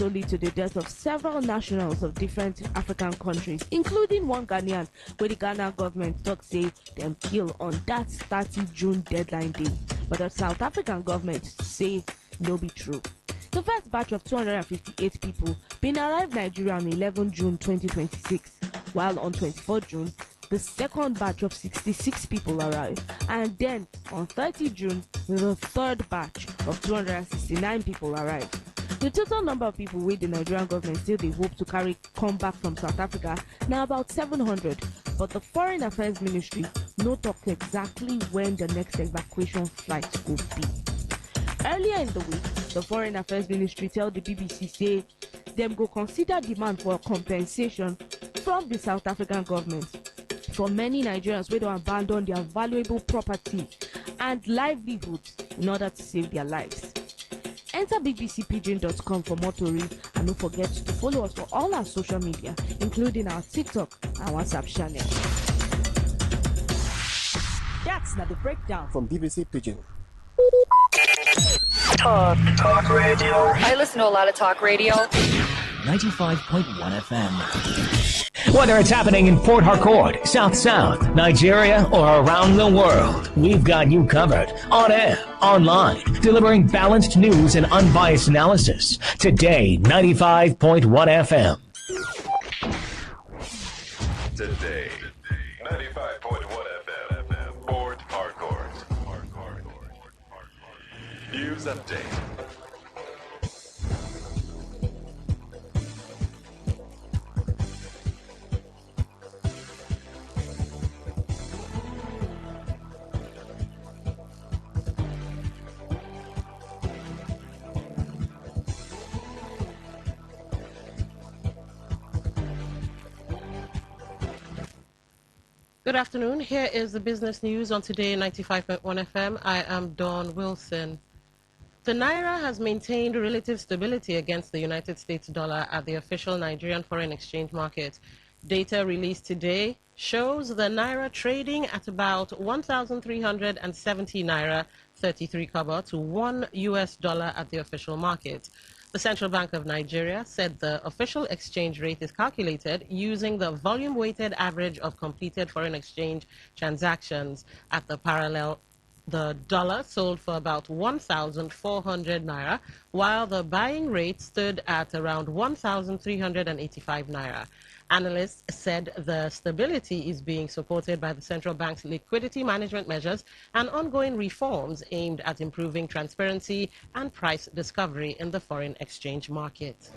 lead to the death of several nationals of different African countries, including one Ghanaian, where the Ghana government talk say them kill on that 30 June deadline day. But the South African government say no be true. The first batch of 258 people been arrived Nigeria on 11 June 2026, while on 24 June, the second batch of 66 people arrived, and then on 30 June, the third batch of 269 people arrived. The total number of people with the Nigerian government still they hope to come back from South Africa now about 700, but the Foreign Affairs Ministry no talk exactly when the next evacuation flight will be. Earlier in the week, the Foreign Affairs Ministry tell the BBC say them go consider demand for compensation from the South African government for many Nigerians who don't abandon their valuable property and livelihoods in order to save their lives. Enter bbcpidgin.com for more to read, and don't forget to follow us for all our social media, including our TikTok and WhatsApp channel. That's not the breakdown from BBC Pidgin. Talk radio. I listen to a lot of talk radio. 95.1 FM. Whether it's happening in Port Harcourt, South, Nigeria, or around the world, we've got you covered. On air, online, delivering balanced news and unbiased analysis. Today, 95.1 FM. Today, 95.1 FM, Port Harcourt. News update. Good afternoon. Here is the business news on Today 95.1 FM. I am Dawn Wilson. The Naira has maintained relative stability against the United States dollar at the official Nigerian foreign exchange market. Data released today shows the Naira trading at about 1,370 Naira 33 kobo to $1 at the official market. The Central Bank of Nigeria said the official exchange rate is calculated using the volume-weighted average of completed foreign exchange transactions. At the parallel, the dollar sold for about 1,400 Naira, while the buying rate stood at around 1,385 Naira. Analysts said the stability is being supported by the central bank's liquidity management measures and ongoing reforms aimed at improving transparency and price discovery in the foreign exchange market.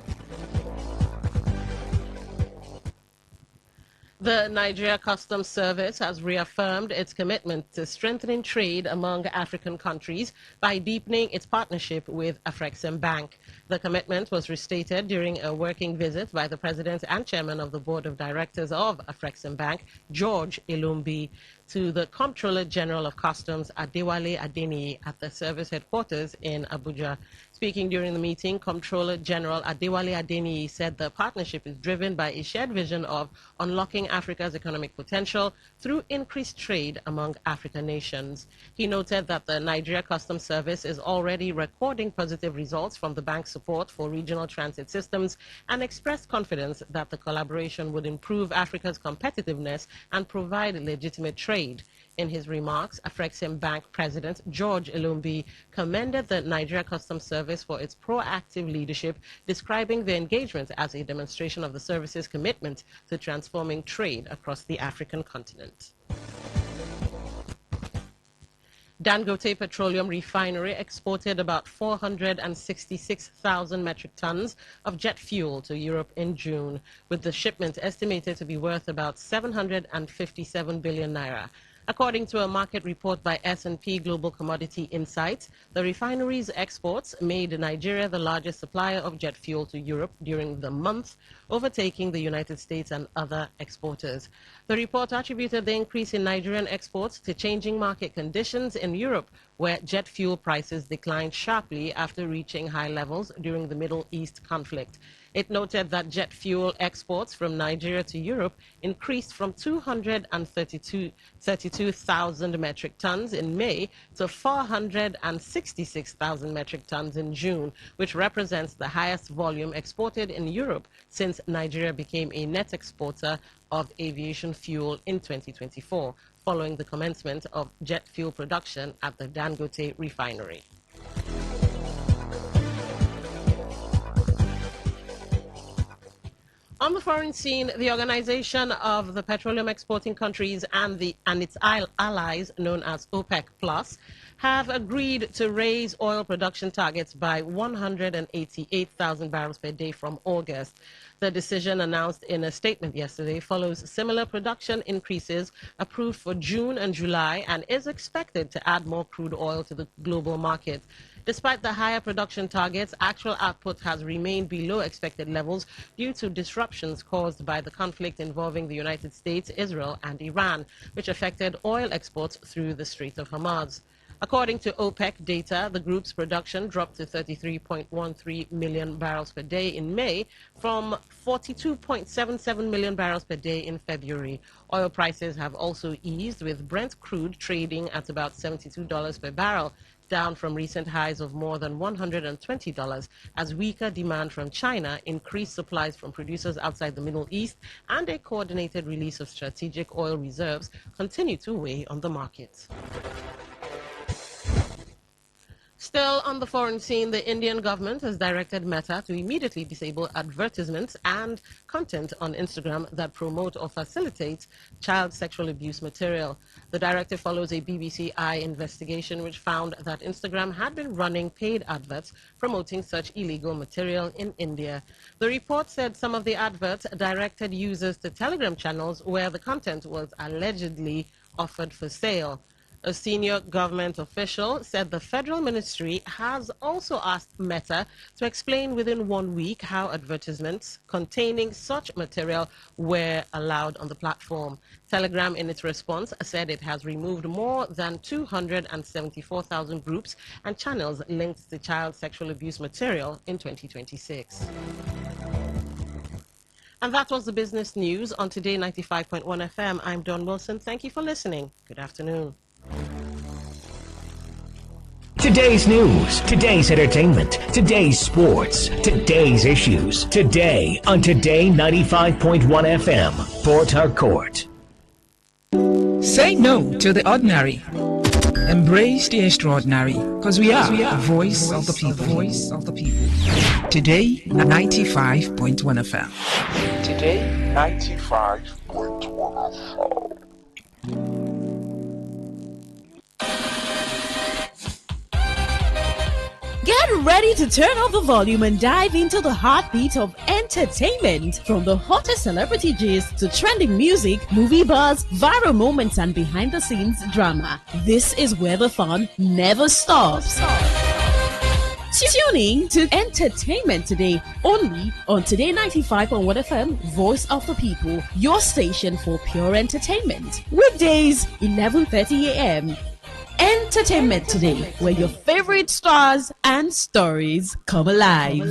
The Nigeria Customs Service has reaffirmed its commitment to strengthening trade among African countries by deepening its partnership with Afrexim Bank. The commitment was restated during a working visit by the President and Chairman of the Board of Directors of Afrexim Bank, George Ilumbi, to the Comptroller General of Customs, Adewale Adeniyi, at the service headquarters in Abuja. Speaking during the meeting, Comptroller General Adewale Adeniyi said the partnership is driven by a shared vision of unlocking Africa's economic potential through increased trade among African nations. He noted that the Nigeria Customs Service is already recording positive results from the bank's support for regional transit systems and expressed confidence that the collaboration would improve Africa's competitiveness and provide legitimate trade. In his remarks, Afrexim Bank President George Ilumbi commended the Nigeria Customs Service for its proactive leadership, describing the engagement as a demonstration of the service's commitment to transforming trade across the African continent. Dangote Petroleum Refinery exported about 466,000 metric tons of jet fuel to Europe in June, with the shipment estimated to be worth about 757 billion naira. According to a market report by S&P Global Commodity Insights, the refinery's exports made Nigeria the largest supplier of jet fuel to Europe during the month, overtaking the United States and other exporters. The report attributed the increase in Nigerian exports to changing market conditions in Europe, where jet fuel prices declined sharply after reaching high levels during the Middle East conflict. It noted that jet fuel exports from Nigeria to Europe increased from 232 482,000 metric tons in May to 466,000 metric tons in June, which represents the highest volume exported in Europe since Nigeria became a net exporter of aviation fuel in 2024, following the commencement of jet fuel production at the Dangote refinery. On the foreign scene, the Organization of the Petroleum Exporting Countries and its allies, known as OPEC Plus, have agreed to raise oil production targets by 188,000 barrels per day from August. The decision, announced in a statement yesterday, follows similar production increases approved for June and July and is expected to add more crude oil to the global market. Despite the higher production targets, actual output has remained below expected levels due to disruptions caused by the conflict involving the United States, Israel, and Iran, which affected oil exports through the Strait of Hormuz. According to OPEC data, the group's production dropped to 33.13 million barrels per day in May from 42.77 million barrels per day in February. Oil prices have also eased, with Brent crude trading at about $72 per barrel, down from recent highs of more than $120, as weaker demand from China, increased supplies from producers outside the Middle East, and a coordinated release of strategic oil reserves continue to weigh on the market. Still on the foreign scene, the Indian government has directed Meta to immediately disable advertisements and content on Instagram that promote or facilitate child sexual abuse material. The directive follows a BBC Eye investigation which found that Instagram had been running paid adverts promoting such illegal material in India. The report said some of the adverts directed users to Telegram channels where the content was allegedly offered for sale. A senior government official said the federal ministry has also asked Meta to explain within 1 week how advertisements containing such material were allowed on the platform. Telegram, in its response, said it has removed more than 274,000 groups and channels linked to child sexual abuse material in 2026. And that was the business news on Today 95.1 FM. I'm Dawn Wilson. Thank you for listening. Good afternoon. Today's news, today's entertainment, today's sports, today's issues, today on Today 95.1 FM, Port Harcourt. Say no to the ordinary. Embrace the extraordinary, because we are the voice of the people. Today 95.1 FM. Today 95.1 FM. Get ready to turn up the volume and dive into the heartbeat of entertainment. From the hottest celebrity gist to trending music, movie buzz, viral moments, and behind-the-scenes drama. This is where the fun never stops. Tuning to Entertainment Today, only on Today 95.1 FM, Voice of the People, your station for pure entertainment. Weekdays, 11:30 a.m. Entertainment Today, where your favorite stars and stories come alive.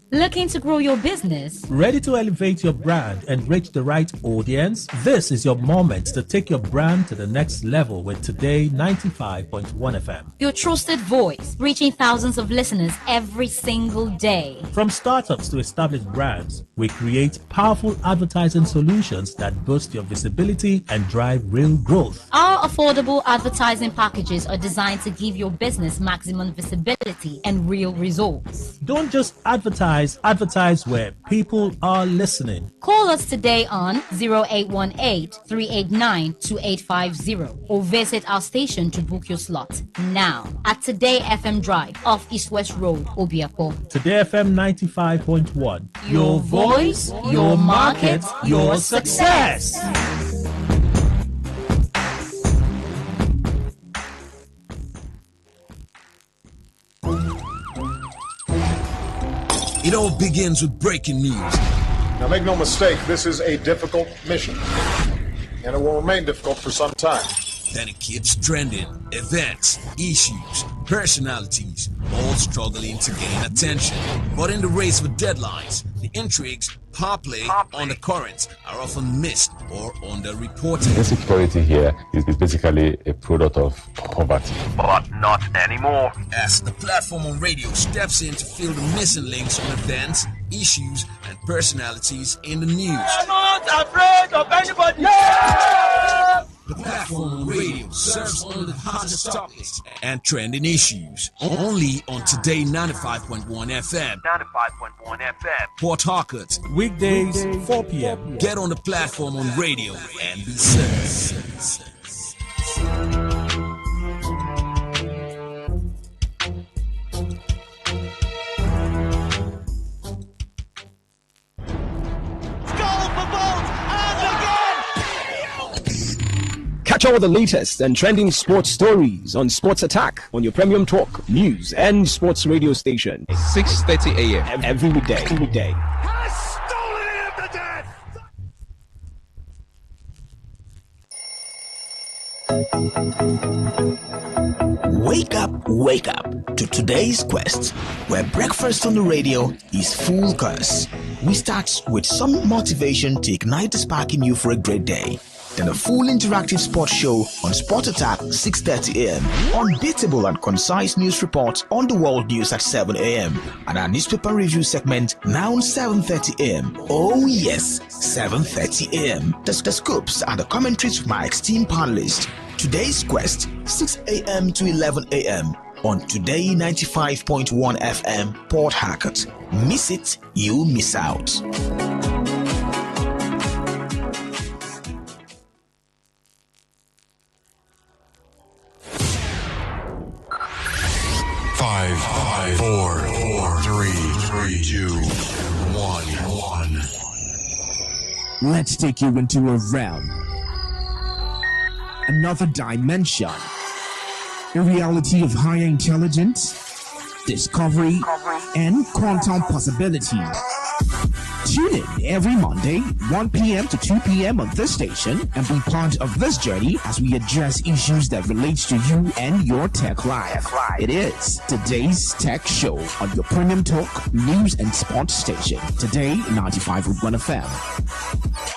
Looking to grow your business? Ready to elevate your brand and reach the right audience? This is your moment to take your brand to the next level with Today 95.1 FM. Your trusted voice, reaching thousands of listeners every single day. From startups to established brands, we create powerful advertising solutions that boost your visibility and drive real growth. Our affordable advertising packages are designed to give your business maximum visibility and real results. Don't just advertise where people are listening. Call us today on 0818-389-2850 or visit our station to book your slot now at Today FM Drive off East West Road, Obiapo. Today FM 95.1. Your voice, your market, your success. It all begins with breaking news. Now make no mistake, this is a difficult mission, and it will remain difficult for some time. then it keeps trending. Events, issues, personalities, all struggling to gain attention. But in the race for deadlines, the intrigues, power play, undercurrents are often missed or underreported. Insecurity here is basically a product of poverty. But not anymore. As the platform on radio steps in to fill the missing links on events, issues, and personalities in the news. I'm not afraid of anybody. The platform on radio serves only the hottest topics and trending issues. Only on Today 95.1 FM. 95.1 FM. Port Harcourt. Weekdays, 4 p.m. Get on the platform on radio and be served. Catch all the latest and trending sports stories on Sports Attack on your premium talk, news, and sports radio station. 6:30 a.m. every weekday. Wake up to today's quest, where breakfast on the radio is full course. We start with some motivation to ignite the spark in you for a great day. Then a full interactive sports show on Sport Attack 6:30 a.m. Unbeatable and concise news reports on the world news at 7 a.m. And our newspaper review segment now 7:30 a.m. Oh yes, 7:30 a.m. The scoops and the commentaries from my esteemed panelists. Today's quest 6 a.m. to 11 a.m. on Today 95.1 FM Port Harcourt. Miss it, you miss out. Five, four, three, two, one. Let's take you into a realm, another dimension, a reality of higher intelligence, discovery, and quantum possibility. Tune in every Monday, 1 p.m. to 2 p.m. on this station and be part of this journey as we address issues that relate to you and your tech life. It is Today's Tech Show on your premium talk, news, and sports station. Today, 95.1 FM.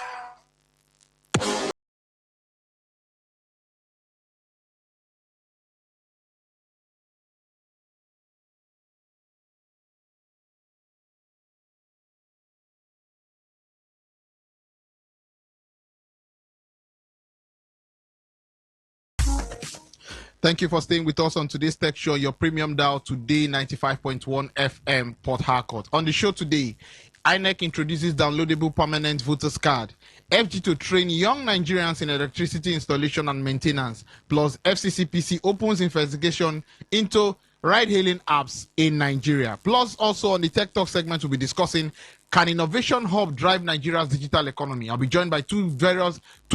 Thank you for staying with us on today's Tech Show, your premium dial Today 95.1 FM Port Harcourt. On the show today, INEC introduces downloadable permanent voters card. FG to train young Nigerians in electricity installation and maintenance. Plus, FCCPC opens investigation into ride-hailing apps in Nigeria. Plus, also on the Tech Talk segment, we'll be discussing, can Innovation Hub drive Nigeria's digital economy? I'll be joined by two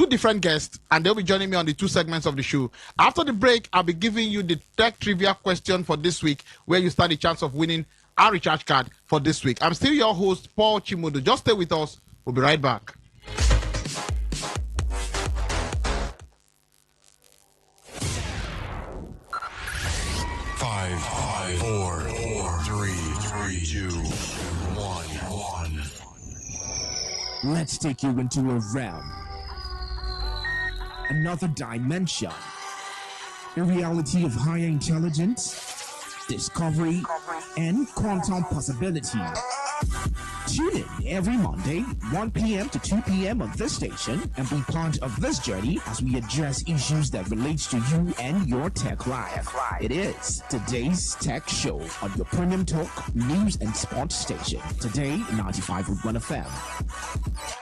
different guests, and they'll be joining me on the two segments of the show. After the break, I'll be giving you the tech trivia question for this week, where you stand a chance of winning our recharge card for this week. I'm still your host, Paul Chimodo. Just stay with us. We'll be right back. Five, four, three, two, one. Let's take you into a realm, another dimension, a reality of higher intelligence, discovery, and quantum possibility. Tune in every Monday, 1 p.m. to 2 p.m. on this station and be part of this journey as we address issues that relate to you and your tech life. It is Today's Tech Show on your premium talk, news, and sports station. Today, 95.1 FM.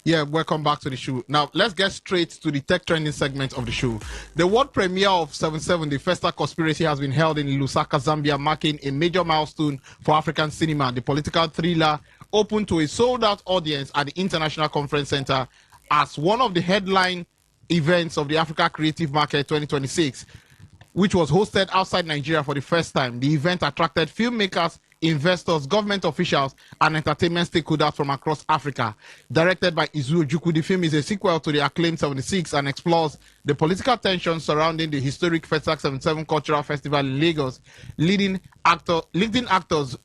Yeah, welcome back to the show. Now, let's get straight to the tech trending segment of the show. The world premiere of 77, The Festa Conspiracy, has been held in Lusaka, Zambia, marking a major milestone for African cinema. The political thriller opened to a sold-out audience at the International Conference Center as one of the headline events of the Africa Creative Market 2026, which was hosted outside Nigeria for the first time. The event attracted filmmakers, investors, government officials, and entertainment stakeholders from across Africa. Directed by Izu Ojukwu, the film is a sequel to the acclaimed 76 and explores the political tensions surrounding the historic Festa 77 Cultural Festival in Lagos. Leading actors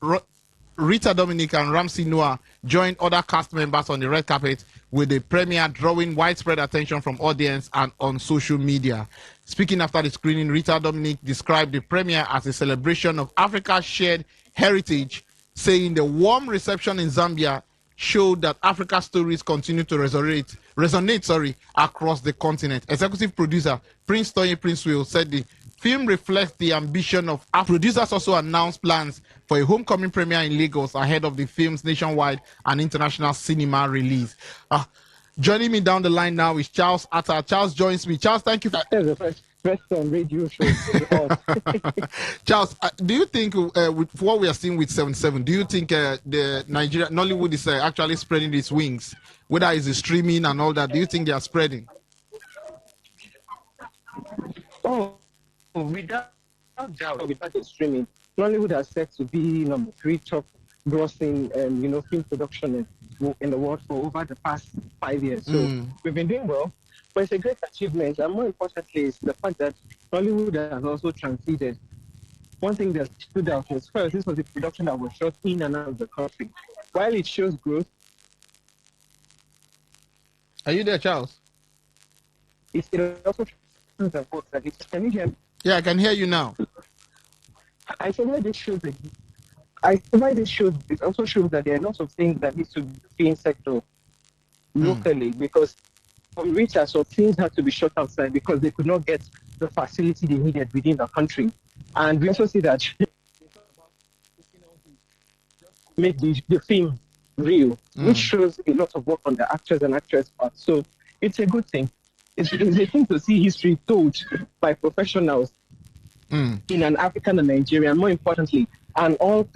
Rita Dominic and Ramsey Noah joined other cast members on the red carpet, with the premiere drawing widespread attention from audience and on social media. Speaking after the screening, Rita Dominic described the premiere as a celebration of Africa's shared heritage, saying the warm reception in Zambia showed that Africa's stories continue to resonate across the continent. Executive producer Prince Toye Prince Will said the film reflects the ambition of our producers. Also announced plans for a homecoming premiere in Lagos ahead of the film's nationwide and international cinema release. Joining me down the line now is Charles Atta. Charles joins me. Charles, thank you for first on radio show. Charles, do you think with what we are seeing with 77, do you think the Nollywood is actually spreading its wings? Whether it's the streaming and all that, do you think they are spreading? Without doubt, without the streaming, Nollywood has set to be number 3 top grossing film production in the world for over the past 5 years. So we've been doing well, but it's a great achievement. And more importantly, is the fact that Nollywood has also transcended. One thing that stood out was, first, this was a production that was shot in and out of the country. While it shows growth. Are you there, Charles? It also shows the growth. Can you hear me? Yeah, I can hear you now. I said why this shows it also shows that there are lots of things that need to be in the film sector locally, because from research, so things had to be shot outside because they could not get the facility they needed within the country. And we also see that make the film real, which shows a lot of work on the actors and actress part. So it's a good thing. It's a thing to see history told by professionals in an African and Nigerian, more importantly, and all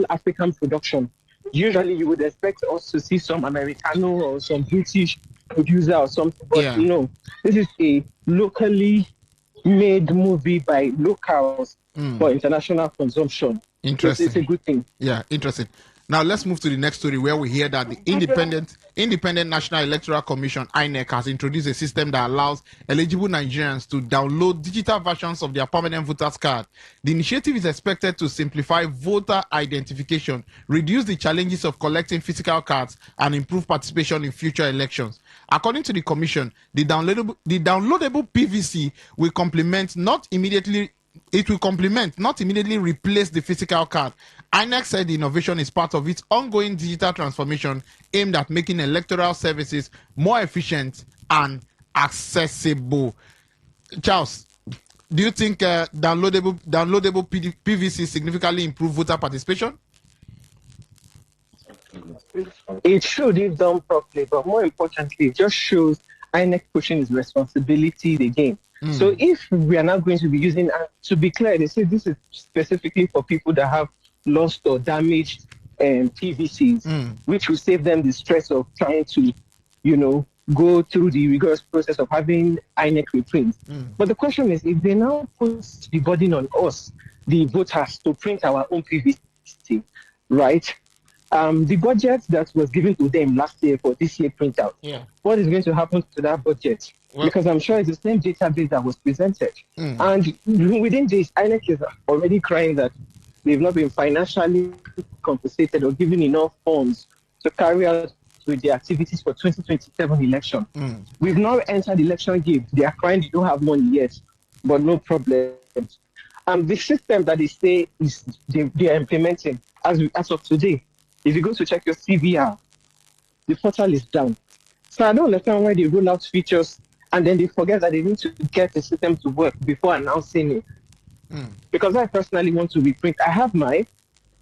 African production. Usually you would expect us to see some Americano or some British producer or something, but no, this is a locally made movie by locals for international consumption. Interesting. It's a good thing. Yeah, interesting. Now let's move to the next story, where we hear that the Independent National Electoral Commission (INEC) has introduced a system that allows eligible Nigerians to download digital versions of their permanent voters card. The initiative is expected to simplify voter identification, reduce the challenges of collecting physical cards, and improve participation in future elections. According to the commission, the downloadable PVC will complement, not immediately replace the physical card. INEC said the innovation is part of its ongoing digital transformation aimed at making electoral services more efficient and accessible. Charles, do you think downloadable PVC significantly improve voter participation? It should, if done properly, but more importantly, it just shows INEC pushing its responsibility again. So if we are not going to be using, to be clear, they say this is specifically for people that have lost or damaged PVCs, which will save them the stress of trying to, go through the rigorous process of having INEC reprint. But the question is, if they now put the burden on us, the voters, to print our own PVC, right? The budget that was given to them last year for this year printout, what is going to happen to that budget? Because I'm sure it's the same database that was presented. And within this, INEC is already crying that they've not been financially compensated or given enough funds to carry out with the activities for 2027 election. We've now entered election game. They are crying they don't have money yet, but no problem. The system that they say they are implementing as of today, if you go to check your CVR, the portal is down. So I don't understand why they roll out features and then they forget that they need to get the system to work before announcing it. Because I personally want to reprint. I have mine,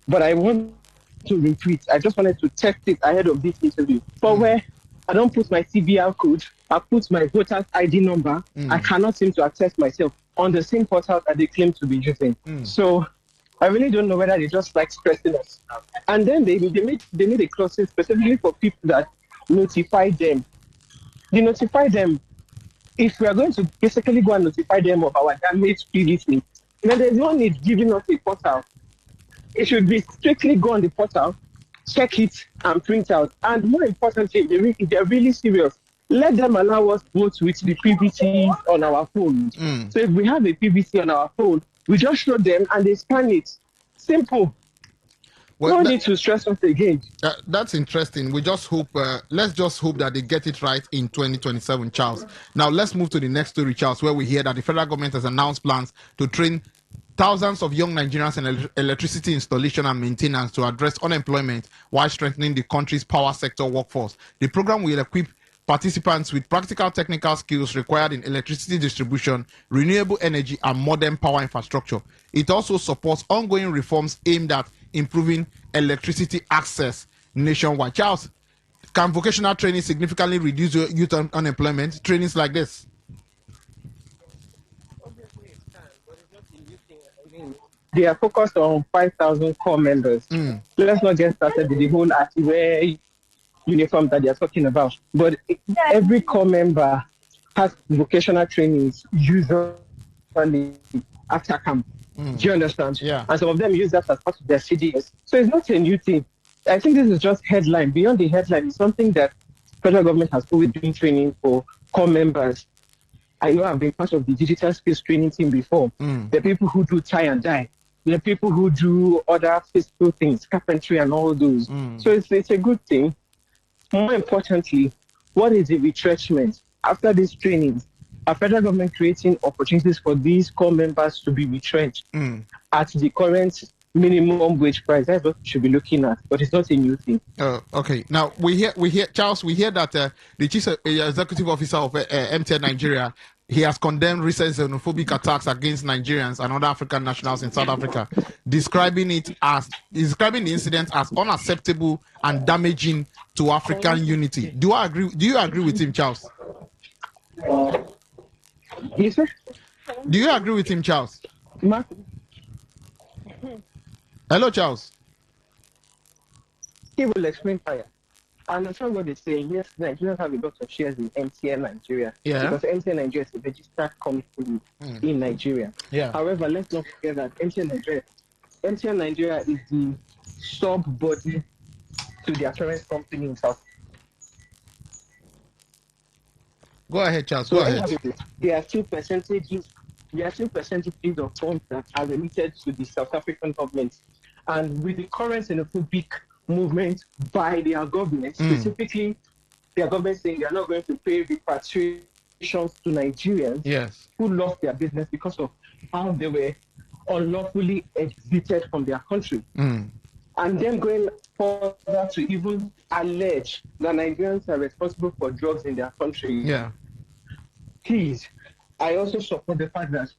but I want to reprint. I just wanted to test it ahead of this interview. For where I don't put my CBR code. I put my voter's ID number. I cannot seem to access myself on the same portal that they claim to be using. So I really don't know whether they just like stressing us. And then they made a clause specifically for people that notify them. They notify them. If we are going to basically go and notify them of our damaged PVC, then there's no need giving us a portal. It should be strictly go on the portal, check it, and print out. And more importantly, if they're really serious, let them allow us vote with the PVC on our phone. So if we have a PVC on our phone, we just show them and they scan it. Simple. Well, no need to stress us again. That's interesting. We just hope, let's just hope that they get it right in 2027, Charles. Now, let's move to the next story, Charles, where we hear that the federal government has announced plans to train thousands of young Nigerians in electricity installation and maintenance to address unemployment while strengthening the country's power sector workforce. The program will equip participants with practical technical skills required in electricity distribution, renewable energy, and modern power infrastructure. It also supports ongoing reforms aimed at improving electricity access nationwide. Charles, can vocational training significantly reduce youth unemployment? Trainings like this? They are focused on 5,000 core members. Let's not get started with the whole activewear uniform that they are talking about. But every core member has vocational trainings usually after camp. Do you understand? Yeah. And some of them use that as part of their CDS. So it's not a new thing. I think this is just headline. Beyond the headline, it's something that federal government has always been training for core members. I know I've been part of the digital skills training team before. The people who do tie and dye. The people who do other physical things, carpentry and all those. So it's a good thing. More importantly, what is the retrenchment? After these trainings, are federal government creating opportunities for these core members to be retrenched at the current minimum wage price? That's what we should be looking at, but it's not a new thing. Okay. Now we hear Charles. We hear that the chief executive officer of MTN Nigeria, he has condemned recent xenophobic attacks against Nigerians and other African nationals in South Africa, describing the incident as unacceptable and damaging to African unity. Do you agree with him, Charles? Yes, sir. Do you agree with him, Charles? Hello, Charles. He will explain fire. I understand what they're saying. Yes, Nigerians have a lot of shares in MTN Nigeria. Yeah. Because MTN Nigeria is a registered company in Nigeria. Yeah. However, let's not forget that MTN Nigeria is the sub-body to their parent company in South. Go ahead, Charles. Go ahead. There are still percentages of funds that are remitted to the South African government. And with the current xenophobic movement by their government, specifically their government saying they are not going to pay repatriations to Nigerians who lost their business because of how they were unlawfully exited from their country. And then going further to even allege that Nigerians are responsible for drugs in their country. Yeah. Please, I also support the fact that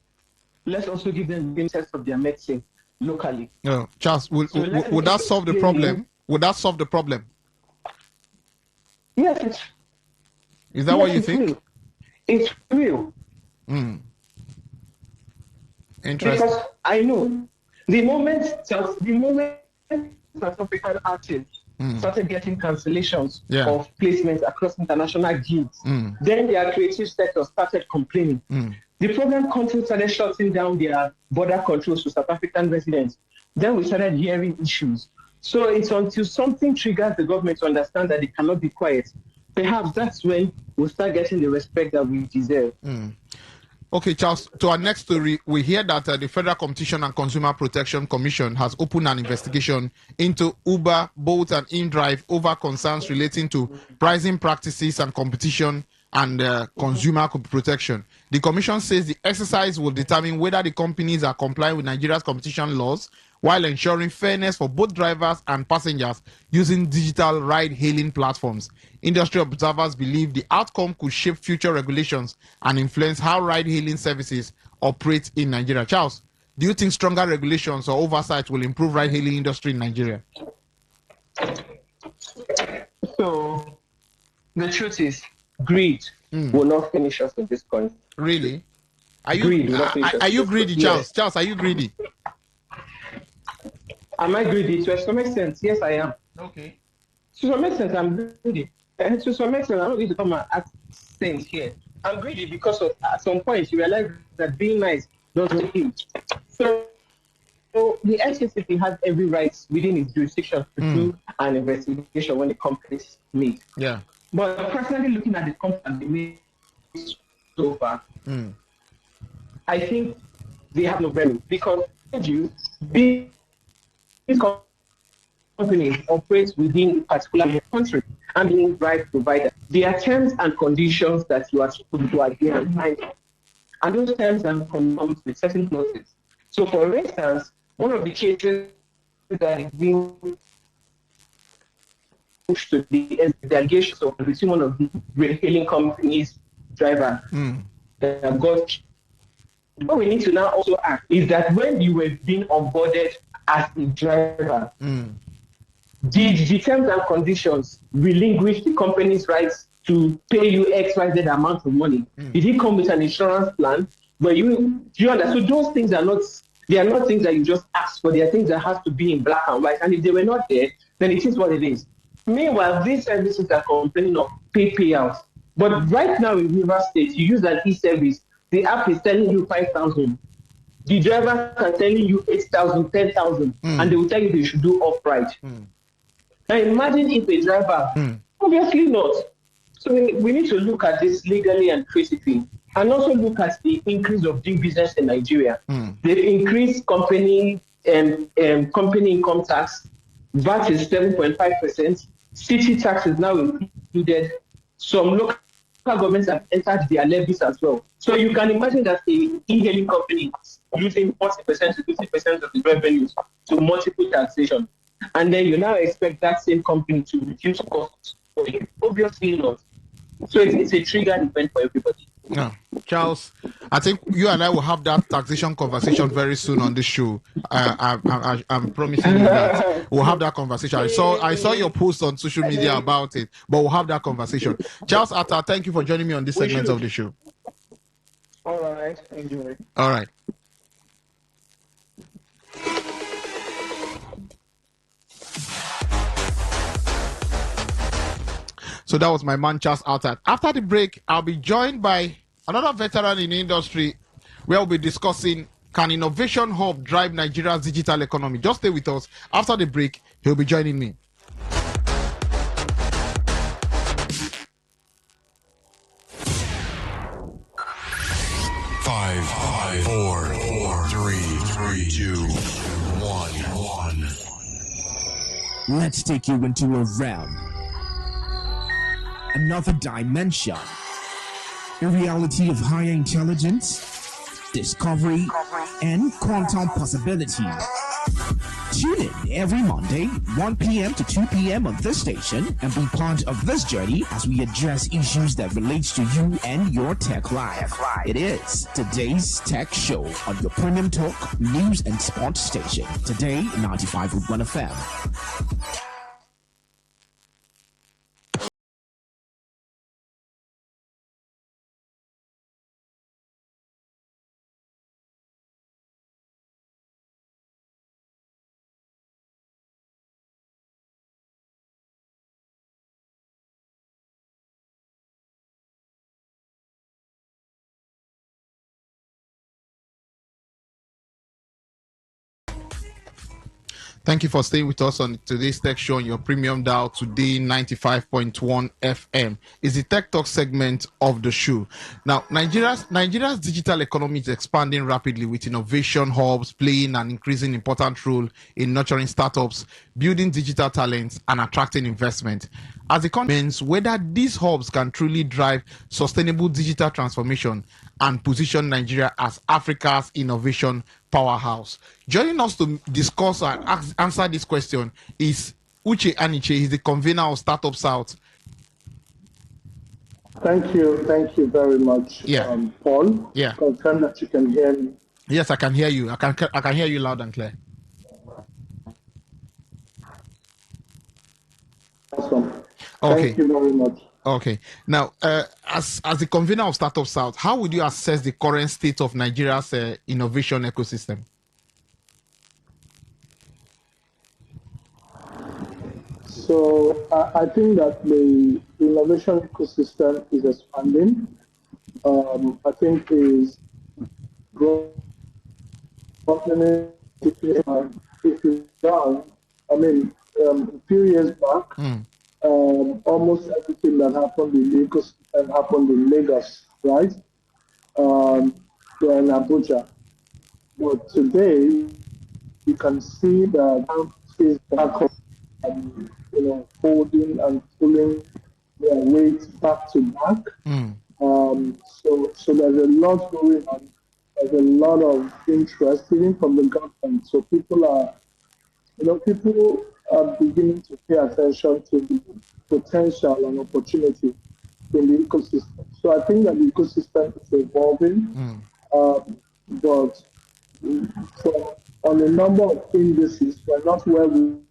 let's also give them the test of their medicine locally. No, Charles, would that solve the problem? Would that solve the problem? Yes. Is that what you think? Real. It's real. Interesting. Because I know the moment South African artists started getting cancellations of placements across international gigs, then their creative sector started complaining. The problem countries started shutting down their border controls to South African residents. Then we started hearing issues. So it's until something triggers the government to understand that they cannot be quiet. Perhaps that's when we'll start getting the respect that we deserve. Okay, Charles, to our next story, we hear that the Federal Competition and Consumer Protection Commission has opened an investigation into Uber, Bolt, and InDrive over concerns relating to pricing practices and competition and consumer protection. The commission says the exercise will determine whether the companies are complying with Nigeria's competition laws while ensuring fairness for both drivers and passengers using digital ride-hailing platforms. Industry observers believe the outcome could shape future regulations and influence how ride-hailing services operate in Nigeria. Charles, do you think stronger regulations or oversight will improve ride-hailing industry in Nigeria? So, The truth is, greed will not finish us in this country. Really? Are you greed will not finish us are in you this greedy, country. Charles? Yes. Charles, are you greedy? Am I greedy? To some extent, yes, I am. Okay. To some extent, I'm greedy. And to some extent, I'm not going to come and act things here. I'm greedy because of at some point you realize that being nice doesn't heal. So the FCCP has every right within its jurisdiction to do an investigation when the companies meet. Yeah. But personally, looking at the company so far, I think they have no value because these companies operate within a particular country and being right provider. There are terms and conditions that you are supposed to adhere to, and those terms and conditions with certain clauses. So, for instance, one of the cases that is being pushed to the allegations of between one of the hailing companies' driver that got. What we need to now also ask is that when you were being onboarded as a driver, did the terms and conditions relinquish the company's rights to pay you XYZ amount of money? Did it come with an insurance plan? Do you understand? So those things are not things that you just ask for. They are things that have to be in black and white. And if they were not there, then it is what it is. Meanwhile, these services are complaining of payouts. But right now in River State, you use an e-service. The app is telling you 5,000. The drivers are telling you 8,000, 10,000, and they will tell you they should do upright. Now imagine if a driver, obviously not. So we need to look at this legally and critically, and also look at the increase of doing business in Nigeria. They've increased company income tax. VAT is 7.5%. City tax is now included. Some local governments have entered their levies as well. So you can imagine that the e-hailing company is losing 40% to 50% of the revenues to multiple taxation. And then you now expect that same company to reduce costs for you. Obviously not. So it's a trigger event for everybody. Yeah. Charles, I think you and I will have that taxation conversation very soon on this show. I'm promising you that we'll have that conversation. I saw your post on social media about it, but we'll have that conversation. Charles Atta, thank you for joining me on this segment of the show. All right, enjoy. All right. So that was my man Charles Atta. After the break, I'll be joined by another veteran in the industry where we'll be discussing, can innovation hub drive Nigeria's digital economy? Just stay with us. After the break, he'll be joining me. Five, four, three, two, one. Let's take you into a realm, another dimension, a reality of higher intelligence, discovery, and quantum possibility. Tune in every Monday, 1 p.m. to 2 p.m. on this station and be part of this journey as we address issues that relate to you and your tech life. It is today's Tech Show on your premium talk, news, and sports station. Today, 95.1 FM. Thank you for staying with us on today's Tech Show on your premium dial. Today 95.1 FM is the Tech Talk segment of the show. Now, Nigeria's digital economy is expanding rapidly, with innovation hubs playing an increasing important role in nurturing startups, building digital talents, and attracting investment. As the comments, whether these hubs can truly drive sustainable digital transformation and position Nigeria as Africa's innovation powerhouse. Joining us to discuss and answer this question is Uche Aniche. He's the convener of Startup South. Thank you very much, Paul. Yeah. Confirm that you can hear me. Yes, I can hear you. I can hear you loud and clear. Awesome. Okay. Thank you very much. Okay. Now, as the convener of Startup South, how would you assess the current state of Nigeria's innovation ecosystem? So I think that the innovation ecosystem is expanding. I think is growing. If you down, I mean, a few years back, almost everything that happened in the ecosystem happened in Lagos, right? They're in Abuja. But today, you can see that is back up, holding and pulling their weight back to back. So there's a lot going on. There's a lot of interest even from the government. So people are beginning to pay attention to the potential and opportunity in the ecosystem. So I think that the ecosystem is evolving, but on a number of indices, we're not where we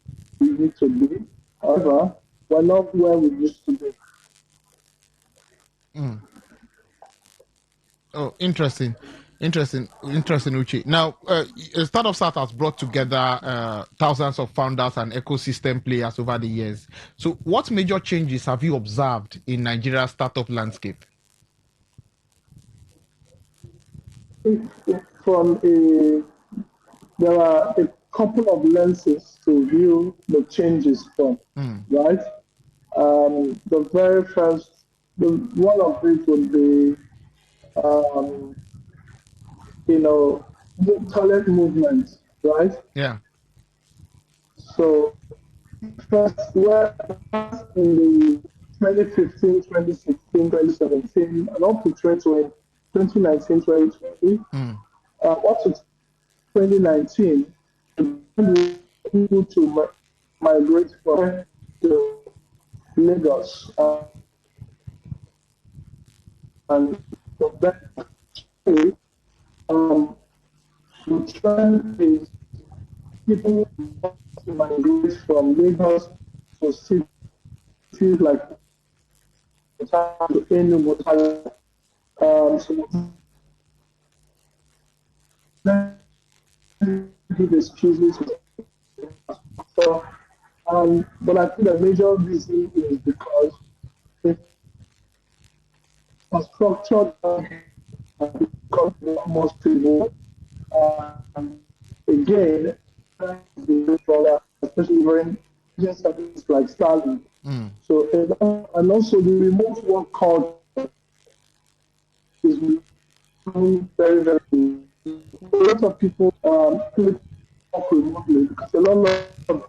need to be. However, we're not where we used to be. Oh, interesting, Uchi. Now, Startup South has brought together thousands of founders and ecosystem players over the years. So, what major changes have you observed in Nigeria's startup landscape? There are a couple of lenses to view the changes from, right? The very first, one of it would be, the talent movement, right? Yeah. So first, where in the 2015, 2016, 2017, and up to 2019, 2020, up to 2019, people to migrate from to Lagos. And so that the trend is people to migrate from Lagos to cities like to Enugu. So give excuses. So, but I think the major reason is because infrastructure becomes more stable. Again, especially during services like Starlink. So, and also the remote work culture is becoming very, very good. A lot of people work remotely because a lot of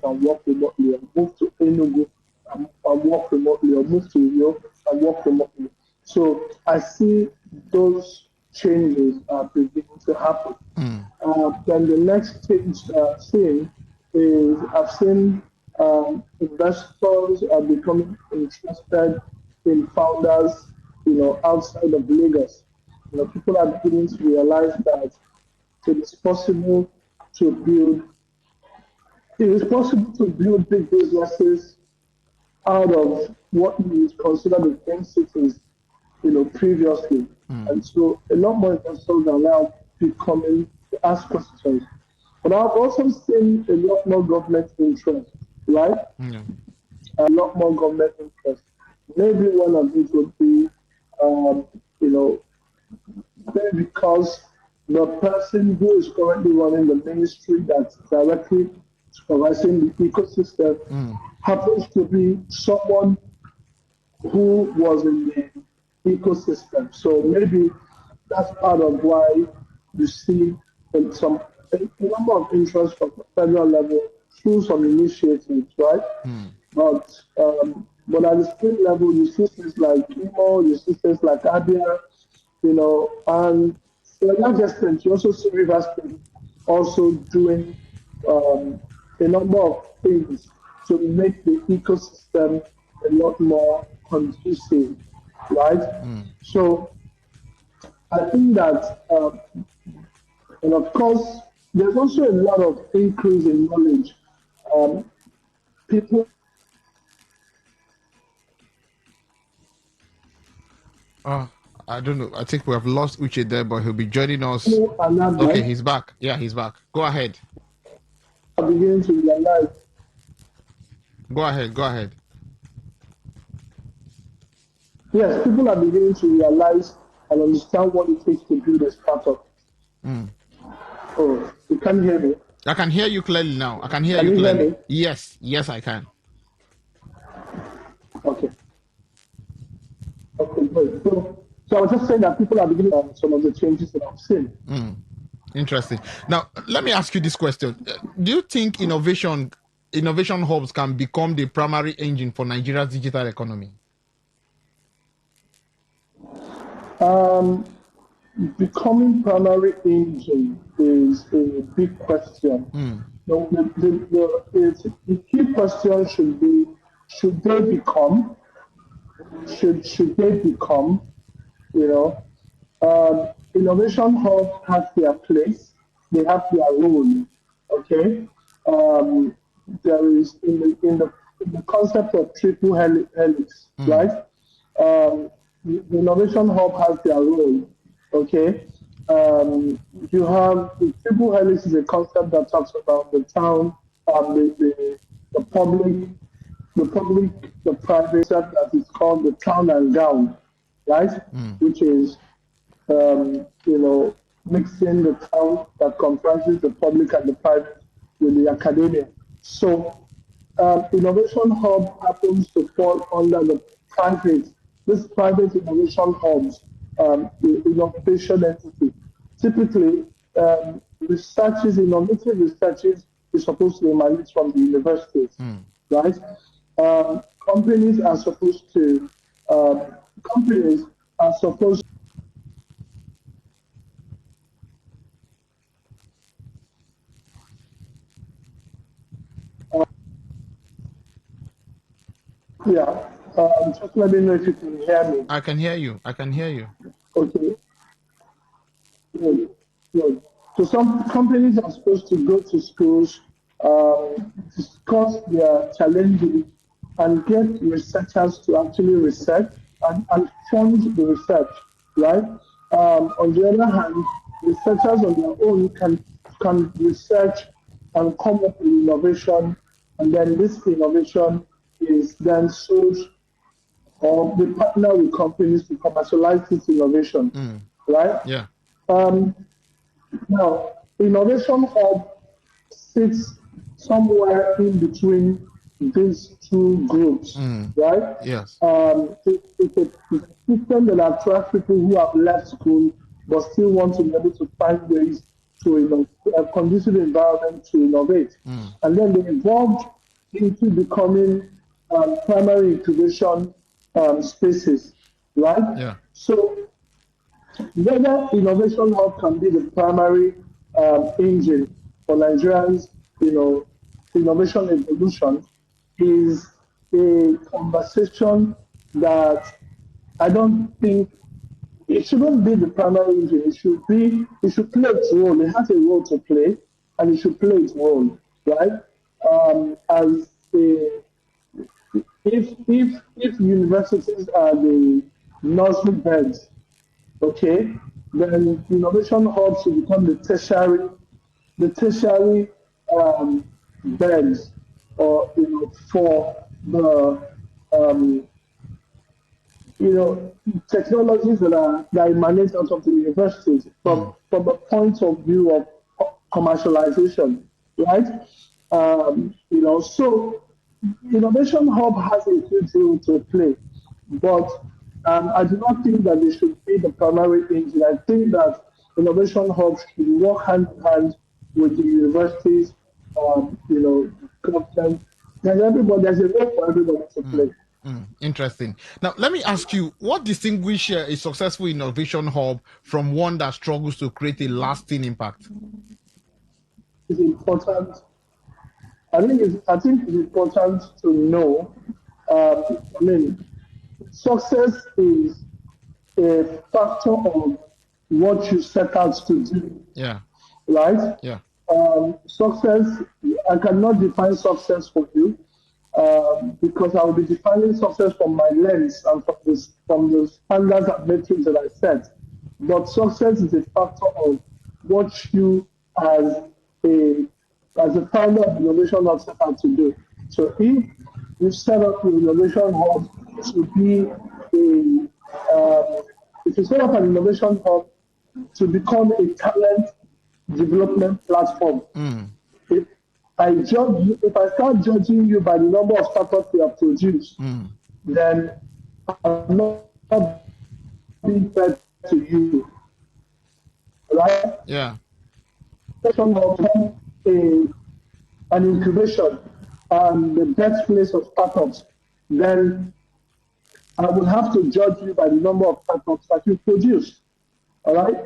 and work remotely and move to Enugu and work remotely or move to Rio and work remotely. So I see those changes are beginning to happen. Then the next change I've seen is I've seen investors are becoming interested in founders, outside of Lagos. People are beginning to realize that it is possible to build big businesses out of what we would consider the twin cities, previously. And so a lot more investors are now becoming to ask questions. But I've also seen a lot more government interest, right? A lot more government interest. Maybe one of it would be, maybe because the person who is currently running the ministry that's directly supervising the ecosystem happens to be someone who was in the ecosystem. So maybe that's part of why you see a number of interest from the federal level through some initiatives, right? But at the state level, you see things like Imo, you see things like Abia, and to a large extent, you also see Rivers State also doing a number of things to make the ecosystem a lot more conducive, right? So I think that, and of course, there's also a lot of increase in knowledge. People. I don't know. I think we have lost Uche there, but he'll be joining us. Another, Okay, he's back. Yeah, he's back. Go ahead. are beginning to realize. Go ahead. Go ahead. Yes, people are beginning to realize and understand what it takes to build a startup. Oh, you can't hear me? I can hear you clearly now. I can hear Can you you hear clearly. me? Yes, I can. Okay. Okay, great. So I was just saying that people are beginning on some of the changes that I've seen. Interesting. Now, let me ask you this question. Do you think innovation hubs can become the primary engine for Nigeria's digital economy? Becoming primary engine is a big question. The key question should be, should they become, you know, innovation hubs have their place, they have their role, okay? There is in the concept of triple helix, right? The innovation hub has their role, okay? You have the triple helix is a concept that talks about the town, the public, the private, that is called the town and gown, right? Which is mixing the town that comprises the public and the private with the academia. So, innovation hub happens to fall under this private innovation hubs, the innovation entity. Typically, innovative researches is supposed to emanate from the universities, right? Companies are supposed to just let me know if you can hear me. I can hear you. Okay. Good. Good. So some companies are supposed to go to schools, discuss their challenges, and get researchers to actually research and fund the research, right? On the other hand, researchers on their own can research and come up with innovation, and then this innovation is then sold, or they partner with companies to commercialize this innovation, right? Yeah. Now, innovation hub sits somewhere in between these two groups, right? Yes. It's a system that attracts people who have left school but still want to be able to find ways to a conducive environment to innovate. And then they evolved into becoming primary incubation spaces, right? Yeah. So whether innovation hub can be the primary engine for Nigerians, innovation evolution is a conversation that I don't think it shouldn't be the primary engine. It should play its role. It has a role to play, and it should play its role, right? As a if universities are the nursery beds, okay, then innovation hubs should become the tertiary beds, or for the technologies that emanate out of the universities from a point of view of commercialization, right? So innovation hub has a huge role to play, but I do not think that they should be the primary engine. I think that innovation hubs should work hand in hand with the universities, government. There's a role for everybody to play. Interesting. Now, let me ask you, what distinguishes a successful innovation hub from one that struggles to create a lasting impact? It's important. I think it's important to know. Success is a factor of what you set out to do. Yeah. Right? Yeah. Success, I cannot define success for you because I will be defining success from my lens and from the standards and metrics that I set. But success is a factor of what you a as a founder of Innovation Hub set out to do. So if you set up your Innovation Hub to be if you set up an Innovation Hub to become a talent development platform. If if I start judging you by the number of startups you have produced, then I'm not being fair to you, right? Yeah. An incubation and the birthplace of startups, then I will have to judge you by the number of startups that you produce. All right?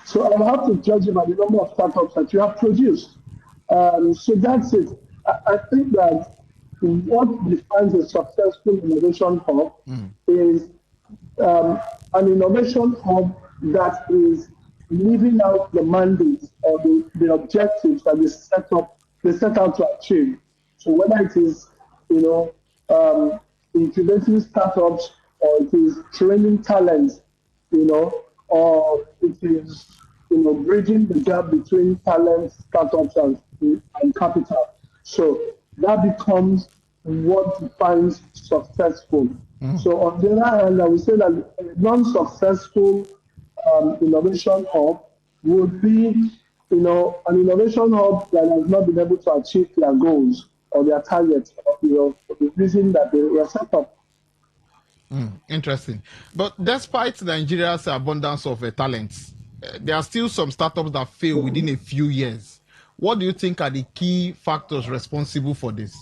So I'll have to judge you by the number of startups that you have produced. So that's it. I think that what defines a successful innovation hub is an innovation hub that is living out the mandates or the objectives that they set out to achieve. So whether it is, incubating startups or it is training talents, or it is, bridging the gap between talent, startups, and capital. So that becomes what defines successful. So on the other hand, I would say that a non-successful innovation hub would be, an innovation hub that has not been able to achieve their goals or their targets, for the reason that they were set up. Interesting. But despite Nigeria's abundance of talents, there are still some startups that fail within a few years. What do you think are the key factors responsible for this?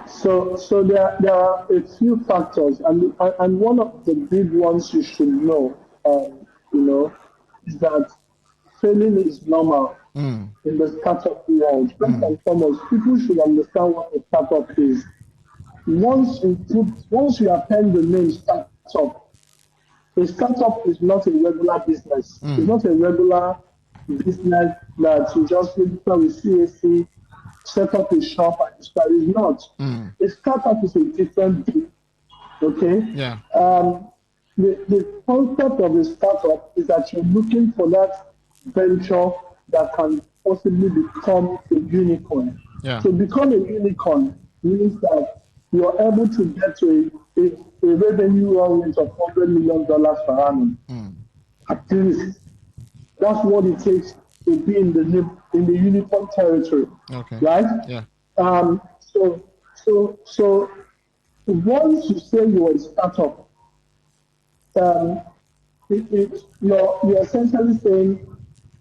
So there are a few factors, and one of the big ones you should know, is that failing is normal in the startup world. First and foremost, people should understand what a startup is. Once you append the name startup, a startup is not a regular business. It's not a regular business that you just register with CAC, set up a shop and start. It's not. A startup is a different thing. Okay? Yeah. The concept of a startup is that you're looking for that venture that can possibly become a unicorn. Yeah. To become a unicorn means that you're able to get to a revenue run rate of $100 million per annum. At least. That's what it takes to be in the unicorn territory. Okay. Right? Yeah. So once you say you're a startup, you're essentially saying,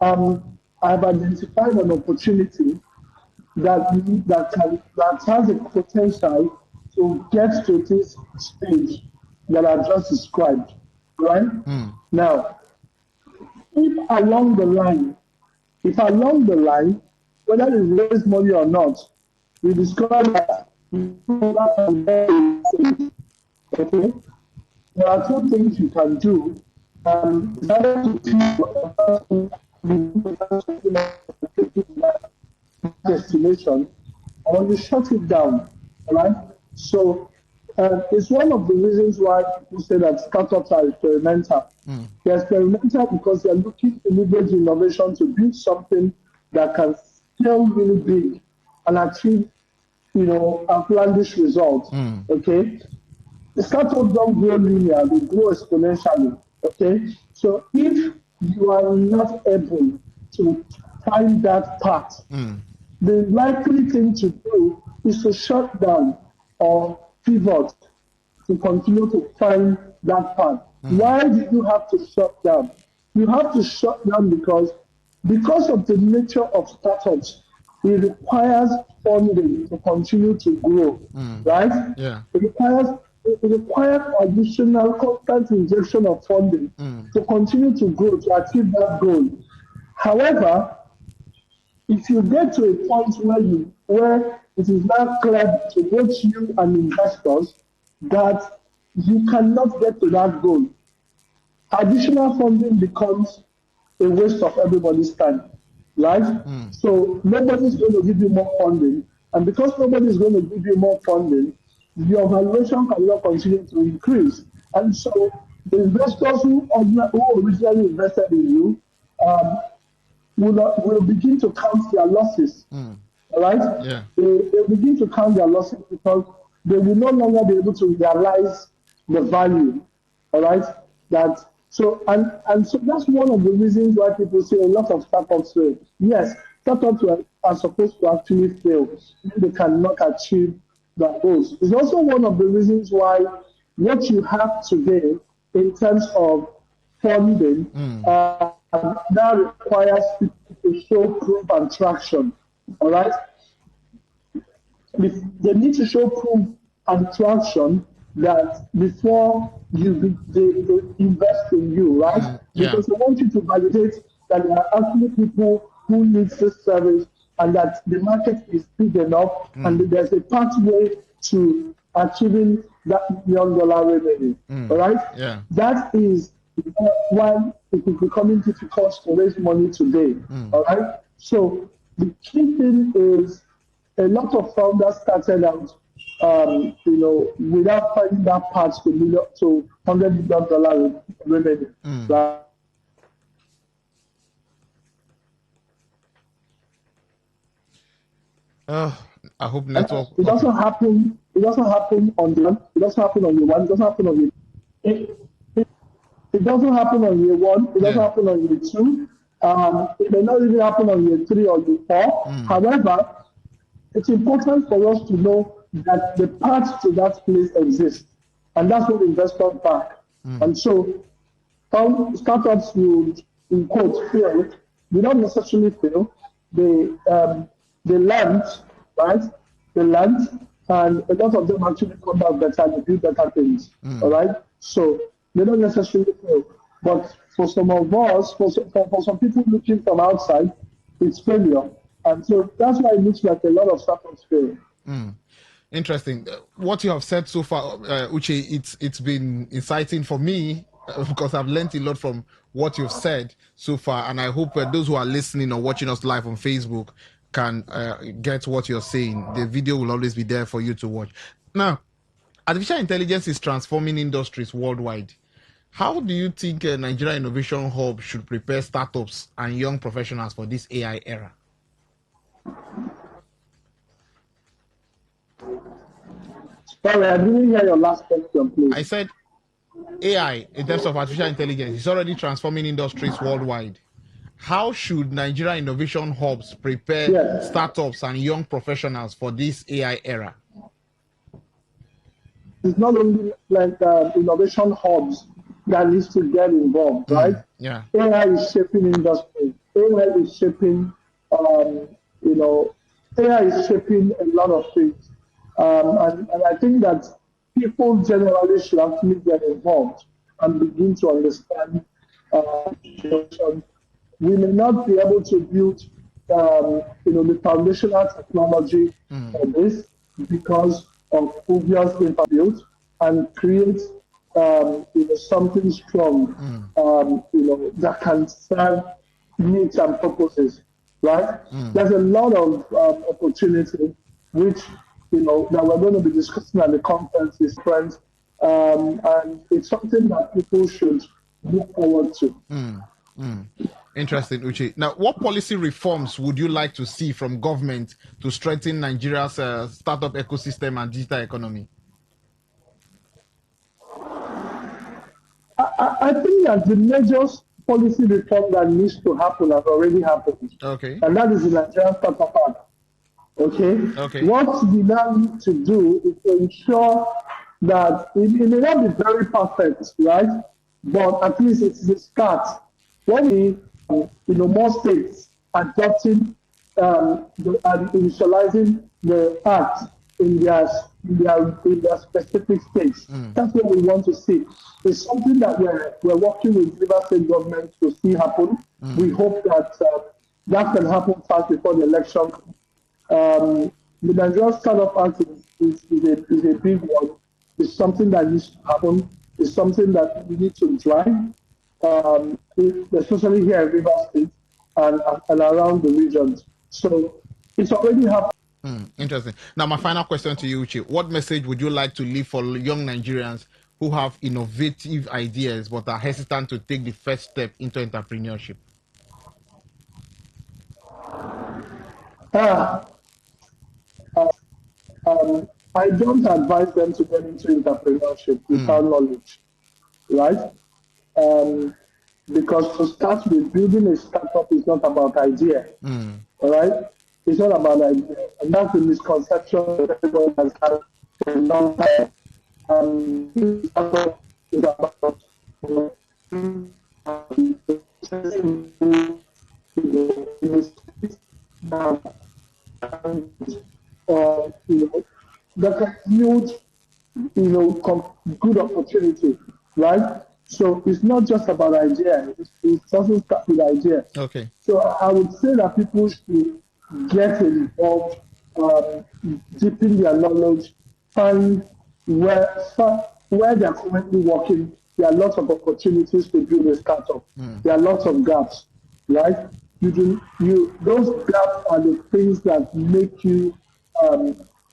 I've identified an opportunity that has a potential to get to this stage that I've just described, right? Now, if along the line, whether you raise money or not, we discover that okay, there are two things you can do. Destination, or you shut it down, right? So it's one of the reasons why people say that startups are experimental. They're experimental because they're looking to leverage innovation to build something that can scale really big and achieve, outlandish results. Okay, the startups don't grow linear; they grow exponentially. Okay, so if you are not able to find that path, the likely thing to do is to shut down or pivot to continue to find that path. Why do you have to shut down? You have to shut down because of the nature of startups, it requires funding to continue to grow, right? Yeah. It requires additional constant injection of funding to continue to grow, to achieve that goal. However, if you get to a point where it is now clear to both you and investors that you cannot get to that goal. Additional funding becomes a waste of everybody's time, right? So nobody's going to give you more funding, and because nobody's going to give you more funding, your valuation cannot continue to increase. And so the investors who originally invested in you will begin to count their losses. All right? Yeah. They begin to count their losses because they will no longer be able to realize the value. All right? And so that's one of the reasons why people say a lot of startups fail. Yes, startups are supposed to actually fail if they cannot achieve their goals. It's also one of the reasons why what you have today in terms of funding that requires people to show proof and traction. All right? They need to show proof and traction that before they invest in you, right? Because they want you to validate that there are actually people who need this service and that the market is big enough and that there's a pathway to achieving that $1 million revenue. All right? Yeah. That is why it is becoming difficult to raise money today. All right? So the key thing is a lot of founders started out, without finding that path to $100 million revenue. Right? I hope network. It doesn't happen. It doesn't happen on the one. It doesn't happen on year one. It doesn't happen on year. It doesn't happen on year one. It doesn't happen on year two. It may not even happen on year 3 or year 4. However, it's important for us to know that the path to that place exists, and that's what investors back. And so, startups would, in quotes, fail. They don't necessarily fail. They learned, right? They learned, and a lot of them actually come back better and do better things. All right. So they don't necessarily fail. But for some of us, for some people looking from outside, it's failure. And so that's why it looks like a lot of startups fail. Interesting. What you have said so far, Uche, it's been inciting for me because I've learned a lot from what you've said so far. And I hope those who are listening or watching us live on Facebook can get what you're saying. The video will always be there for you to watch. Now, artificial intelligence is transforming industries worldwide. How do you think Nigeria Innovation Hub should prepare startups and young professionals for this AI era? Sorry, I didn't hear your last question, please. I said AI, in terms of artificial intelligence, is already transforming industries worldwide. How should Nigeria Innovation Hubs prepare startups and young professionals for this AI era? It's not only like innovation hubs that needs to get involved, right? Yeah. AI is shaping industry. AI is shaping, AI is shaping a lot of things. And I think that people generally should actually get involved and begin to understand we may not be able to build the foundational technology for this because of obvious build and create something strong that can serve needs and purposes, right? There's a lot of opportunity which that we're going to be discussing at the conference this friends, and it's something that people should look forward to. Interesting, Uche. Now, what policy reforms would you like to see from government to strengthen Nigeria's startup ecosystem and digital economy? I think that the major policy reform that needs to happen has already happened. Okay. And that is the Nigerian Startup Act. Okay. What we now need to do is to ensure that it may not be very perfect, right? But at least it's a start. When we, more states adopting and initializing the act in their specific states. That's what we want to see. It's something that we're working with River State government to see happen. We hope that that can happen fast before the election. The Nigerian Startup Act is a big one. It's something that needs to happen. It's something that we need to drive, especially here in River State and around the regions. So it's already happening. Interesting. Now, my final question to you, Uche. What message would you like to leave for young Nigerians who have innovative ideas but are hesitant to take the first step into entrepreneurship? I don't advise them to get into entrepreneurship without knowledge, right? Because to start with, building a startup is not about idea, all right? It's not about idea. And that's the misconception that everyone has had for a long time. Startup is about, you know, that's a huge, good opportunity, right? So it's not just about idea. It doesn't start with idea. Okay. So I would say that people should get involved, deepen their knowledge, find where they're currently working. There are lots of opportunities to build a startup. There are lots of gaps, right? Those gaps are the things that make you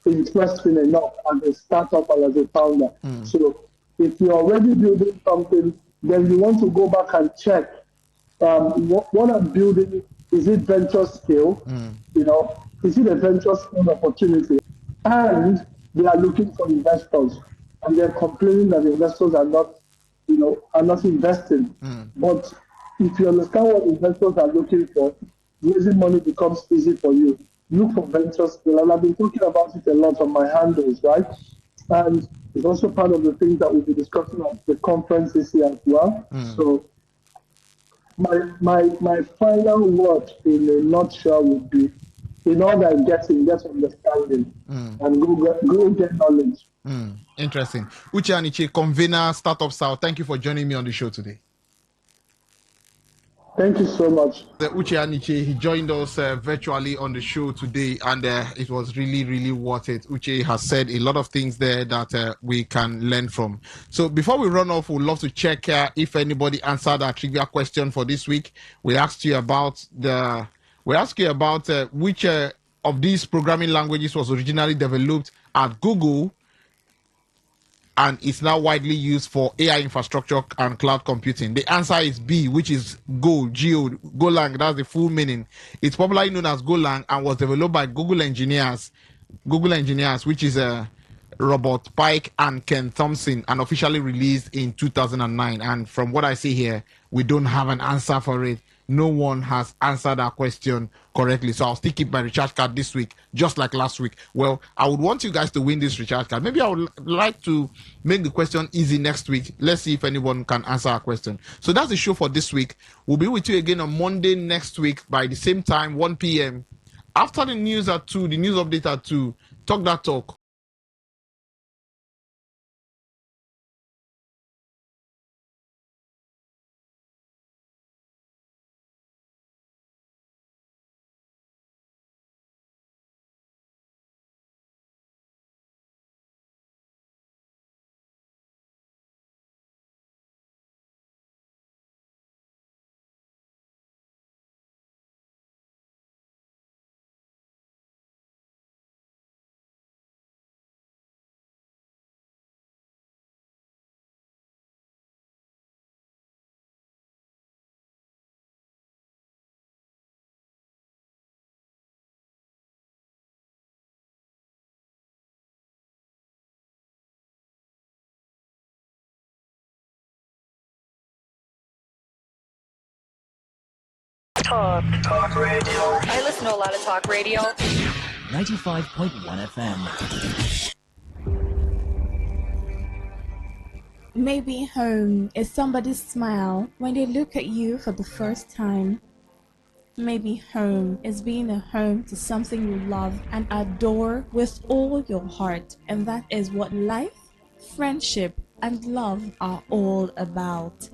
interesting enough as a startup and as a founder. So if you're already building something, then you want to go back and check what I'm building. Is it venture scale? Is it a venture scale opportunity? And they are looking for investors, and they're complaining that investors are not investing. But if you understand what investors are looking for, raising money becomes easy for you. Look for venture scale, and I've been talking about it a lot on my handles, right? And it's also part of the things that we'll be discussing at the conference this year as well. So my final word in a nutshell would be, in all that get understanding, and go get knowledge. Interesting. Uche Aniche, convener, Startup South, thank you for joining me on the show today. Thank you so much. Uche Aniche, he joined us virtually on the show today, and it was really, really worth it. Uche has said a lot of things there that we can learn from. So before we run off, we'd love to check if anybody answered our trivia question for this week. We asked you about which of these programming languages was originally developed at Google and is now widely used for AI infrastructure and cloud computing. The answer is B, which is Golang. That's the full meaning. It's popularly known as Golang and was developed by Google engineers, which is Robert Pike and Ken Thompson, and officially released in 2009. And from what I see here, we don't have an answer for it. No one has answered our question correctly. So I'll still keep my recharge card this week, just like last week. Well, I would want you guys to win this recharge card. Maybe I would like to make the question easy next week. Let's see if anyone can answer our question. So that's the show for this week. We'll be with you again on Monday next week by the same time, 1 p.m. After the news at 2, the news update at 2, Talk That Talk. Talk radio. I listen to a lot of talk radio. 95.1 FM. Maybe home is somebody's smile when they look at you for the first time. Maybe home is being a home to something you love and adore with all your heart. And that is what life, friendship, and love are all about.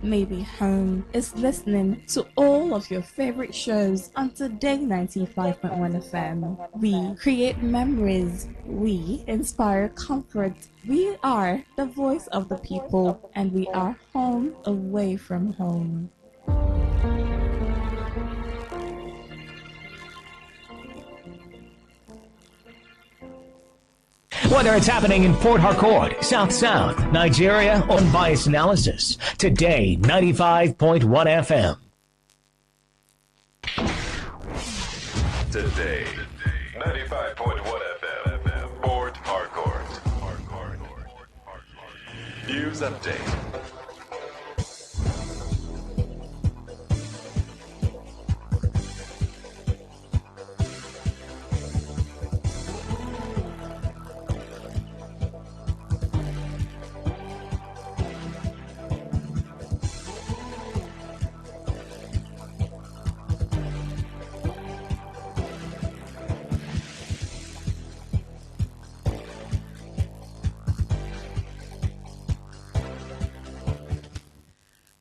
Maybe home is listening to all of your favorite shows on Today 95.1 FM. We create memories. We inspire comfort. We are the voice of the people, and we are home away from home. Whether it's happening in Port Harcourt, South South, Nigeria, or unbiased analysis, Today 95.1 FM. Today, 95.1 FM, Port Harcourt. News update.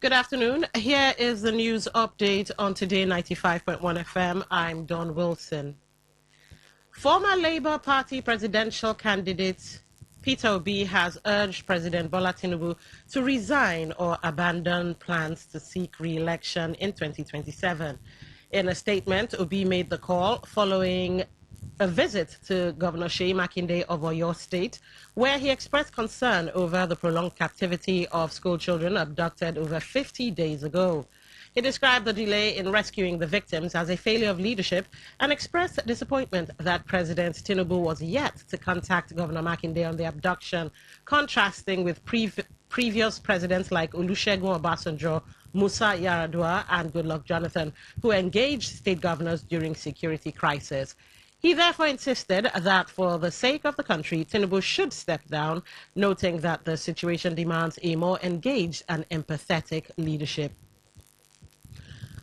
Good afternoon. Here is the news update on Today 95.1 FM. I'm Dawn Wilson. Former Labour Party presidential candidate Peter Obi has urged President Bola Tinubu to resign or abandon plans to seek re-election in 2027. In a statement, Obi made the call following a visit to Governor Seyi Makinde of Oyo State, where he expressed concern over the prolonged captivity of school children abducted over 50 days ago. He described the delay in rescuing the victims as a failure of leadership and expressed disappointment that President Tinubu was yet to contact Governor Makinde on the abduction, contrasting with previous presidents like Olusegun Obasanjo, Musa Yar'Adua, and Goodluck Jonathan, who engaged state governors during security crisis. He therefore insisted that for the sake of the country, Tinubu should step down, noting that the situation demands a more engaged and empathetic leadership.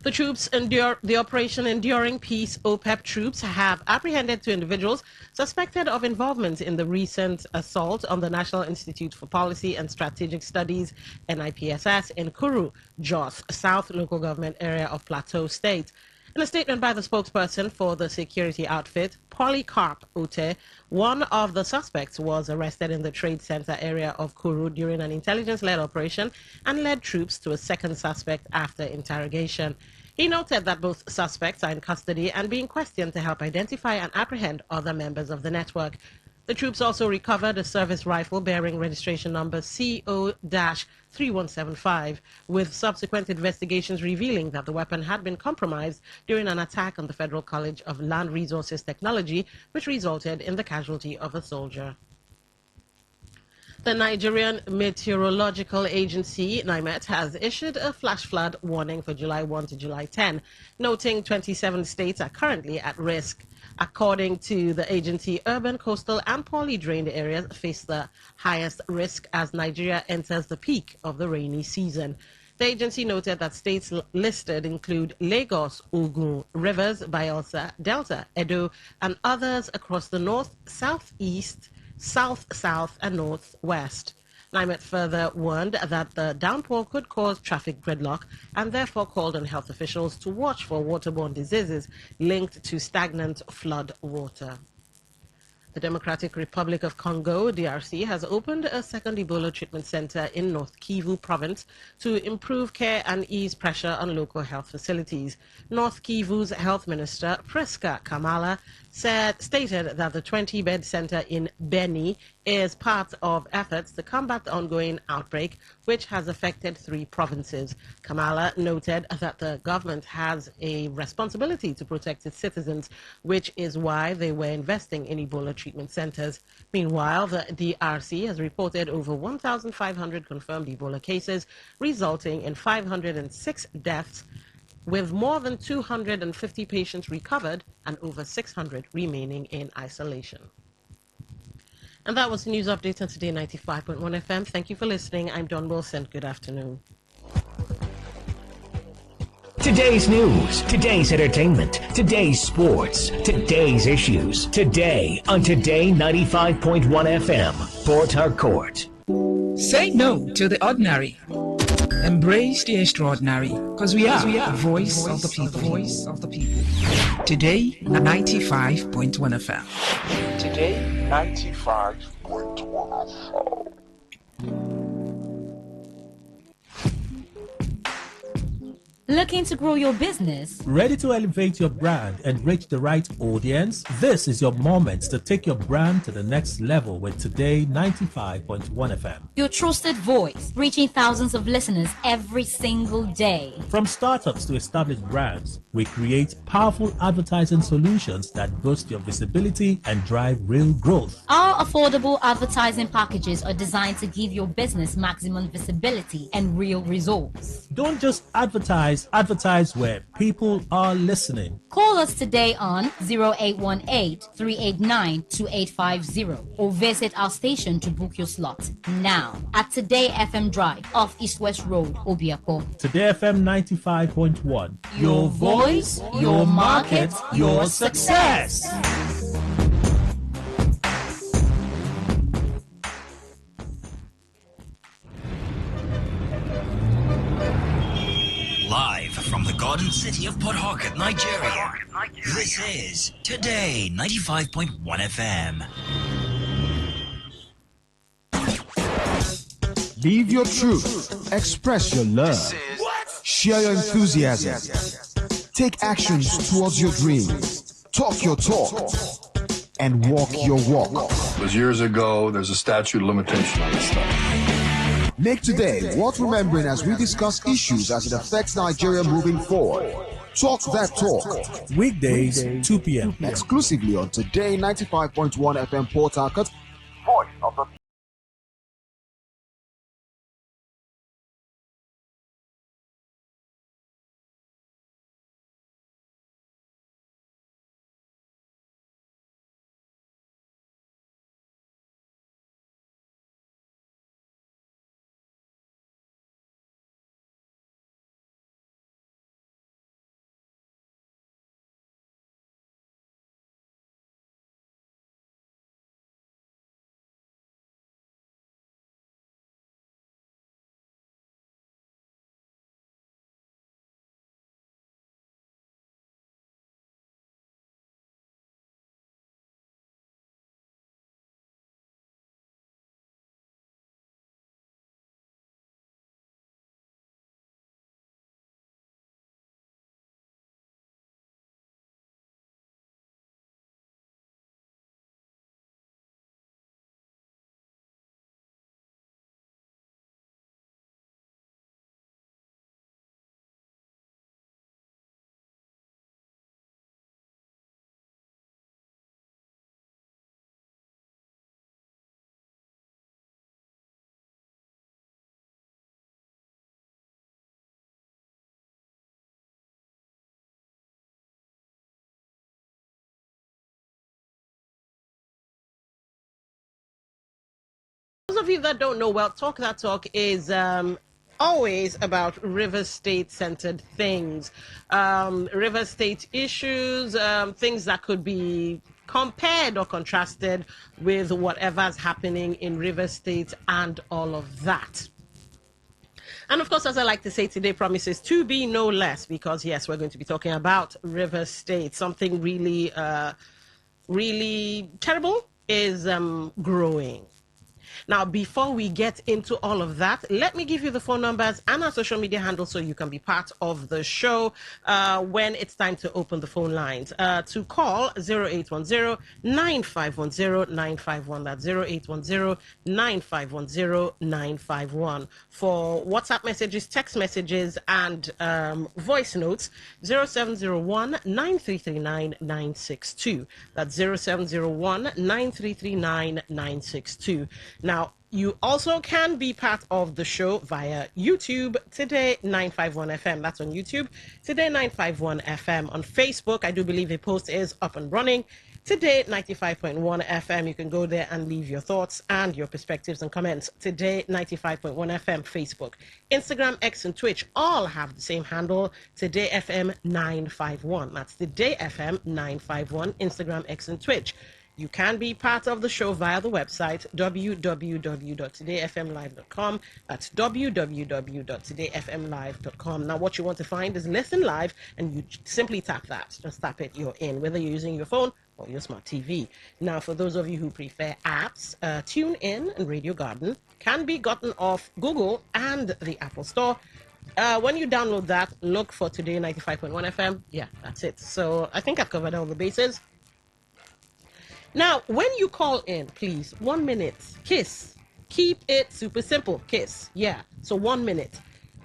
The troops the Operation Enduring Peace OPEP troops have apprehended 2 individuals suspected of involvement in the recent assault on the National Institute for Policy and Strategic Studies, NIPSS, in Kuru, Jos, South Local Government Area of Plateau State. In a statement by the spokesperson for the security outfit, Polycarp Ote, one of the suspects was arrested in the trade center area of Kuru during an intelligence-led operation and led troops to a second suspect after interrogation. He noted that both suspects are in custody and being questioned to help identify and apprehend other members of the network. The troops also recovered a service rifle bearing registration number CO-3175, with subsequent investigations revealing that the weapon had been compromised during an attack on the Federal College of Land Resources Technology, which resulted in the casualty of a soldier. The Nigerian Meteorological Agency, NIMET, has issued a flash flood warning for July 1 to July 10, noting 27 states are currently at risk. According to the agency, urban, coastal, and poorly drained areas face the highest risk as Nigeria enters the peak of the rainy season. The agency noted that states listed include Lagos, Ogun, Rivers, Bayelsa, Delta, Edo, and others across the north, southeast, south, and northwest. NIMET further warned that the downpour could cause traffic gridlock and therefore called on health officials to watch for waterborne diseases linked to stagnant flood water. The Democratic Republic of Congo, DRC, has opened a second Ebola treatment center in North Kivu province to improve care and ease pressure on local health facilities. North Kivu's health minister, Priska Kamala, stated that the 20-bed center in Beni is part of efforts to combat the ongoing outbreak, which has affected 3 provinces. Kamala noted that the government has a responsibility to protect its citizens, which is why they were investing in Ebola treatment centers. Meanwhile, the DRC has reported over 1,500 confirmed Ebola cases, resulting in 506 deaths, with more than 250 patients recovered and over 600 remaining in isolation. And that was the news update on Today 95.1 FM. Thank you for listening. I'm Dawn Wilson. Good afternoon. Today's news, today's entertainment, today's sports, today's issues. Today on Today 95.1 FM, Port Harcourt. Say no to the ordinary Embrace the extraordinary, because we are the voice of the people. Voice of the people. Today, 95.1 FM. Today, 95.1 FM. Looking to grow your business? Ready to elevate your brand and reach the right audience? This is your moment to take your brand to the next level with Today 95.1 FM. Your trusted voice, reaching thousands of listeners every single day. From startups to established brands, we create powerful advertising solutions that boost your visibility and drive real growth. Our affordable advertising packages are designed to give your business maximum visibility and real results. Don't just advertise where people are listening. Call us today on 0818-389-2850 or visit our station to book your slot now at Today FM Drive off East West Road, Obiako. Today FM 95.1. Your voice, your market, your success. Live from the Garden City of Port Harcourt, Nigeria. This is Today 95.1 FM. Live your truth. Express your love. Share your enthusiasm. Take actions towards your dreams. Talk your talk. And walk your walk. It was years ago. There's a statute of limitation on this stuff. Make today worth remembering as we discuss issues as it affects Nigeria moving forward. Talk that talk. Weekdays, 2 p.m. Exclusively on Today 95.1 FM Port Harcourt. Voice of the Those of you that don't know, well, Talk That Talk is always about River State centered things, River State issues, things that could be compared or contrasted with whatever's happening in River State and all of that. And of course, as I like to say, today promises to be no less, because yes, we're going to be talking about River State. Something really, really terrible is growing. Now, before we get into all of that, let me give you the phone numbers and our social media handles so you can be part of the show when it's time to open the phone lines. To call 0810-9510-951. That's 0810-9510-951. For WhatsApp messages, text messages, and voice notes, 0701-9339-962. That's 0701-9339-962. Now, you also can be part of the show via YouTube, Today 951 FM. That's on YouTube, Today 951 FM. On Facebook, I do believe a post is up and running. Today 95.1 FM. You can go there and leave your thoughts and your perspectives and comments. Today 95.1 FM, Facebook, Instagram, X, and Twitch all have the same handle, Today FM 951. That's Today FM 951, Instagram, X, and Twitch. You can be part of the show via the website www.todayfmlive.com. That's www.todayfmlive.com. Now, what you want to find is Listen Live, and you simply tap that. Just tap it, you're in, whether you're using your phone or your smart TV. Now, for those of you who prefer apps, TuneIn and Radio Garden can be gotten off Google and the Apple Store. When you download that, look for Today 95.1 FM. Yeah, that's it. So I think I've covered all the bases. Now, when you call in, please, 1 minute, kiss. Keep it super simple, kiss. Yeah, so 1 minute.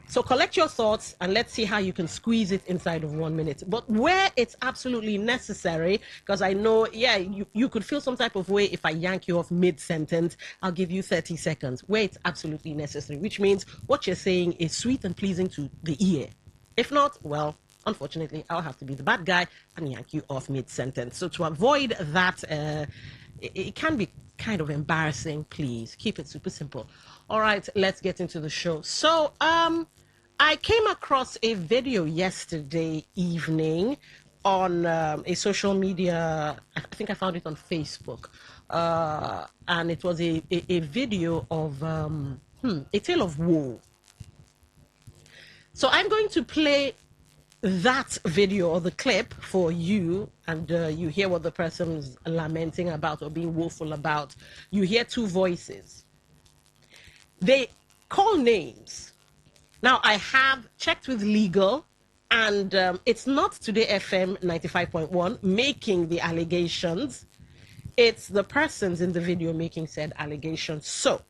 So collect your thoughts and let's see how you can squeeze it inside of 1 minute. But where it's absolutely necessary, because I know, yeah, you could feel some type of way if I yank you off mid-sentence, I'll give you 30 seconds. Where it's absolutely necessary, which means what you're saying is sweet and pleasing to the ear. If not, well, unfortunately, I'll have to be the bad guy and yank you off mid-sentence. So to avoid that, it can be kind of embarrassing. Please keep it super simple. All right, let's get into the show. So, I came across a video yesterday evening on a social media. I think I found it on Facebook, and it was a video of a tale of woe. So I'm going to play that video or the clip for you, and you hear what the person's lamenting about or being woeful about. You hear two voices. They call names. Now, I have checked with legal, and it's not Today FM 95.1 making the allegations. It's the persons in the video making said allegations. So,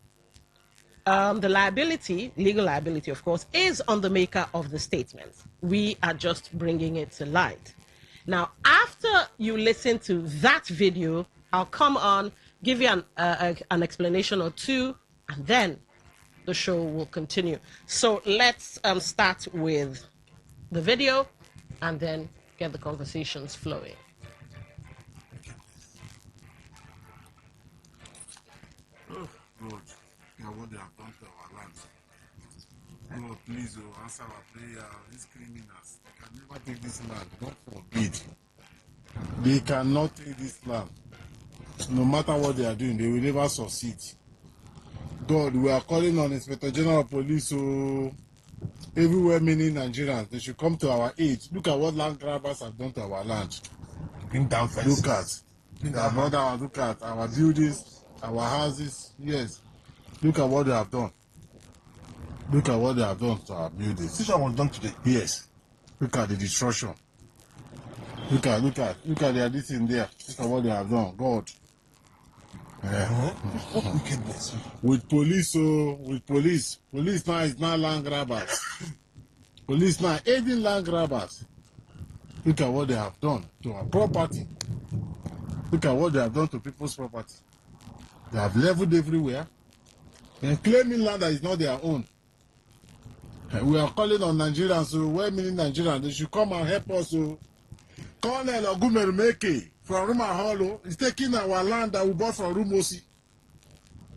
the liability, legal liability, of course, is on the maker of the statement. We are just bringing it to light. Now, after you listen to that video, I'll come on, give you an explanation or two, and then the show will continue. So let's start with the video and then get the conversations flowing. Oh, God, what they have done to our land. Lord, please answer our prayer. These criminals, they can never take this land. God forbid. They cannot take this land. No matter what they are doing, they will never succeed. God, we are calling on Inspector General of Police, so everywhere, meaning Nigerians, they should come to our aid. Look at what land grabbers have done to our land. Bring down fences. Look at look at our buildings, our houses. Yes. Look at what they have done. Look at what they have done to our buildings. This one was done today. Yes. Look at the destruction. Look at this in there. Look at what they have done. God. What wickedness? With police now is now land grabbers. Police now aiding land grabbers. Look at what they have done to our property. Look at what they have done to people's property. They have leveled everywhere and claiming land that is not their own. And we are calling on Nigerians, so well-meaning Nigerians, they should come and help us. So, Colonel Ogumerumeke from Rumaholo is taking our land that we bought from Rumosi.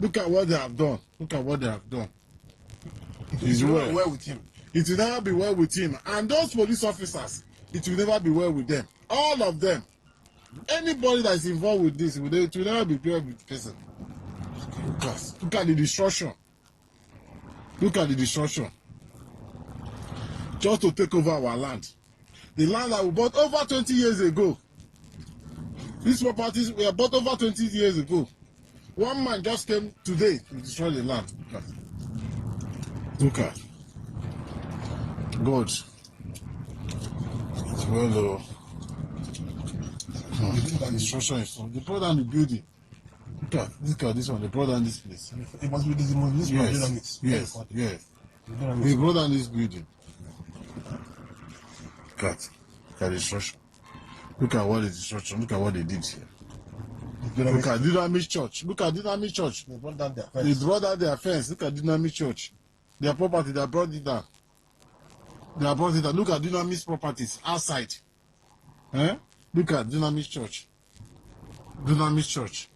Look at what they have done. Look at what they have done. It will never be well with him. It will never be well with him. And those police officers, it will never be well with them. All of them. Anybody that is involved with this, it will never be well with the person. Look at the destruction. Look at the destruction. Just to take over our land. The land that we bought over 20 years ago. These properties were bought over 20 years ago. One man just came today to destroy the land. Look at. God. It's well, though. The destruction is from. They brought down the building. Look at this one. They brought down this place. It must be this Yes. They brought down this building. Look at the destruction. Look at what the destruction. Look at what they did here. Look at Dynamic Church. Look at Dynamic Church. They brought down their fence. They brought down their fence. Look at Dynamic Church. Their property, they brought it down. They brought it down. Look at Dynamic's properties outside. Look at Dynamic Church. Dynamic Church.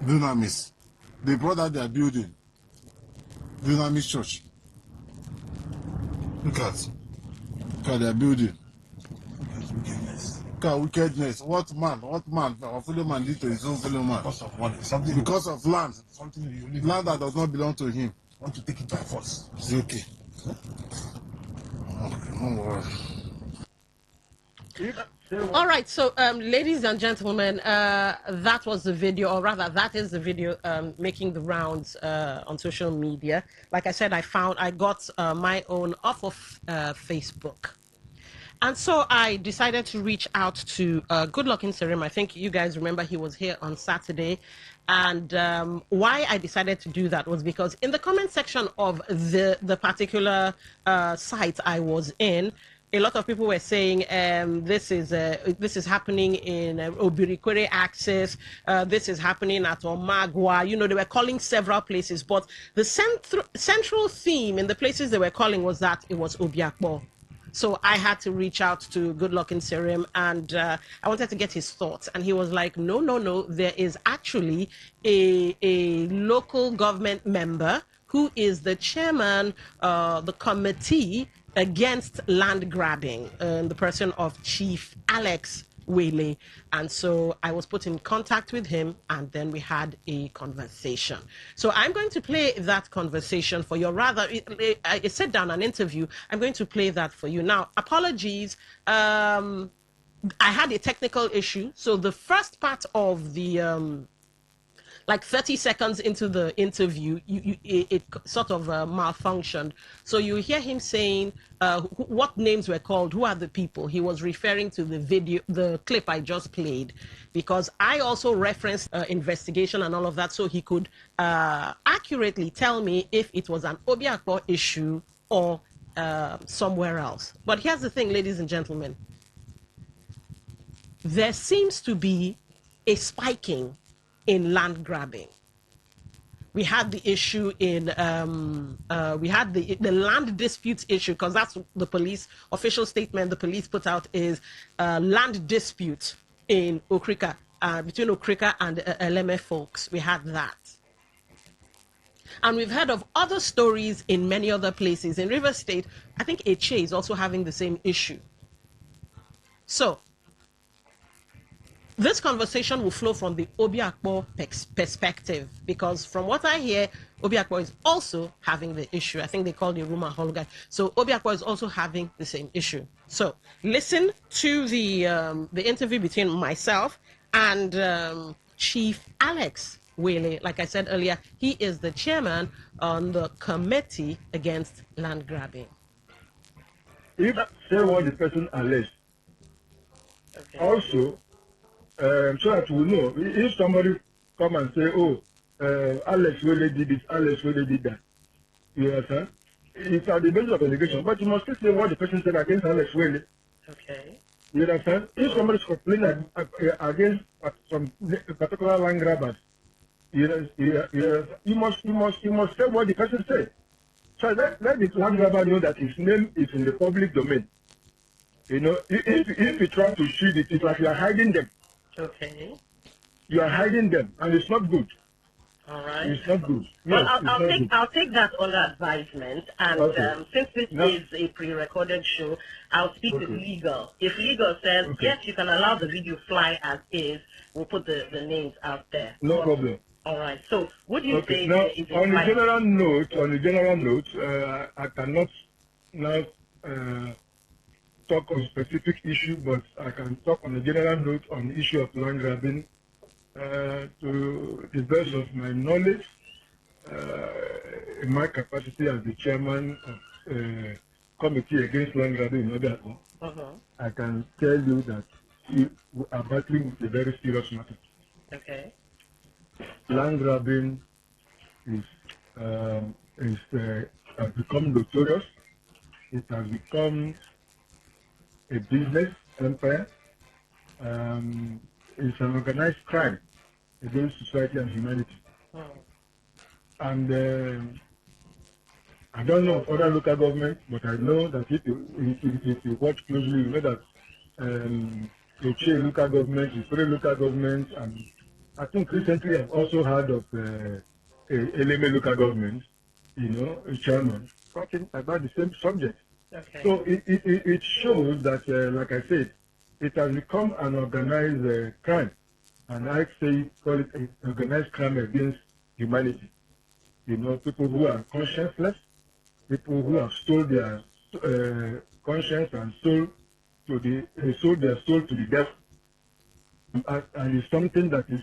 Dynamis. They brought out their building. Dynamic Church. Look at their building. Look at wickedness. What man? Our fellow man did to his own fellow man. Because of money. Something. Because of land. Something you live. Land that does not belong to him. Want to take it by force. It's okay. Okay, don't worry. All right, so ladies and gentlemen, that was the video, or rather, that is the video making the rounds on social media. Like I said, I got my own off of Facebook. And so I decided to reach out to Good Luck in Serim. I think you guys remember he was here on Saturday. And why I decided to do that was because in the comment section of the particular site I was in, a lot of people were saying this is happening in Obirikwere Access, this is happening at Omagwa. You know, they were calling several places, but the central theme in the places they were calling was that it was Obiakpo. So I had to reach out to Good Luck in Serim, and I wanted to get his thoughts. And he was like, no, there is actually a local government member who is the chairman, the committee against land grabbing, the person of Chief Alex Whaley. And so I was put in contact with him, and then we had a conversation. So I'm going to play that conversation for you, or rather, I sit down an interview. I'm going to play that for you. Now, apologies. I had a technical issue. So the first part of the like 30 seconds into the interview, it sort of malfunctioned. So you hear him saying what names were called, who are the people. He was referring to the video, the clip I just played, because I also referenced investigation and all of that, so he could accurately tell me if it was an Obiakpo issue or somewhere else. But here's the thing, ladies and gentlemen. There seems to be a spiking in land grabbing. We had the issue in we had the land dispute issue, because that's the police official statement the police put out is land dispute in Okrika, between Okrika and Eleme folks. We had that. And we've heard of other stories in many other places. In River State, I think Eche is also having the same issue. So this conversation will flow from the Obiakpo perspective, because from what I hear, Obiakpo is also having the issue. I think they call it Ruma Hologai. So Obiakpo is also having the same issue. So listen to the interview between myself and Chief Alex Whaley. Like I said earlier, he is the chairman on the committee against land grabbing. If say what the person alleged, okay. Also, so that we know, if somebody come and say, oh, Alex really did this, Alex really did that, you understand? It's at the basis of allegation, but you must still say what the person said against Alex Whaley. Okay. You understand? If somebody is complaining against some particular land grabbers, you must say what the person said. So let the land grabber know that his name is in the public domain. You know, if you try to shield it, it's like you are hiding them. Okay. You are hiding them, and it's not good. All right. It's not good. Well, Yes, I'll take that under advisement, and okay. Since this is a pre-recorded show, I'll speak with legal. If legal says yes, you can allow the video fly as is, we'll put the names out there. No problem. All right. So, would you say now, it on a general note, I cannot now talk on specific issue, but I can talk on a general note on the issue of land grabbing. To the best of my knowledge, in my capacity as the chairman of committee against land grabbing in Obiakpo, I can tell you that we are battling with a very serious matter. Okay. Land grabbing has become notorious. It has become a business empire. It's an organized crime against society and humanity. And I don't know other local governments, but I know that if you watch closely, you know that the local government is three local governments, and I think recently I've also heard of Eleme local government, you know, a chairman talking about the same subject. Okay. So it shows that, like I said, it has become an organized crime, and I call it an organized crime against humanity. You know, people who are conscienceless, people who have sold their conscience and sold their soul to the devil, and it's something that is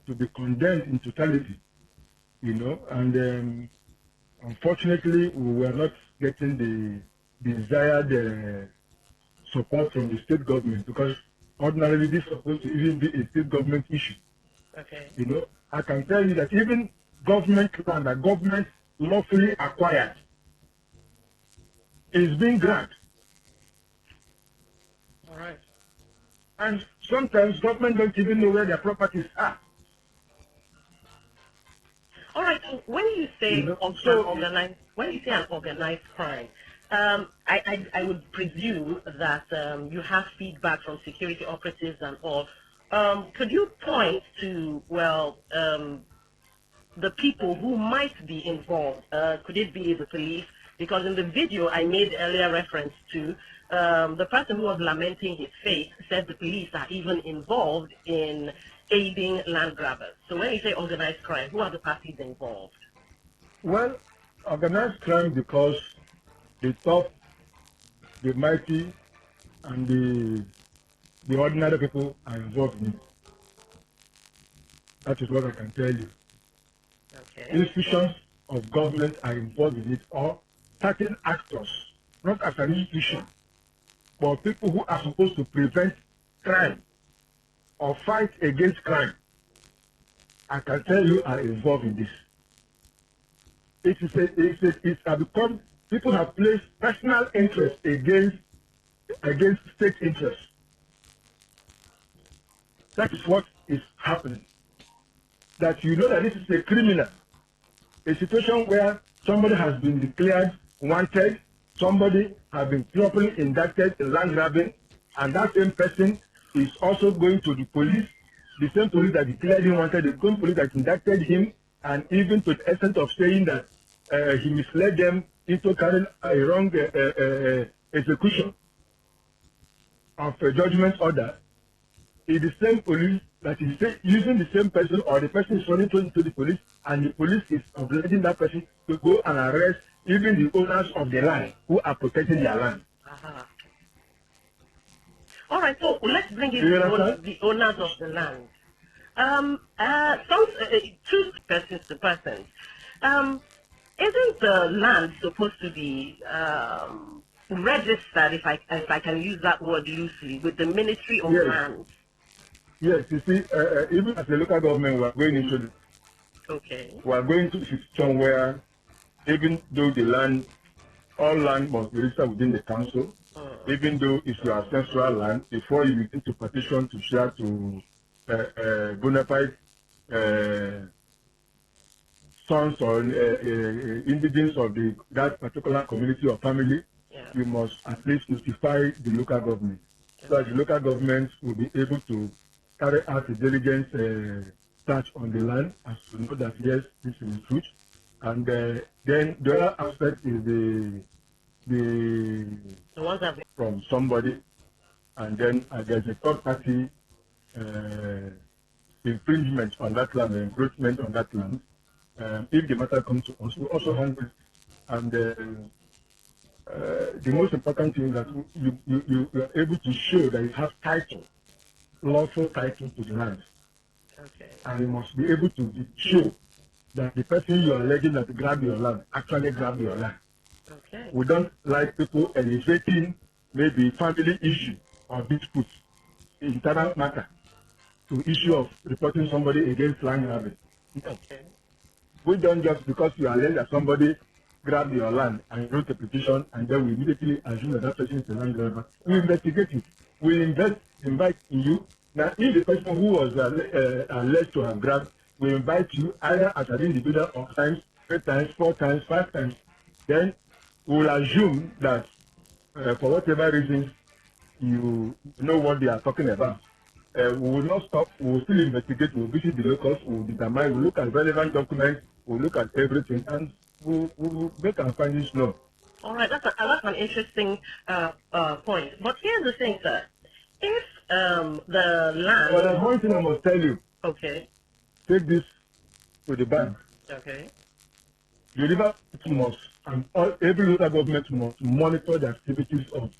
to be condemned in totality. You know, and unfortunately, we were not getting the desired support from the state government, because ordinarily this is supposed to even be a state government issue. Okay. You know, I can tell you that even government land that government lawfully acquired is being granted. All right. And sometimes government don't even know where their properties are. All right. So when you say when you say an organized crime, I would presume that you have feedback from security operatives and all. Could you point to the people who might be involved? Could it be the police? Because in the video I made earlier reference to, the person who was lamenting his fate said the police are even involved in aiding land grabbers. So when you say organized crime, who are the parties involved? Well, organized crime because the tough, the mighty, and the ordinary people are involved in it. That is what I can tell you. Okay. Institutions of government are involved in it, or certain actors, not as an institution, but people who are supposed to prevent crime or fight against crime, I can tell you, are involved in this. It has become, people have placed personal interest against state interest. That is what is happening. That you know that this is a criminal, a situation where somebody has been declared wanted, somebody has been properly indicted in land grabbing, and that same person is also going to the police, the same police that declared him wanted, the same police that indicted him, and even to the extent of saying that he misled them into carrying a wrong execution of a judgment order. Is the same police that is using the same person, or the person is running to the police, and the police is obliging that person to go and arrest even the owners of the land who are protecting their land. All right, so let's bring in the owners of the land. Two persons to persons. Isn't the land supposed to be registered, if I can use that word loosely, with the Ministry of Lands? Yes, you see, even as a local government, we are going into this. Okay. We are going to a situation where, even though all land must be registered within the council, even though it's your ancestral land, before you begin to petition to share to bona fide sons or indigenes of that particular community or family, you must at least notify the local government, so that the local government will be able to carry out a diligent search on the land as to know that yes, this is the truth. And then the other aspect is the ones that from somebody, and then there's a third party infringement on that land, encroachment on that land. If the matter comes to us, we also handle it. And the most important thing is that you are able to show that you have title, lawful title to the land. Okay. And you must be able to show that the person you are alleging that grabbed your land actually grabbed your land. Okay. We don't like people elevating maybe family issue or dispute, internal matter, to issue of reporting somebody against land grabbing. Okay. We don't just because you allege that somebody grabbed your land and wrote a petition, and then we immediately assume that person is a land grabber. We investigate it. We invite you. Now, if the person who was alleged to have grabbed, we invite you either as an individual or times, 3 times, 4 times, 5 times. Then we will assume that for whatever reasons you know what they are talking about. We will not stop. We will still investigate. We will visit the locals. We will determine. We will look at relevant documents. We will look at everything, and we will make our findings known. All right, that's an interesting point. But here's the thing, sir. If the land. Well, there's one thing I must tell you. Okay. Take this to the bank. Okay. The river must, and every local government must monitor the activities of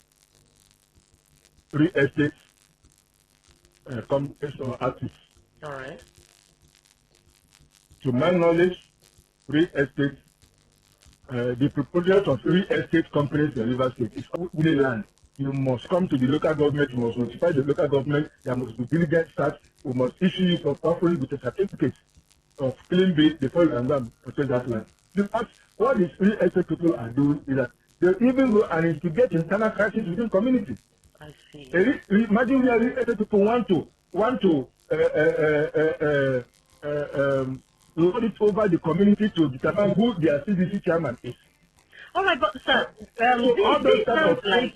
real estate companies or artists. All right. To my knowledge, real estate, the proposals of real estate companies in River State is only land. You must come to the local government, you must notify the local government, there must be diligent search, we must issue you for properly with a certificate of clean bill before you can go and purchase that land. Because what these real estate people are doing is that they even go and instigate internal crisis within community. I see. Imagine where real estate people want to lord it over the community to determine who their CDC chairman is. All right, but sir, so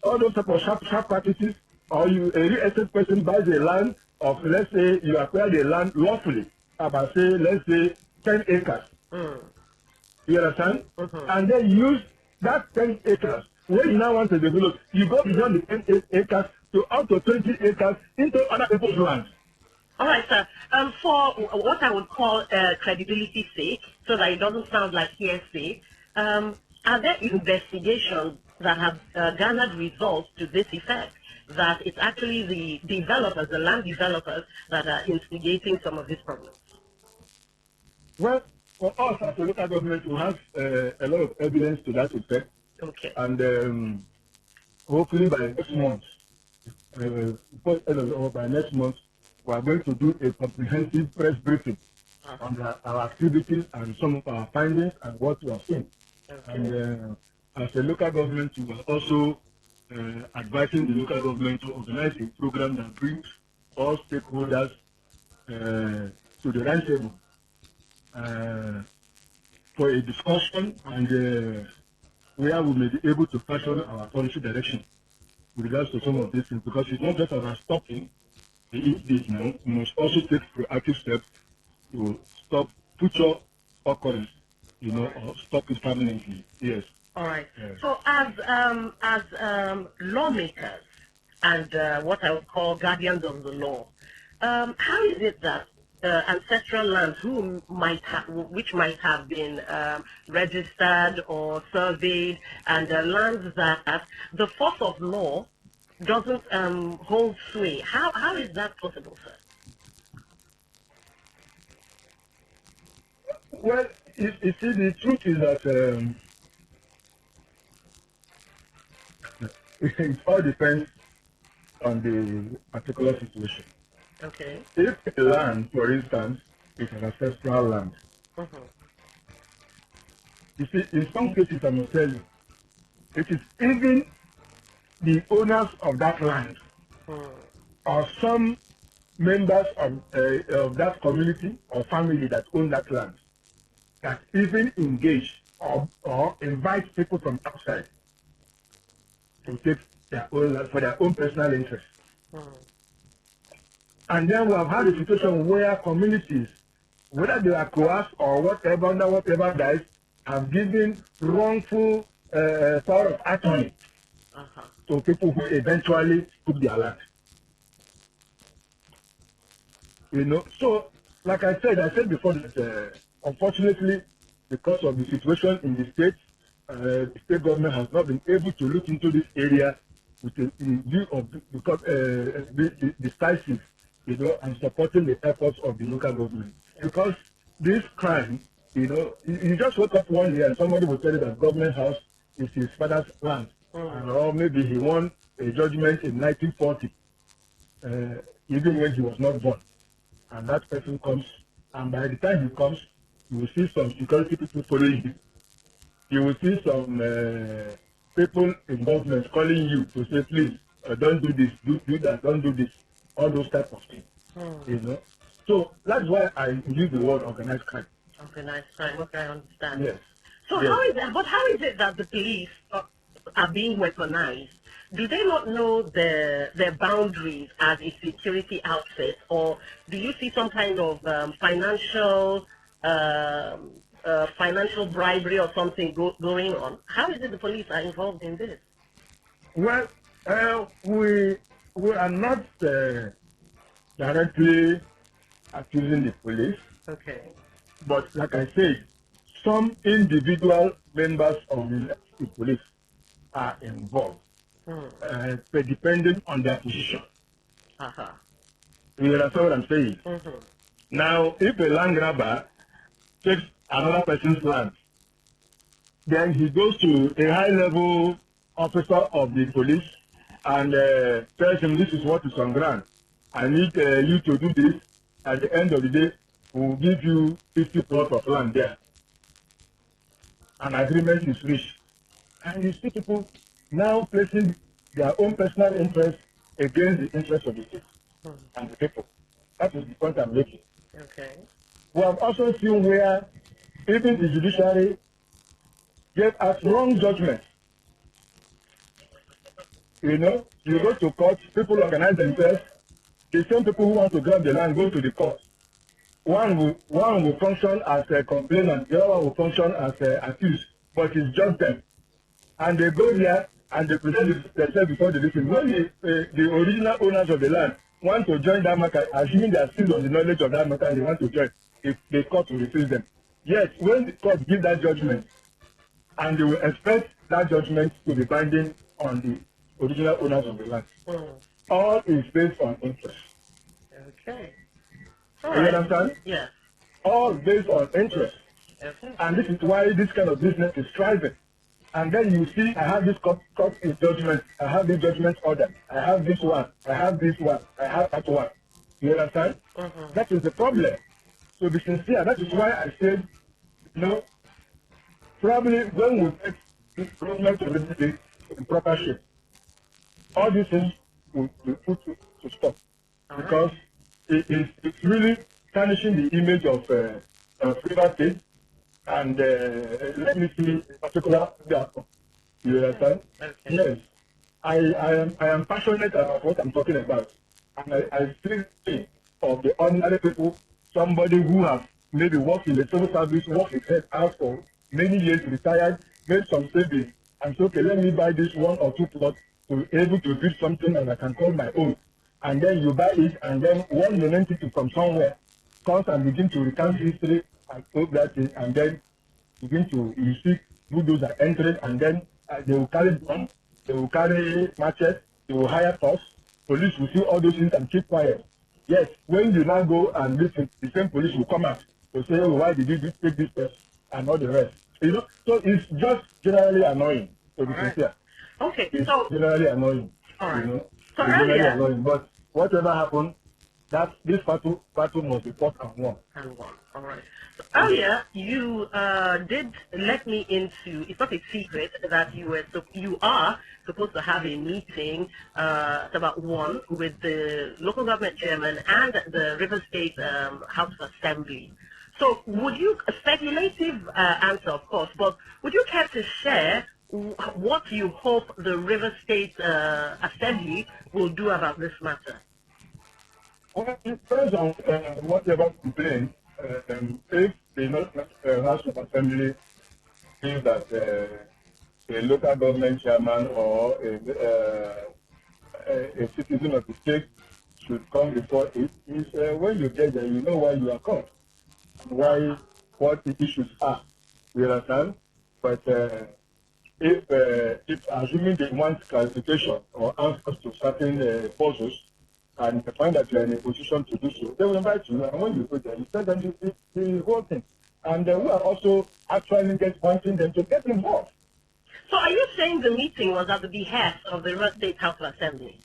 all those type of sharp practices, or you a real estate person buys a land of, let's say you acquired a land lawfully about, say, let's say 10 acres. You understand? And then use that 10 acres when you now want to develop, you go beyond the 10 acres to up to 20 acres into other people's land. All right, sir. For what I would call credibility sake, so that it doesn't sound like hearsay, are there investigations that have garnered results to this effect, that it's actually the developers, the land developers, that are instigating some of these problems? Well, for us as a local government, we have a lot of evidence to that effect. Okay. And hopefully by next month, by next month, we are going to do a comprehensive press briefing on our activities and some of our findings and what we have seen. Okay. And as a local government, we are also advising the local government to organize a program that brings all stakeholders to the round table for a discussion and where we may be able to fashion our policy direction with regards to some of these things, because it's not just about stopping the this now, we must also take proactive steps to stop future occurrence, or stop it permanently. Yes. All right. Yes. So as lawmakers and what I would call guardians of the law, how is it that ancestral lands which might have been registered or surveyed, and lands that the force of law doesn't hold sway? How is that possible, sir? Well, you see, the truth is that it all depends on the particular situation. Okay. If a land, for instance, is an ancestral land, you see, in some cases, I must tell you, it is even the owners of that land or some members of that community or family that own that land that even engage or invite people from outside to take their own land for their own personal interest. And then we have had a situation where communities, whether they are coerced or whatever, under whatever guise, have given wrongful power of attorney to people who eventually took their land. So, like I said before that unfortunately, because of the situation in the state government has not been able to look into this area with a view of decisive, and supporting the efforts of the local government. Because this crime, you just wake up one day and somebody will tell you that government house is his father's land, or maybe he won a judgment in 1940, even when he was not born. And that person comes, and by the time he comes, you will see some security people following him. You will see some people in government calling you to say, please, don't do this, do that, don't do this, all those type of things. So that's why I use the word organized crime. Organized crime, okay, I understand. Yes. So yes. How is it that the police are being weaponized? Do they not know their boundaries as a security outfit, or do you see some kind of financial bribery or something going on? How is it the police are involved in this? Well, we we are not directly accusing the police. Okay. But like I said, some individual members of the police are involved, depending on their position. Uh-huh. You understand what I'm saying? Mm-hmm. Now, if a land grabber takes another person's land, then he goes to a high-level officer of the police and tells him, this is what is on ground. I need you to do this. At the end of the day, we'll give you 50 plots of land there. An agreement is reached. And you see people now placing their own personal interest against the interest of the state and the people. That is the point I'm making. Okay. We have also seen where even the judiciary get us wrong judgments. You know, you go to court, people organize themselves. The same people who want to grab the land go to the court. One will function as a complainant, the other one will function as accused, but it's just them. And they go there and they present themselves before the victim. When the original owners of the land want to join that matter, assuming they are still on the knowledge of that matter and they want to join, if the court will refuse them. Yes, when the court give that judgment, and they will expect that judgment to be binding on the original owners of the land. All is based on interest. Okay. You understand? Yes. All based on interest. Okay. And this is why this kind of business is thriving. And then you see, I have this court judgment, I have this judgment order, I have this one, I have this one, I have that one. You understand? That is the problem. So be sincere. That is why I said, you know, probably when we get this government to read in proper shape, all these things will put to stop. Because it's really tarnishing the image of River State and let me see in particular example. You understand? Okay. Yes. I am passionate about what I'm talking about. And I still think of the ordinary people, somebody who has maybe worked in the civil service, worked his head out for many years, retired, made some savings, and so okay, let me buy this one or two plots to be able to build something and I can call my own. And then you buy it, and then one entity from somewhere comes and begin to recount history and all that thing, and then begin to, you see, those are entering, and then they will carry guns, they will carry matches, they will hire cops, police will see all those things and keep quiet. Yes, when you now go and listen, the same police will come out to say, oh, why did you take this test and all the rest. You know, so it's just generally annoying, to be sincere. Okay, it's so generally annoying. All right. You know, So it's generally earlier, annoying. But whatever happens, that this battle must be fought and won. All right. So earlier, you did let me into. It's not a secret that you are supposed to have a meeting at about 1 with the local government chairman and the River State House of Assembly. So would you, a speculative answer, of course, but would you care to share what you hope the River State Assembly will do about this matter? Well, it depends on whatever complaint. If the House of Assembly feels that a local government chairman or a citizen of the state should come before it, is when you get there, you know why you are called and why what the issues are. You understand? But if assuming they want clarification or answers to certain puzzles, and they find that you are in a position to do so, they will invite you. And when you go there, you tell them the whole thing. And we are also actually wanting them to get involved. So are you saying the meeting was at the behest of the River State House of Assembly?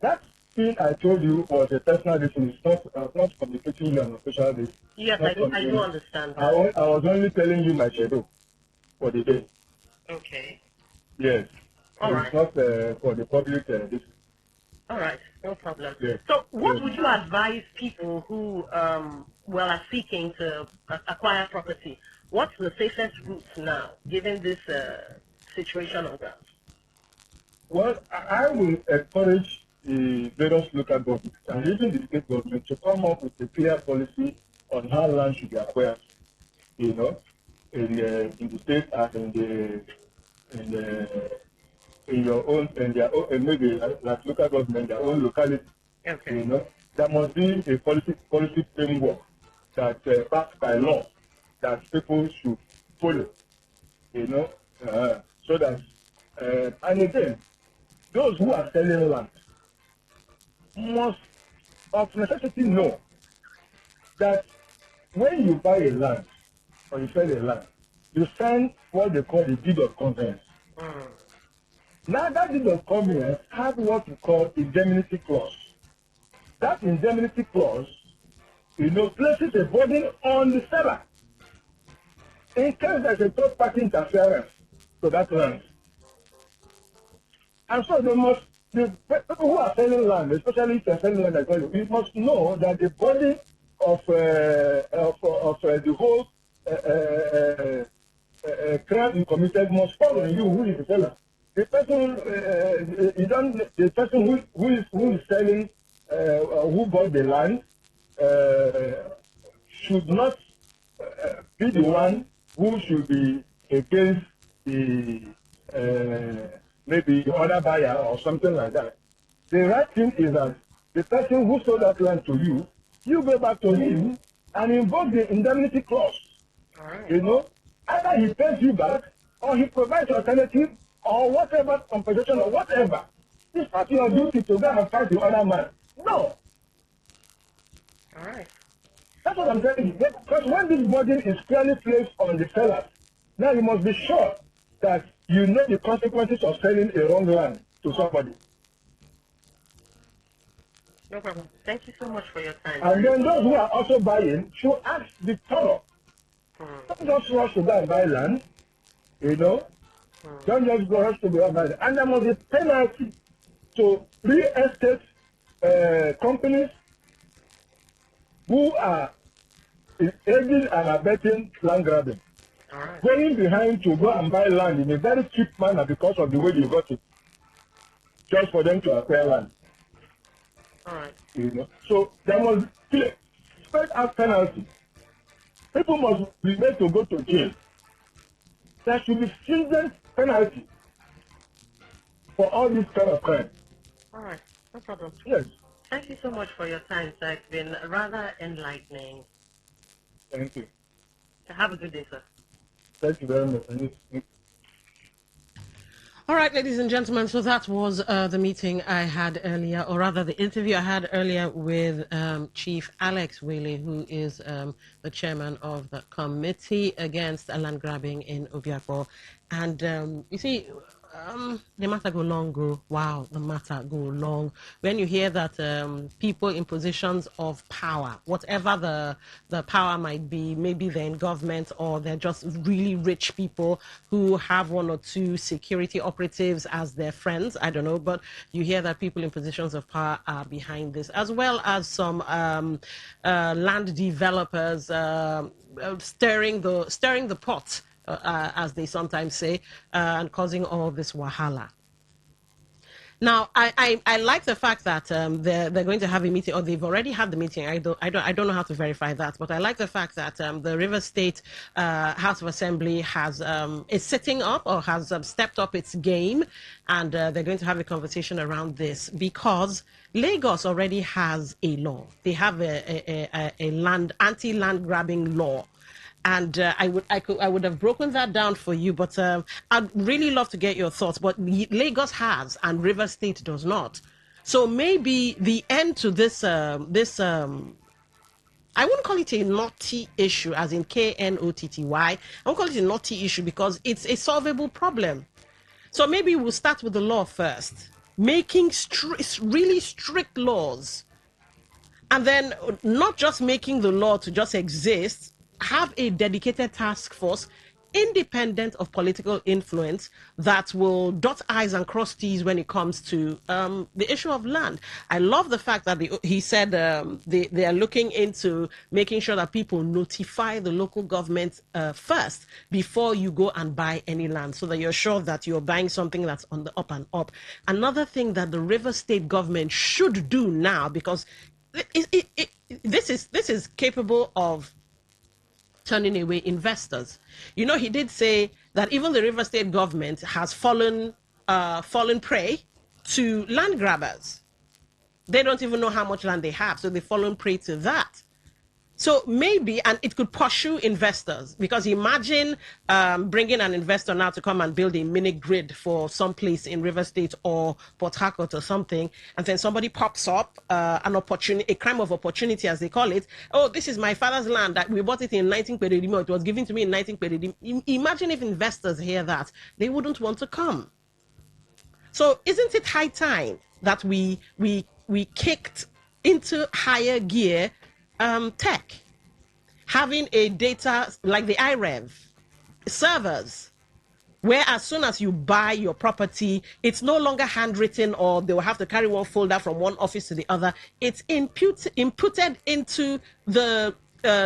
That thing I told you was a personal reason. It's not communicating you on an official basis. Yes, I do understand that. I was only telling you my schedule for the day. Okay. Yes. All It's right. not for the public. All right, no problem. Yes. So what would you advise people who are seeking to acquire property? What's the safest route now, given this situation on ground? Well, I will encourage the various local governments and even the state government to come up with a clear policy on how land should be acquired, you know, in the state and in in your own, in their own, and maybe like local government, their own locality. Okay. You know, there must be a policy framework that backed by law that people should follow. You know, so that and again, those who are selling land must of necessity know that when you buy a land or you sell a land, you sign what they call the deed of conveyance. Now that deed of conveyance has what we call indemnity clause. That indemnity clause, you know, places a burden on the seller in case there's a third party interference to that land. And so they must, the people who are selling land, especially if they're selling land, like well, you must know that the body of the whole crime you committed must fall on you, who is the seller. The person, the person who is selling, who bought the land, should not be the one who should be against the maybe the other buyer or something like that. The right thing is that the person who sold that land to you, you go back to him and invoke the indemnity clause. You know, either he pays you back or he provides alternative or whatever compensation or whatever. It's not your duty to go and fight the other man. No. All right. That's what I'm telling you. Because when this burden is clearly placed on the seller, now you must be sure that you know the consequences of selling a wrong land to somebody. No problem. Thank you so much for your time. And then those who are also buying should ask the seller. Don't just rush to go and buy land, you know. Don't just go rush to go and buy land. And there must be penalty to real estate companies who are aiding and abetting land grabbing. Going behind to go and buy land in a very cheap manner because of the way you got it, just for them to acquire land. All right. You know, so there must be spread out penalty. People must be made to go to jail. There should be stringent penalty for all this kind of crime. All right. No problem. Yes. Thank you so much for your time, sir. It's been rather enlightening. Thank you. Have a good day, sir. Thank you very much. All right, ladies and gentlemen, so that was the meeting I had earlier, or rather the interview I had earlier with Chief Alex Whaley, who is the chairman of the Committee Against Land Grabbing in Obiakpo. And you see, the matter go long, go. Wow, the matter go long. When you hear that people in positions of power, whatever the power might be, maybe they're in government or they're just really rich people who have one or two security operatives as their friends, I don't know, but you hear that people in positions of power are behind this, as well as some land developers stirring the pot. As they sometimes say, and causing all this wahala. Now, I like the fact that they're going to have a meeting, or they've already had the meeting. I don't know how to verify that, but I like the fact that the River State House of Assembly is sitting up or has stepped up its game, and they're going to have a conversation around this because Lagos already has a law. They have a anti-land grabbing law. And I would have broken that down for you, but I'd really love to get your thoughts. But Lagos has, and River State does not. So maybe the end to this I wouldn't call it a knotty issue, as in KNOTTY. I won't call it a knotty issue because it's a solvable problem. So maybe we'll start with the law first, making really strict laws, and then not just making the law to just exist. Have a dedicated task force, independent of political influence, that will dot I's and cross T's when it comes to the issue of land. I love the fact that he said they are looking into making sure that people notify the local government first before you go and buy any land, so that you're sure that you're buying something that's on the up and up. Another thing that the River State government should do now, because this is capable of turning away investors. You know, he did say that even the River State government has fallen fallen prey to land grabbers. They don't even know how much land they have, so they've fallen prey to that. So maybe, and it could pursue investors, because imagine bringing an investor now to come and build a mini grid for some place in River State or Port Harcourt or something, and then somebody pops up an opportunity, a crime of opportunity as they call it. Oh, this is my father's land that we bought it in 19 it was given to me in 19 Imagine if investors hear that, they wouldn't want to come. So isn't it high time that we kicked into higher gear tech, having a data like the IREV servers, where as soon as you buy your property, it's no longer handwritten or they will have to carry one folder from one office to the other. It's inputted into the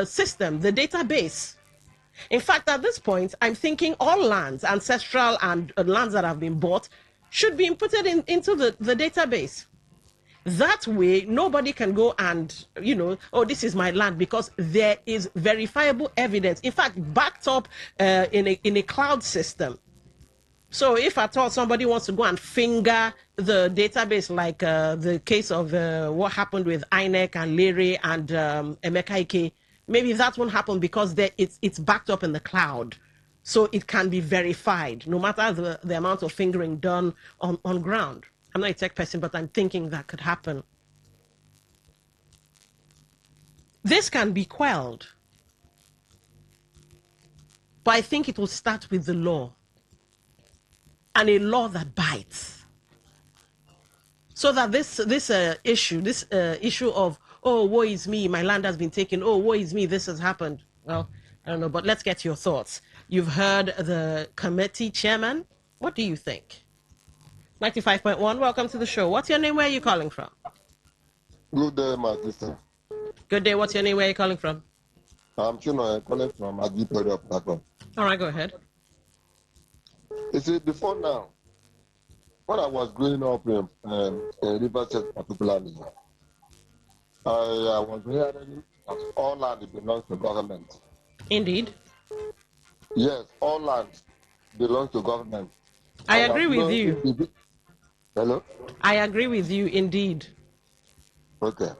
system, the database. In fact, at this point, I'm thinking all lands, ancestral and lands that have been bought, should be inputted into the database. That way, nobody can go and, oh, this is my land, because there is verifiable evidence. In fact, backed up in a cloud system. So if at all somebody wants to go and finger the database, like the case of what happened with INEC and Leary and Emeka Ike, maybe that won't happen because it's backed up in the cloud. So it can be verified, no matter the amount of fingering done on ground. I'm not a tech person, but I'm thinking that could happen. This can be quelled. But I think it will start with the law. And a law that bites. So that this issue of, oh, woe is me, my land has been taken, oh, woe is me, this has happened. Well, I don't know, but let's get your thoughts. You've heard the committee chairman. What do you think? 95.1, welcome to the show. What's your name? Where are you calling from? Good day, my sister. Good day. What's your name? Where are you calling from? I'm Chino, calling from Agipori. All right, go ahead. You see, before now, when I was growing up in River State particularly, I was hearing that all land belongs to government. Indeed. Yes, all land belongs to government. I agree with you. Hello? I agree with you, indeed. Okay.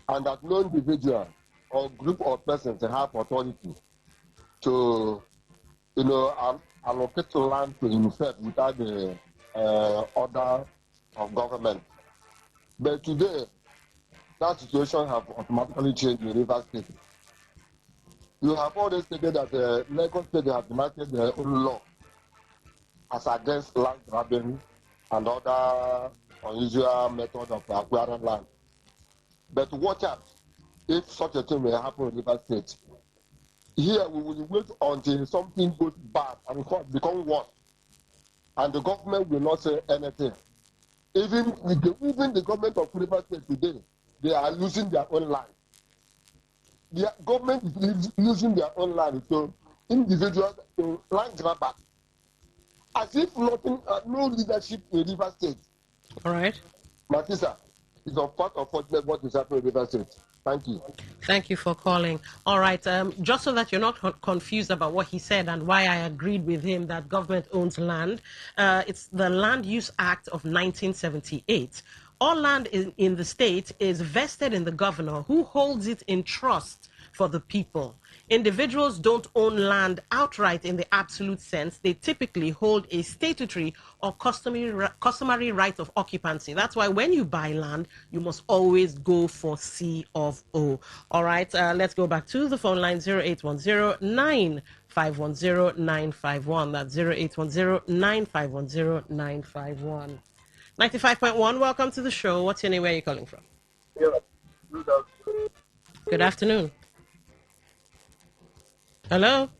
And that no individual or group of persons have authority to, allocate land to himself without the order of government. But today, that situation has automatically changed in River State. You have already stated that Lagos State has enacted their own law as against land grabbing and other unusual methods of acquiring land. But watch out if such a thing will happen in River State. Here we will wait until something goes bad and become worse, and the government will not say anything. Even the government of River State today, they are losing their own land. The government is losing their own land to individuals, to land grabbers, as if nothing, no leadership in River State. All right. Matisa, it's a part of what is happening in River State. Thank you. Thank you for calling. All right. Just so that you're not confused about what he said and why I agreed with him that government owns land, it's the Land Use Act of 1978. All land in the state is vested in the governor, who holds it in trust for the people. Individuals don't own land outright in the absolute sense. They typically hold a statutory or customary right of occupancy. That's why when you buy land, you must always go for C of O. All right, let's go back to the phone line, 0810-9510951. That's 0810-9510951. 95.1, welcome to the show. What's your name? Where are you calling from? Yeah. Good afternoon. Hello?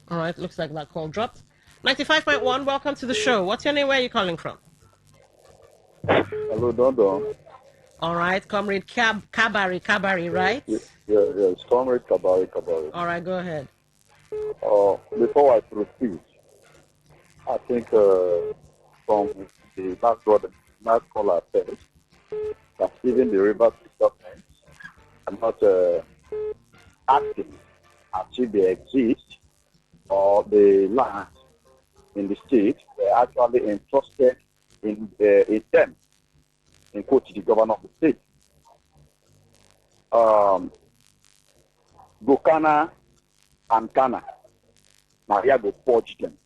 All right, looks like that call dropped. 95.1, welcome to the show. What's your name? Where are you calling from? Hello, Dondo. All right, Comrade Kabari, right? Yeah, it's Comrade Kabari. All right, go ahead. Before I proceed, I think from the last caller said that even the River State government are not acting as if they exist, or the land in the state were actually entrusted in them, in quote, the governor of the state. Gokana and Kana. Now here go forge them.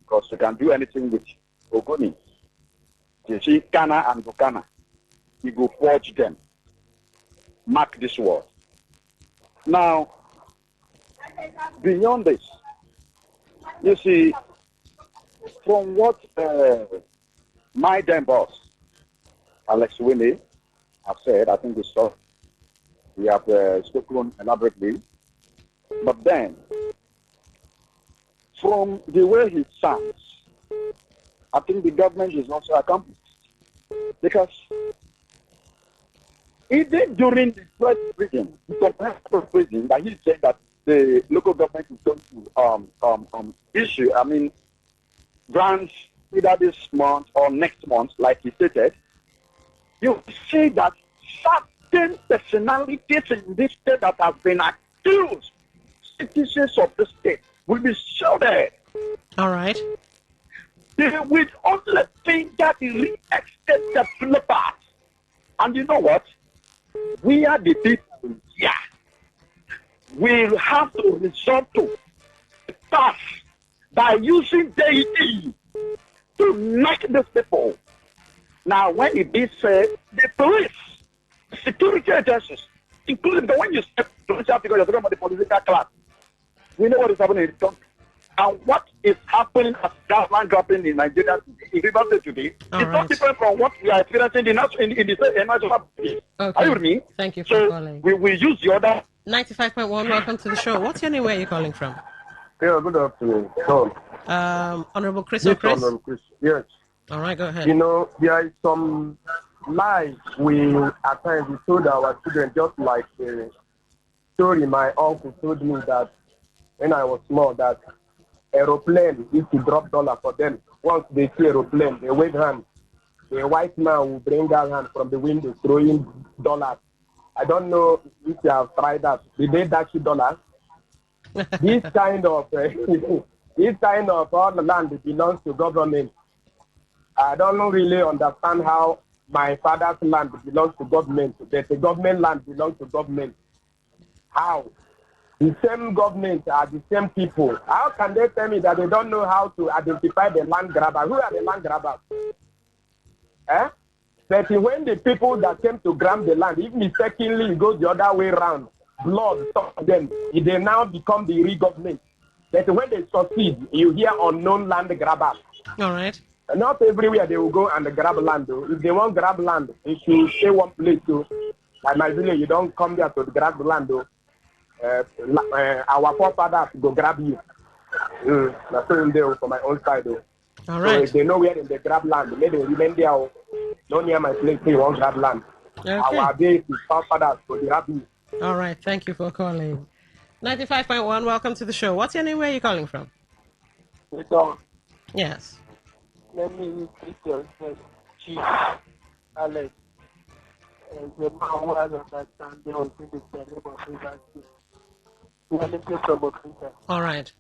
Because you can do anything with Ogoni. You see Kana and Gokana. You go forge them. Mark this word. Now, beyond this, you see, from what my then boss, Alex Winnie, have said, I think we have spoken elaborately. But then, from the way he sounds, I think the government is also accomplished. Because even during the first prison, the comprehensive prison, that he said that the local government is going to issue, grants either this month or next month, like he stated, you see that certain personalities in this state that have been accused, citizens of the state, will be shielded. All right. They will only finger the real estate developers. And you know what? We are the people here. We'll have to resort to pass by using deity to knock these people. Now, when it is the police, security agencies, including the one you say political because you're talking about the political class, we know what is happening in the country. And what is happening as land grabbing in Nigeria, in Rivers State today, is not different from what we are experiencing in the national police. Okay. Are you with me? Thank you for calling. We will use the other. 95.1, welcome to the show. What's your name? Where are you calling from? Yeah, good afternoon. So, Honorable Chris yes, or Chris? Honorable Chris. Yes. All right, go ahead. You know, there is some lies we at times we told our children, just like the story my uncle told me that when I was small, that aeroplane used to drop dollar for them. Once they see aeroplane, they wave hand. The white man will bring down hand from the window throwing dollars. I don't know if you have tried that. Did they dash you dollars? This kind of all the land belongs to government. I don't really understand how my father's land belongs to government. That the government land belongs to government. How? The same government are the same people. How can they tell me that they don't know how to identify the land grabbers? Who are the land grabbers? But when the people that came to grab the land, if mistakenly it goes the other way around, blood stops them, they now become the real government. But when they succeed, you hear unknown land grabbers. All right. Not everywhere they will go and grab land, though. If they want grab land, they should stay one place, too. Like my village, you don't come there to grab land, though. Our forefathers go grab you. That's what they for my own side, though. All right. So if they know where they grab land, maybe they remain there. Don't near my place, they won't grab land. Okay. Our days is forefathers go grab you. All right. Thank you for calling. 95.1, welcome to the show. What's your name? Where are you calling from? Yes. Let me greet yourself, Chief Alex, and the man who has understanding of the terrain of Rivers State. Wellington from Okrita. All right.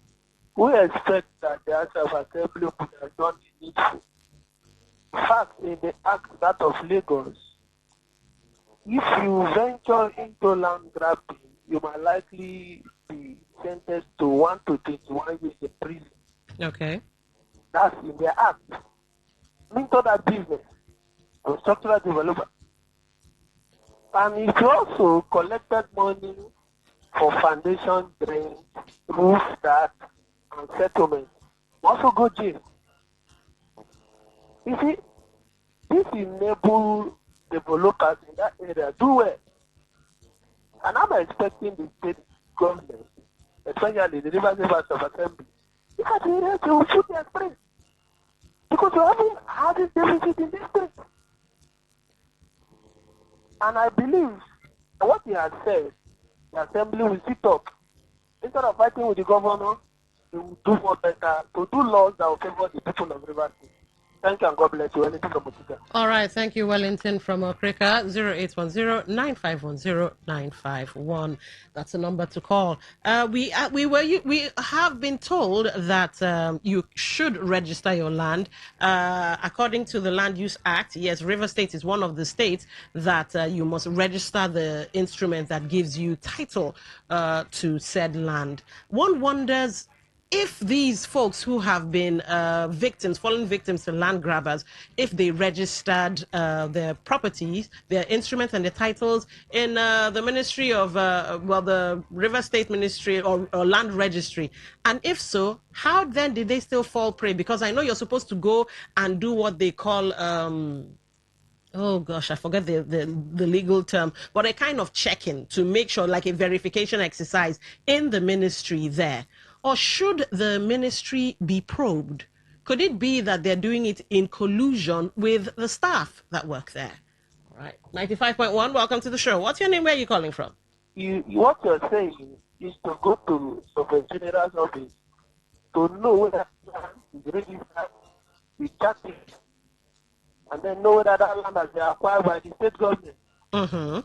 We expect that the House of Assembly would have done the needful. Fact, in the act that of Lagos, if you venture into land grabbing, you might likely be sentenced to 1 to 21 years in prison. Okay. That's in their act. Into that business of structural development. And if you also collected money for foundation drains, roof that, and settlements, also go jail. You see, this enables developers in that area do well. And I'm expecting the state government, especially the Rivers of Assembly, because the area to put their strength. Because you haven't had this deficit in this state. And I believe what he has said, the assembly will sit up. Instead of fighting with the governor, they will do more better to do laws that will favor the people of Rivers State. Thank you and God bless you. Anything from Otika. All right, thank you, Wellington from Okrika, 0810-951-0951. That's the number to call. We have been told that you should register your land. According to the Land Use Act, yes, River State is one of the states that you must register the instrument that gives you title to said land. One wonders if these folks who have been fallen victims to land grabbers, if they registered their properties, their instruments and their titles in the Ministry of, the River State Ministry or Land Registry. And if so, how then did they still fall prey? Because I know you're supposed to go and do what they call... oh gosh, I forget the legal term, but a kind of check-in to make sure, like a verification exercise in the ministry there. Or should the ministry be probed? Could it be that they're doing it in collusion with the staff that work there? All right, 95.1, welcome to the show. What's your name? Where are you calling from? What you're saying is to go to the general's office to know whether is registered with justice, and then know whether that land has been acquired by the state government. Mm-hmm.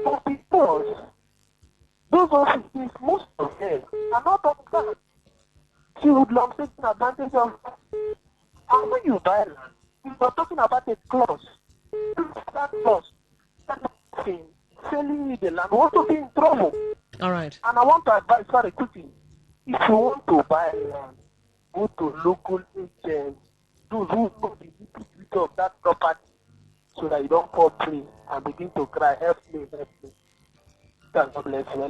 But because those offices, most of them are not on that. She would love taking advantage of that. And when you buy land, you are talking about a clause. That clause, that thing, selling you the land, want to be in trouble. All right. And I want to advise very quickly. If you want to buy land, go to local agents, those who know the nitty-gritty of that property, so that you don't fall prey and begin to cry, help me, help me. God bless you.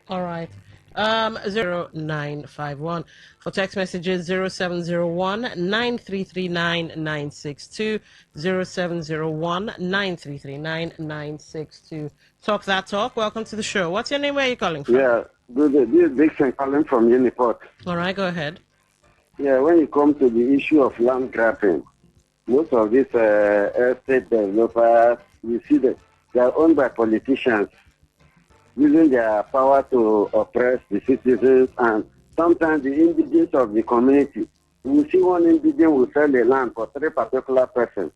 All right. 0951 for text messages 0701-9339-962 0701-9339-962. Talk that talk. Welcome to the show. What's your name? Where are you calling from? Yeah, good. This is Dixon calling from Uniport. All right, go ahead. Yeah, when you come to the issue of land grabbing, most of these estate developers, you see that they are owned by politicians, using their power to oppress the citizens, and sometimes the indigents of the community. You see one indigent will sell the land for 3 particular persons.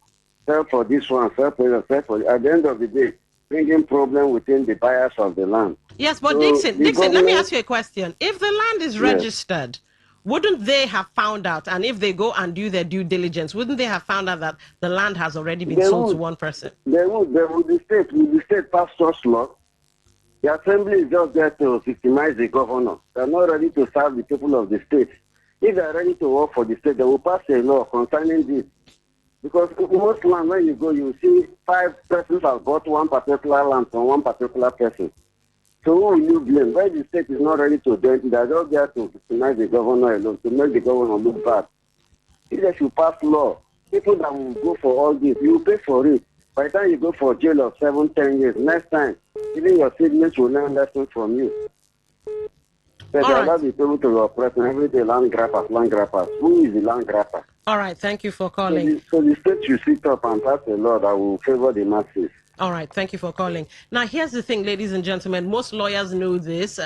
Sell for this one, sell for the sell for. At the end of the day, bringing problem within the buyers of the land. Yes, but so Dixon, let me ask you a question. If the land is registered, wouldn't they have found out, and if they go and do their due diligence, wouldn't they have found out that the land has already been sold to one person? They would. The state pass such law. The assembly is just there to victimize the governor. They are not ready to serve the people of the state. If they are ready to work for the state, they will pass a law concerning this. Because in most land, when you go, you see 5 persons have bought one particular land from one particular person. So who will you blame? Why the state is not ready to do it? They are just there to victimize the governor alone, to make the governor look bad. If they should pass law, people that will go for all this, you pay for it. By the time you go for jail of 7-10 years, next time, even your siblings will learn lessons from you. But they allow the people to oppress and every day land grabbers. Who is the land grabber? All right, thank you for calling. So the state should sit up and pass a law that will favor the masses. All right, thank you for calling. Now, here's the thing, ladies and gentlemen. Most lawyers know this.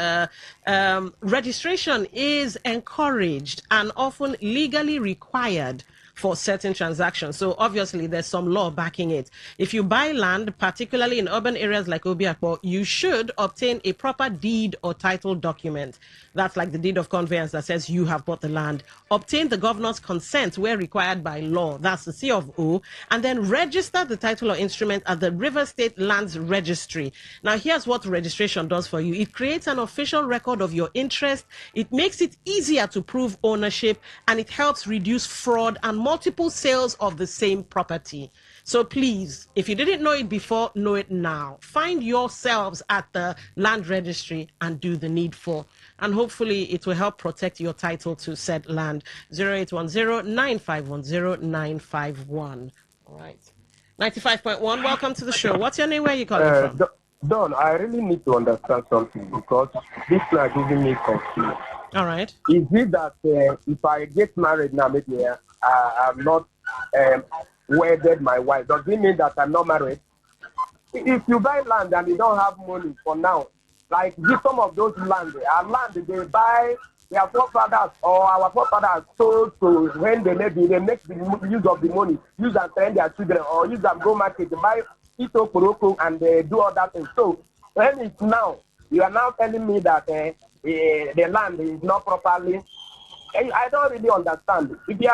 Registration is encouraged and often legally required for certain transactions. So obviously there's some law backing it. If you buy land, particularly in urban areas like Obiakpo, you should obtain a proper deed or title document. That's like the deed of conveyance that says you have bought the land. Obtain the governor's consent where required by law. That's the C of O. And then register the title or instrument at the River State Lands Registry. Now, here's what registration does for you. It creates an official record of your interest. It makes it easier to prove ownership, and it helps reduce fraud and multiple sales of the same property. So please, if you didn't know it before, know it now. Find yourselves at the land registry and do the needful. And hopefully it will help protect your title to said land. 0810-9510-951. All right. 95.1, welcome to the show. What's your name? Where are you calling from? Don, I really need to understand something because this is giving me confused. All right. Is it that if I get married now, maybe I'm not wedded my wife, does it mean that I'm not married? If you buy land and you don't have money for now, like some of those land they buy their forefathers or our forefathers told to when they make the use of the money, use and train their children, or use and go market, buy ito poroko and do other things. So when it's now, you are now telling me that the land is not properly. I don't really understand. If you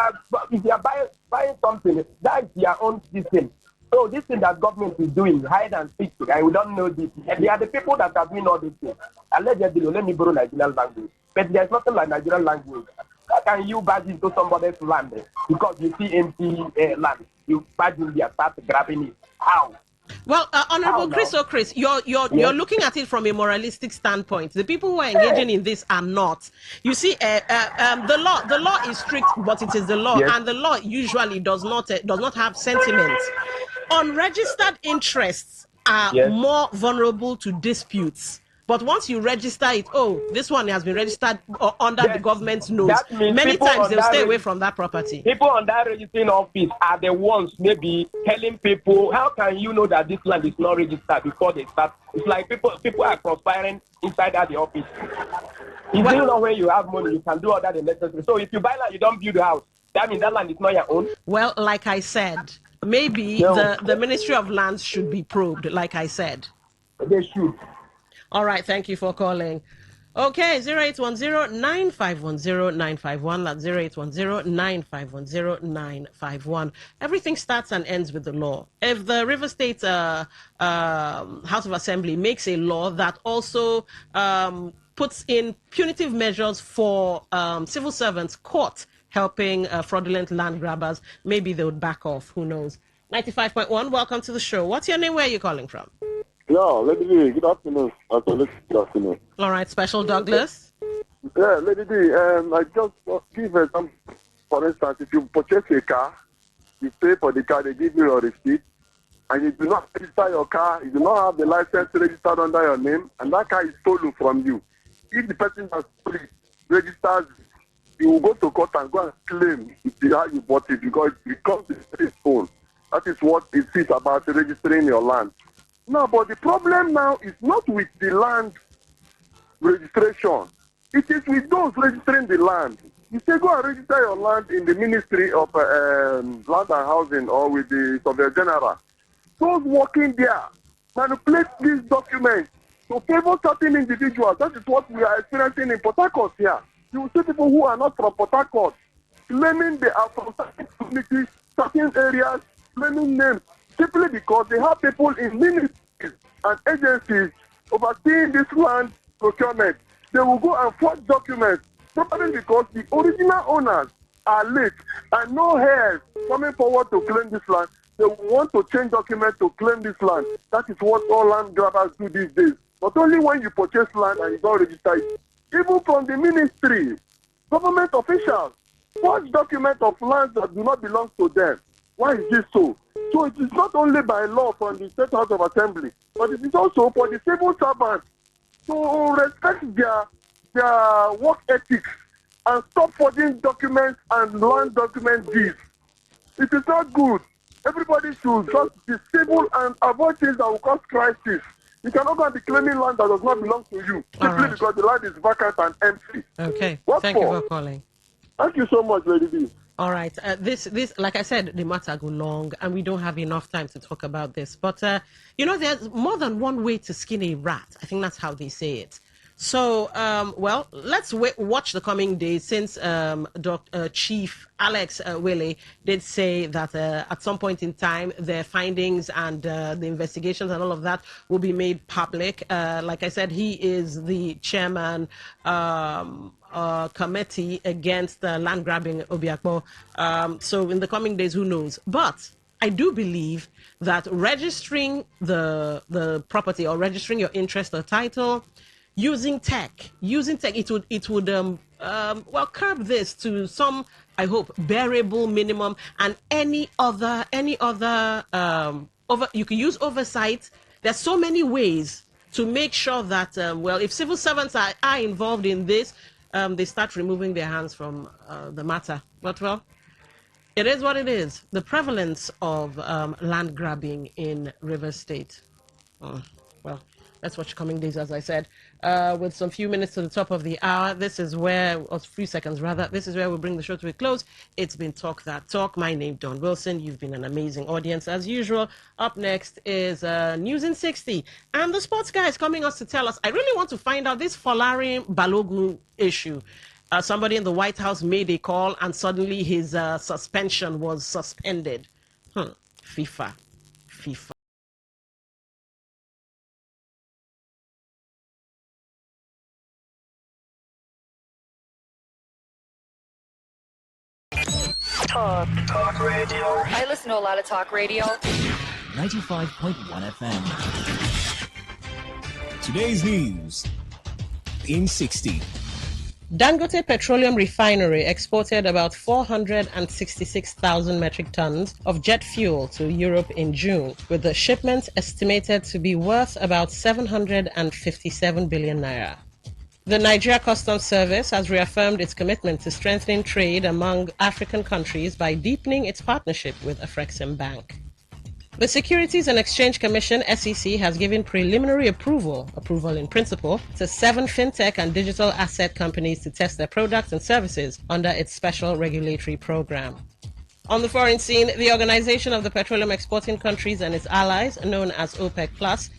are buying something, that is your own system. So this thing that government is doing, hide and seek, and we don't know this. And they are the people that are doing all these things. Allegedly, let me borrow Nigerian language. But there's nothing like Nigerian language. How can you badge into somebody's land because you see empty land? You badge in there, start grabbing it. How? Well, Honorable Chris, you're looking at it from a moralistic standpoint. The people who are engaging in this are not. You see, the law is strict, but it is the law, and the law usually does not have sentiments. Unregistered interests are more vulnerable to disputes. But once you register it, this one has been registered under the government's nose. Many times they'll stay away from that property. People on that registering office are the ones maybe telling people, how can you know that this land is not registered before they start? It's like people are conspiring inside the office. You know when you have money, you can do all that necessary. So if you buy land, you don't build a house. That means that land is not your own. Well, like I said, maybe the Ministry of Lands should be probed, like I said. They should. All right, thank you for calling. Okay, 0810-9510-951. That's 0810-9510-951. Everything starts and ends with the law. If the River State House of Assembly makes a law that also puts in punitive measures for civil servants caught helping fraudulent land grabbers, maybe they would back off. Who knows? 95.1, welcome to the show. What's your name? Where are you calling from? Yeah, Lady D, good afternoon. Good afternoon. All right, Special Douglas. Yeah, Lady D, I just give example. For instance, if you purchase a car, you pay for the car, they give you your receipt, and you do not register your car, you do not have the license registered under your name, and that car is stolen from you. If the person that stole it registers, you will go to court and go and claim how you bought it because it becomes the own. That is what it is about registering your land. No, but the problem now is not with the land registration. It is with those registering the land. You say go and register your land in the Ministry of Land and Housing or with the Surveyor General. Those working there manipulate these documents to favor certain individuals. That is what we are experiencing in Port Harcourt here. You will see people who are not from Port Harcourt claiming they are from certain communities, certain areas, claiming names, simply because they have people in ministries and agencies overseeing this land procurement. They will go and forge documents, probably because the original owners are late and no heirs coming forward to claim this land. They will want to change documents to claim this land. That is what all land grabbers do these days. But only when you purchase land and you don't register it. Even from the ministry, government officials forge documents of lands that do not belong to them. Why is this so? So it is not only by law from the State House of Assembly, but it is also for the civil servants to respect their work ethics and stop forging documents and land document deeds. It is not good. Everybody should just be civil and avoid things that will cause crisis. You cannot go and be claiming land that does not belong to you simply because the land is vacant and empty. Okay. Thank you for calling. Thank you so much, Lady B. All right. This, like I said, the matter go long, and we don't have enough time to talk about this. But there's more than one way to skin a rat. I think that's how they say it. So, let's watch the coming days, since Chief Alex Willie did say that at some point in time, their findings and the investigations and all of that will be made public. Like I said, he is the chairman committee against land grabbing Obiakpo. So in the coming days, who knows? But I do believe that registering the property or registering your interest or title using tech, it would curb this to some, I hope, bearable minimum, and any other you can use oversight. There's so many ways to make sure that if civil servants are involved in this, they start removing their hands from the matter. But it is what it is. The prevalence of land grabbing in River State. Let's watch Coming Days, as I said. With some few minutes to the top of the hour, this is where, or a few seconds rather, this is where we bring the show to a close. It's been Talk That Talk. My name, Don Wilson. You've been an amazing audience as usual. Up next is News in 60. And the sports guy is coming us to tell us, I really want to find out this Folarin Balogun issue. Somebody in the White House made a call and suddenly his suspension was suspended. FIFA. Talk radio. I listen to a lot of talk radio. 95.1 FM. Today's news in 60. Dangote Petroleum Refinery exported about 466,000 metric tons of jet fuel to Europe in June, with the shipment estimated to be worth about 757 billion naira. The Nigeria Customs Service has reaffirmed its commitment to strengthening trade among African countries by deepening its partnership with Afrexim Bank. The Securities and Exchange Commission, SEC, has given preliminary approval in principle, to 7 fintech and digital asset companies to test their products and services under its special regulatory program. On the foreign scene, the Organization of the Petroleum Exporting Countries and its allies, known as OPEC+,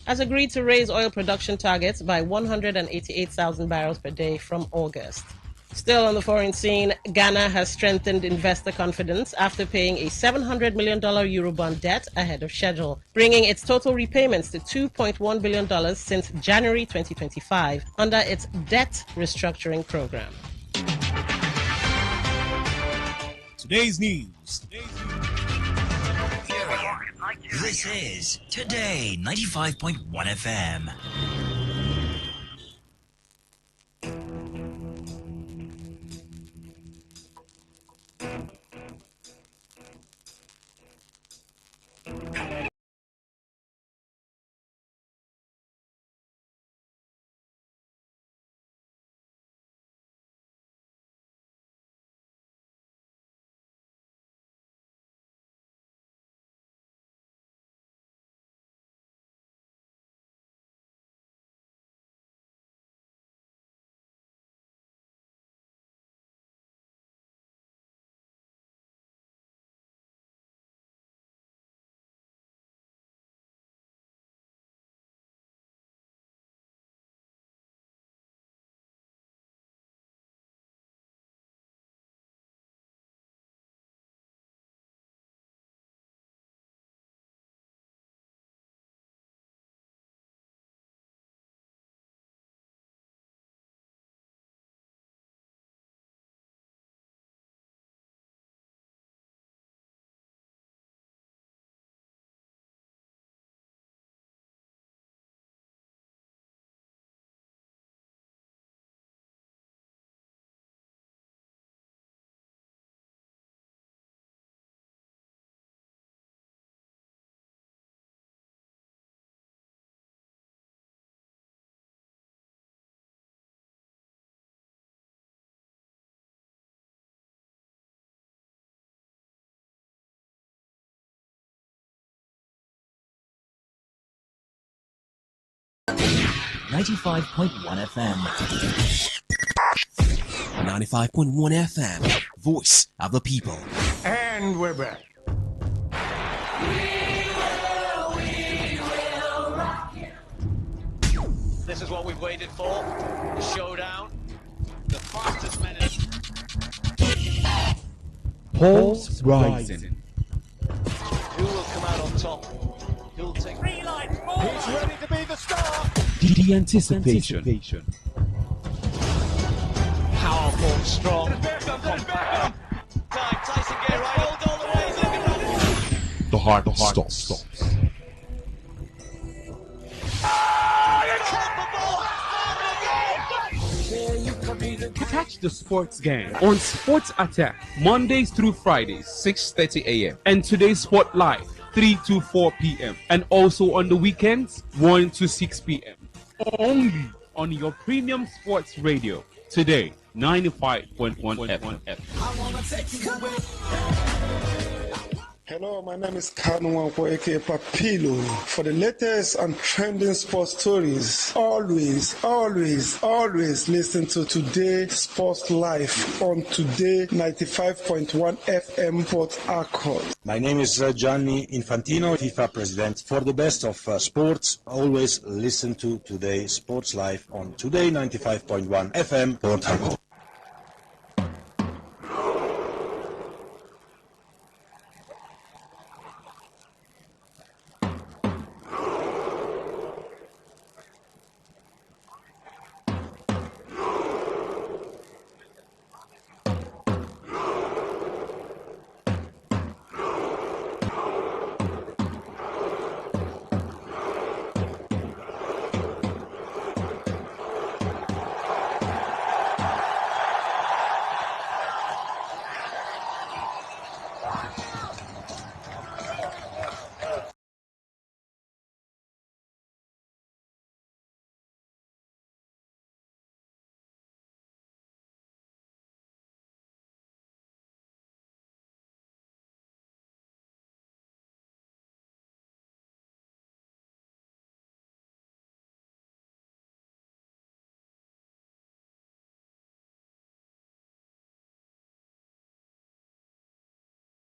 has agreed to raise oil production targets by 188,000 barrels per day from August. Still on the foreign scene, Ghana has strengthened investor confidence after paying a $700 million Eurobond debt ahead of schedule, bringing its total repayments to $2.1 billion since January 2025 under its debt restructuring program. Today's news. This is Today 95.1 FM. .1 FM. 95.1 FM. Voice of the people. And we're back. This is what we've waited for. The showdown. The fastest man in... Pulse rising. Who will come out on top? Who'll take... He's ready to be the star. The anticipation. Powerful, strong, compact. Time, Tyson get right. Hold all the way. Look at that. The heart stops. Catch the sports game on Sports Attack Mondays through Fridays 6:30 a.m. and Today's Sport Live 3 to 4 p.m. and also on the weekends 1 to 6 p.m. only on your premium sports radio. Today 95.1 FM. Hello, my name is Kanwanko, aka Papilo. For the latest and trending sports stories, always listen to Today Sports Live on Today 95.1 FM Port Harcourt. My name is Gianni Infantino, FIFA president. For the best of sports, always listen to Today Sports Live on Today 95.1 FM Port Harcourt.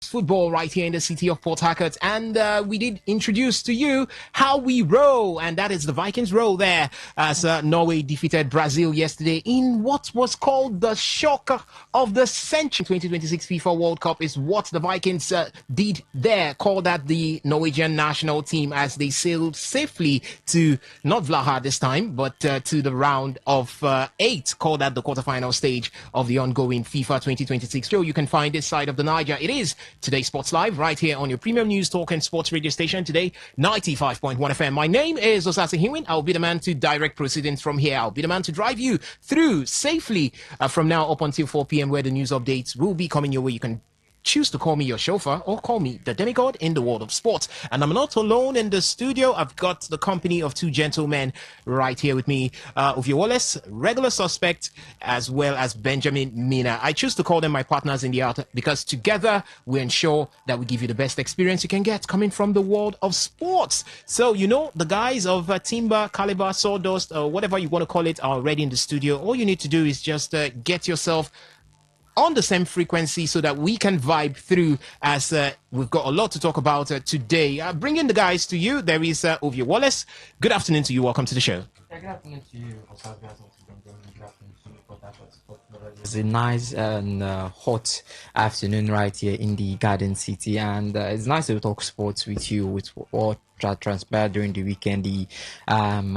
Football right here in the city of Port Harcourt, and we did introduce to you how we roll, and that is the Vikings roll there as Norway defeated Brazil yesterday in what was called the shock of the century. 2026 FIFA World Cup is what the Vikings did there, called that the Norwegian national team as they sailed safely to not Vlaha this time, but to the round of 8, called that the quarterfinal stage of the ongoing FIFA 2026 show. You can find this side of the Niger. It is Today Sports Live right here on your premium news talk and sports radio station, Today 95.1 FM. My name is Osasi Hiwin. I'll be the man to direct proceedings from here. I'll be the man to drive you through safely from now up until 4 p.m. where the news updates will be coming your way. You can choose to call me your chauffeur or call me the demigod in the world of sports. And I'm not alone in the studio. I've got the company of two gentlemen right here with me. Ovie Wallace, regular suspect, as well as Benjamin Mina. I choose to call them my partners in the art because together we ensure that we give you the best experience you can get coming from the world of sports. So, you know, the guys of Timber, Caliber, Sawdust, whatever you want to call it, are already in the studio. All you need to do is just get yourself on the same frequency so that we can vibe through as we've got a lot to talk about today. Bringing the guys to you, there is Ovie Wallace. Good afternoon to you. Welcome to the show. Good afternoon to you. It's a nice and hot afternoon right here in the Garden City, and it's nice to talk sports with you, with what transpired during the weekend, the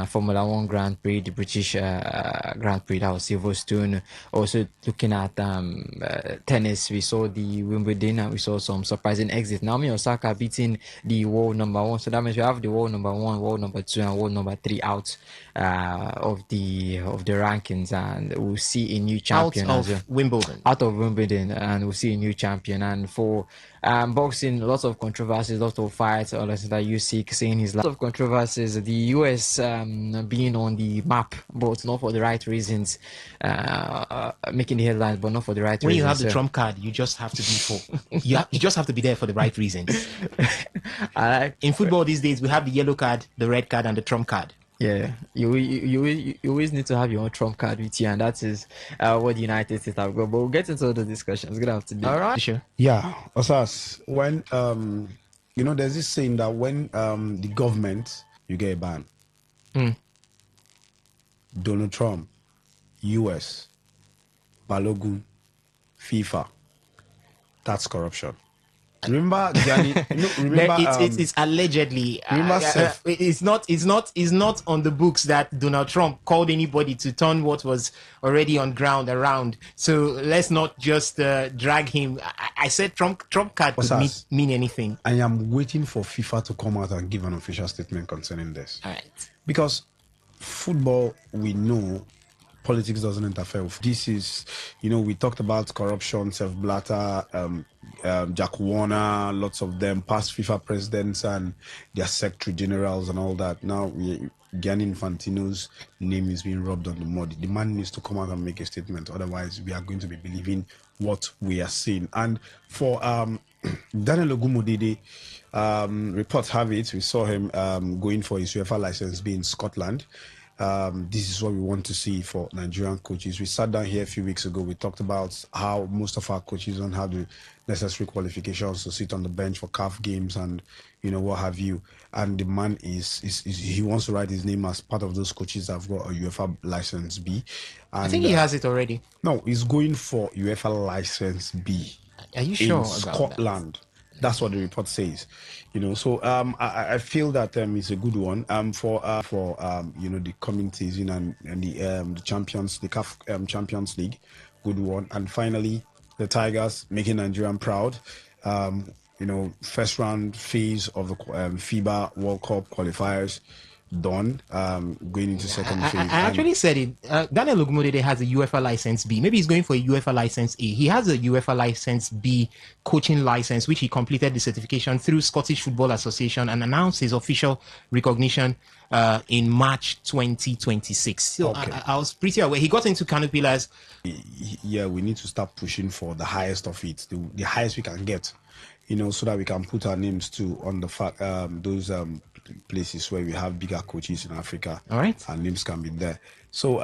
Formula One Grand Prix, the British Grand Prix that was Silverstone. Also looking at tennis, we saw the Wimbledon and we saw some surprising exits. Naomi Osaka beating the world number one, so that means we have the world number one, world number two, and world number three out of the rankings, and we'll see a new champion out of Wimbledon. Out of Wimbledon, and we'll see a new champion. And for boxing, lots of controversies, lots of fights, all that Usyk saying his lot of controversies. The US being on the map, but not for the right reasons, making the headlines, but not for the right reasons. When you have the trump card, you just have to be for you just have to be there for the right reasons. In football these days, we have the yellow card, the red card, and the trump card. Yeah, you always need to have your own trump card with you, and that is what the United States have got. But we'll get into the discussions. Good afternoon. All right, sure. Yeah, Osas, when there's this saying that when the government, you get a ban. Donald Trump, US, Balogun, FIFA, that's corruption. Remember, Gianni? Remember, it's allegedly. It's not on the books that Donald Trump called anybody to turn what was already on ground around. So let's not just drag him. I said Trump card could mean anything. I am waiting for FIFA to come out and give an official statement concerning this. All right. Because football, we know. Politics doesn't interfere with this. Is we talked about corruption, Sepp Blatter, Jack Warner, lots of them, past FIFA presidents and their secretary generals and all that. Now Gianni Infantino's name is being rubbed on the mud. The man needs to come out and make a statement. Otherwise, we are going to be believing what we are seeing. And for Daniel Ogumodede, reports have it, we saw him going for his UEFA license B in Scotland. This is what we want to see for Nigerian coaches. We sat down here a few weeks ago. We talked about how most of our coaches don't have the necessary qualifications to sit on the bench for CAF games and what have you. And the man is he wants to write his name as part of those coaches that have got a UEFA license B. And, I think he has it already. No, he's going for UEFA license B. Are you sure in about Scotland? That's what the report says. So I feel that it's a good one for the coming season and the Champions, the CAF Champions League, good one. And finally, the Tigers making Nigerian proud. First round phase of the FIBA World Cup qualifiers done, going into second phase. I actually said it. Daniel Ogumodede has a UEFA license B. Maybe he's going for a UEFA license A. He has a UEFA license B coaching license, which he completed the certification through Scottish Football Association and announced his official recognition in March 2026. So okay. I was pretty aware. He got into Kano Pillars. Yeah, we need to start pushing for the highest of it, the highest we can get, so that we can put our names too on the those places where we have bigger coaches in Africa. All right. And names can be there. So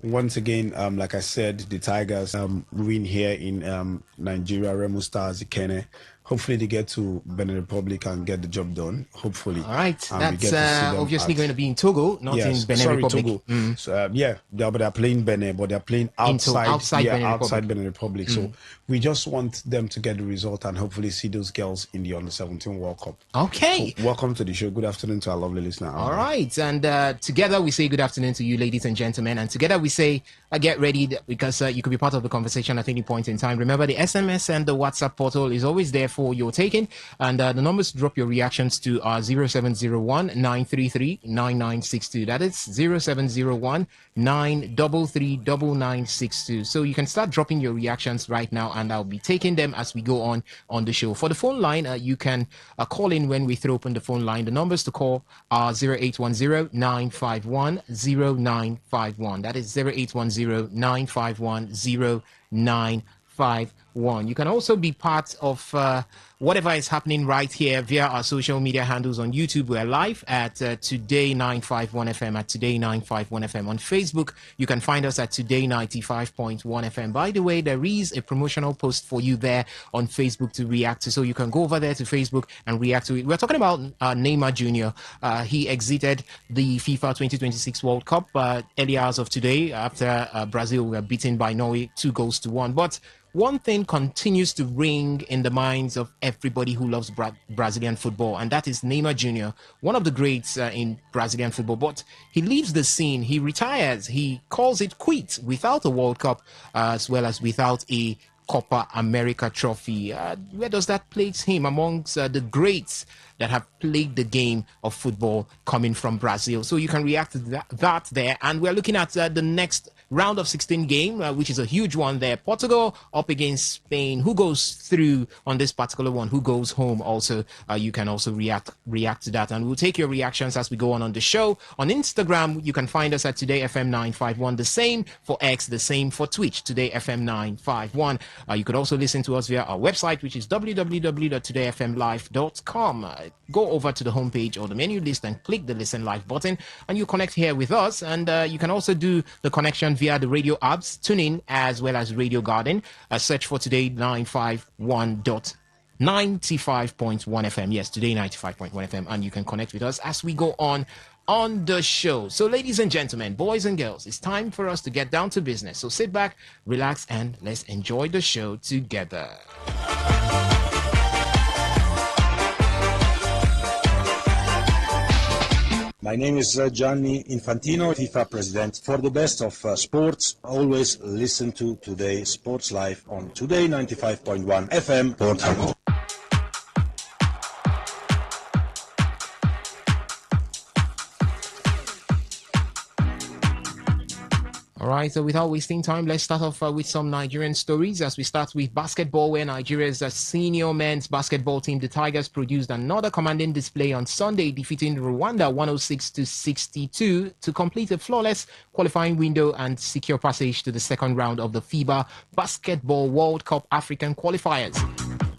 once again, like I said, the Tigers win here in Nigeria, Remo Stars, Ikene. Hopefully they get to Benin Republic and get the job done. Hopefully. All right. And that's obviously going to be in Togo, not in Benin Republic. Togo. So, but they're playing Benin, but they're playing outside Benin Republic. So we just want them to get the result and hopefully see those girls in the Under-17 World Cup. Okay. So welcome to the show. Good afternoon to our lovely listener. All right. And together we say good afternoon to you, ladies and gentlemen. And together we say get ready because you could be part of the conversation at any point in time. Remember, the SMS and the WhatsApp portal is always there for your taking. And the numbers to drop your reactions to are 0701 933 9962. That is 0701 933 9962. So you can start dropping your reactions right now, and I'll be taking them as we go on the show. For the phone line, you can call in when we throw open the phone line. The numbers to call are 0810 951 0951. That is 0810 951 0951. You can also be part of whatever is happening right here via our social media handles. On YouTube, we're live at Today951FM, at Today951FM. On Facebook, you can find us at Today95.1fm. By the way, there is a promotional post for you there on Facebook to react to, so you can go over there to Facebook and react to it. We're talking about Neymar Jr. He exited the FIFA 2026 World Cup early hours of today after Brazil were beaten by Norway 2-1. But one thing continues to ring in the minds of everybody who loves Brazilian football, and that is Neymar Jr., one of the greats in Brazilian football. But he leaves the scene, he retires, he calls it quits without a World Cup as well as without a Copa America trophy. Where does that place him amongst the greats that have played the game of football coming from Brazil? So you can react to that there. And we're looking at the next round of 16 game, which is a huge one there. Portugal up against Spain. Who goes through on this particular one? Who goes home? Also, you can also react to that. And we'll take your reactions as we go on the show. On Instagram, you can find us at Today FM 951. The same for X, the same for Twitch, Today FM 951. You could also listen to us via our website, which is www.todayfmlive.com. Go over to the homepage or the menu list and click the Listen Live button, and you connect here with us. And you can also do the connection via the radio apps, TuneIn, as well as Radio Garden. Search for Today 95.1 FM. Yes, Today 95.1 FM. And you can connect with us as we go on the show. So, ladies and gentlemen, boys and girls, it's time for us to get down to business. So sit back, relax, and let's enjoy the show together. My name is Gianni Infantino, FIFA president. For the best of sports, always listen to Today Sports Live on Today 95.1 FM, Port Harcourt. All right, so without wasting time, let's start off with some Nigerian stories as we start with basketball, where Nigeria's senior men's basketball team, the Tigers, produced another commanding display on Sunday, defeating Rwanda 106-62 to complete a flawless qualifying window and secure passage to the second round of the FIBA Basketball World Cup African qualifiers.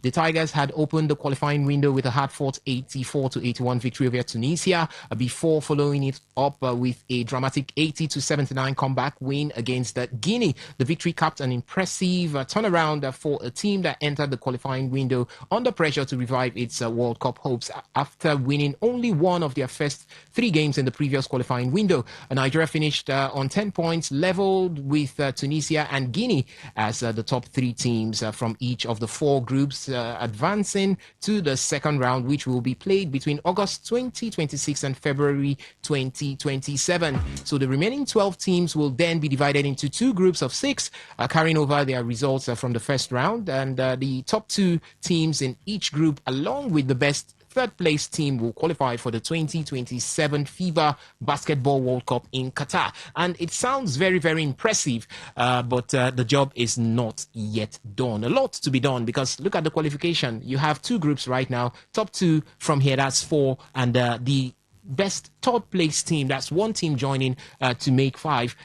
The Tigers had opened the qualifying window with a hard-fought 84-81 victory over Tunisia before following it up with a dramatic 80-79 comeback win against Guinea. The victory capped an impressive turnaround for a team that entered the qualifying window under pressure to revive its World Cup hopes after winning only one of their first 3 games in the previous qualifying window. Nigeria finished on 10 points, leveled with Tunisia and Guinea as the top 3 teams from each of the 4 groups, advancing to the second round, which will be played between August 2026 and February 2027. So the remaining 12 teams will then be divided into 2 groups of 6, carrying over their results from the first round, and the top 2 teams in each group, along with the best third place team, will qualify for the 2027 FIBA Basketball World Cup in Qatar. And it sounds very, very impressive, but the job is not yet done. A lot to be done, because look at the qualification. You have 2 groups right now, top 2 from here, that's 4, and the best third place team, that's 1 team joining to make 5,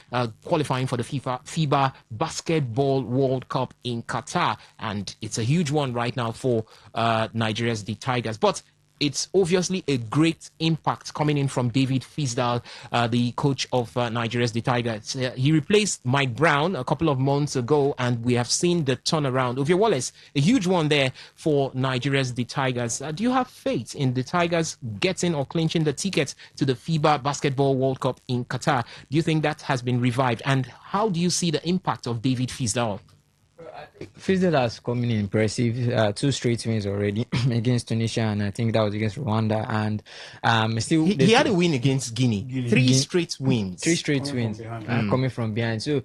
qualifying for the FIBA Basketball World Cup in Qatar. And it's a huge one right now for Nigeria's the Tigers. But it's obviously a great impact coming in from David Fisdal, the coach of Nigeria's the Tigers. He replaced Mike Brown a couple of months ago, and we have seen the turnaround. Ovie Wallace, a huge one there for Nigeria's the Tigers. Do you have faith in the Tigers getting or clinching the ticket to the FIBA Basketball World Cup in Qatar? Do you think that has been revived? And how do you see the impact of David Fisdal? Fisdal has come in impressive. 2 straight wins already against Tunisia, and I think that was against Rwanda. And still, he had a win against Guinea. 3 straight wins. 3 straight wins coming from behind. So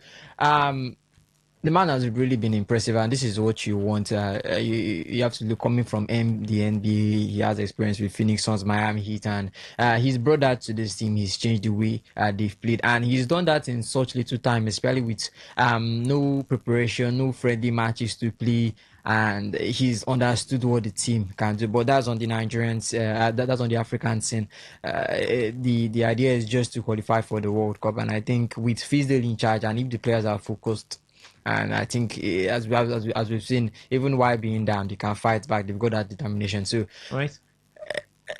the man has really been impressive, and this is what you want. You have to look coming from the NBA. He has experience with Phoenix Suns, Miami Heat, and he's brought that to this team. He's changed the way they've played, and he's done that in such little time, especially with no preparation, no friendly matches to play. And he's understood what the team can do, but that's on the Nigerians, that's on the African scene. The idea is just to qualify for the World Cup, and I think with Fisdale in charge, and if the players are focused, and I think as we've seen, even while being down, they can fight back. They've got that determination. So right,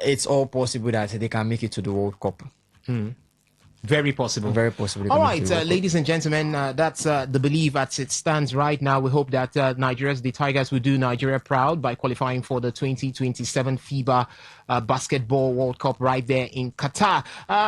it's all possible that they can make it to the World Cup. Very possible. Very possible. All right, ladies and gentlemen, that's the belief as it stands right now. We hope that the Tigers will do Nigeria proud by qualifying for the 2027 FIBA Basketball World Cup right there in Qatar.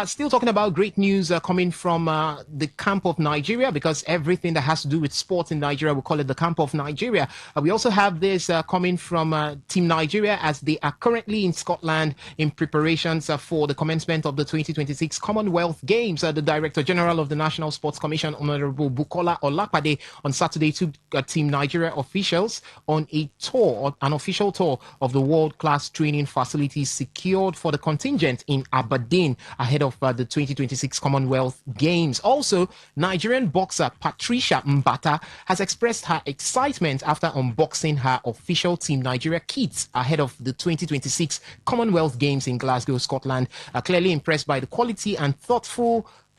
Still talking about great news coming from the camp of Nigeria, because everything that has to do with sports in Nigeria, we call it the camp of Nigeria. We also have this coming from Team Nigeria, as they are currently in Scotland in preparations for the commencement of the 2026 Commonwealth Games. The Director General of the National Sports Commission, Honorable Bukola Olapade, on Saturday took Team Nigeria officials on an official tour of the world-class training facilities secured for the contingent in Aberdeen ahead of the 2026 Commonwealth Games. Also, Nigerian boxer Patricia Mbata has expressed her excitement after unboxing her official Team Nigeria kits ahead of the 2026 Commonwealth Games in Glasgow, Scotland. Clearly impressed by the quality and thoughtful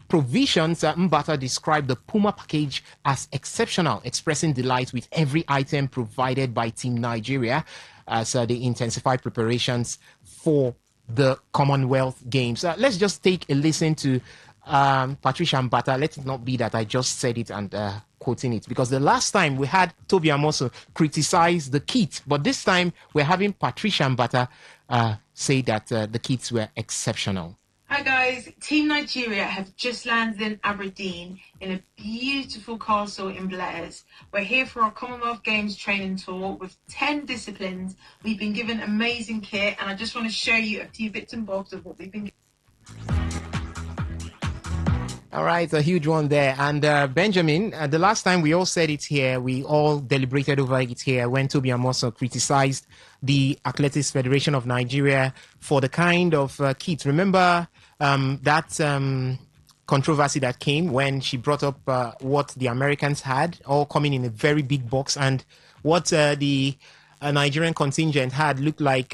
provisions, Mbata described the Puma package as exceptional, expressing delight with every item provided by Team Nigeria as they intensify preparations for the Commonwealth Games. Let's just take a listen to Patricia Mbata. Let it not be that I just said it and quoting it, because the last time we had Toby Amoso criticize the kit, but this time we're having Patricia Mbata say that the kits were exceptional. Hi guys, Team Nigeria have just landed in Aberdeen in a beautiful castle in Blaise. We're here for our Commonwealth Games training tour with 10 disciplines. We've been given amazing kit, and I just want to show you a few bits and bobs of what we've been given. All right, a huge one there. And Benjamin, the last time we all said it here, we all deliberated over it here when Toby Amoso criticized the Athletics Federation of Nigeria for the kind of kit. Remember that controversy that came when she brought up what the Americans had, all coming in a very big box, and what the Nigerian contingent had looked like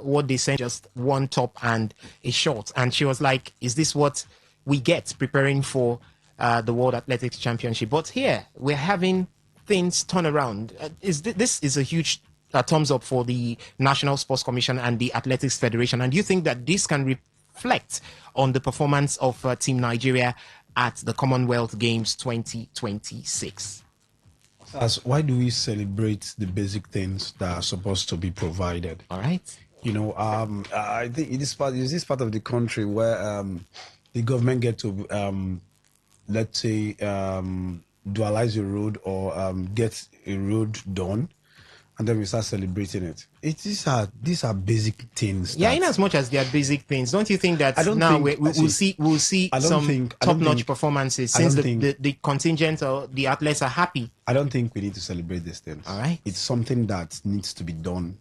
what they sent, just one top and a short. And she was like, is this what we get preparing for the World Athletics Championship? But here we're having things turn around. This is a huge thumbs up for the National Sports Commission and the Athletics Federation. And do you think that this can reflect on the performance of Team Nigeria at the Commonwealth Games 2026? As why do we celebrate the basic things that are supposed to be provided? All right. I think it is part of the country where the government get to let's say dualize a road or get a road done, and then we start celebrating it. These are basic things. Yeah, in as much as they are basic things, don't you think that we'll see some top-notch performances since the contingent or the athletes are happy? I don't think we need to celebrate these things. All right, it's something that needs to be done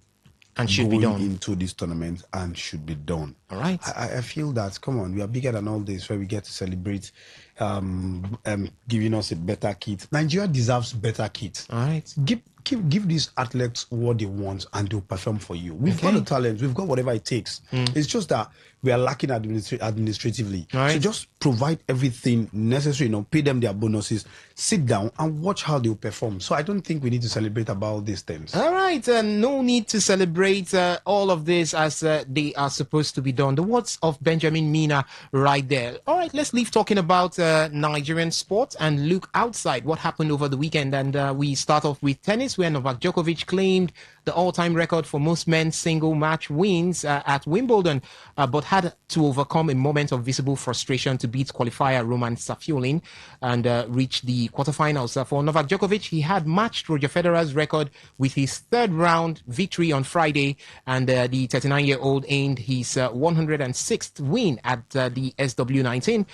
and should be done into this tournament and should be done. All right, I feel that we are bigger than all this, where we get to celebrate giving us a better kit. Nigeria deserves better kit. All right, give these athletes what they want and they'll perform for you. We've got the talent, we've got whatever it takes. It's just that we are lacking administratively. Right. So just provide everything necessary, pay them their bonuses, sit down and watch how they'll perform. So I don't think we need to celebrate about these things. All right, no need to celebrate all of this as they are supposed to be done. The words of Benjamin Mina right there. All right, let's leave talking about Nigerian sports and look outside what happened over the weekend. And we start off with tennis, where Novak Djokovic claimed the all-time record for most men's single match wins at Wimbledon, but had to overcome a moment of visible frustration to beat qualifier Roman Safiullin and reach the quarterfinals. For Novak Djokovic, he had matched Roger Federer's record with his third round victory on Friday, and the 39-year-old aimed his 106th win at the SW19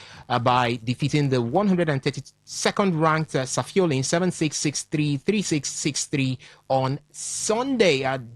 by defeating the 132nd ranked Safiullin 7-6, 6-3, 3-6, 6-3 on Sunday.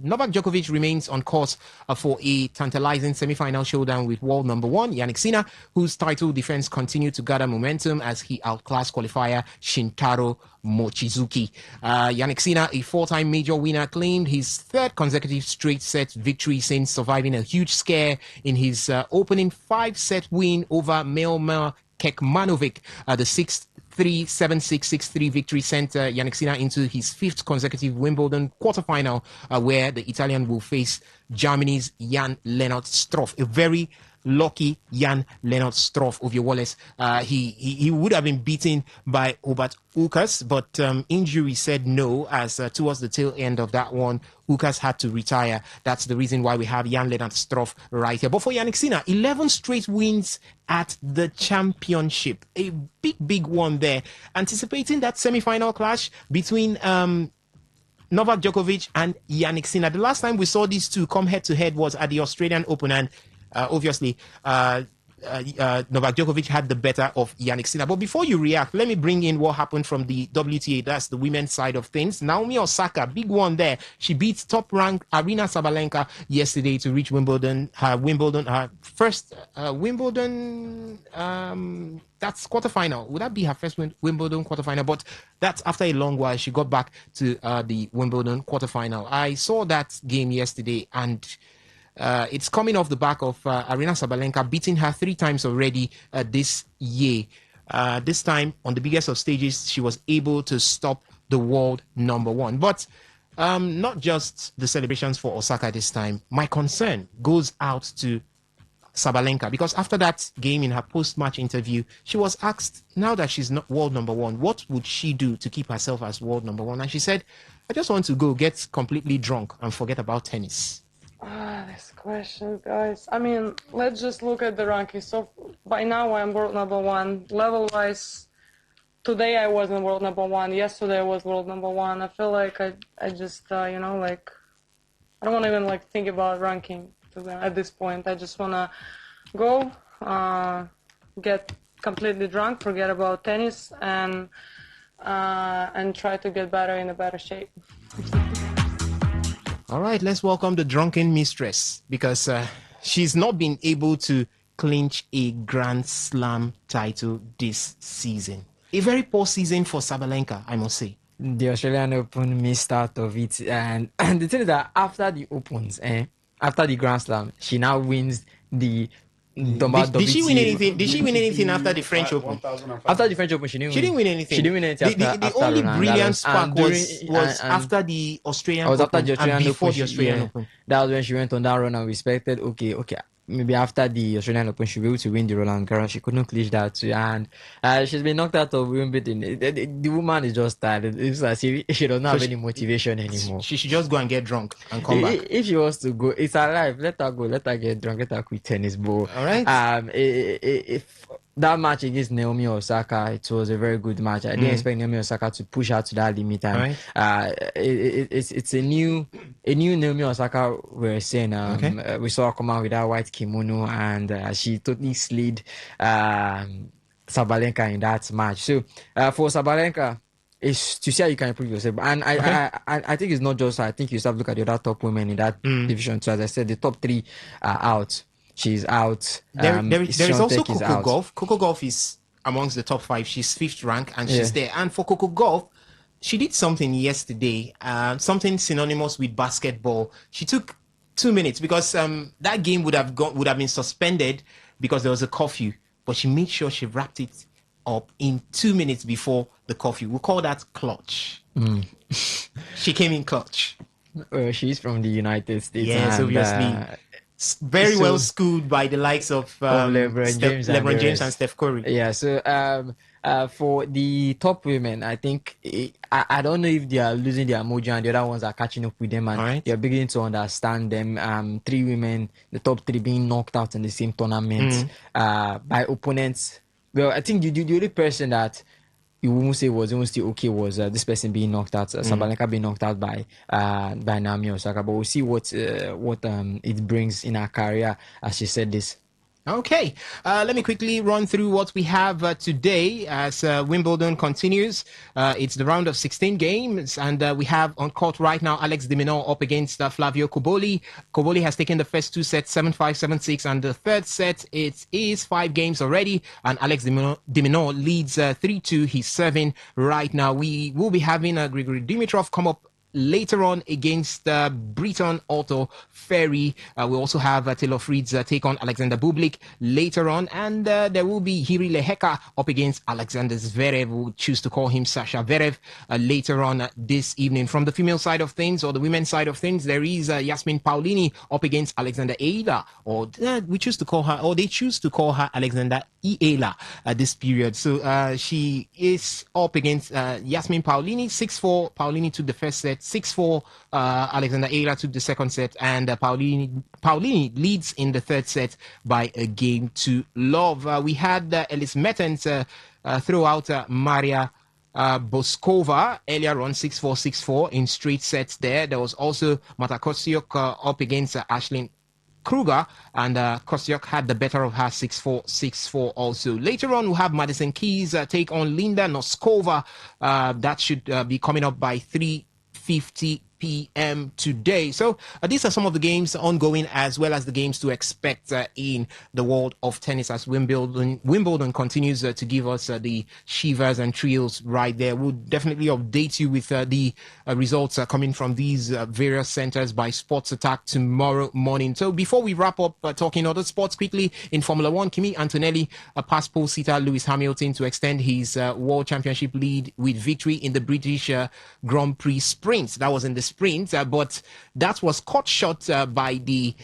Novak Djokovic remains on course for a tantalizing semi-final showdown with world number one Jannik Sinner, whose title defense continued to gather momentum as he outclassed qualifier Shintaro Mochizuki. Jannik Sinner, a four-time major winner, claimed his third consecutive straight set victory since surviving a huge scare in his opening five-set win over Milmer Kekmanovic. The 6-3, 7-6, 6-3 victory sent Jannik Sinner into his fifth consecutive Wimbledon quarterfinal, where the Italian will face Germany's Jan-Lennart Struff. A very lucky Jan-Lennart Struff of your Wallace. He would have been beaten by Hubert Hurkacz, but injury said no, as towards the tail end of that one, Hurkacz had to retire. That's the reason why we have Jan-Lennart Struff right here. But for Jannik Sinner, 11 straight wins at the championship. A big one there. Anticipating that semi-final clash between Novak Djokovic and Jannik Sinner. The last time we saw these two come head-to-head was at the Australian Open, and obviously, Novak Djokovic had the better of Jannik Sinner. But before you react, let me bring in what happened from the WTA. That's the women's side of things. Naomi Osaka, big one there. She beat top-ranked Aryna Sabalenka yesterday to reach Wimbledon. Her first Wimbledon. That's quarterfinal. Would that be her first Wimbledon quarterfinal? But that's after a long while. She got back to the Wimbledon quarterfinal. I saw that game yesterday, and it's coming off the back of Aryna Sabalenka beating her 3 times already this year. This time, on the biggest of stages, she was able to stop the world number one. But not just the celebrations for Osaka this time. My concern goes out to Sabalenka, because after that game, in her post-match interview, she was asked, now that she's not world number one, what would she do to keep herself as world number one? And she said, I just want to go get completely drunk and forget about tennis. This question, guys. I mean, let's just look at the ranking. So by now I'm world number one. Level-wise, today I wasn't world number one. Yesterday I was world number one. I feel like I just, I don't want to even think about ranking at this point. I just want to go, get completely drunk, forget about tennis, and try to get better in a better shape. All right, let's welcome the drunken mistress, because she's not been able to clinch a Grand Slam title this season. A very poor season for Sabalenka, I must say. The Australian Open missed out of it, and the thing is that after the Opens, after the Grand Slam, she now wins the Did she win anything? Did she win anything after the French Open? After the French Open, she didn't win anything. She didn't win anything The after only Roland brilliant Garros. spark was And after the Australian was after Open the Australian and before Open, the Australian yeah, Open. that was when she went on that run and we expected, okay, maybe after the Australian Open she'll be able to win the Roland Garros. She couldn't clinch that too, and she's been knocked out of Wimbledon. The woman is just tired. It's as if she doesn't have any motivation anymore. She should just go and get drunk and come back. If she wants to go, it's her life. Let her go. Let her get drunk. Let her quit tennis. But all right. If that match against Naomi Osaka, it was a very good match. I didn't expect Naomi Osaka to push her to that limit, and it's a new Naomi Osaka. We're saying we saw her come out with that white kimono, and she totally slid Sabalenka in that match. So for Sabalenka, is to see how you can improve yourself. And I think it's not just her. I think you have to look at the other top women in that division. So as I said, the top three are out. She's out. There is also Coco out. Gauff. Coco Gauff is amongst the top 5. She's 5th rank and she's there. And for Coco Gauff, she did something yesterday, something synonymous with basketball. She took 2 minutes because that game would have been suspended because there was a curfew. But she made sure she wrapped it up in 2 minutes before the curfew. We'll call that clutch. She came in clutch. She's from the United States. Yes, obviously. Very well schooled by the likes of LeBron James and Steph Curry. Yeah, so for the top women, I think I don't know if they are losing their mojo and the other ones are catching up with them, and they're beginning to understand them. 3 women, the top 3 being knocked out in the same tournament by opponents. Well, I think the only person that you won't say was even still okay was this person being knocked out, Sabalenka being knocked out by Naomi Osaka. But we'll see what it brings in her career as she said this. Okay, let me quickly run through what we have today as Wimbledon continues. It's the round of 16 games, and we have on court right now Alex de Minaur up against Flavio Cobolli. Cobolli has taken the first 2 sets, 7-5, 7-6, and the third set, it is 5 games already, and Alex de Minaur leads 3-2. He's serving right now. We will be having Grigory Dimitrov come up later on against Breton Otto Ferry. We also have Taylor Fritz take on Alexander Bublik later on, and there will be Jiri Lehecka up against Alexander Zverev. We'll choose to call him Sasha Zverev later on this evening. From the female side of things, or the women's side of things, there is Yasmin Paolini up against Alexander Eila, or we choose to call her, or they choose to call her Alexander Eila at this period. So she is up against Yasmin Paolini, 6-4. Paolini took the first set, 6-4. Alexander Eila took the second set, and Paolini leads in the third set by a game to love. We had Ellis Mertens throw out Maria Boskova earlier on, 6-4, 6-4 in straight sets there. There was also Mata Kostyuk up against Ashlyn Kruger, and Kostyuk had the better of her, 6-4, 6-4 also. Later on, we'll have Madison Keys take on Linda Noskova. That should be coming up by 3:50 p.m. today. So these are some of the games ongoing, as well as the games to expect in the world of tennis as Wimbledon continues to give us the shivers and thrills right there. We'll definitely update you with the results coming from these various centers by Sports Attack tomorrow morning. So before we wrap up talking other sports quickly, in Formula One, Kimi Antonelli passed pole sitter Lewis Hamilton to extend his World Championship lead with victory in the British Grand Prix Sprint. That was in the sprint, but that was cut short by the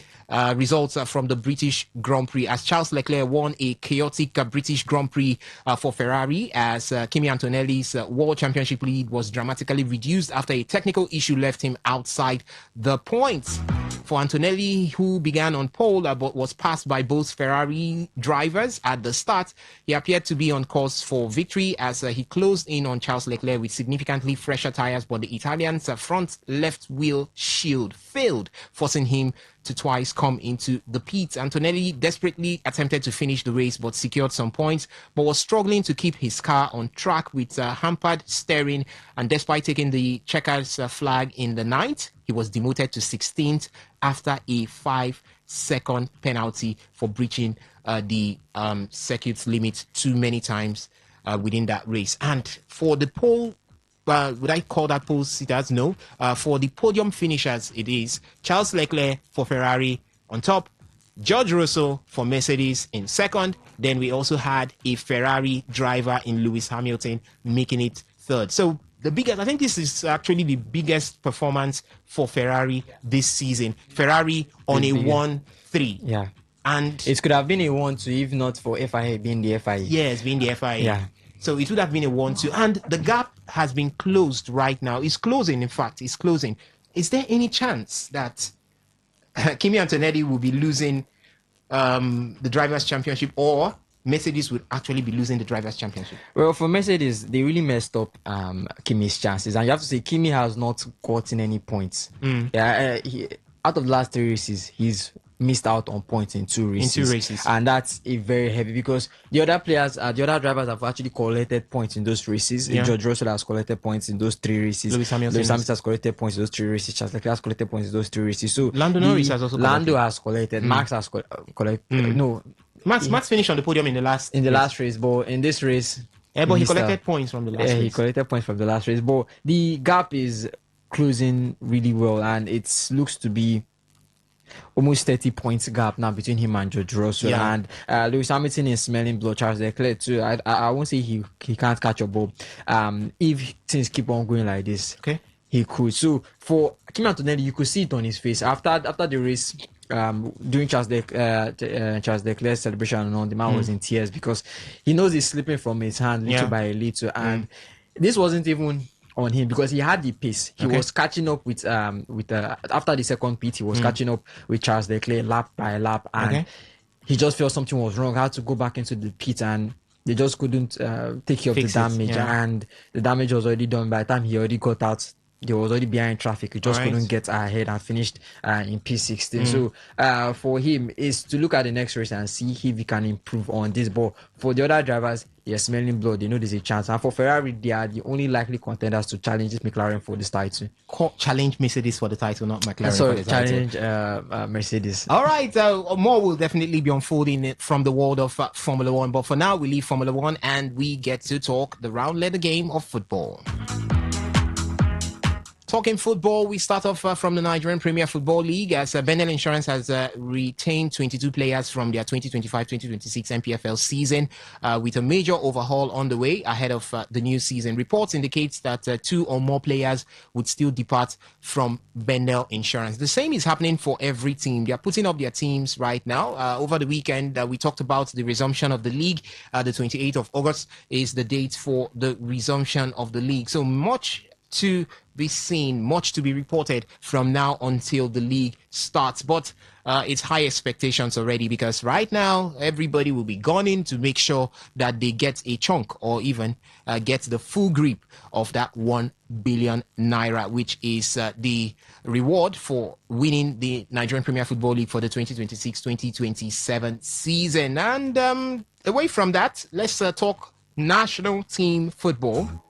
results from the British Grand Prix, as Charles Leclerc won a chaotic British Grand Prix for Ferrari, as Kimi Antonelli's World Championship lead was dramatically reduced after a technical issue left him outside the points. For Antonelli, who began on pole but was passed by both Ferrari drivers at the start, he appeared to be on course for victory as he closed in on Charles Leclerc with significantly fresher tires, but the Italian's front left wheel shield failed, forcing him to twice come into the pits. Antonelli desperately attempted to finish the race but secured some points, but was struggling to keep his car on track with hampered steering, and despite taking the checkers flag in the night, he was demoted to 16th after a 5-second penalty for breaching the circuit limit too many times within that race. And for the pole, would I call that pole sitters? No. For the podium finishers, it is Charles Leclerc for Ferrari on top, George Russell for Mercedes in second. Then we also had a Ferrari driver in Lewis Hamilton making it third. So the biggest, I think this is actually the biggest performance for Ferrari this season. Ferrari on a 1-3. Yeah. And it could have been a 1-2 if not for FIA being the FIA. Yes, being the FIA. Yeah. So it would have been a 1-2. And the gap has been closed right now. It's closing, in fact. It's closing. Is there any chance that Kimi Antonetti will be losing the Drivers' Championship, or Mercedes would actually be losing the Drivers' Championship? Well, for Mercedes, they really messed up Kimi's chances. And you have to say, Kimi has not gotten any points. Yeah, out of the last 3 races, he's missed out on points in 2 races. And that's a very heavy, because the other players, the other drivers have actually collected points in those races. Yeah. George Russell has collected points in those 3 races. Lewis Hamilton has collected points in those 3 races. Charles Leclerc has collected points in those 3 races. So Lando Norris has also collected. Lando has collected. Max has collected. No, Max finished on the podium in the last race, but in this race, but he collected points from the last race. He collected points from the last race, but the gap is closing really well, and it looks to be almost 30 points gap now between him and George Russell. Yeah. And Lewis Hamilton is smelling blood. Charles Leclerc too. I won't say he can't catch up, but if things keep on going like this, okay, he could. So for Kimi Antonelli, you could see it on his face after the race. During Charles Leclerc's celebration, and all, the man was in tears because he knows he's slipping from his hand little by little, and this wasn't even on him because he had the pace. He was catching up with after the second pit, he was catching up with Charles Leclerc lap by lap, and he just felt something was wrong. Had to go back into the pit, and they just couldn't take care of the damage, and the damage was already done by the time he already got out. They was already behind traffic. He just couldn't get ahead and finished in P16. So for him is to look at the next race and see if he can improve on this. But for the other drivers, they're smelling blood. They know there's a chance. And for Ferrari, they are the only likely contenders to challenge this McLaren for this title. Challenge Mercedes for the title, not McLaren for the title. Challenge Mercedes. All right. More will definitely be unfolding from the world of Formula One. But for now, we leave Formula One and we get to talk the round letter game of football. Talking football, we start off from the Nigerian Premier Football League as Bendel Insurance has retained 22 players from their 2025-2026 MPFL season with a major overhaul on the way ahead of the new season. Reports indicate that 2 or more players would still depart from Bendel Insurance. The same is happening for every team. They are putting up their teams right now. Over the weekend, we talked about the resumption of the league. The 28th of August is the date for the resumption of the league. So much to be seen, much to be reported from now until the league starts. But it's high expectations already because right now everybody will be gunning to make sure that they get a chunk or even get the full grip of that 1 billion naira, which is the reward for winning the Nigerian Premier Football League for the 2026-2027 season. And away from that, let's talk national team football.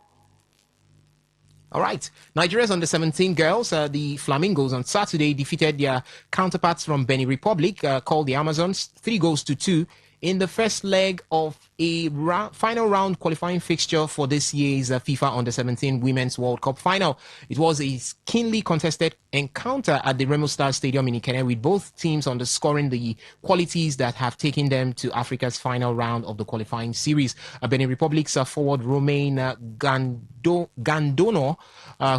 All right. Nigeria's under-17 girls, the Flamingos, on Saturday defeated their counterparts from Benin Republic, called the Amazons, 3-2 in the first leg of a final round qualifying fixture for this year's FIFA Under-17 Women's World Cup final. It was a keenly contested encounter at the Remo Star Stadium in Ikenne, with both teams underscoring the qualities that have taken them to Africa's final round of the qualifying series. Benin Republic's forward Romain Gandono,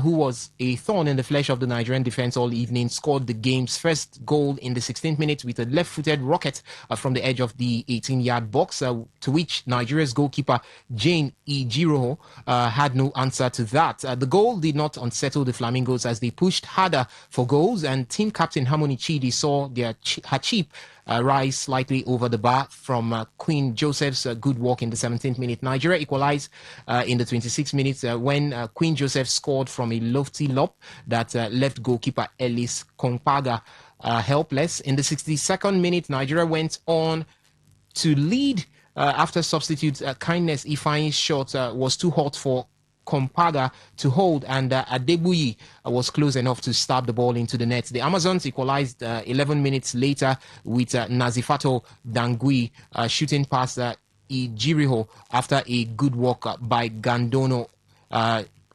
who was a thorn in the flesh of the Nigerian defense all evening, scored the game's first goal in the 16th minute with a left-footed rocket from the edge of the 18-yard box, to which Nigeria's goalkeeper Jane Ijiroho had no answer to that. The goal did not unsettle the Flamingos as they pushed harder for goals, and team captain Harmony Chidi saw her chip rise slightly over the bar from Queen Joseph's good work in the 17th minute. Nigeria equalized in the 26th minutes when Queen Joseph scored from a lofty lob that left goalkeeper Ellis Kompaga helpless. In the 62nd minute, Nigeria went on to lead after substitute Kindness Ifeanyi's shot was too hot for Kompaga to hold, and Adebuyi was close enough to stab the ball into the net. The Amazons equalized 11 minutes later with Nazifato Dangui shooting past Ijiriho after a good work by Gandono.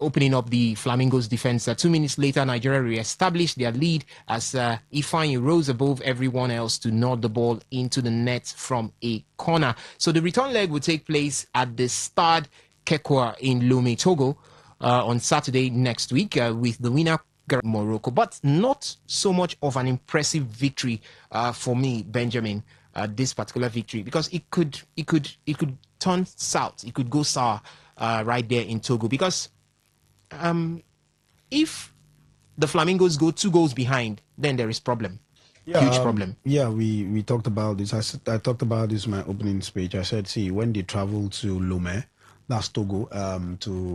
opening up the Flamingos defense. 2 minutes later, Nigeria re-established their lead as Ifeanyi rose above everyone else to nod the ball into the net from a corner. So the return leg will take place at the Stade Kekwa in Lomé, Togo, on Saturday next week, with the winner Morocco, but not so much of an impressive victory for me, Benjamin. This particular victory, because it could turn south, it could go sour right there in Togo, because if the Flamingos go 2 goals behind, then there is problem. Huge problem. Yeah, we talked about this. I talked about this in my opening speech. I said, see, when they travel to Lomé, that's Togo,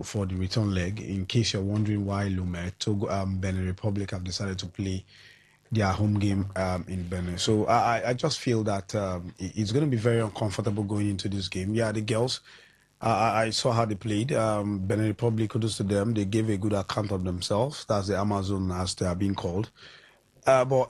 for the return leg. In case you're wondering why Lomé, Togo, Benin Republic have decided to play their home game in Benin. So I just feel that it's going to be very uncomfortable going into this game. Yeah, the girls, I saw how they played. Benin Republic, kudos to them. They gave a good account of themselves. That's the Amazon, as they are being called. But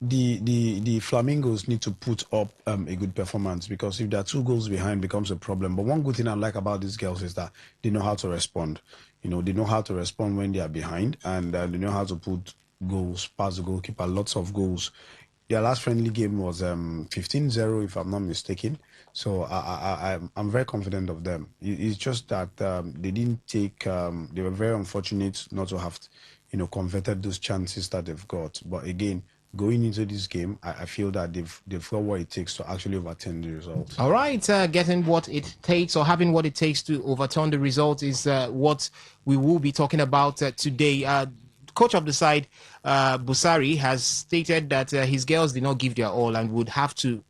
the Flamingos need to put up a good performance, because if they're 2 goals behind, becomes a problem. But one good thing I like about these girls is that they know how to respond. You know, they know how to respond when they are behind, and they know how to put goals past the goalkeeper. Lots of goals. Their last friendly game was 15-0, if I'm not mistaken. So I'm very confident of them. It's just that they didn't take. They were very unfortunate not to have, converted those chances that they've got. But again, going into this game, I feel that they've got what it takes to actually overturn the result. All right, getting what it takes, or having what it takes to overturn the result, is what we will be talking about today. Coach of the side, Busari, has stated that his girls did not give their all and would have to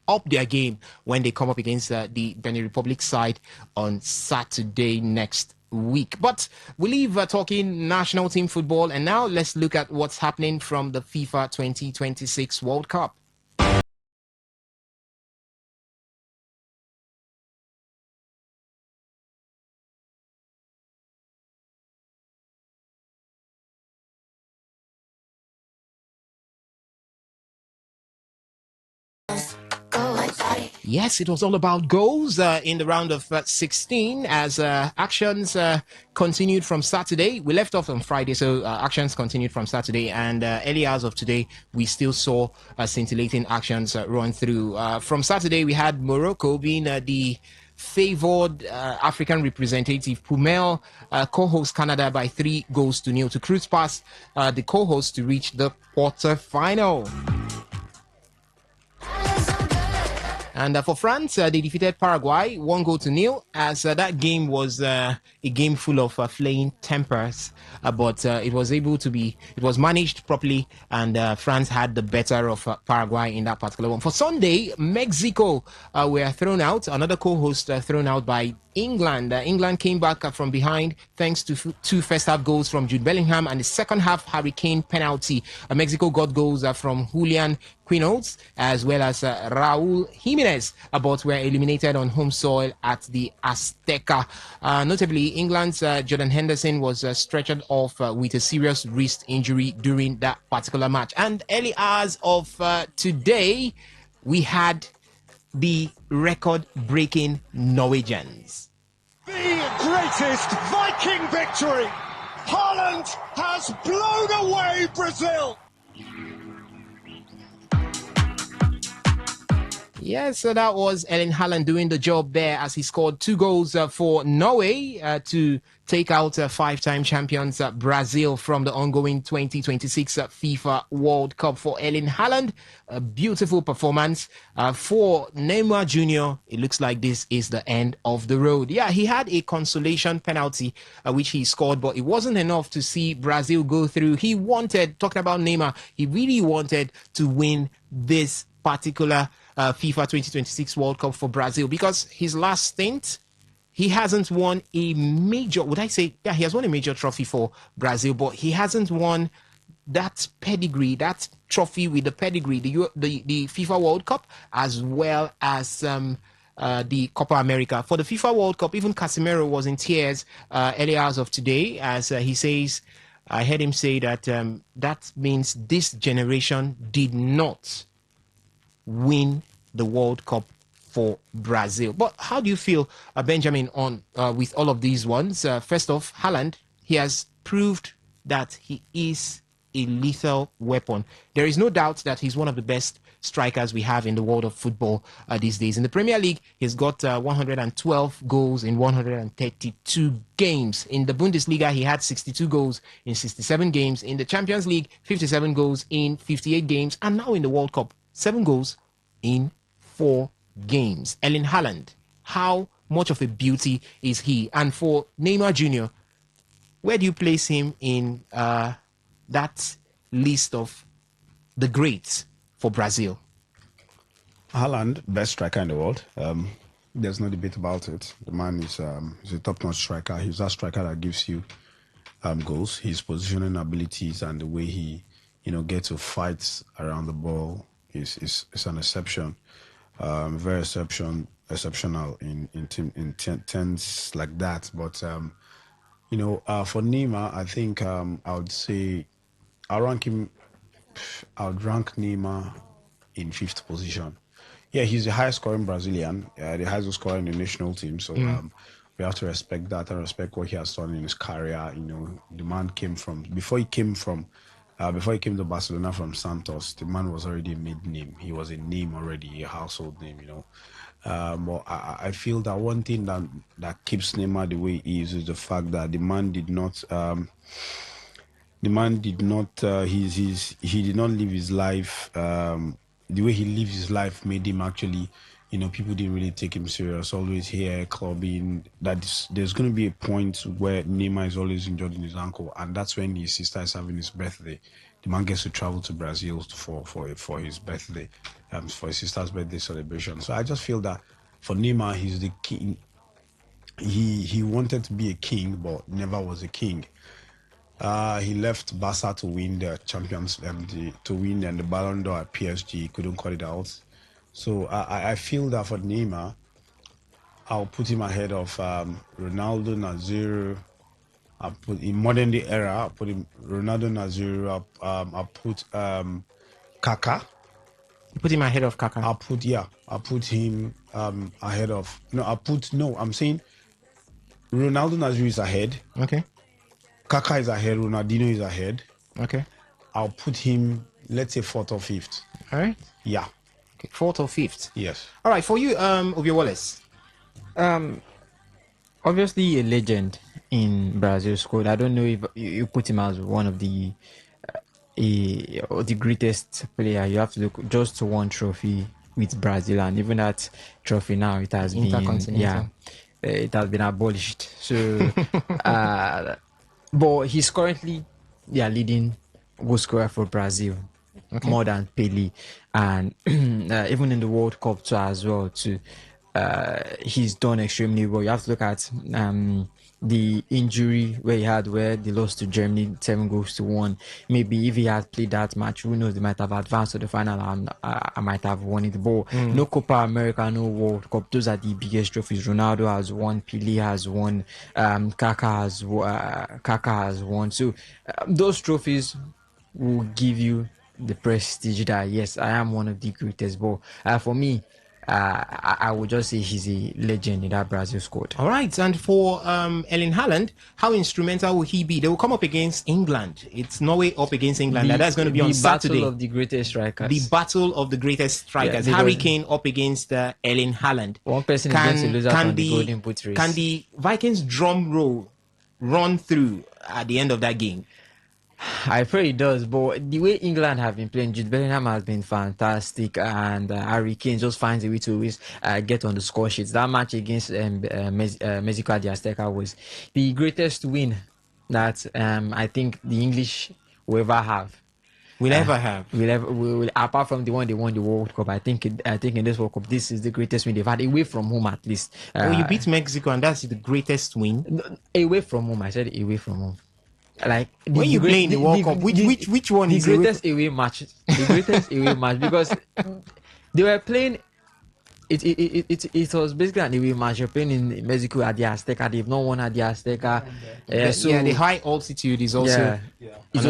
up their game when they come up against the Benin Republic side on Saturday next week. But we leave talking national team football, and now let's look at what's happening from the FIFA 2026 World Cup. Yes, it was all about goals in the round of 16 as actions continued from Saturday. We left off on Friday, so actions continued from Saturday, and early hours of today, we still saw scintillating actions run through. From Saturday, we had Morocco being the favored African representative. Pumel co-host Canada by 3 goals to 0 to cruise past the co-host to reach the quarter-final. And for France, they defeated Paraguay 1 goal to 0, as that game was a game full of flaying tempers, but it was managed properly, and France had the better of Paraguay in that particular one. For Sunday, Mexico were thrown out, another co-host thrown out by England. England came back from behind thanks to 2 first-half goals from Jude Bellingham and the second-half Hurricane penalty. Mexico got goals from Julian Quinones as well as Raul Jimenez, but were eliminated on home soil at the Azteca. Notably, England's Jordan Henderson was stretchered off with a serious wrist injury during that particular match. And early hours of today, we had the record-breaking Norwegians. The greatest Viking victory! Holland has blown away Brazil! Yes, so that was Erling Haaland doing the job there as he scored 2 goals for Norway to take out 5-time champions Brazil from the ongoing 2026 FIFA World Cup. For Erling Haaland, a beautiful performance. For Neymar Jr., it looks like this is the end of the road. Yeah, he had a consolation penalty which he scored, but it wasn't enough to see Brazil go through. He wanted, talking about Neymar, he really wanted to win this particular FIFA 2026 World Cup for Brazil, because his last stint, he hasn't won a major, would I say, yeah, he has won a major trophy for Brazil, but he hasn't won that pedigree, that trophy with the pedigree, the FIFA World Cup, as well as the Copa America. For the FIFA World Cup, even Casemiro was in tears early hours of today, as he says, I heard him say that that means this generation did not win the World Cup for Brazil. But how do you feel, Benjamin, on with all of these ones? First off, Haaland, he has proved that he is a lethal weapon. There is no doubt that he's one of the best strikers we have in the world of football these days. In the Premier League, he's got 112 goals in 132 games. In the Bundesliga, he had 62 goals in 67 games. In the Champions League, 57 goals in 58 games. And now in the World Cup, 7 goals in 4 games. Erling Haaland, how much of a beauty is he? And for Neymar Jr., where do you place him in that list of the greats for Brazil? Haaland, best striker in the world. There's no debate about it. The man is a top-notch striker. He's that striker that gives you goals. His positioning abilities and the way he, gets to fight around the ball is an exception. Very exceptional in terms like that. But for Neymar, I think I would rank Neymar in 5th position. Yeah, he's the highest scoring Brazilian, the highest scorer in the national team. So we have to respect that and respect what he has done in his career. The man came from before he came to Barcelona from Santos. The man was already a mid name. He was a name already, a household name. But I feel that one thing that keeps Neymar the way he is the fact that the man did not. He did not live his life. The way he lives his life made him actually, people didn't really take him serious. Always here clubbing. There's going to be a point where Neymar is always injured in his ankle, and that's when his sister is having his birthday. The man gets to travel to Brazil for his birthday, for his sister's birthday celebration. So I just feel that for Neymar, he's the king. He wanted to be a king, but never was a king. He left Barca to win the Champions, to win the Ballon d'Or at PSG. He couldn't cut it out. So I feel that for Neymar, I'll put him ahead of Ronaldo, Nazario. I'll put in modern day era. I'll put him Ronaldo, Nazario. I'll put Kaká. You put him ahead of Kaká. I'll put him ahead of. I'm saying Ronaldo, Nazario is ahead. Okay. Kaká is ahead, Ronaldinho is ahead. Okay. I'll put him, let's say, 4th or 5th. All right. Yeah. Okay. 4th or 5th. Yes. All right. For you, Obio Wallace. Obviously a legend in Brazil's squad. I don't know if you put him as one of the greatest player. You have to look just to one trophy with Brazil, and even that trophy now it has been it has been abolished. So but he's currently leading goal scorer for Brazil, more than Pelé, and even in the World Cup too as well too. He's done extremely well. You have to look at the injury where they lost to Germany 7-1. Maybe if he had played that match, who knows, they might have advanced to the final and I might have won it. But no Copa America, no World Cup. Those are the biggest trophies. Ronaldo has won, Pelé has won, Kaká has won. So those trophies will give you the prestige that yes, I am one of the greatest. But for me, I would just say he's a legend in that Brazil squad. All right, and for Erling Haaland, how instrumental will he be? They will come up against England. It's Norway up against England. That's going to be on Saturday. The battle of the greatest strikers. The battle of the greatest strikers. Harry Kane up against Erling Haaland. One person is going to lose out on the golden boot race. Can the Vikings drum roll run through at the end of that game? I pray it does, but the way England have been playing, Jude Bellingham has been fantastic, and Harry Kane just finds a way to always get on the score sheets. That match against Mexico at the Azteca was the greatest win that I think the English will ever have. Apart from the one they won the World Cup, I think in this World Cup, this is the greatest win they've had away from home, at least. You beat Mexico, and that's the greatest win. Away from home, I said away from home. Like when you play in the World Cup, which one is the greatest away match? The greatest away match, because they were playing. It was basically an away match. You're playing in Mexico at the Azteca. They've not won at the Azteca. The high altitude is also it's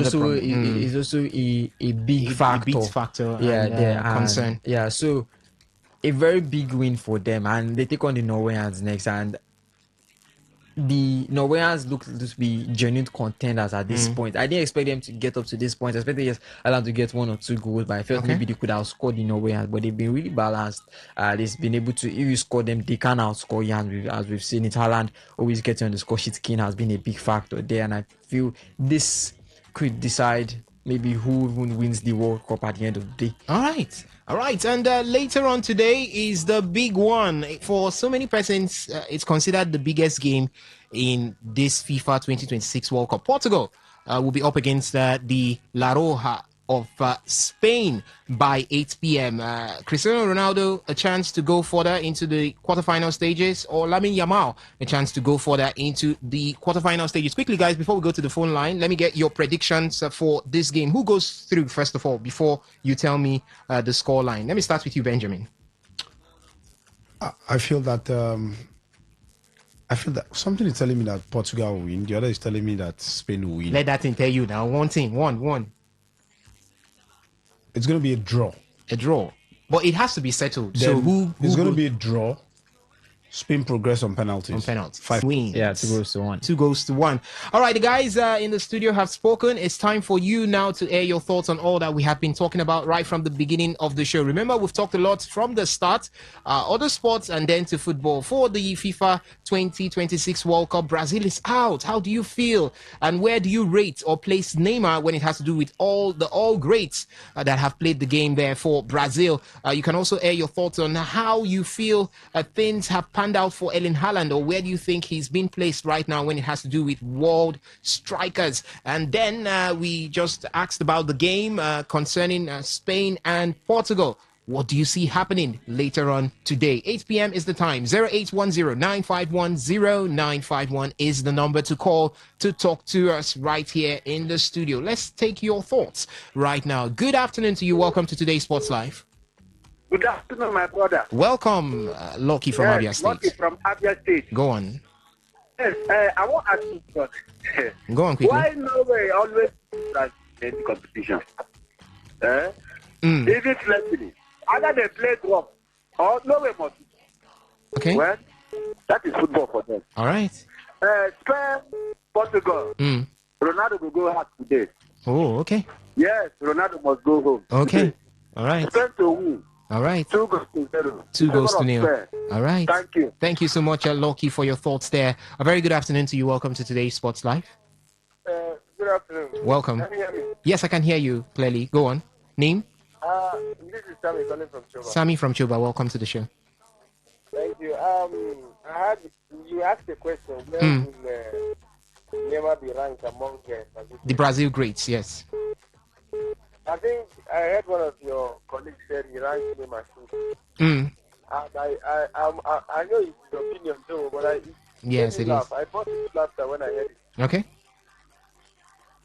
also a big factor. A big factor. Concern. So a very big win for them, and they take on the Norwegians next, and the Norwegians look to be genuine contenders at this point. I didn't expect them to get up to this point. I expected just Ireland to get 1 or 2 goals, but I felt maybe they could have scored the Norwegians. But they've been really balanced. They've been able to, if you score them, they can outscore you. As we've seen it, Ireland always getting on the score sheet. Kane has been a big factor there, and I feel this could decide maybe who even wins the World Cup at the end of the day. All right, and later on today is the big one. For so many persons, it's considered the biggest game in this FIFA 2026 World Cup. Portugal will be up against the La Roja of Spain by 8 p.m. Cristiano Ronaldo, a chance to go further into the quarterfinal stages, or Lamine Yamal, a chance to go further into the quarterfinal stages. Quickly, guys, before we go to the phone line, let me get your predictions for this game. Who goes through, first of all, before you tell me the score line? Let me start with you, Benjamin. I feel that something is telling me that Portugal will win. The other is telling me that Spain will win. Let that thing tell you now. One team, one. It's going to be a draw. A draw. But it has to be settled. Then so who it's going to be a draw. Spain progress on penalties. On penalties. 5 wins. Yeah, 2-1. 2-1. All right, the guys in the studio have spoken. It's time for you now to air your thoughts on all that we have been talking about right from the beginning of the show. Remember, we've talked a lot from the start, other sports and then to football. For the FIFA 2026 World Cup, Brazil is out. How do you feel? And where do you rate or place Neymar when it has to do with all greats that have played the game there for Brazil? You can also air your thoughts on how you feel things have panned out for Erling Haaland, or where do you think he's been placed right now when it has to do with world strikers? And then we just asked about the game concerning Spain and Portugal. What do you see happening later on today? 8 p.m. is the time. 0810-951-0951 is the number to call to talk to us right here in the studio. Let's take your thoughts right now. Good afternoon to you. Welcome to today's Sports Live. Good afternoon, my brother. Welcome, Lucky from Abia State. Lucky from Abia State. Go on. Yes, I want to ask you something. Go on quickly. Why Norway always in the competition? Even flexible. Either they play drum or Norway must. Okay. Well, that is football for them. All right. Spain, Portugal. Ronaldo will go hard today. Oh, okay. Yes, Ronaldo must go home. Okay. Today. All right. Spain to win. All right. 2-0. 2-0. All right. Thank you. Thank you so much, Loki, for your thoughts there. A very good afternoon to you. Welcome to today's Sports Live. Good afternoon. Welcome. Can you hear me? Yes, I can hear you clearly. Go on. Name? This is Sammy calling from Choba. Sammy from Choba. Welcome to the show. Thank you. You asked a question. Where will Neymar be ranked among the Brazil greats? Yes. I think I heard one of your colleagues said he ranked Neymar too. And I know it's your opinion too, but yes, it is. I thought it laughter when I heard it. Okay.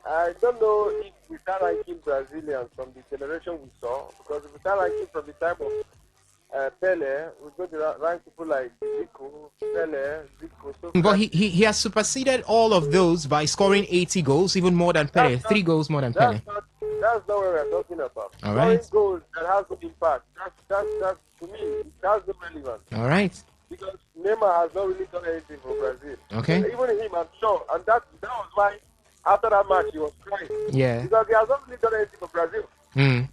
I don't know if we start ranking Brazilians from the generation we saw, because if we start ranking from the time of Pele, we're going to rank people like Zico, Pele, Zico. So but he has superseded all of those by scoring 80 goals, even more than Pele. 3 goals more than Pele. That's not what we're talking about. All right. Scoring goals that has no impact. That's to me, that's not relevant. All right. Because Neymar has not really done anything for Brazil. Okay. Even him, I'm sure, and that was why after that match he was crying. Yeah. Because he has not really done anything for Brazil. In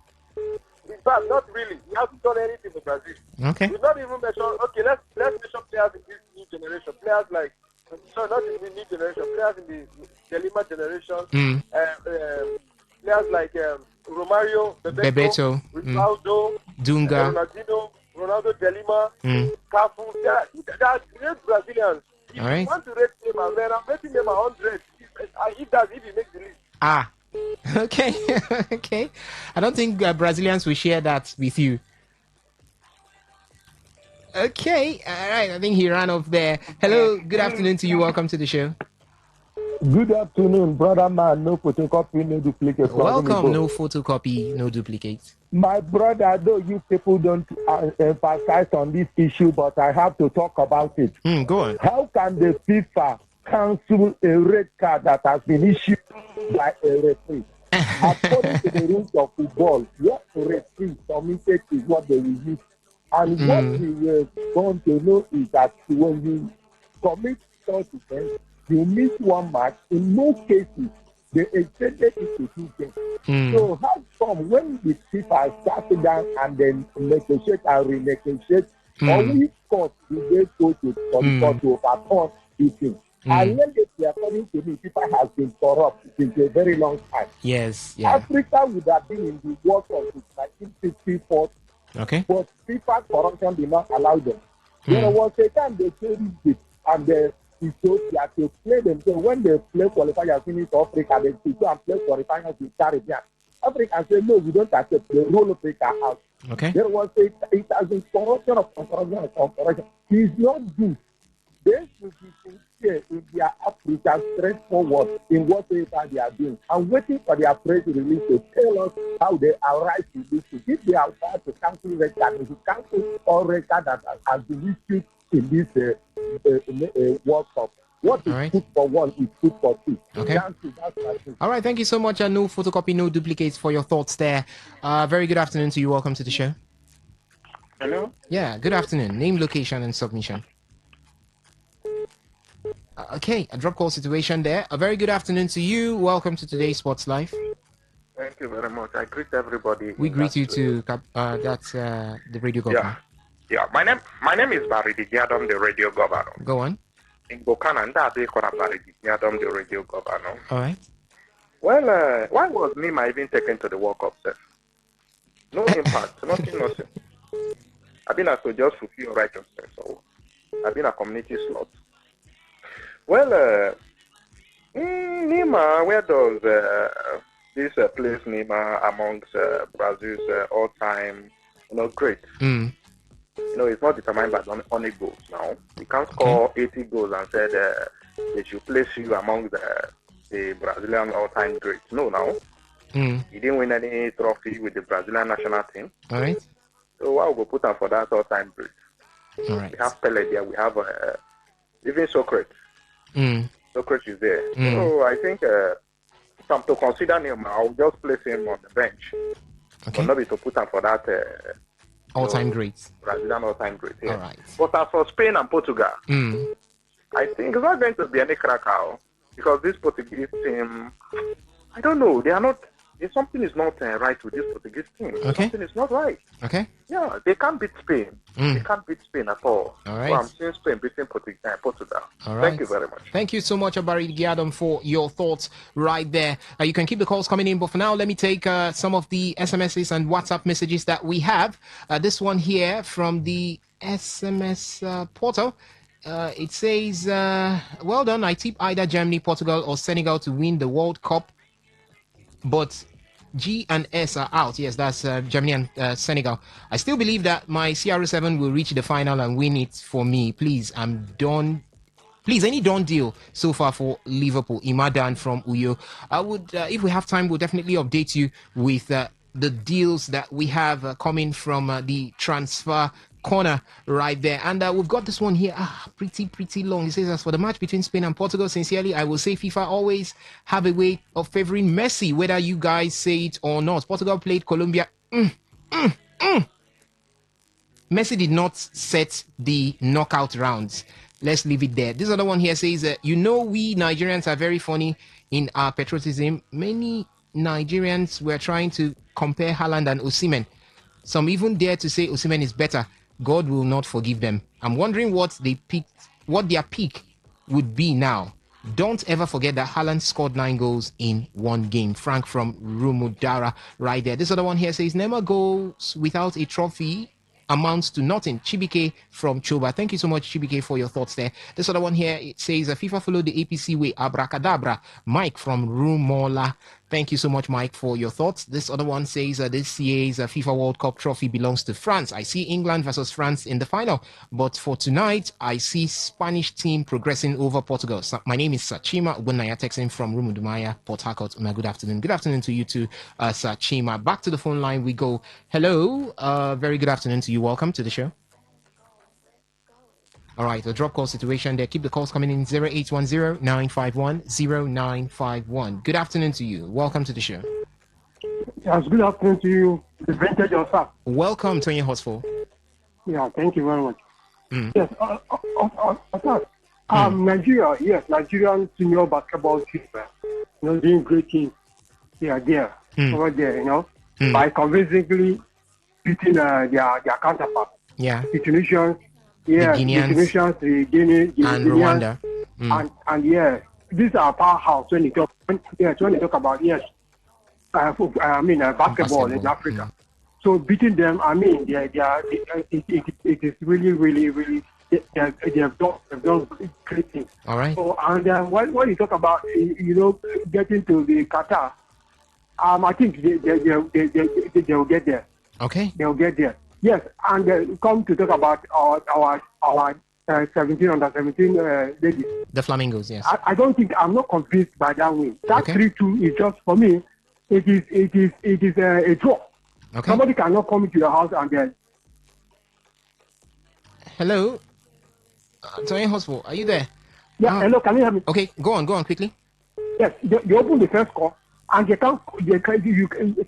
fact, not really. He hasn't done anything for Brazil. Okay. We've not even mentioned. Okay, let's mention players in this new generation. Players like, not in the new generation. Players in the Delima generation. Players like Romario, Bebeto, Ronaldo, Dunga, Ronaldo Delima, Cafu. They are great Brazilians. If all right. you want to rate Neymar, then I'm rating Neymar 100. If he makes the list. Okay. Okay. I don't think Brazilians will share that with you. Okay. All right. I think he ran off there. Hello. Good afternoon to you. Welcome to the show. Good afternoon, brother man. No photocopy, no duplicate. Welcome. No photocopy, no duplicate. My brother, I know you people don't emphasize on this issue, but I have to talk about it. Go on. How can the FIFA cancel a red card that has been issued by a referee? According to the rules of football, what the referee committed is what they will use. And what we were going to know is that when you commit short event, you miss one match. In most cases, they extended it to 2 games. So how come when the FIFA sat down and then negotiate and renegotiate, or which court do they go to for the court to overturn this thing? And let it be, according to me, FIFA has been corrupt since a very long time. Yes, yeah. Africa would have been in the World Cup since 1954, Okay. but FIFA corruption did not allow them. There was a time they changed it, and Ethiopia to play themselves. When they play qualifiers in Africa, they go and play qualifiers in Caribbean. Africa said, no, we don't accept the role of Africa out. Okay. There was it has been corruption of corruption. It's not good. They should be sincere in their Africa straightforward in whatever they are doing and waiting for their press release to tell us how they are right to do it. If they are trying to cancel record, they should cancel all record that has been issued in this World Cup. What is good for one is good for two. Okay. All right. Thank you so much. No photocopy, no duplicates for your thoughts there. Very good afternoon to you. Welcome to the show. Hello? Yeah, good afternoon. Name, location, and submission. Okay, a drop call situation there. A very good afternoon to you. Welcome to today's Sports Live. Thank you very much. I greet everybody. We greet you too. That's the radio governor. Yeah. My name is Barry Digiadom, the radio governor. Go on. In Bokana, Barry Digiadom, the radio governor. All right. Well, why was Nima even taken to the World Cup set? No impact, nothing. I've been asked to just fulfill righteousness, so I've been a community slot. Well, Nima, where does this place Nima amongst Brazil's all-time, great? It's not determined by only goals now. You can't score 80 goals and say they should place you among the Brazilian all-time greats. No, now. You didn't win any trophy with the Brazilian national team. All right. So why would we put on for that all-time great? All right. We have Pele there. We have even Socrates. Socrates is there. So I think from to consider him, I'll just place him on the bench. Okay. But not be to put on for that all-time greats. Brazilian all-time great. Yeah. All right. But as for Spain and Portugal, I think it's not going to be any cracker because this Portuguese team, I don't know, they are not. Something is not right with this Portuguese team. Okay. Something is not right. Okay. Yeah, they can't beat Spain. They can't beat Spain at all. All right. So I'm seeing Spain beating Portugal. All right. Thank you very much. Thank you so much, Abari Giadam, for your thoughts right there. You can keep the calls coming in, but for now, let me take some of the SMSs and WhatsApp messages that we have. This one here from the SMS portal. It says, well done. I tip either Germany, Portugal, or Senegal to win the World Cup, but G and S are out. Yes, that's Germany and Senegal. I still believe that my CR7 will reach the final and win it for me. Please, I'm done. Please, any done deal so far for Liverpool. Imadan from Uyo. I would, if we have time, we'll definitely update you with the deals that we have coming from the transfer corner right there. And we've got this one here, pretty long. It says, as for the match between Spain and Portugal, sincerely, I will say FIFA always have a way of favoring Messi, whether you guys say it or not. Portugal played Colombia. Messi did not set the knockout rounds. Let's leave it there. This other one here says, we Nigerians are very funny in our patriotism. Many Nigerians were trying to compare Haaland and Osimhen. Some even dare to say Osimhen is better. God will not forgive them. I'm wondering what their peak would be now. Don't ever forget that Haaland scored 9 goals in one game. Frank from Rumudara right there. This other one here says, never goes without a trophy amounts to nothing. Chibike from Choba. Thank you so much, Chibike, for your thoughts there. This other one here, it says, FIFA followed the APC way. Abracadabra. Mike from Rumola. Thank you so much, Mike, for your thoughts. This other one says this year's FIFA World Cup trophy belongs to France. I see England versus France in the final, but for tonight, I see Spanish team progressing over Portugal. So, my name is Sachima Ubunaya, texting from Rumudumaya, Port Harcourt. Good afternoon. Good afternoon to you too, Sachima. Back to the phone line we go. Hello. Very good afternoon to you. Welcome to the show. All right, the drop call situation there. Keep the calls coming in 0810-951-0951. Good afternoon to you. Welcome to the show. Yes, good afternoon to you. The vintage yourself. Welcome to your hospital. Yeah, thank you very much. Yes, Nigeria, yes, Nigerian senior basketball team, doing great things. They are there, over there, by convincingly beating their counterparts. Yeah. The Tunisians, The Guineans. the Guineans, Rwanda. and these are powerhouse when you talk about basketball in Africa. So beating them, it is really, really, really. They have done great things. All right. So and when you talk about getting to the Qatar, I think they'll get there. Okay. They'll get there. Yes, and come to talk about our 17 under 17 ladies. The Flamingos, yes. I don't think I'm not convinced by that win. That 3-2 is just for me. It is a draw. Okay. Somebody cannot come into your house and then. Hello, Tony Hospital, are you there? Yeah. Hello, can you hear me? Okay, go on quickly. Yes, they open the first call and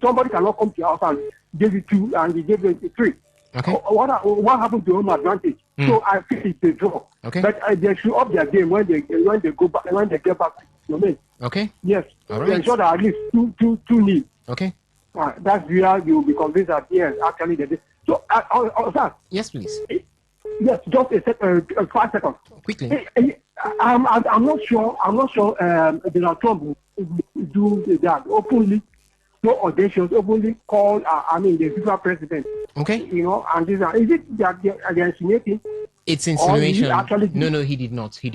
somebody cannot come to your house and give it 2 and they give it 3. Okay. What happened to home advantage? So I think it's a draw. Okay. But they should up their game when they go back when they get back to the domain. Okay. Yes. All right. They ensure that at least 2-0. Okay. That's where you will be convinced that yes, actually they did. So, sir. Yes, please. Yes, just 5 seconds. Quickly. I'm not sure. Donald Trump will do that openly. So audacious, openly call. The FIFA president. Okay. And is it that they're insinuating? It's insinuation. No, he did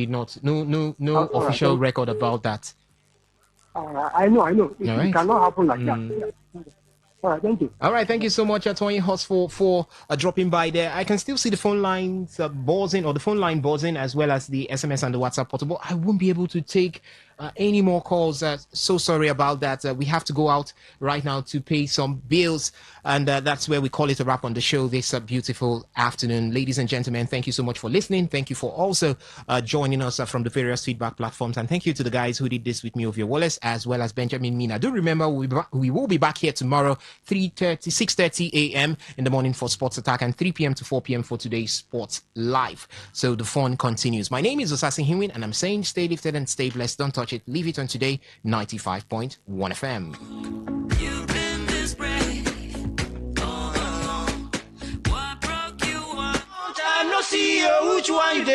not. No official record about that. I know. It cannot happen like that. Yeah. All right, thank you. All right, thank you so much, Tony Hoss, for dropping by there. I can still see the phone lines buzzing, or the phone line buzzing, as well as the SMS and the WhatsApp portable. I won't be able to take any more calls. So sorry about that. We have to go out right now to pay some bills, and that's where we call it a wrap on the show this beautiful afternoon. Ladies and gentlemen, thank you so much for listening. Thank you for also joining us from the various feedback platforms, and thank you to the guys who did this with me, Ovia Wallace, as well as Benjamin Mina. Do remember, we will be back here tomorrow, 6:30 a.m. in the morning for Sports Attack, and 3 p.m. to 4 p.m. for today's Sports Live. So the fun continues. My name is Osasin Hinwin, and I'm saying stay lifted and stay blessed. Don't touch it. Leave it on Today 95.1 FM. See you, which one you do?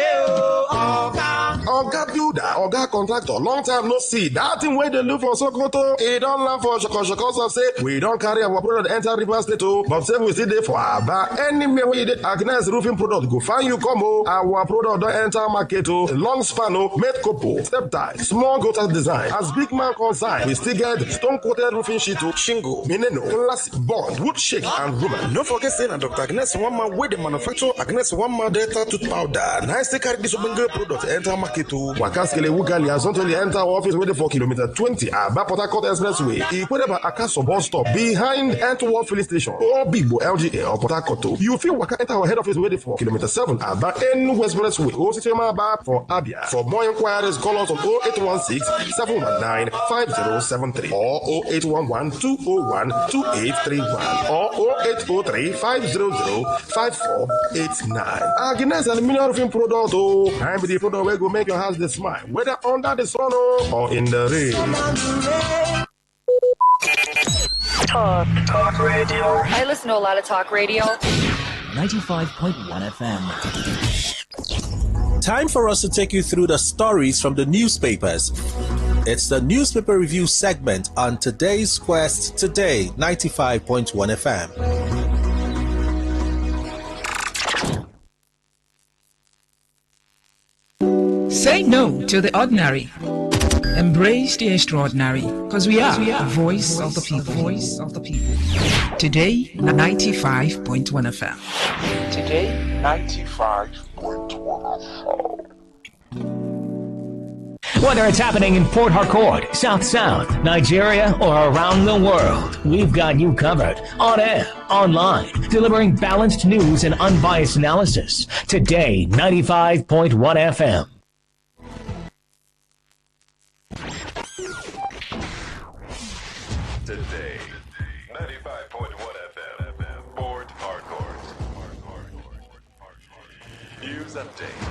Oga builder, Oga contractor, long time no see. That thing where they look for Sokoto, it don't land for Shoko say we don't carry our product enter River State, but say we still there for Aba. Anywhere where you did Agnes roofing product, go find you come. Our product don't enter market. Long span, made couple, step tie, small gutter design. As big man consign, we still get stone coated roofing sheet, shingle, mineno, classic board, wood shake, and rubber. No forget saying that Dr. Agnes one man with the manufacturer Agnes one man Delta tooth powder. Nice to carry this open product enter market to Wakaskele Wugali as only enter office waiting for kilometer 20 at Port Harcourt Expressway. Equated Akaso bus stop behind Antwerp filling station or Bibo LGA or Port Harcourt. You feel Waka enter our head office waiting for kilometer 7 at N Expressway. Ositema Bar for Abia. For more inquiries, call us on 0816 719 5073 or 0811 201 2831 or 0803 500 5489. Agnes Aluminium Roofing Product, I'm the product where go make your house the smile, whether under the sun or in the rain. Talk radio. I listen to a lot of talk radio. 95.1 FM. Time for us to take you through the stories from the newspapers. It's the newspaper review segment on today's Quest Today 95.1 FM. Say no to the ordinary. Embrace the extraordinary, because we are the voice of the people. Today, 95.1 FM. Today, 95.1 FM. Whether it's happening in Port Harcourt, South South, Nigeria, or around the world, we've got you covered. On air, online, delivering balanced news and unbiased analysis. Today, 95.1 FM. Today, 95.1 FM, Port Harcourt. News update.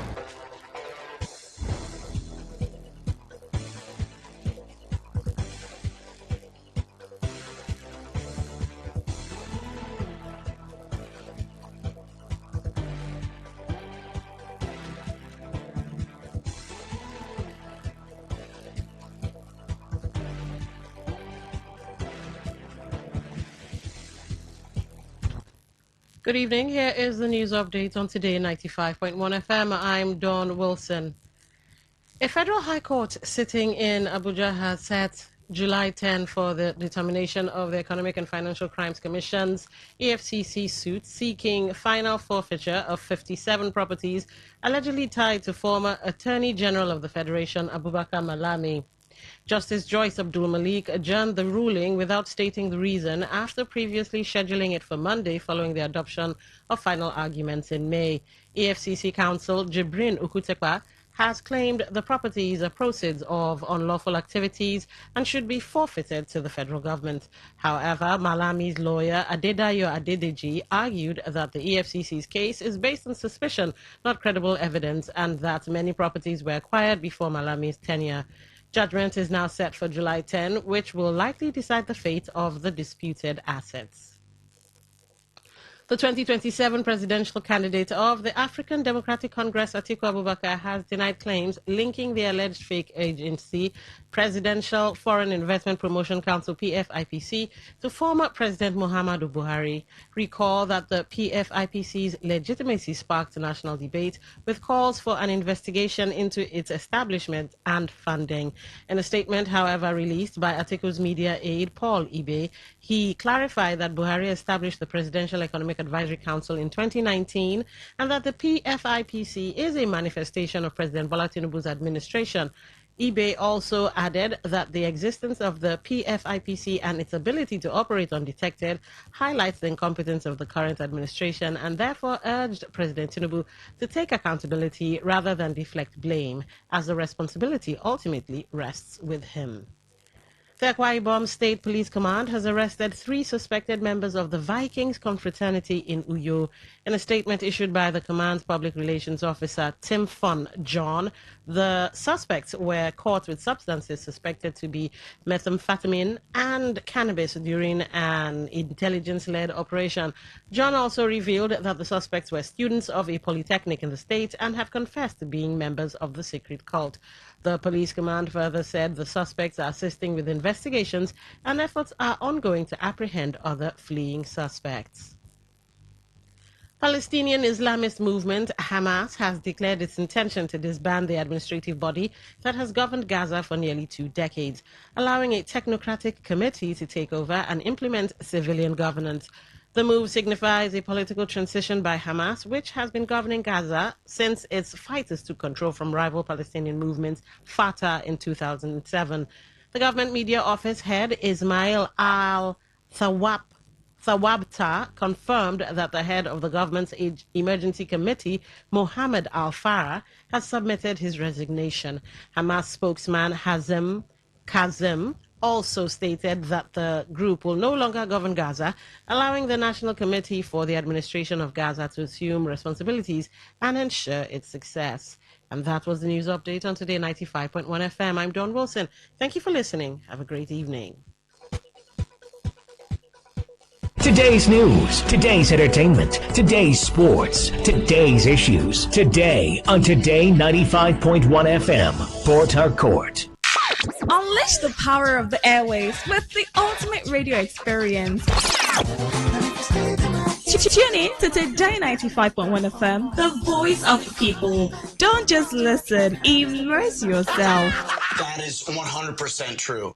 Good evening. Here is the news update on Today 95.1 FM. I'm Dawn Wilson. A federal high court sitting in Abuja has set July 10 for the determination of the Economic and Financial Crimes Commission's EFCC suit seeking final forfeiture of 57 properties allegedly tied to former Attorney General of the Federation, Abubakar Malami. Justice Joyce Abdul Malik adjourned the ruling without stating the reason after previously scheduling it for Monday following the adoption of final arguments in May. EFCC counsel Jibrin Ukutekwa has claimed the properties are proceeds of unlawful activities and should be forfeited to the federal government. However, Malami's lawyer Adedayo Adedeji argued that the EFCC's case is based on suspicion, not credible evidence, and that many properties were acquired before Malami's tenure. Judgment is now set for July 10, which will likely decide the fate of the disputed assets. The 2027 presidential candidate of the African Democratic Congress, Atiku Abubakar, has denied claims linking the alleged fake agency, Presidential Foreign Investment Promotion Council, PFIPC, to former President Muhammadu Buhari. Recall that the PFIPC's legitimacy sparked national debate with calls for an investigation into its establishment and funding. In a statement, however, released by Atiku's media aide, Paul Ibe, he clarified that Buhari established the Presidential Economic Advisory Council in 2019 and that the PFIPC is a manifestation of President Bola Tinubu's administration. Ibe also added that the existence of the PFIPC and its ability to operate undetected highlights the incompetence of the current administration and therefore urged President Tinubu to take accountability rather than deflect blame, as the responsibility ultimately rests with him. The Akwa Ibom State Police Command has arrested 3 suspected members of the Vikings confraternity in Uyo. In a statement issued by the command's public relations officer, Tim Fon John, the suspects were caught with substances suspected to be methamphetamine and cannabis during an intelligence-led operation. John also revealed that the suspects were students of a polytechnic in the state and have confessed to being members of the secret cult. The police command further said the suspects are assisting with investigations and efforts are ongoing to apprehend other fleeing suspects. Palestinian Islamist movement Hamas has declared its intention to disband the administrative body that has governed Gaza for nearly 2 decades, allowing a technocratic committee to take over and implement civilian governance. The move signifies a political transition by Hamas, which has been governing Gaza since its fighters took control from rival Palestinian movements Fatah in 2007. The government media office head Ismail al-Thawabta confirmed that the head of the government's emergency committee, Mohammed Al-Farah, has submitted his resignation. Hamas spokesman Hazem Kazem also stated that the group will no longer govern Gaza, allowing the National Committee for the Administration of Gaza to assume responsibilities and ensure its success. And that was the news update on Today 95.1 FM. I'm Dawn Wilson. Thank you for listening. Have a great evening. Today's news, today's entertainment, today's sports, today's issues. Today on Today 95.1 FM, Port Harcourt. Unleash the power of the airwaves with the ultimate radio experience. Tune in to Today 95.1 FM, the voice of the people. Don't just listen, immerse yourself. That is 100% true.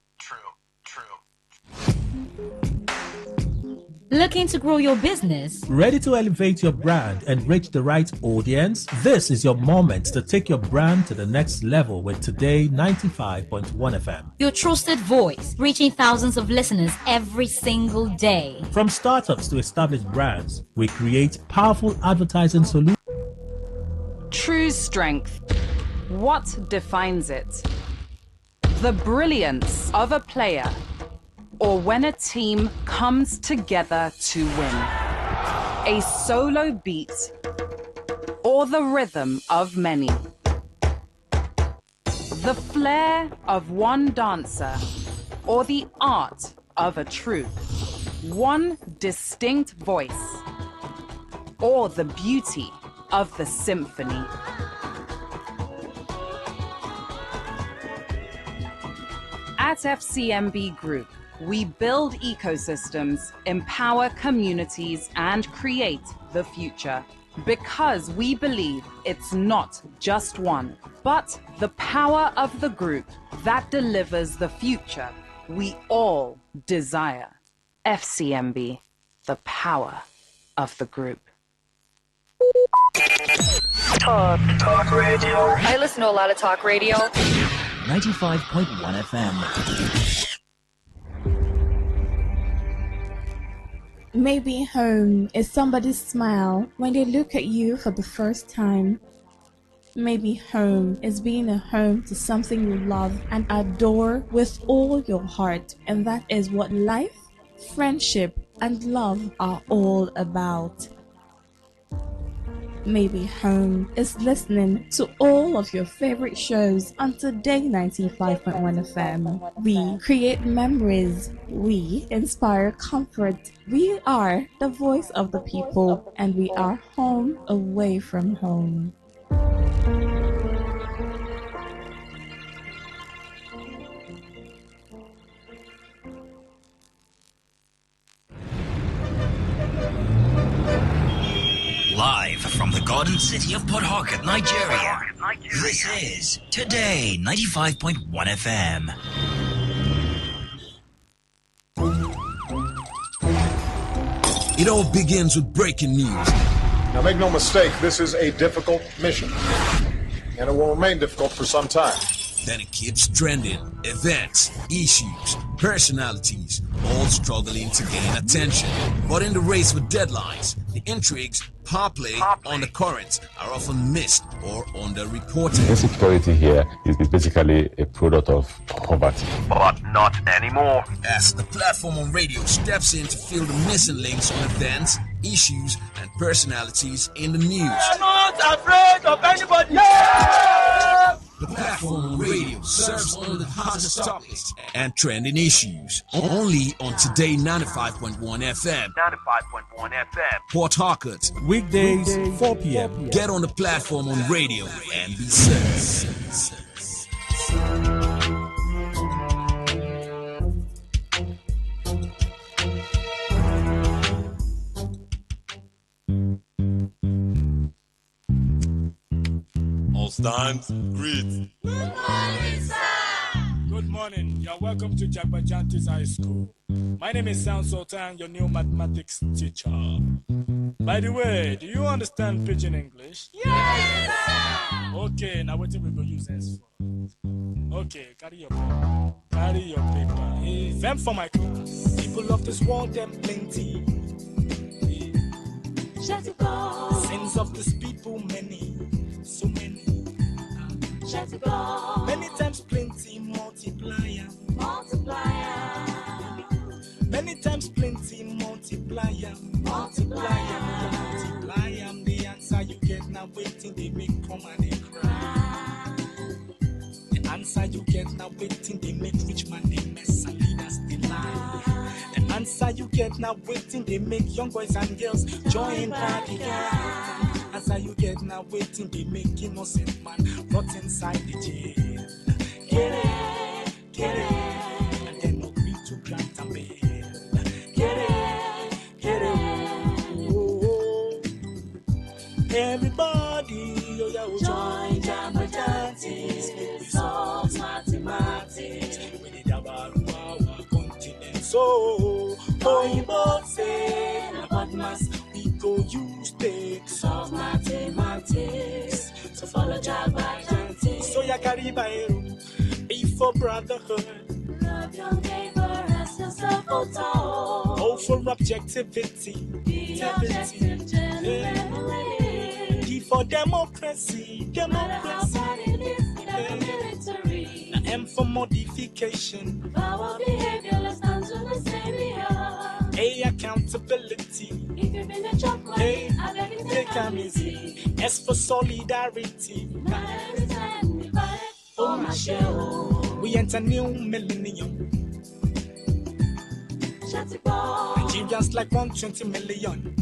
Looking to grow your business? Ready to elevate your brand and reach the right audience? This is your moment to take your brand to the next level with Today 95.1 FM. Your trusted voice, reaching thousands of listeners every single day. From startups to established brands, we create powerful advertising solutions. True strength. What defines it? The brilliance of a player, or when a team comes together to win. A solo beat, or the rhythm of many. The flair of one dancer, or the art of a troupe. One distinct voice, or the beauty of the symphony. At FCMB Group, We build ecosystems, empower communities, and create the future. Because we believe it's not just one, but the power of the group that delivers the future we all desire. FCMB, the power of the group. Talk radio. I listen to a lot of talk radio. 95.1 FM. Maybe home is somebody's smile when they look at you for the first time. Maybe home is being a home to something you love and adore with all your heart, and that is what life, friendship, and love are all about. Maybe home is listening to all of your favorite shows on Today 95.1 FM. We create memories. We inspire comfort. We are the voice of the people, and we are home away from home. Live from the Garden City of Port Harcourt, Nigeria. This is Today 95.1 FM. It all begins with breaking news. Now make no mistake, this is a difficult mission, and it will remain difficult for some time. Then it keeps trending. Events, issues, personalities, all struggling to gain attention. But in the race with deadlines, the intrigues, power play, undercurrents are often missed or underreported. Insecurity here is basically a product of poverty. But not anymore. As the platform on radio steps in to fill the missing links on events, issues, and personalities in the news. We are not afraid of anybody. Yeah! The platform on radio serves only the hottest topics and trending issues. Only on Today 95.1 FM. 95.1 FM. Port Harcourt. Weekdays, 4 p.m. Get on the platform on radio and be served. All stands, greet. Good morning, sir. Good morning. You're welcome to Jagbajantis High School. My name is Sam Sultan, your new mathematics teacher. By the way, do you understand Pidgin English? Yes, sir. Okay, now what we go use this for? Okay, carry your paper. Carry your paper. Them for my class. People of this world, them plenty. Sins of this people, many. So many. Many times plenty, multiplier. Many times plenty, multiplier. Multiply the answer you get now waiting they make come and they cry. The answer you get now waiting they make rich man they mess and leaders they lie. The answer you get now waiting they make young boys and girls join party. Answer you get now waiting they make innocent man rot inside the jail. Get it, and then agree to grant a bail. Get it, oh. Everybody, oh yeah, oh, Join Jagbajantis, make we solve mathematics. We need about our continent, so Oyinbo say, about mass, we go use take solve mathematics. So follow Jagbajantis. So ya carry by be for brotherhood. Love your neighbor as yourself, oh, for objectivity. Be objective, genuinely. D for democracy. No matter how bad it is, never military. Now M for modification. Our behavior, let's stand to the savior. A, accountability. If you've been a job money, I beg you take them easy. S for solidarity. Not every time we buy it, oh my show. We enter new millennium. Nigerians like 120 million.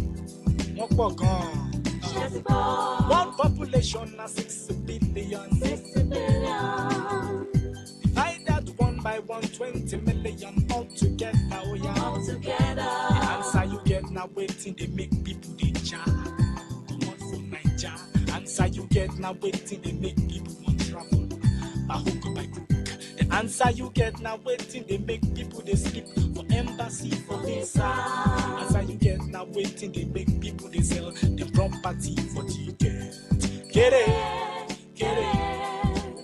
One population of 6 billion. 6 billion. Divide that one by one. want 20 million all together. Oh yeah, all together. The answer you get now waiting, they make people they jar. Come on for Niger. Answer you get now waiting, they make people want travel. By hook or by crook. The answer you get now waiting, they make people they sleep for embassy, for visa. Answer you get now waiting, they make people they sell the property for ticket. Get it, get it.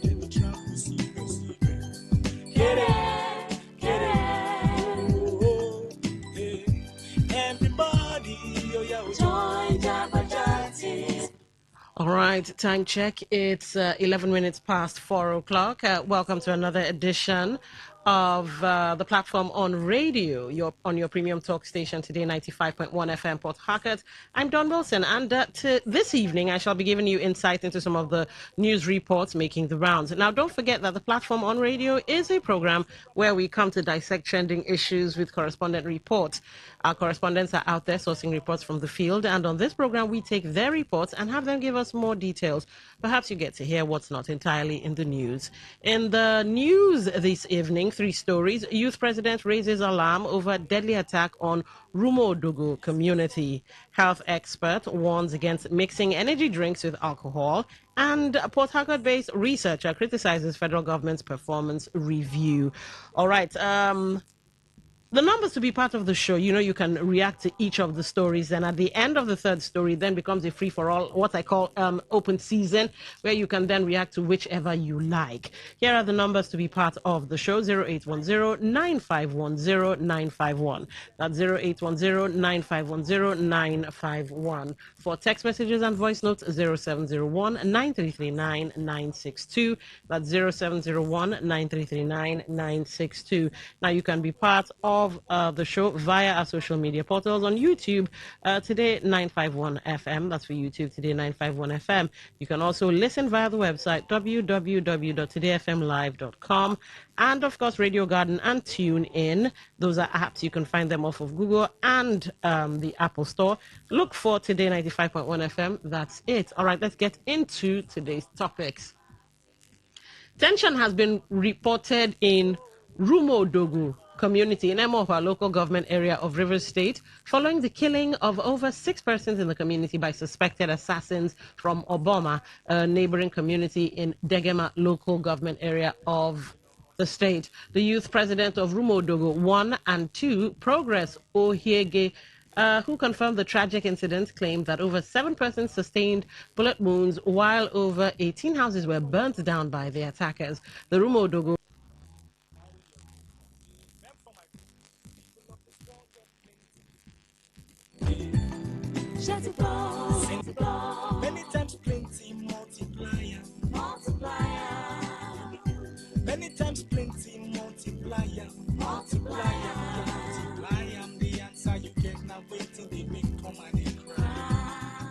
Then the travel see, get it, get it. Oh, yeah. Everybody, oh yeah, join Jabba Jantis. All right, time check. It's 11 minutes past 4 o'clock. Welcome to another edition of the platform on radio, on your premium talk station today, 95.1 FM Port Harcourt. I'm Don Wilson, and this evening I shall be giving you insight into some of the news reports making the rounds. Now, don't forget that the platform on radio is a program where we come to dissect trending issues with correspondent reports. Our correspondents are out there sourcing reports from the field, and on this program we take their reports and have them give us more details. Perhaps you get to hear what's not entirely in the news. In the news this evening, 3 stories. Youth President raises alarm over deadly attack on Rumodogo community. Health expert warns against mixing energy drinks with alcohol. And Port Harcourt-based researcher criticizes federal government's performance review. All right. The numbers to be part of the show, you can react to each of the stories. And at the end of the third story, then becomes a free-for-all, what I call open season, where you can then react to whichever you like. Here are the numbers to be part of the show: 0810-9510-951. That's 0810-9510-951. For text messages and voice notes, 0701-9339-962. That's 0701-9339-962. Now you can be part of the show via our social media portals on YouTube, Today951FM. That's for YouTube, Today951FM. You can also listen via the website, www.todayfmlive.com. And of course, Radio Garden and TuneIn. Those are apps. You can find them off of Google and the Apple Store. Look for Today 95.1 FM. That's it. All right, let's get into today's topics. Tension has been reported in Rumodogo community in our local government area of Rivers State following the killing of over 6 persons in the community by suspected assassins from Oboma, a neighboring community in Degema local government area of the state. The youth president of Rumodogo 1 and 2, Progress Ohiege, who confirmed the tragic incident, claimed that over 7 persons sustained bullet wounds while over 18 houses were burnt down by the attackers. The Rumodogo many times plenty multiplier. Many times plenty multiplier. Multiplier. The answer you get now waiting they make come and they cry.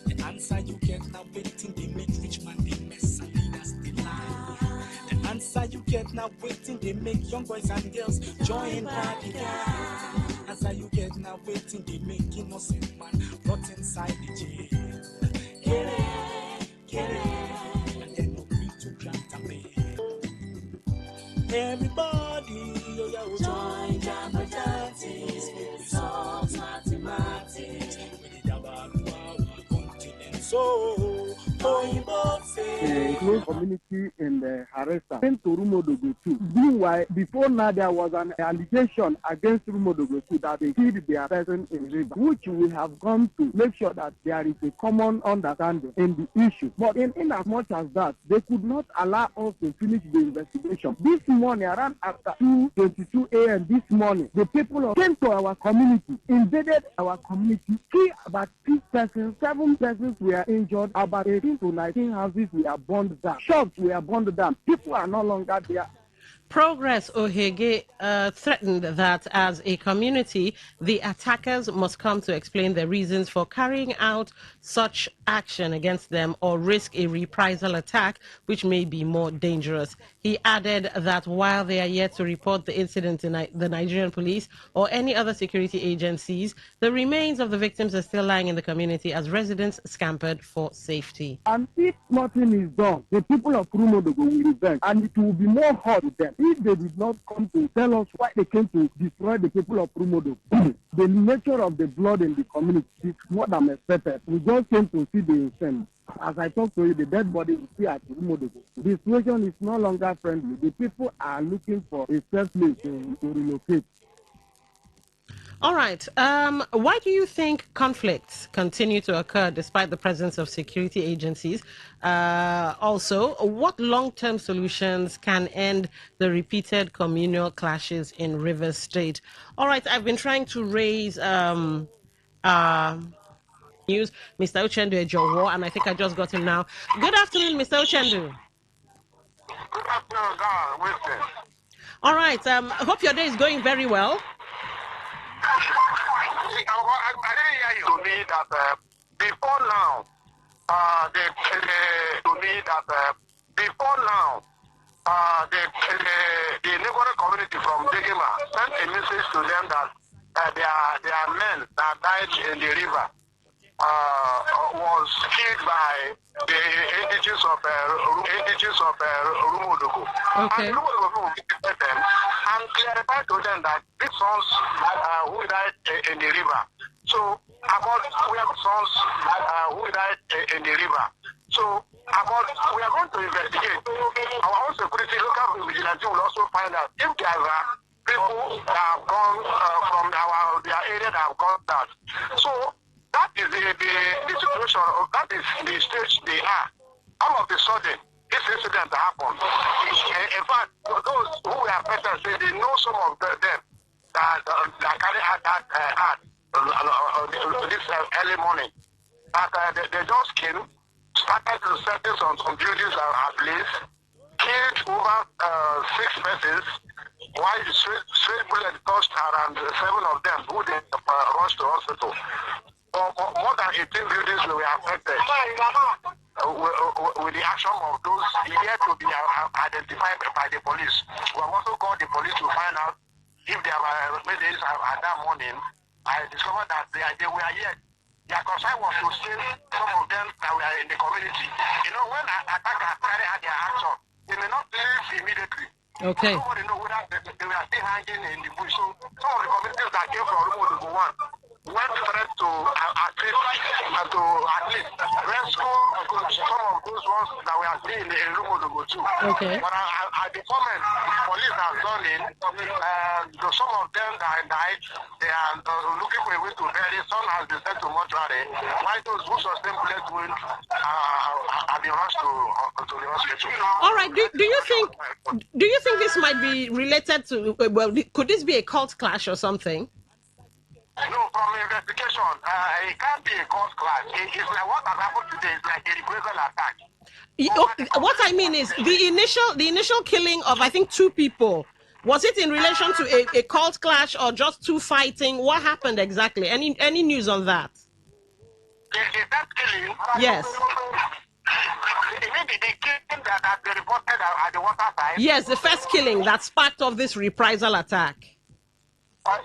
The answer you get now waiting they make rich man they mess and leaders they lie. The answer you get now waiting they make young boys and girls join party guys. Answer you get now waiting they make innocent man rot inside the jail. Get it, and then no need to grant a man. Everybody, oh yeah, join Jamba Jantis, it solves mathematics. We did about our continent, so you both say. Close community in the Haresta went to Rumodogo 2. Meanwhile, before now there was an allegation against Rumodogo 2 that they killed their person in river, which we have gone to make sure that there is a common understanding in the issue. But in as much as that, they could not allow us to finish the investigation. This morning, around after 2:22 a.m. this morning, the people came to our community, invaded our community, killed about 6 persons, 7 persons were injured, about 18 to 19 houses were burned down, shops were burned down. People are no longer there. Progress Ohege threatened that as a community, the attackers must come to explain their reasons for carrying out such action against them or risk a reprisal attack, which may be more dangerous. He added that while they are yet to report the incident to the Nigerian police or any other security agencies, the remains of the victims are still lying in the community as residents scampered for safety. And if nothing is done, the people of Rumodogo will revenge, and it will be more hard with them. if they did not come to tell us why they came to destroy the people of Rumodo, the nature of the blood in the community is more than expected. We just came to see the incident. As I talk to you, the dead body is still at Rumodo. The situation is no longer friendly. The people are looking for a safe place to relocate. All right. Why do you think conflicts continue to occur despite the presence of security agencies? Also, what long-term solutions can end the repeated communal clashes in Rivers State? All right. I've been trying to raise news, Mr. Uchendu Ejowo, and I think I just got him now. Good afternoon, Mr. Uchendu. Good afternoon, God. All right. I hope your day is going very well. I didn't hear you. To me that before now, to me that before now, the neighboring community from Degima sent a message to them that their men that died in the river was killed by the indigenous of Rumudugu. Okay. And Rumudugu visited them and clarified to them that these sons who died in the river. So we have sons who died in the river. So we are going to investigate. Our own security, local vigilante will also find out if there are people that have gone from their area that have gone down. So that is the situation, that is the stage they are. All of a sudden, this incident happened. In fact, those who were affected say they know some of them that carry out that act this early morning. That they just came, started to settle some buildings at least, killed over 6 persons, while the straight bullet touched around 7 of them who they rushed to hospital. More than 18 buildings were affected with the action of those yet to be identified by the police. We have also called the police to find out if there were remedies at that morning. I discovered that they were yet. Their concern was to save some of them that were in the community. You know, when attackers carry out their action, they may not leave immediately. Okay. Nobody know whether they were still hanging in the bush. So some of the communities that came from Rumodugu 1 went straight to at least rescue some of those ones that were still in Rumodugu 2. Okay. But at the moment, police have gone in. Some of them that died, they are looking for a way to bury. Some have been sent to mortuary. While those who sustained bullet wounds have been rushed to the hospital. All right. Do you think this might be related to? Well, could this be a cult clash or something? No, from investigation, it can't be a cause clash. It's like what has happened today is like a reprisal attack. What I mean is the initial killing of I think 2 people. Was it in relation to a cult clash or just 2 fighting? What happened exactly? Any news on that? That killing? Yes. You mean the killing that they reported at the water side? Yes, the first killing that sparked off this reprisal attack. The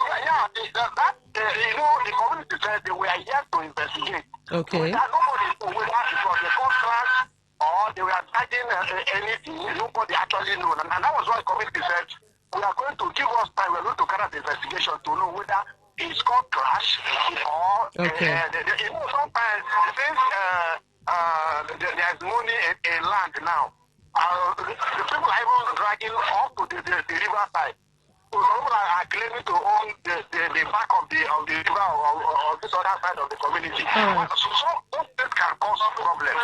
community said they were yet to investigate. Okay. Nobody knew whether it was a cause clash or they were fighting anything. Nobody actually knew. And that was why the community said, we are going to give us time. We're going to carry out the investigation to know whether it's called clash or sometimes since there's money in land now, the people are even dragging up to the riverside. So some people are claiming to own the back of the river or this other side of the community. So those things can cause problems.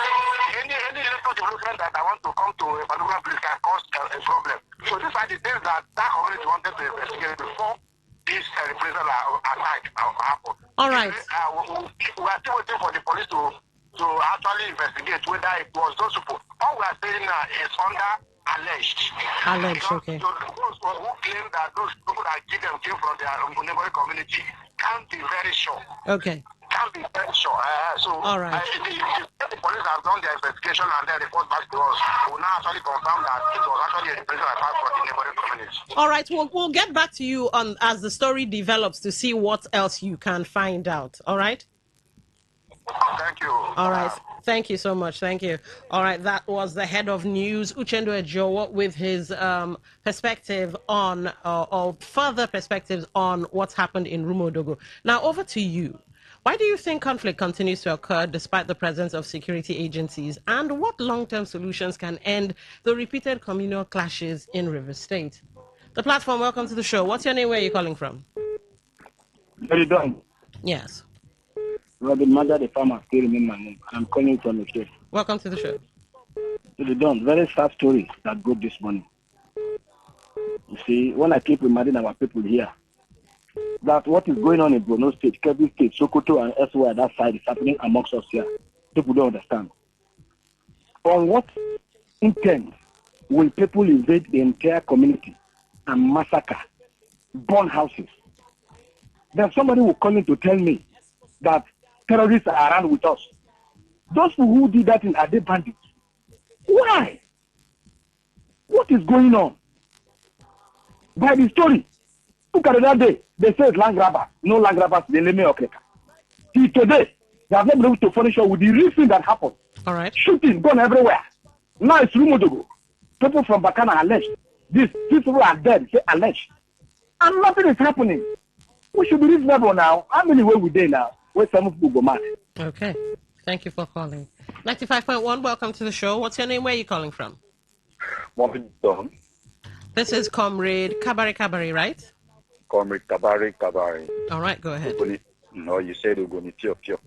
Any little development that I want to come to a particular place can cause a problem. So these are the things that community wanted to investigate before this reprisal attack happened. All right. We are still waiting for the police to actually investigate whether it was those people. All we are saying is under alleged. Okay. Those who claim that those people that came from their neighboring community can't be very sure. Okay. Can't be very sure. All right. The police have done their investigation and then report back to us. We now actually confirm that it was actually a repression attack from the neighboring community. All right. We'll get back to you on as the story develops to see what else you can find out. All right. Thank you. All right. Thank you so much. Thank you. All right, that was the head of news, Uchendu Ejowo, with his perspective on, or further perspectives on what's happened in Rumodogo. Now, over to you. Why do you think conflict continues to occur despite the presence of security agencies? And what long-term solutions can end the repeated communal clashes in River State? The platform, welcome to the show. What's your name? Where are you calling from? Very done. Yes. Robin Maja, the farmer, still remain my name. I'm calling from the state. Welcome to the show. Very done. Very sad story that broke this morning. You see, when I keep reminding our people here that what is going on in Borno State, Kebbi State, Sokoto, and elsewhere that side is happening amongst us here, people don't understand. On what intent will people invade the entire community and massacre, burn houses? Then somebody will call in to tell me that terrorists are around with us. Those who did that in Ade bandits. Why? What is going on? By the story, look at that day. They say it's land grabber. No land grabbers, they let me okay. Till today, they have not been able to furnish us with the real thing that happened. All right. Shooting, gone everywhere. Now it's Rumodogo. People from Bakana alleged. These people are dead, say alleged. And nothing is happening. We should be reasonable now. How many way we there now? Where some people go mad? Okay. Thank you for calling. 95.1, welcome to the show. What's your name? Where are you calling from? Morning, Don. This is Comrade Kabari, right? Comrade Kabari. All right, go ahead. No, you said we're going to chop.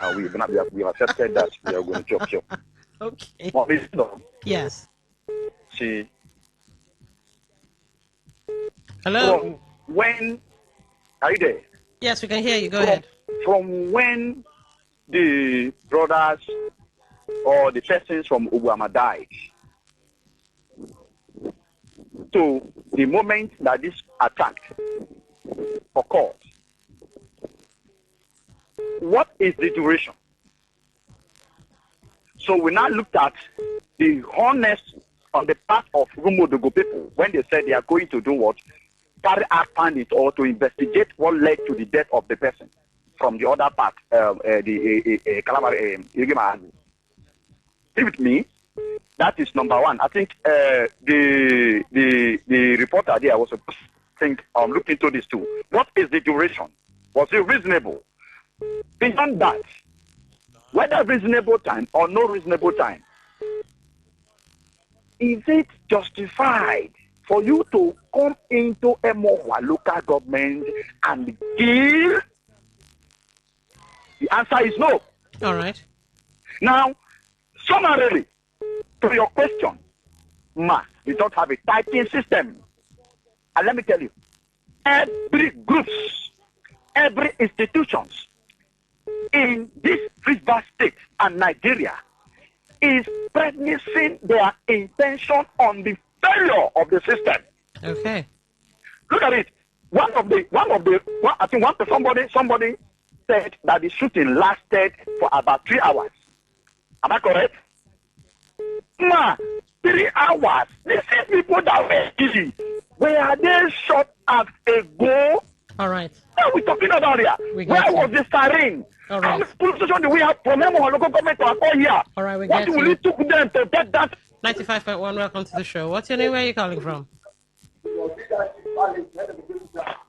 And we accepted that we are going to chop. Okay. Morning, Don. Yes. See. Hello? When are you there? Yes, we can hear you. Go ahead. From when the brothers or the persons from Obama died to the moment that this attack occurred, what is the duration? So we now looked at the honest on the part of Rumodogo people when they said they are going to do what? Carry out it or to investigate what led to the death of the person from the other part, the Calamari, with me, that is number one. I think the reporter there was supposed to look into this too. What is the duration? Was it reasonable? Beyond that, whether reasonable time or no reasonable time, is it justified for you to come into a more local government and kill? The answer is no. All right. Now, summarily, to your question, we don't have a typing system. And let me tell you, every groups, every institutions in this River State and Nigeria is premising their intention on the failure of the system. Okay. Look at it. Somebody said that the shooting lasted for about 3 hours. Am I correct? 3 hours. The same people that were killed, were they shot at a goal? All right. What are we talking about here? Where was the siren? All right. How many police stations do we have from local government to acquire here? All right, we what get will you. it took them to get that? 95.1, welcome to the show. What's your name? Where are you calling from?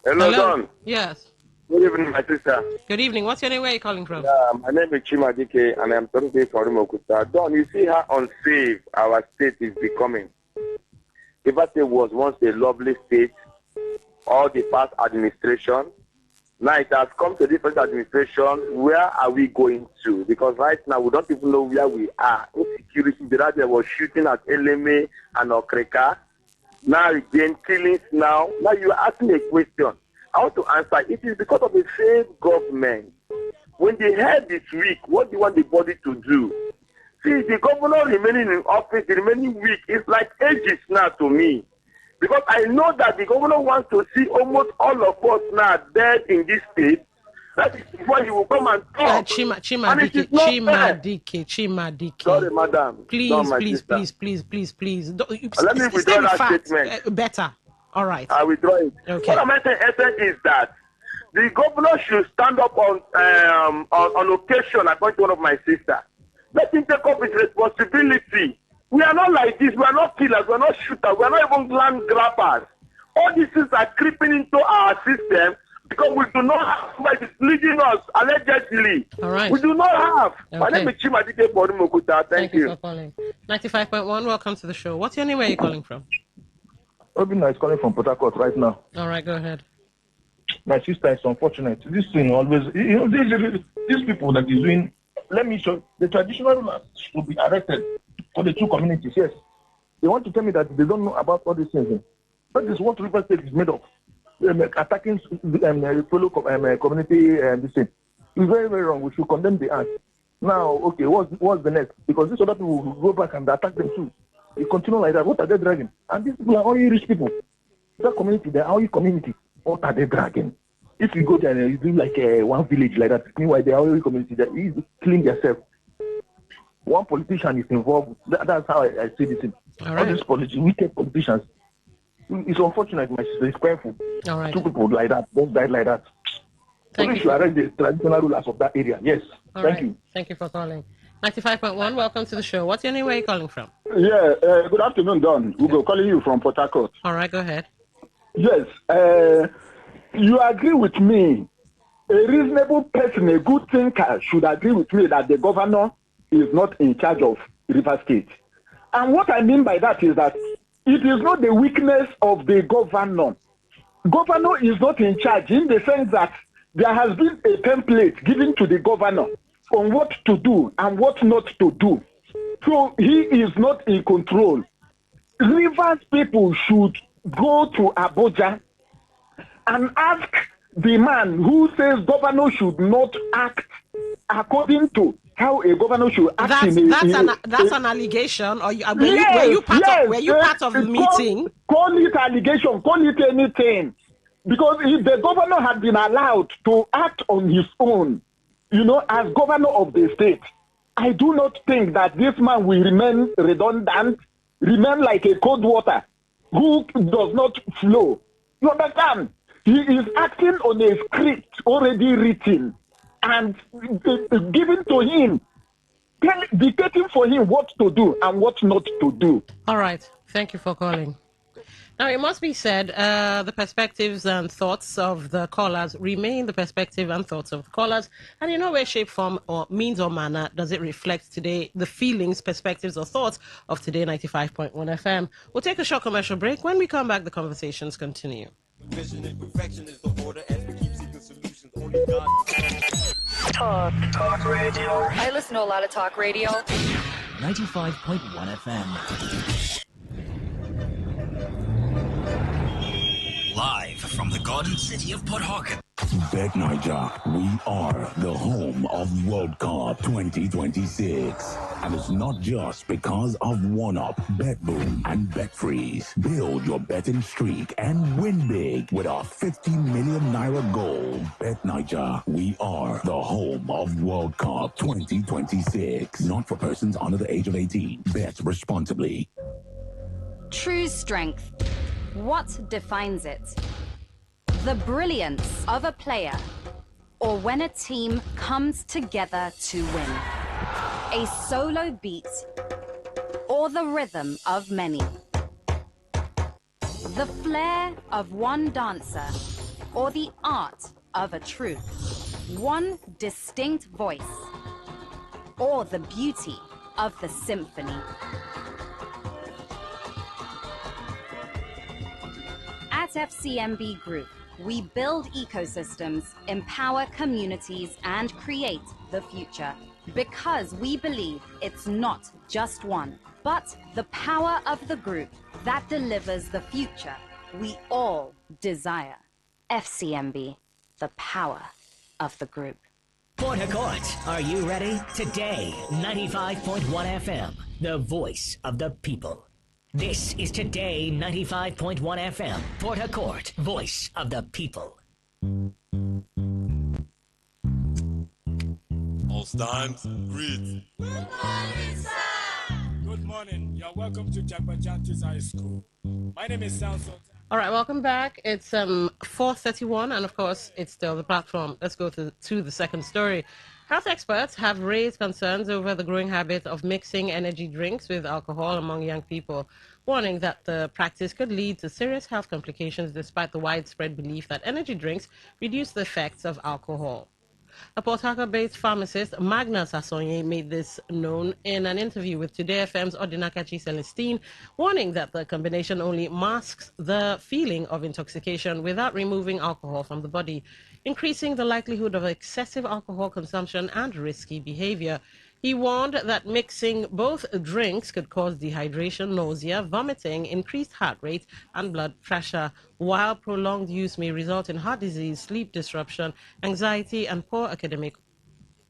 Hello, Don. Yes. Good evening, my sister. Good evening. What's your name? Where are you calling from? My name is Chima Dike, and I'm talking from Okuta. Don, you see how unsafe our state is becoming. River State was once a lovely state, all the past administration. Now it has come to different administration. Where are we going to? Because right now we don't even know where we are. Insecurity, the radio was shooting at LMA and Okreka. Now again, killings now. Now you are asking a question. I want to answer. It is because of the same government. When they heard this week, what do you want the body to do? See, the governor remaining in office, the remaining week, is like ages now to me. Because I know that the governor wants to see almost all of us now dead in this state. That is before he will come and talk. Chima Dike. Sorry, madam. Please. Let me withdraw that statement. Better. All right. I withdraw it. Okay. What I'm saying is that the governor should stand up on occasion, according to one of my sisters. Let him take up his responsibility. We are not like this. We are not killers. We are not shooters. We are not even land grabbers. All these things are creeping into our system because we do not have somebody leading us allegedly. All right. We do not have. Okay. My name is Chimadike Borimokuta. Thank you for calling. 95.1, welcome to the show. What's your name? Where are you calling from? Obina is calling from Port Harcourt right now. All right, go ahead. My sister is unfortunate. This thing always, these people that is doing, let me show, the traditional rulers should be arrested for the two communities, yes. They want to tell me that they don't know about all these things. That is what River State is made of. Attacking fellow community this thing. It's very, very wrong. We should condemn the act. Now, okay, what's the next? Because these other people will go back and attack them too. They continue like that. What are they dragging? And these people are only rich people. That community, the Aoi community, what are they dragging? If you go there and you do like one village like that, meanwhile the Aoi community, they clean themselves. One politician is involved. That's how I see this thing. All these wicked politicians. It's unfortunate, my sister. It's painful. All right. Two people like that, both died like that. Thank you. Should arrest the traditional rulers of that area. Yes. Thank you. Thank you for calling. 95.1, welcome to the show. What's your name? Where are you calling from? Yeah, good afternoon, Don. We'll go calling you from Port Harcourt. All right, go ahead. Yes, you agree with me. A reasonable person, a good thinker, should agree with me that the governor is not in charge of River State. And what I mean by that is that it is not the weakness of the governor. Governor is not in charge in the sense that there has been a template given to the governor on what to do and what not to do. So he is not in control. Rivers people should go to Abuja and ask the man who says governor should not act according to how a governor should act. That's an allegation. Or were you part of the meeting? Call it allegation. Call it anything. Because if the governor had been allowed to act on his own, as governor of the state, I do not think that this man will remain redundant, remain like a cold water who does not flow. You understand? He is acting on a script already written and given to him, dictating for him what to do and what not to do. All right. Thank you for calling. Now, it must be said, the perspectives and thoughts of the callers remain the perspective and thoughts of the callers, and in no way, shape, form, or means or manner does it reflect today the feelings, perspectives, or thoughts of Today 95.1 FM. We'll take a short commercial break. When we come back, the conversations continue. Vision and perfection is the order as we keep seeking solutions. Only God. Talk radio. I listen to a lot of talk radio. 95.1 FM. Live from the Garden City of Port Harcourt. Bet Niger, we are the home of World Cup 2026. And it's not just because of OneUp, BetBoom, and BetFreeze. Build your betting streak and win big with our 50 million naira goal. Bet Niger, we are the home of World Cup 2026. Not for persons under the age of 18. Bet responsibly. True strength. What defines it? The brilliance of a player, or when a team comes together to win. A solo beat, or the rhythm of many. The flair of one dancer, or the art of a troupe. One distinct voice, or the beauty of the symphony. At FCMB Group, we build ecosystems, empower communities, and create the future. Because we believe it's not just one, but the power of the group that delivers the future we all desire. FCMB, the power of the group. Port Harcourt, are you ready? Today, 95.1 FM, the voice of the people. This is Today 95.1 FM, Port Harcourt, voice of the people. All stands, greet. Good morning, sir. Good morning. You're welcome to Jagbajantis High School. My name is Samson. All right, welcome back. It's 4:31, and of course, it's still the platform. Let's go to the second story. Health experts have raised concerns over the growing habit of mixing energy drinks with alcohol among young people, warning that the practice could lead to serious health complications despite the widespread belief that energy drinks reduce the effects of alcohol. A Port Harcourt-based pharmacist, Magnus Asonye, made this known in an interview with Today FM's Odinakachi Celestine, warning that the combination only masks the feeling of intoxication without removing alcohol from the body, increasing the likelihood of excessive alcohol consumption and risky behavior. He warned that mixing both drinks could cause dehydration, nausea, vomiting, increased heart rate, and blood pressure, while prolonged use may result in heart disease, sleep disruption, anxiety, and poor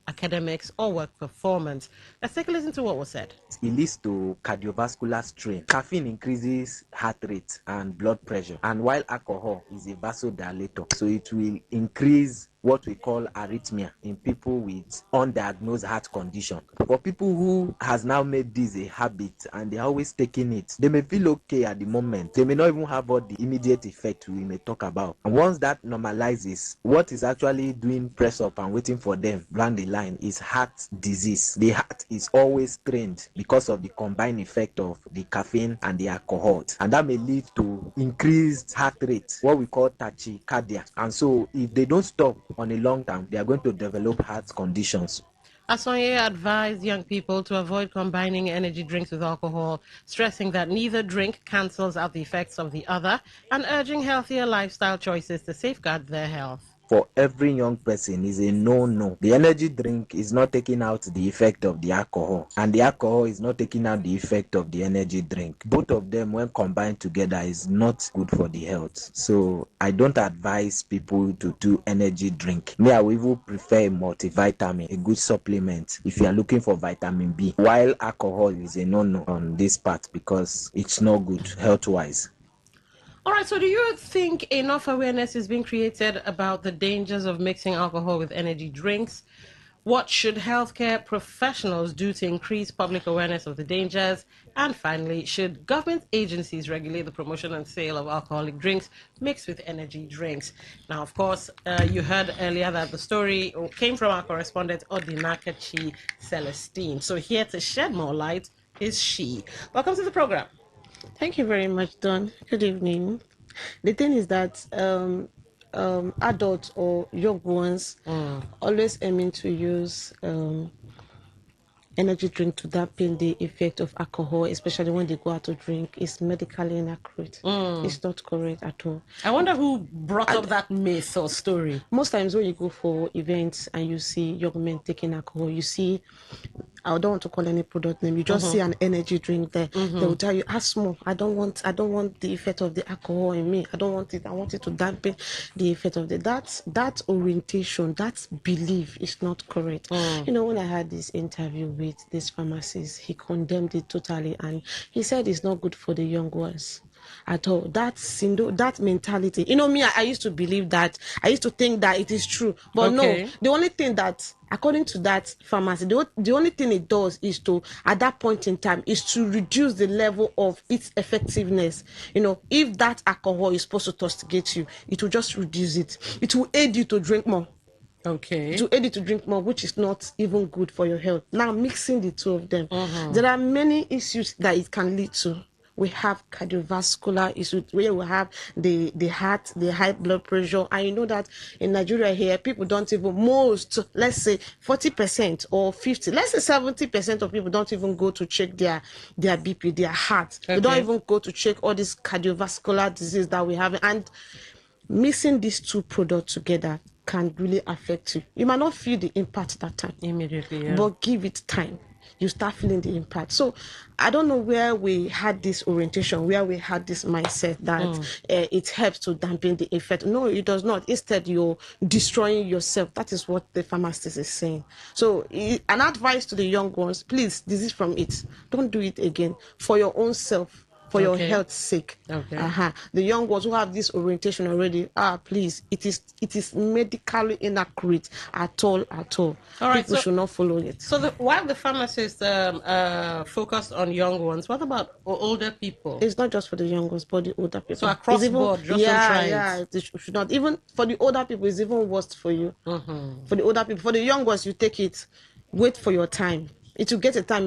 academics or work performance. Let's take a listen to what was said. It leads to cardiovascular strain. Caffeine increases heart rate and blood pressure, and while alcohol is a vasodilator, so it will increase what we call arrhythmia in people with undiagnosed heart condition. For people who has now made this a habit and they're always taking it, they may feel okay at the moment. They may not even have all the immediate effect we may talk about. And once that normalizes, what is actually doing press up and waiting for them down the line is heart disease. The heart is always strained because of the combined effect of the caffeine and the alcohol. And that may lead to increased heart rate, what we call tachycardia. And so if they don't stop on a long term, they are going to develop heart conditions. Asonye advised young people to avoid combining energy drinks with alcohol, stressing that neither drink cancels out the effects of the other and urging healthier lifestyle choices to safeguard their health. For every young person is a no-no. The energy drink is not taking out the effect of the alcohol, and the alcohol is not taking out the effect of the energy drink. Both of them, when combined together, is not good for the health. So I don't advise people to do energy drink. Me, I will even prefer a multivitamin, a good supplement, if you are looking for vitamin B, while alcohol is a no-no on this part because it's not good health-wise. All right, so do you think enough awareness is being created about the dangers of mixing alcohol with energy drinks? What should healthcare professionals do to increase public awareness of the dangers? And finally, should government agencies regulate the promotion and sale of alcoholic drinks mixed with energy drinks? Now, of course, you heard earlier that the story came from our correspondent, Odinakachi Celestine. So here to shed more light is she. Welcome to the program. Thank you very much, Don. Good evening. The thing is that adults or young ones always aiming to use energy drink to dampen the effect of alcohol, especially when they go out to drink, is medically inaccurate. It's not correct at all. I wonder who brought up that myth or story. Most times when you go for events and you see young men taking alcohol, you see, I don't want to call any product name, you just see an energy drink there. They will tell you, ask more. I don't want the effect of the alcohol in me. I don't want it. I want it to dampen the effect of the that orientation, that belief is not correct. You know, when I had this interview with this pharmacist, he condemned it totally and he said it's not good for the young ones at all. That mentality, you know, me, I used to believe that. I used to think that it is true, but no, the only thing that, according to that pharmacy, the only thing it does is to, at that point in time, is to reduce the level of its effectiveness. You know, if that alcohol is supposed to tostigate you, it will just reduce it. It will aid you to drink more. Okay. To aid you to drink more, which is not even good for your health. Now, mixing the two of them, there are many issues that it can lead to. We have cardiovascular issues where we have the heart, the high blood pressure. And you know that in Nigeria here, people don't even, let's say 40% or 50, let's say 70% of people don't even go to check their BP, their heart. They don't even go to check all this cardiovascular disease that we have. And mixing these two products together can really affect you. You might not feel the impact that time immediately, but give it time. You start feeling the impact. So I don't know where we had this orientation, where we had this mindset that it helps to dampen the effect. No, it does not. Instead, you're destroying yourself. That is what the pharmacist is saying. So an advice to the young ones, please desist from it. Don't do it again for your own self. for your health's sake. Okay. The young ones who have this orientation already, please, it is medically inaccurate at all. All right, People should not follow it. So while the pharmacists focused on young ones, what about older people? It's not just for the young ones, but the older people. So across even, board, just don't try it. It should not. Even for the older people, it's even worse for you. For the older people, for the young ones, you take it. Wait for your time. It will get a time.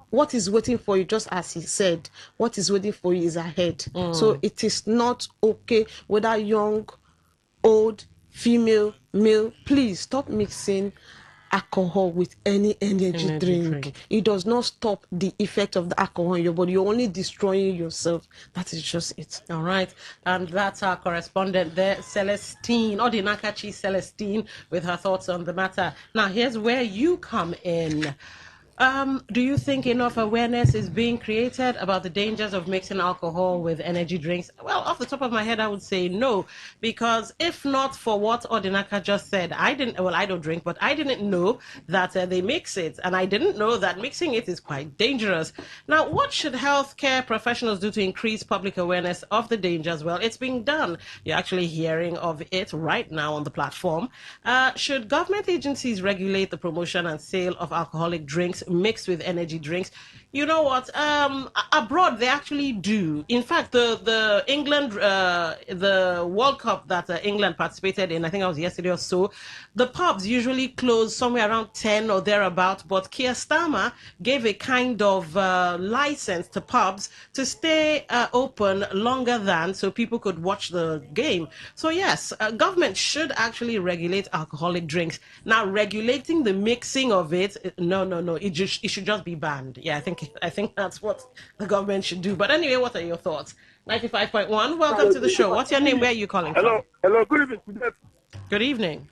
What is waiting for you, just as he said, what is waiting for you is ahead. So it is not okay whether young, old, female, male. Please stop mixing alcohol with any energy drink. It does not stop the effect of the alcohol in your body. You're only destroying yourself. That is just it. All right. And that's our correspondent there, Celestine, Odinakachi Celestine, with her thoughts on the matter. Now, here's where you come in. Do you think enough awareness is being created about the dangers of mixing alcohol with energy drinks? Well, off the top of my head, I would say no, because if not for what Odinaka just said, I don't drink, but I didn't know that they mix it, and I didn't know that mixing it is quite dangerous. Now, what should healthcare professionals do to increase public awareness of the dangers? Well, it's being done. You're actually hearing of it right now on the platform. Should government agencies regulate the promotion and sale of alcoholic drinks mixed with energy drinks? You know what? Abroad they actually do. In fact, the England, the World Cup that England participated in, I think it was yesterday or so, the pubs usually close somewhere around 10 or thereabout. But Keir Starmer gave a kind of license to pubs to stay open longer than, so people could watch the game. So yes, government should actually regulate alcoholic drinks. Now, regulating the mixing of it, no, it should just be banned. Yeah, I think that's what the government should do. But anyway, what are your thoughts? 95.1, welcome to the show. What's your name? Where are you calling from? Hello, good evening. Good evening.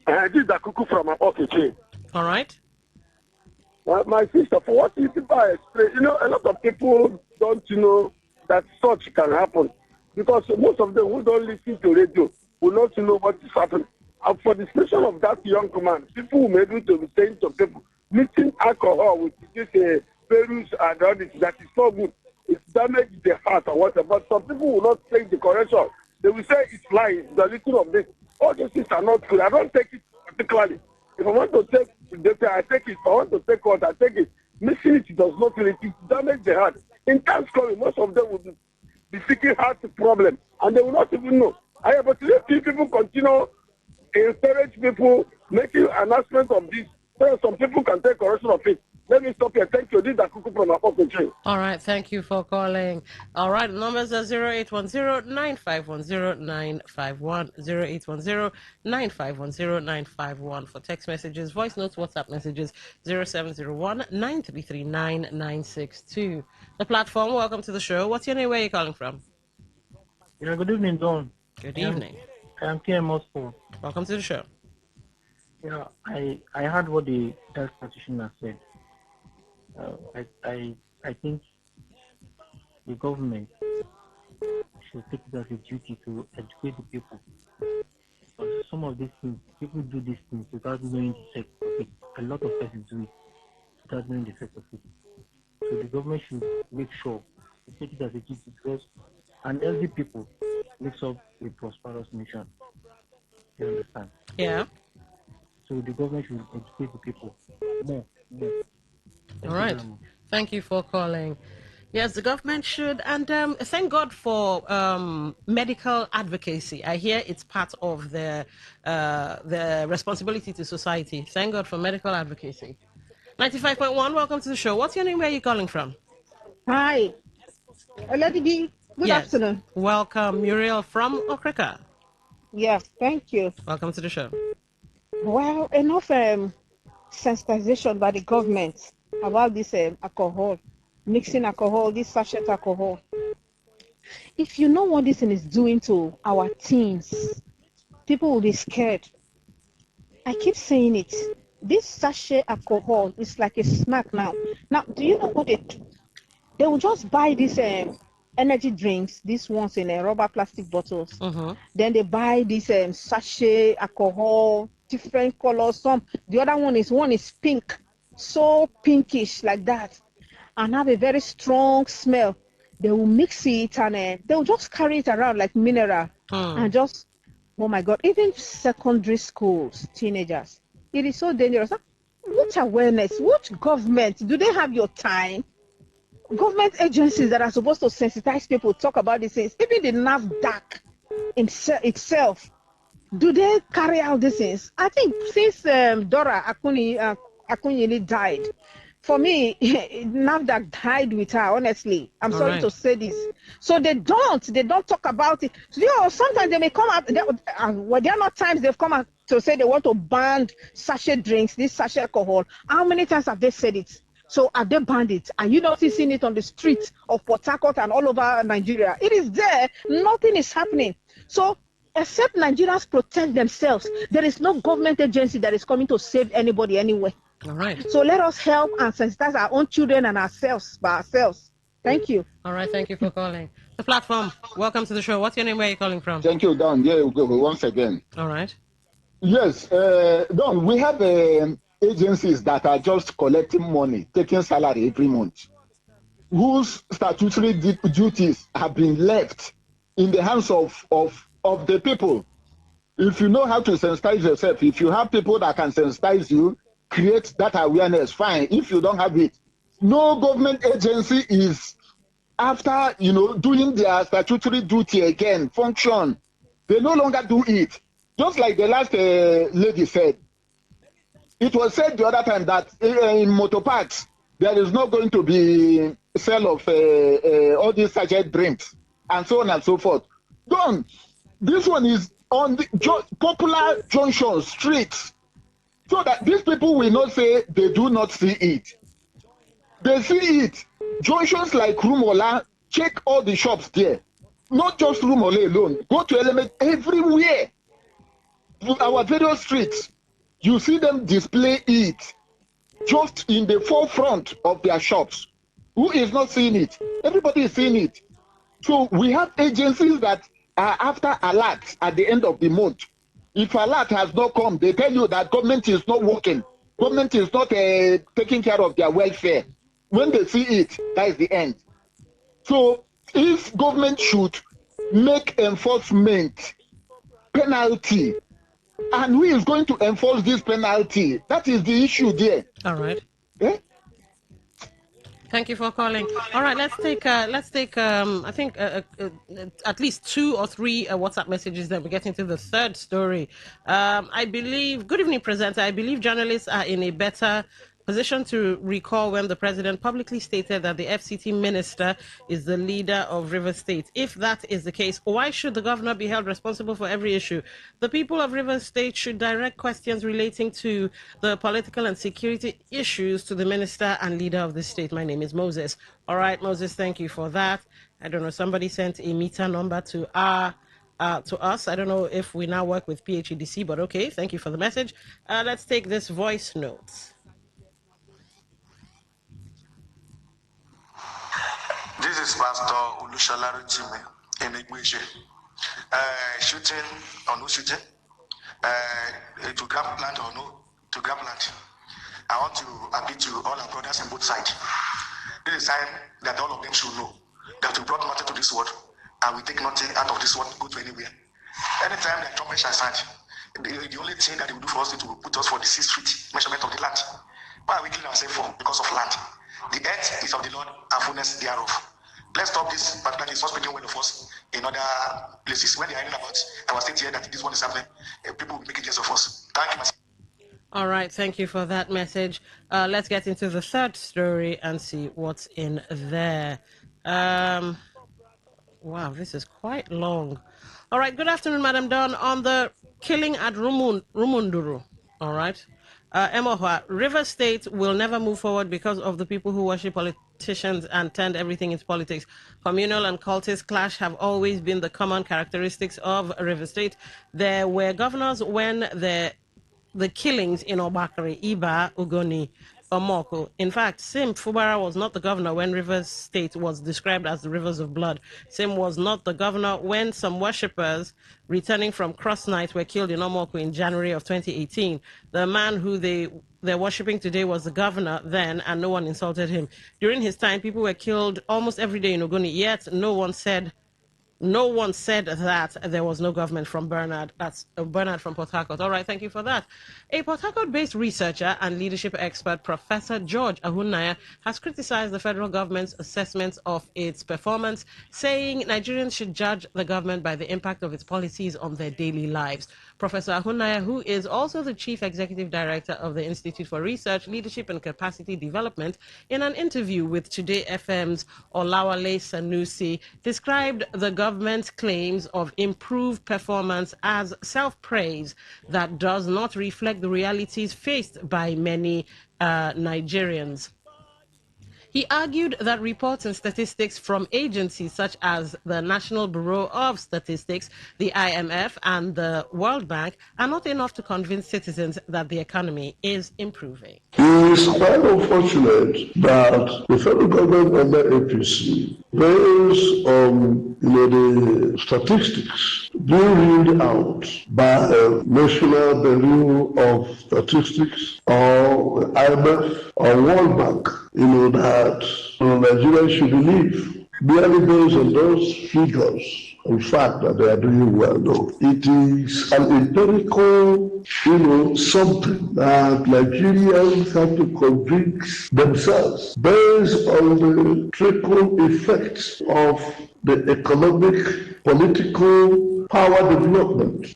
This is Akuku from Okichi. All right. My sister, for what you I explain, a lot of people don't know that such can happen, because most of them who don't listen to radio will not know what is happening. And for the situation of that young man, people will be able to be saying to people, mixing alcohol with this Perus and all this, that is so good. It damages the heart or whatever. But some people will not take the correction. They will say it's lying, the little of this. All these things are not good. I don't take it particularly. If I want to take data, I take it. If I want to take what, I take it. Missing it does not really damage the heart. In times coming, most of them will be seeking heart problem, and they will not even know. But if people continue encourage people making announcement of this, so some people can take correction of it. Let me stop here. Thank you. This is Akuku from Apokuchi. All right. Thank you for calling. All right. The numbers are 0810-9510-951, 0810-9510-951 for text messages, voice notes, WhatsApp messages, 0701-9339-962. The platform, welcome to the show. What's your name? Where are you calling from? Yeah, good evening, Don. Good evening. I'm PM Moscow. Welcome to the show. Yeah, I heard what the health practitioner said. I think the government should take it as a duty to educate the people. Because some of these things, people do these things without knowing the effect of it. A lot of persons do it without knowing the effect of it. So the government should make sure to take it as a duty, because an healthy people makes up a prosperous nation. You understand? Yeah. So the government should educate the people more. All right. Thank you for calling. Yes, the government should. And thank God for medical advocacy. I hear it's part of the responsibility to society. Thank God for medical advocacy. 95.1, welcome to the show. What's your name? Where are you calling from? Hi. Lady B, good afternoon. Welcome, Muriel from Okrika. Yes, thank you. Welcome to the show. Well, enough sensitization by the government about this alcohol, mixing alcohol, this sachet alcohol. If you know what this thing is doing to our teens, people will be scared. I keep saying it. This sachet alcohol is like a snack now. Now, do you know what they do? They will just buy these energy drinks, these ones in rubber plastic bottles. Then they buy this sachet alcohol, different colors. The other one is pink, so pinkish like that, and have a very strong smell. They will mix it and they will just carry it around like mineral and just, oh my God, even secondary schools, teenagers, it is so dangerous. What awareness? What government? Do they have your time? Government agencies that are supposed to sensitize people talk about these things, even the NAFDAC itself, do they carry out these things? I think since Dora Akunyili died, for me, NAFDAC died with her, honestly. I'm sorry to say this. So they don't talk about it. So, sometimes they may come out, there are not times they've come out to say they want to ban sachet drinks, this sachet alcohol. How many times have they said it? So have they banned it? Are you not seeing it on the streets of Port Harcourt and all over Nigeria? It is there. Nothing is happening. So except Nigerians protect themselves, there is no government agency that is coming to save anybody anywhere. All right. So let us help and sensitize our own children and ourselves by ourselves. Thank you. All right. Thank you for calling. The platform. Welcome to the show. What's your name? Where are you calling from? Thank you, Don. Yeah, we go once again. All right. Yes, Don, we have agencies that are just collecting money, taking salary every month, whose statutory duties have been left in the hands of the people. If you know how to sensitize yourself, if you have people that can sensitize you, create that awareness, fine. If you don't have it, no government agency is after, doing their statutory duty again, function. They no longer do it. Just like the last lady said, it was said the other time that in motor parks, there is not going to be sale of all these sachet drinks and so on and so forth. Don, this one is on the popular junction streets, so that these people will not say they do not see it. They see it. Junctions like Rumola, check all the shops there. Not just Rumola alone. Go to Element everywhere. Our various streets, you see them display it just in the forefront of their shops. Who is not seeing it? Everybody is seeing it. So we have agencies that are after alert at the end of the month. If alert has not come, they tell you that government is not working. Government is not taking care of their welfare. When they see it, that is the end. So if government should make enforcement penalty, and who is going to enforce this penalty? That is the issue there. All right. Eh? Thank you for calling. All right, let's take I think at least 2 or 3 WhatsApp messages. Then we get into the third story. I believe. Good evening, presenter. I believe journalists are in a better position to recall when the president publicly stated that the FCT minister is the leader of Rivers State. If that is the case, why should the governor be held responsible for every issue? The people of Rivers State should direct questions relating to the political and security issues to the minister and leader of the state. My name is Moses. All right, Moses, thank you for that. I don't know, somebody sent a meter number to us. I don't know if we now work with PHEDC, but okay, thank you for the message. Let's take this voice note. This is Pastor Ulushalari Chime in Igwishe. Shooting or no shooting, to grab plant or no to grab plant. I want to appeal to all our brothers on both sides. This is a time that all of them should know that we brought nothing to this world and we take nothing out of this world to go to anywhere. Anytime the trumpet shall sound, the only thing that they will do for us is to put us for the 6 feet measurement of the land. Why are we killing ourselves for? Because of land. The earth is of the Lord and fullness thereof. Let's stop this particularly not speaking well of us in other places. When they are hearing about our state here that this one is happening, people will make it jest of us. Thank you. All right, thank you for that message. Let's get into the third story and see what's in there. Wow, this is quite long. All right, good afternoon, Madam Dawn. On the killing at Rumunduru, all right. Emohua, River State will never move forward because of the people who worship politicians and turned everything into politics. Communal and cultist clash have always been the common characteristics of River State. There were governors when the killings in Obakari, Iba, Ugoni, Omoko. In fact, Sim Fubara was not the governor when Rivers State was described as the rivers of blood. Sim was not the governor when some worshippers returning from Cross Night were killed in Omoko in January of 2018. The man who they're worshipping today was the governor then, and no one insulted him. During his time, people were killed almost every day in Ogoni, yet no one said that there was no government from Bernard. That's Bernard from Port Harcourt. All right, thank you for that. A Port Harcourt-based researcher and leadership expert, Professor George Ahunnaya, has criticized the federal government's assessment of its performance, saying Nigerians should judge the government by the impact of its policies on their daily lives. Professor Ahunnaya, who is also the chief executive director of the Institute for Research, Leadership and Capacity Development, in an interview with Today FM's Olawale Sanusi, described the government's claims of improved performance as self-praise that does not reflect the realities faced by many Nigerians. He argued that reports and statistics from agencies such as the National Bureau of Statistics, the IMF, and the World Bank are not enough to convince citizens that the economy is improving. It is quite unfortunate that the federal government under APC, based on the statistics being read out by a National Bureau of Statistics or IMF or World Bank, that Nigeria should believe, merely based on those figures. In fact, that they are doing well, though. It is an empirical, something that Nigerians have to convince themselves based on the trickle effects of the economic, political power development.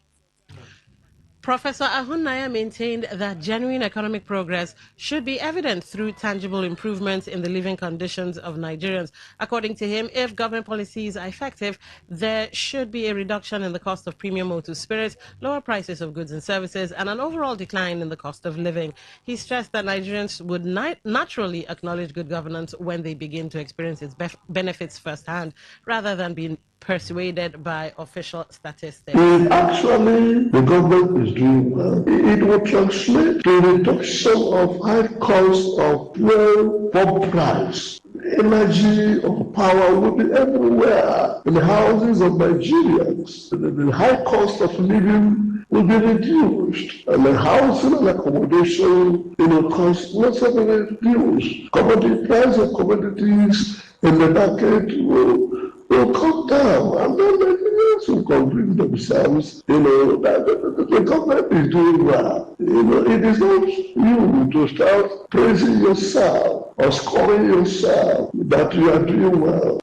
Professor Ahunnaya maintained that genuine economic progress should be evident through tangible improvements in the living conditions of Nigerians. According to him, if government policies are effective, there should be a reduction in the cost of premium motor spirits, lower prices of goods and services, and an overall decline in the cost of living. He stressed that Nigerians would naturally acknowledge good governance when they begin to experience its benefits firsthand, rather than being persuaded by official statistics. Actually, the government is doing well. It will translate to reduction of high cost of fuel pump price. Energy or power will be everywhere in the houses of Nigerians. The high cost of living will be reduced, and the housing and accommodation, cost will also be reduced. Commodity price of commodities in the market will come down, and then Nigerians will convince themselves, that the government is doing well. It is not you to start praising yourself or scoring yourself that you are doing well.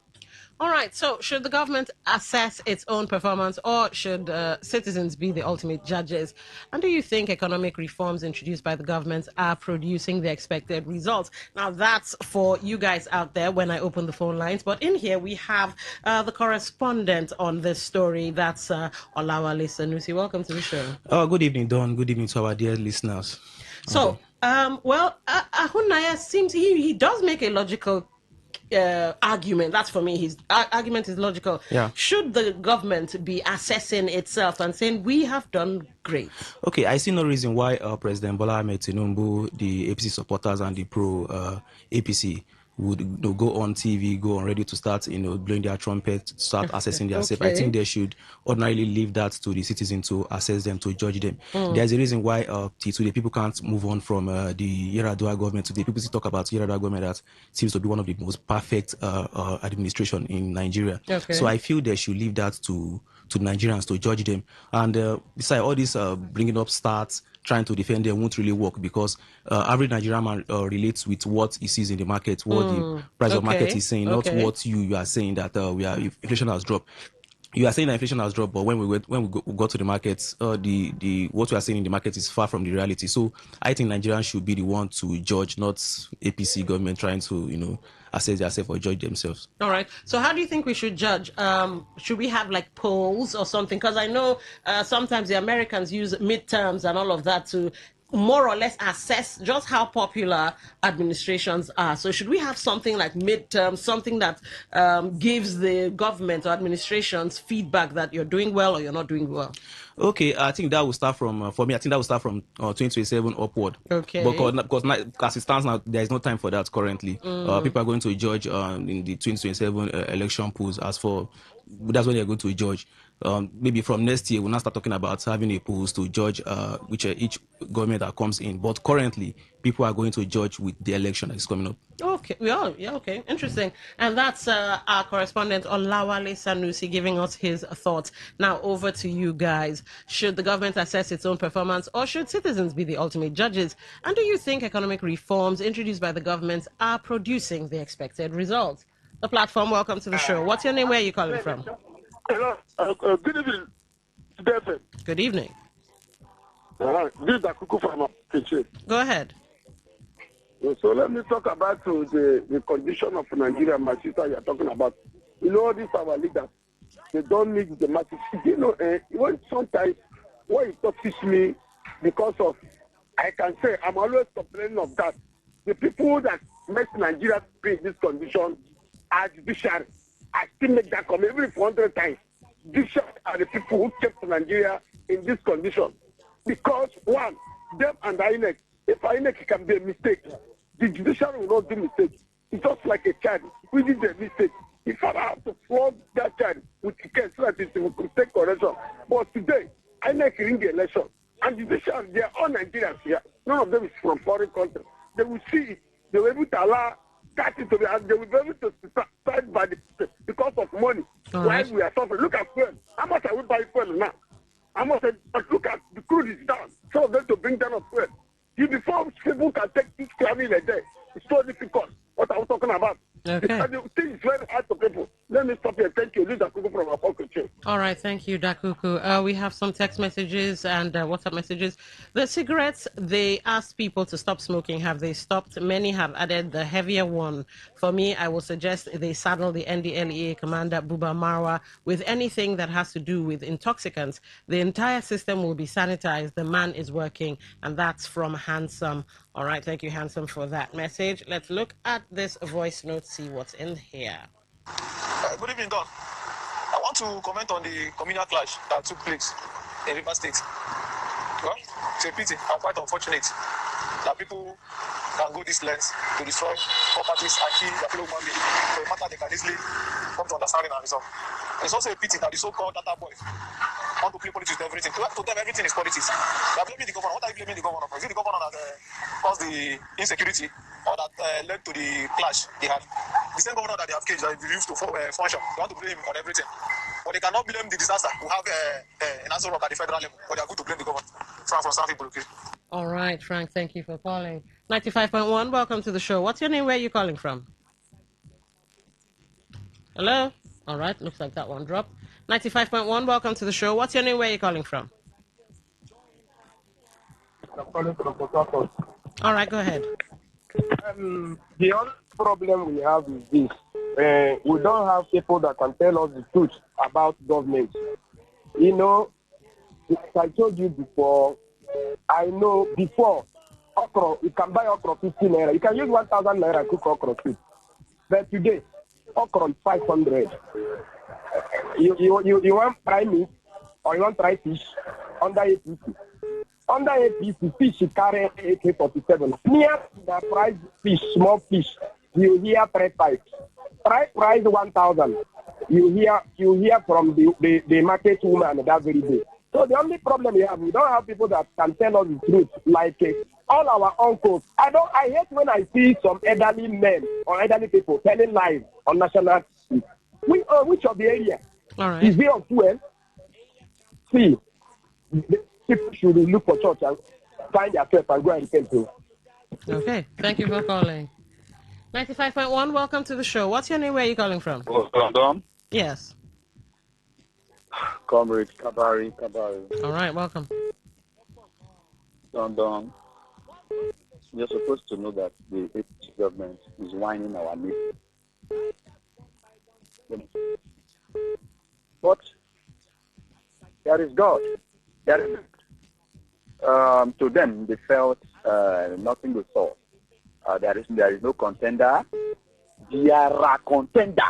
All right, so should the government assess its own performance, or should citizens be the ultimate judges? And do you think economic reforms introduced by the government are producing the expected results? Now, that's for you guys out there when I open the phone lines. But in here, we have the correspondent on this story. That's Olawale Sanusi. Welcome to the show. Good evening, Dawn. Good evening to our dear listeners. So, Ahunnaya seems he does make a logical argument. That's for me. His argument is logical. Yeah. Should the government be assessing itself and saying we have done great? Okay, I see no reason why President Bola Ahmed Tinubu, the APC supporters, and the pro APC would go on TV, go on radio to start, blowing their trumpet, start assessing themselves. I think they should ordinarily leave that to the citizen to assess them, to judge them. There's a reason why today people can't move on from the Yar'Adua government. Today people still talk about Yar'Adua government that seems to be one of the most perfect administration in Nigeria. Okay. So I feel they should leave that to Nigerians to judge them. And besides all this bringing up stats, trying to defend them won't really work, because average Nigerian man relates with what he sees in the market, what the price of market is saying, not what you are saying that inflation has dropped. You are saying that inflation has dropped, but when we go to the markets, what we are saying in the market is far from the reality. So I think Nigerians should be the one to judge, not APC government trying to assess themselves or judge themselves. All right. So how do you think we should judge? Should we have like polls or something? Because I know sometimes the Americans use midterms and all of that to more or less assess just how popular administrations are. So should we have something like midterm, something that gives the government or administrations feedback that you're doing well or you're not doing well? Okay, I think that will start from, for me, I think that will start from 2027 upward. Okay. Because as it stands now, there is no time for that currently. People are going to judge in the 2027 election polls as for, that's when they're going to judge. Maybe from next year, we'll not start talking about having a polls to judge which each government that comes in. But currently, people are going to judge with the election that is coming up. Okay, okay, interesting. And that's our correspondent Olawale Sanusi giving us his thoughts. Now over to you guys. Should the government assess its own performance or should citizens be the ultimate judges? And do you think economic reforms introduced by the government are producing the expected results? The platform, welcome to the show. What's your name? Where are you calling from? Hello. Good evening. Good evening. This is Akuku from Kitchen. Go ahead. So let me talk about the condition of Nigeria, my sister, you're talking about. You know, these our leaders, they don't need the masses. You know, when sometimes what it touches me because of, I can say, I'm always complaining of that. The people that make Nigeria be in this condition are judiciary. I still make that comment every 400 times. Judiciary are the people who kept Nigeria in this condition. Because, one, them and INEC, if INEC can be a mistake, the judiciary will not do mistake. It's just like a child. We did a mistake. If I have to flog that child with the case so that it will take correction. But today, INEC ring the election. And the judiciary, they are all Nigerians here. None of them is from foreign countries. They will see it. They will be able to allow that to be, and they will be able to decide by because of money. All Why right. we are suffering. Look at fuel. How much are we buying fuel now? I must say, but look at the crude is down. So they're going to bring down a fuel. Before people can take this traveling a day, it's so difficult. What are we talking about? Okay. The thing is very hard for people. Let me stop here. Thank you. This is Akuku from Apocalypse. All right, thank you, Dakuku. We have some text messages and WhatsApp messages. The cigarettes, they asked people to stop smoking. Have they stopped? Many have added the heavier one. For me, I will suggest they saddle the NDLEA commander, Buba Marwa, with anything that has to do with intoxicants. The entire system will be sanitized. The man is working, and that's from Handsome. All right, thank you, Handsome, for that message. Let's look at this voice note, see what's in here. Good evening, Don. I want to comment on the communal clash that took place in River State. Well, it's a pity and quite unfortunate that people can go this length to destroy properties and kill their fellow human beings for a matter they can easily come to understanding and resolve. And it's also a pity that the so-called data boys want to play politics with everything. To them, everything is politics. They are blaming the governor. What are you blaming the governor for? Is it the governor that caused the insecurity or that led to the clash they had? The same governor that they have caged that refused to function. They want to blame him on everything. But they cannot blame the disaster. We have an answer at the federal level, but they are good to blame the government. Frank from Sanford, okay? All right, Frank, thank you for calling. 95.1, welcome to the show. What's your name? Where are you calling from? Hello? All right, looks like that one dropped. 95.1, welcome to the show. What's your name? Where are you calling from? I'm calling from Port Harcourt. All right, go ahead. The only problem we have is this. We don't have people that can tell us the truth about government. You know, like I told you before, I know before, okra, you can buy okra 15 naira. You can use 1,000 naira to cook okra soup. But today, okra is 500. You want fry meat or you want fry fish under APC. Under APC, fish you carry AK-47. Near the price fish, small fish, you hear 3 types. Price 1,000. You hear from the market woman that very day. So the only problem we have, we don't have people that can tell us the truth, like all our uncles. I hate when I see some elderly men or elderly people telling lies on national TV. Which of the area? All right. Is there on fuel? See, people should look for church and find yourself and go and repent to. Okay, thank you for calling. 95.1, welcome to the show. What's your name? Where are you calling from? London. Yes. Comrade Kabari. All right, welcome. London. You're supposed to know that the APC government is whining our nation. But there is God. There is to them, they felt nothing to solve. There is no contender. There are contenders.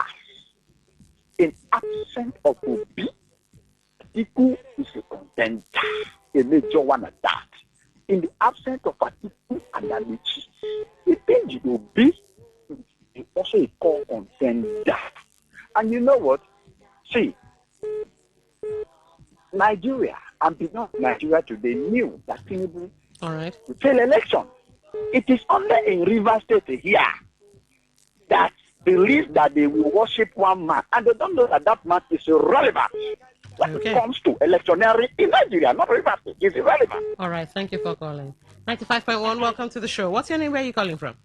In absence of Obi, Atiku is a contender, a major one at that. In the absence of Atiku and Amici, it means Obi is also a core contender. And you know what? See, Nigeria and beyond Nigeria today knew that Tinubu will fail election. It is only in Rivers State here that believe that they will worship one man, and they don't know that that man is irrelevant when it comes to electioneering in Nigeria. Not Rivers State, it's irrelevant. All right, thank you for calling. 95.1, welcome to the show. What's your name? Where are you calling from?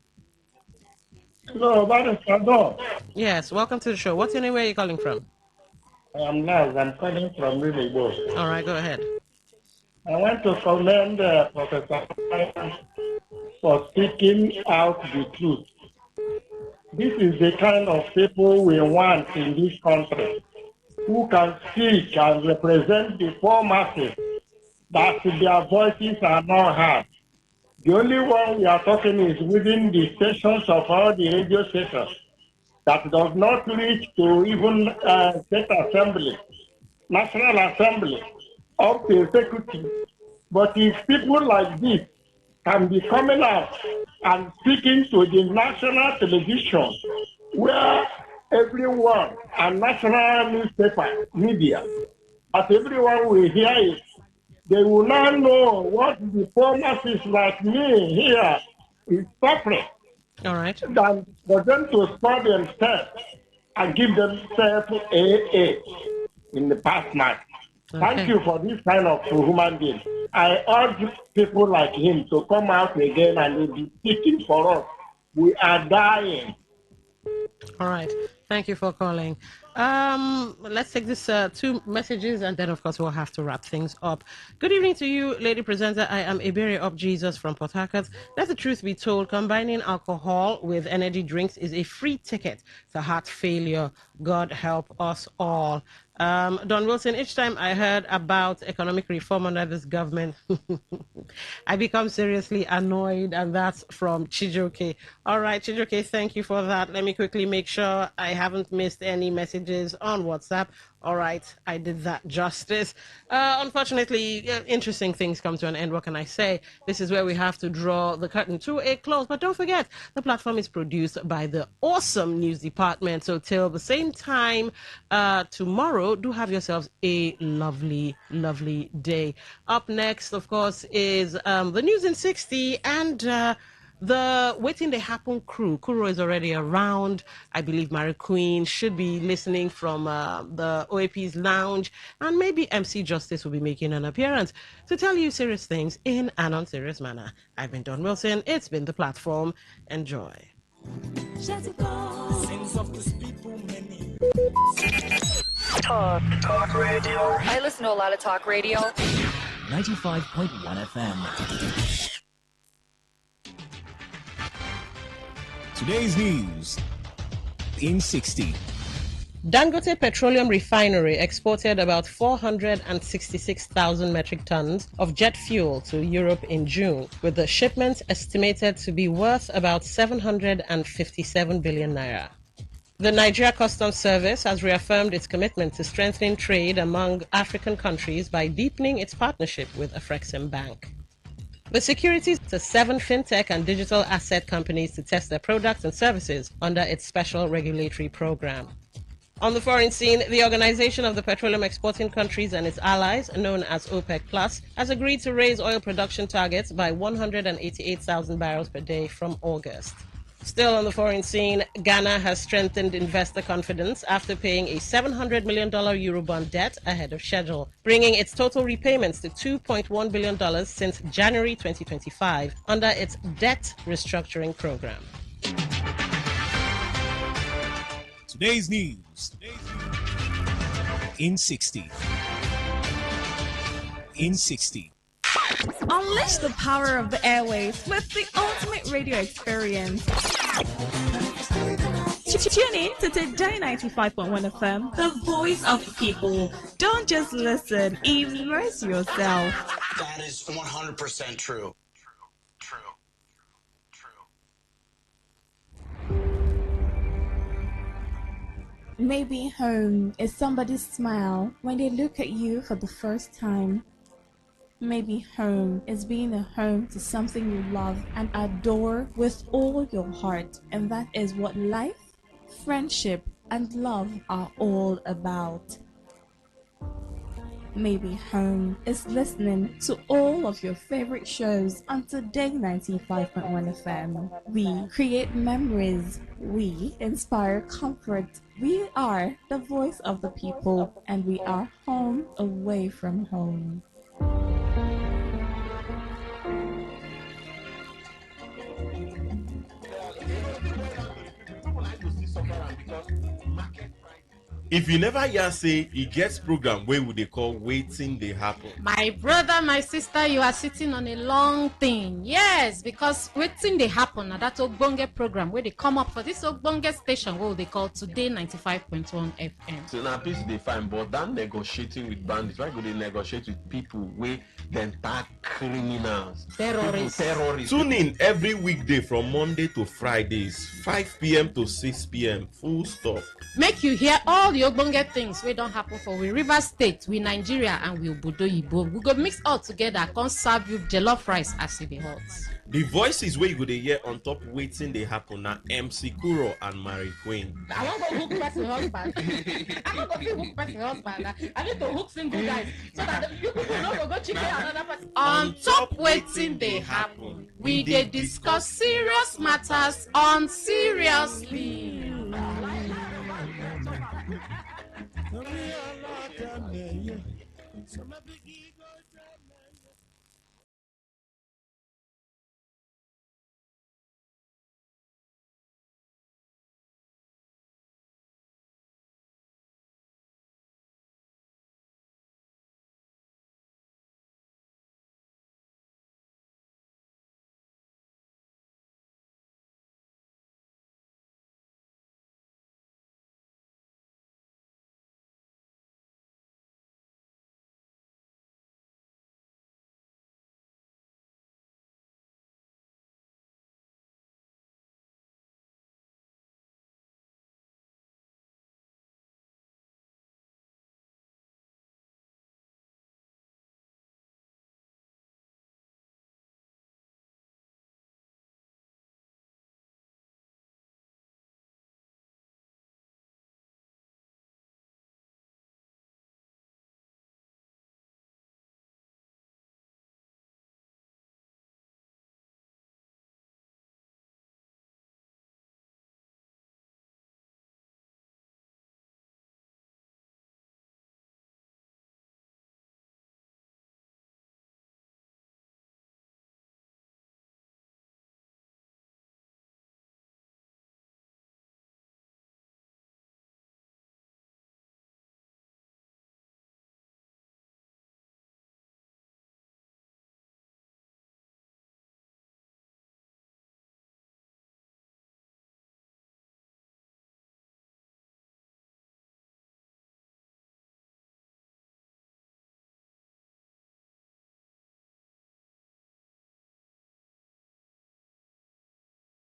Hello, Madam. Yes, welcome to the show. What's your name? Where are you calling from? I'm Naz. I'm calling from Rileybo. All right, go ahead. I want to commend Professor for speaking out the truth. This is the kind of people we want in this country, who can speak and represent the poor masses, that their voices are not heard. The only one we are talking is within the stations of all the radio stations that does not reach to even state assembly, national assembly, up to executive. But if people like this can be coming out and speaking to the national television, where everyone and national newspaper, media, but everyone will hear it, they will not know what the poor masses like me here is suffering. All right. Than for them to score themselves and give themselves AA in the past night. Thank you for this kind of human being. I urge people like him to come out again and be speaking for us. We are dying. All right. Thank you for calling. Let's take this two messages, and then, of course, we'll have to wrap things up. Good evening to you, lady presenter. I am Iberi Up Jesus from Port Harcourt. Let the truth be told, combining alcohol with energy drinks is a free ticket to heart failure. God help us all. Don Wilson, each time I heard about economic reform under this government, I become seriously annoyed, and that's from Chijoke. All right, Chijoke, thank you for that. Let me quickly make sure I haven't missed any messages on WhatsApp. All right, I did that justice. Unfortunately, interesting things come to an end. What can I say? This is where we have to draw the curtain to a close. But don't forget, the platform is produced by the awesome news department. So till the same time tomorrow, do have yourselves a lovely, lovely day. Up next, of course, is the News in 60 and the Waiting They Happen crew. Kuro is already around. I believe Mary Queen should be listening from the OAP's lounge. And maybe MC Justice will be making an appearance to tell you serious things in an unserious manner. I've been Don Wilson. It's been the platform. Enjoy. Talk radio. I listen to a lot of talk radio. 95.1 FM. Today's news in 60. Dangote Petroleum Refinery exported about 466,000 metric tons of jet fuel to Europe in June, with the shipments estimated to be worth about 757 billion naira. The Nigeria Customs Service has reaffirmed its commitment to strengthening trade among African countries by deepening its partnership with Afrexim Bank. The securities to 7 fintech and digital asset companies to test their products and services under its special regulatory program. On the foreign scene, the Organization of the Petroleum Exporting Countries and its allies, known as OPEC+, has agreed to raise oil production targets by 188,000 barrels per day from August. Still on the foreign scene, Ghana has strengthened investor confidence after paying a $700 million Eurobond debt ahead of schedule, bringing its total repayments to $2.1 billion since January 2025 under its debt restructuring program. Today's news in 60. In 60. Unleash the power of the airwaves with the ultimate radio experience. Tune in to Today 95.1 FM, the voice of the people. Don't just listen, immerse yourself. That is 100% true. Maybe home is somebody's smile when they look at you for the first time. Maybe home is being a home to something you love and adore with all your heart, and that is what life, friendship, and love are all about. Maybe home is listening to all of your favorite shows on Today 95.1 FM. We create memories. We inspire comfort. We are the voice of the people, and we are home away from home. If you never hear say e get program wey we dey call Wetin Dey Happen. My brother, my sister, you are sitting on a long thing. Yes, because Wetin Dey Happen na that ogbonge program wey dey come up for this ogbonge station wey they call Today 95.1 FM. So now peace dey fine, but that negotiating with bandits, why go they negotiate with people wey dem tag criminals, terrorists? Tune in every weekday from Monday to Fridays, 5 p.m. to 6 p.m. Full stop. Make you hear all the ogbonge things wey don happen for we River State, we Nigeria, and we Obodo Yibo. We go mix all together, come serve you jollof rice as e dey hot. The voices wey you go dey hear on top Wetin Dey Happen na MC Kuro and Mary Queen. I wan go hook person husband. I wan go fit hook person husband. I need to hook single guys so that you people no go chicken another person. On top Wetin Dey Happen, we dey discuss serious matters on seriously.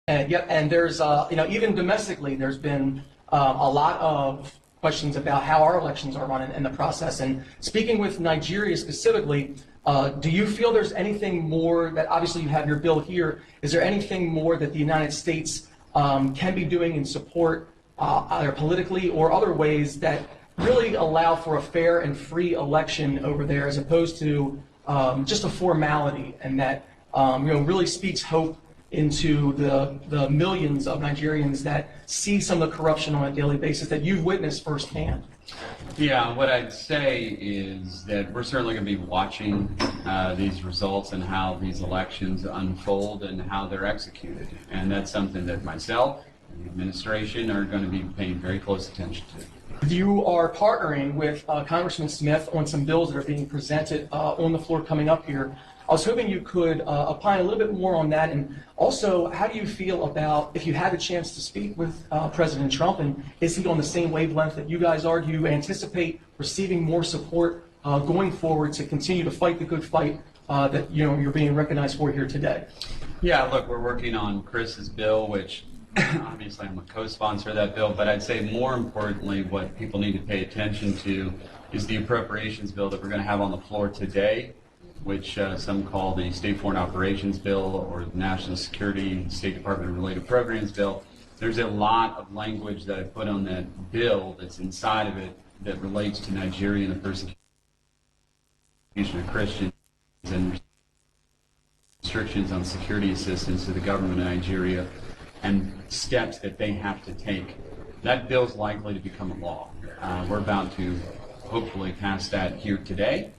And there's, even domestically, there's been a lot of questions about how our elections are run and the process. And speaking with Nigeria specifically, do you feel there's anything more that, obviously you have your bill here, is there anything more that the United States can be doing in support, either politically or other ways, that really allow for a fair and free election over there, as opposed to just a formality, and that really speaks hope into the millions of Nigerians that see some of the corruption on a daily basis that you've witnessed firsthand? Yeah, what I'd say is that we're certainly going to be watching these results and how these elections unfold and how they're executed. And that's something that myself and the administration are going to be paying very close attention to. You are partnering with Congressman Smith on some bills that are being presented on the floor coming up here. I was hoping you could opine a little bit more on that, and also, how do you feel about, if you had a chance to speak with President Trump, and is he on the same wavelength that you guys are? Do you anticipate receiving more support going forward to continue to fight the good fight that you're being recognized for here today? Yeah, look, we're working on Chris's bill, which obviously I'm a co-sponsor of that bill, but I'd say more importantly what people need to pay attention to is the appropriations bill that we're going to have on the floor today, which some call the State Foreign Operations Bill or the National Security State Department related programs bill. There's a lot of language that I put on that bill that's inside of it that relates to Nigeria and the persecution of Christians and restrictions on security assistance to the government of Nigeria and steps that they have to take. That bill's likely to become a law. We're about to hopefully pass that here today.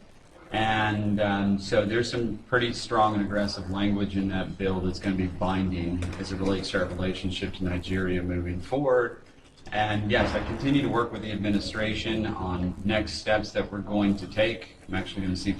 And so there's some pretty strong and aggressive language in that bill that's going to be binding as it relates to our relationship to Nigeria moving forward. And yes, I continue to work with the administration on next steps that we're going to take. I'm actually going to see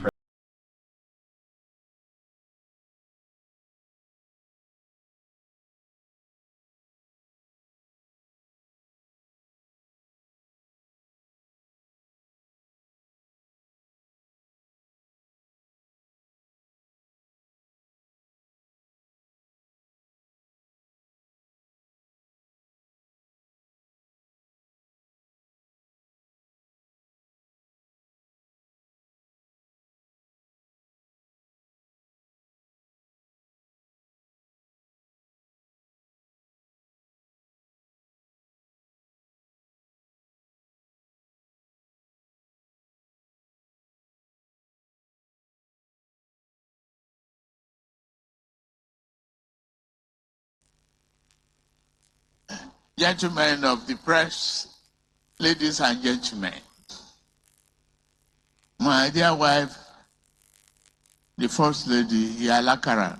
Gentlemen of the press, ladies and gentlemen, my dear wife, the First Lady, Yalakara.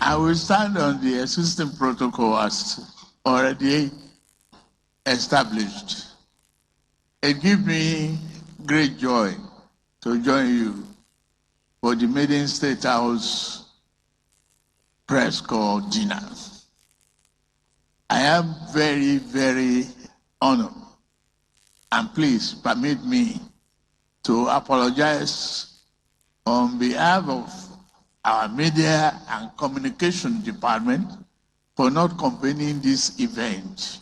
I will stand on the existing protocol as already established. It gives me great joy to join you for the maiden State House press call dinner. I am very, very honored, and please permit me to apologize on behalf of our media and communication department for not convening this event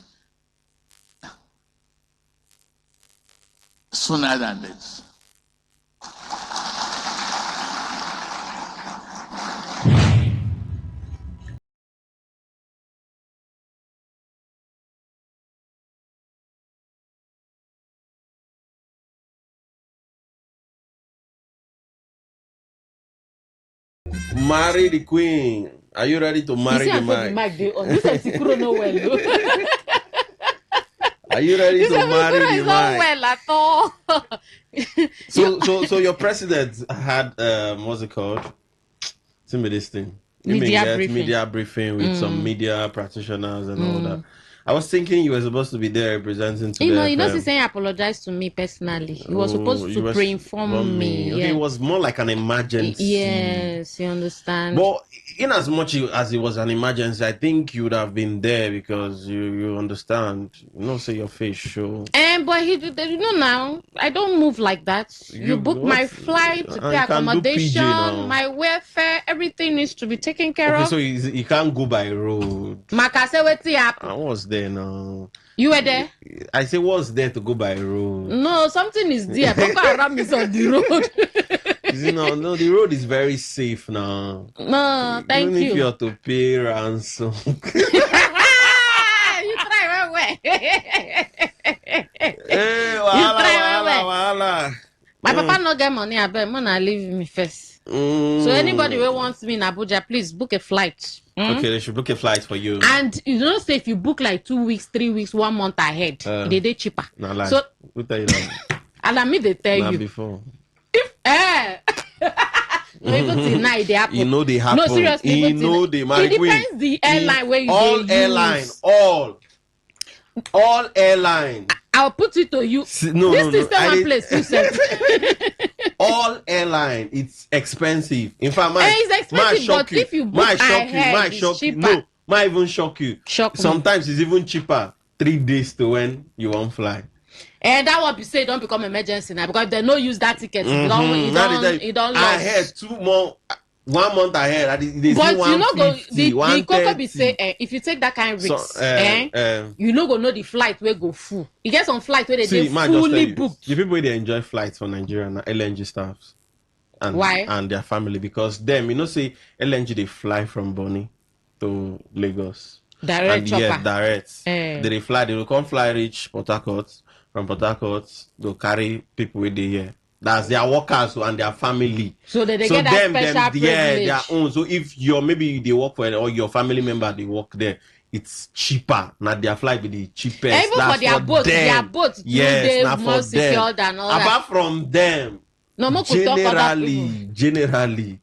sooner than this. Marry the queen. Are you ready to marry the mic? Are you ready to marry the mic? Well at all. So your president had what's it called? Tell me this thing. Media briefing with some media practitioners and all that. I was thinking you were supposed to be there representing today. He's saying apologize to me personally. He was supposed to pre-inform me. Okay, it was more like an emergency. Yes, you understand. But in as much as it was an emergency, I think you would have been there because you understand. Say your face show. But now I don't move like that. You book my flight, pay accommodation, my welfare, everything needs to be taken care of. So you can't go by road. I was there now. You were there? I say what's there to go by road? No, something is there. Boko Haram is on the road. No, the road is very safe now. No, thank you. Even if you have to pay ransom. You try well. Hey, wahala. My papa no get money. I bet Mona leave me first. So anybody who wants me in Abuja, please book a flight. Okay, they should book a flight for you. And say if you book like 2 weeks, 3 weeks, 1 month ahead, they cheaper. So who tell you that? And I mean they tell you before. No, even tonight they happen. You know they happen. No, seriously, You know they marry. it depends the airline where you all airline, use. all airline. I'll put it to you. No, this is the one place you said. All airline, it's expensive. In fact, it's expensive, but if you book ahead, it's cheaper. No, might even shock you. Sometimes me. It's even cheaper. 3 days to when you won't fly. And that what you say don't become emergency now because they no use that ticket. You don't I had 1 month ahead. But you know the coco be say if you take that kind of risk, you know go know the flight where go full. You get some flight where they fully booked. The people they enjoy flights for Nigeria and LNG staffs. And, why? And their family, because them, say LNG they fly from Bonny to Lagos. Direct chopper. Yeah, direct. They fly, they will come fly reach Port Harcourt. From Port Harcourt, they'll carry people with the here. That's their workers and their family. So they get that special privilege. Yeah, their own. So if maybe they work for it or your family member they work there, it's cheaper. Not their flight be the cheapest. Even that's for their boat, yes, not more for secured them. and all Apart from them, generally.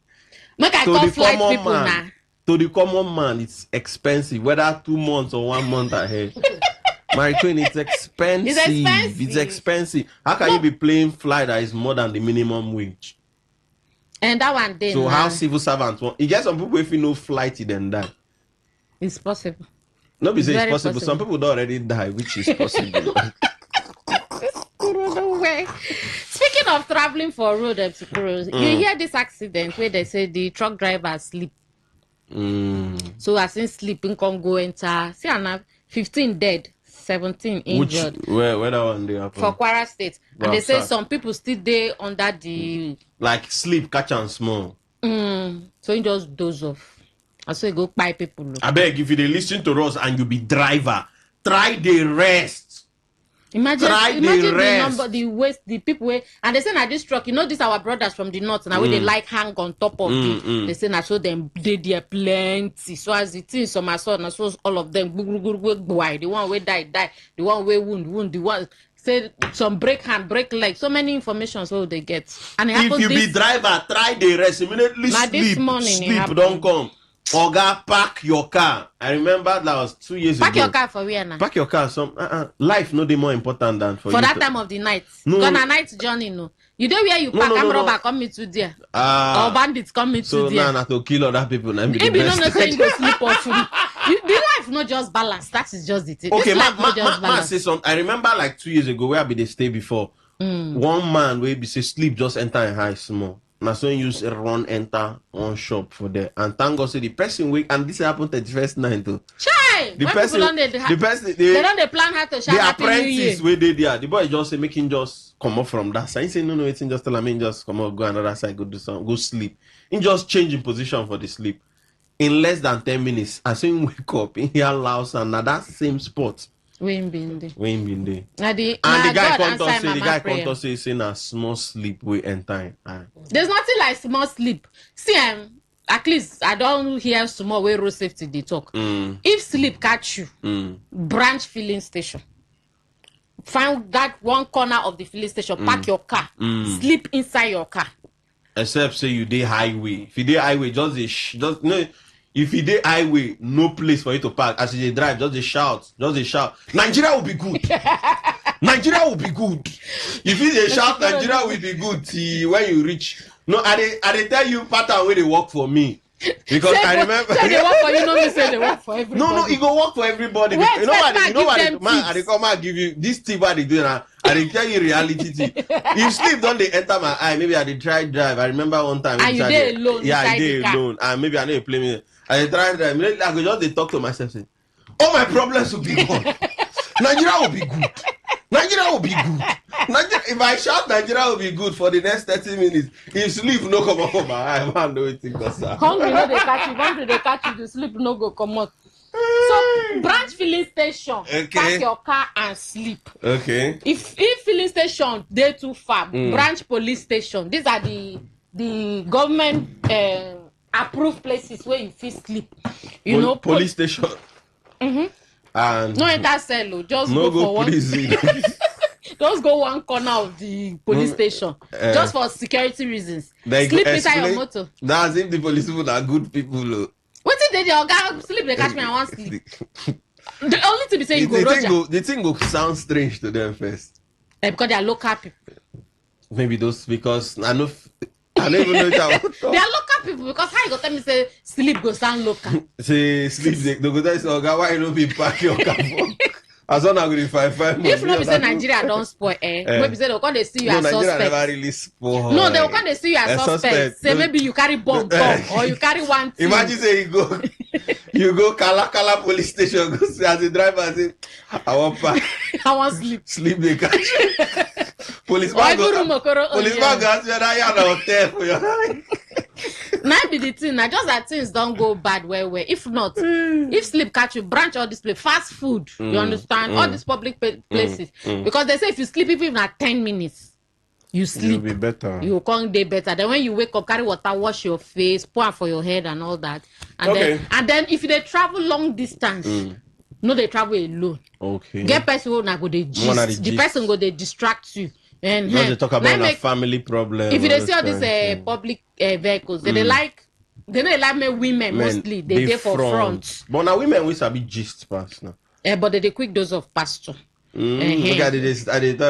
Make I call flight people now. To the common man, it's expensive, whether 2 months or 1 month ahead. My twin, it's expensive. It's expensive. How can you be paying flight that is more than the minimum wage? And that one day. So how civil servants want? You get some people if you know flight, then die. It's possible. Nobody say it's possible. Some people don't already die, which is possible. No way. Speaking of traveling for road, you hear this accident where they say the truck driver sleep. So as in sleeping, can go enter. See, I have 15 dead. 17 injured. Where that one they happen? For Kwara State. And they say some people still there under the... Like sleep, catch and small. So you just doze off. And so you go buy people. Look. I beg, if you listen to us and you be driver, try the rest. Imagine the number, the waste, the people where, and they say na this truck, these our brothers from the north now where they like hang on top of it. They say na so them they there plenty. So as it is, some so all of them the one where die, the one where wound, the one say some break hand, break leg, so many information so they get. And if you be driver, try the rest immediately. Sleep don't come. Oga, park your car. I remember that was 2 years ago. Park your car for where now? Park your car. Some life no be more important than for you. For that time of the night. No. Gonna night journey no. You know where you park robber come meet you there. Or bandits come meet you there. So now to kill other people. Maybe no saying go sleep off. The life not just balance. That is just it. Okay, ma say something. I remember like 2 years ago where I be they stay before. One man where be say sleep just enter in high small. Now so use a run enter one shop for there. And thank God say the person wake, and this happened 31st night too. The person they don't plan how to shout the apprentice where they there. The boy just say make him just come up from that side. He say no, it's just tell him just come up, go another side, go sleep. He just change in position for the sleep. In less than 10 minutes, I see him wake up in here louse and now that same spot. When been there. The guy come to say a small sleep we enter. There's nothing like small sleep. See, at least I don't hear small way road safety they talk. If sleep catch you, branch filling station. Find that one corner of the filling station, park your car, sleep inside your car. Except say you dey highway. If you dey highway, just no. If you dey highway, no place for you to park. As you drive, just a shout. Nigeria will be good. Nigeria will be good. If you dey shout, Nigeria will be good till when you reach. No, I dey tell you pattern where they work for me. Because I remember. Say they work for you, no me say they work for everybody. No, it go work for everybody. Wait, you know what? Man, I dey come and give you this tip what they do now. I dey tell you reality thing. If sleep don't they enter my eye, maybe I dey try drive. I remember one time. And you dey alone. Yeah, I dey alone. And maybe I know you play me. I try drive. I go just dey talk to myself say, all my problems will be gone. Nigeria will be good. Nigeria will be good. If I shout Nigeria will be good for the next 30 minutes, if sleep no come up my eye, man, no think that's hungry no they catch you. Hungry they catch you. The sleep no go come out. So branch filling station, park your car and sleep. Okay. If filling station they too far, branch police station. These are the government approved places where you feel sleep. You know, police station. And no enter cell, just no go for prison. just go one corner of the police station just for security reasons. Sleep inside your motor. That's if the police people are good people. What if they oga sleep? They catch me. I want sleep. The only thing be say you go Roger. The thing will sound strange to them first. Because they are local people. Maybe those because I don't even know if I want to. They are local people because how you go tell me say sleep go sound local? Say sleep they go tell you say oga why you no be pack your car for? As long as we find if not be say Nigeria don't spoil maybe say they come they see you as Nigeria suspect. Never really spoil. No, they will come they see you as suspect. Say maybe you carry bomb or you carry one thing. Imagine say you go Kala police station go see as the driver say I want pack. I want sleep the catch. Policeman go ask you that you are hotel for your now be the thing now just that things don't go bad well if not if sleep catch you branch all this place fast food you understand all these public places because they say if you sleep even at 10 minutes you sleep you'll be better, you can't day better. Then when you wake up carry water wash your face pour for your head and all that and then if they travel long distance no they travel alone get person who na go dey gist the person go dey distract you. And they talk about a family problem. If they see all these public vehicles, they like me women mostly. They there for front. But now women we sabi gist pass now. But they quick dose of pastor. Look at this. I did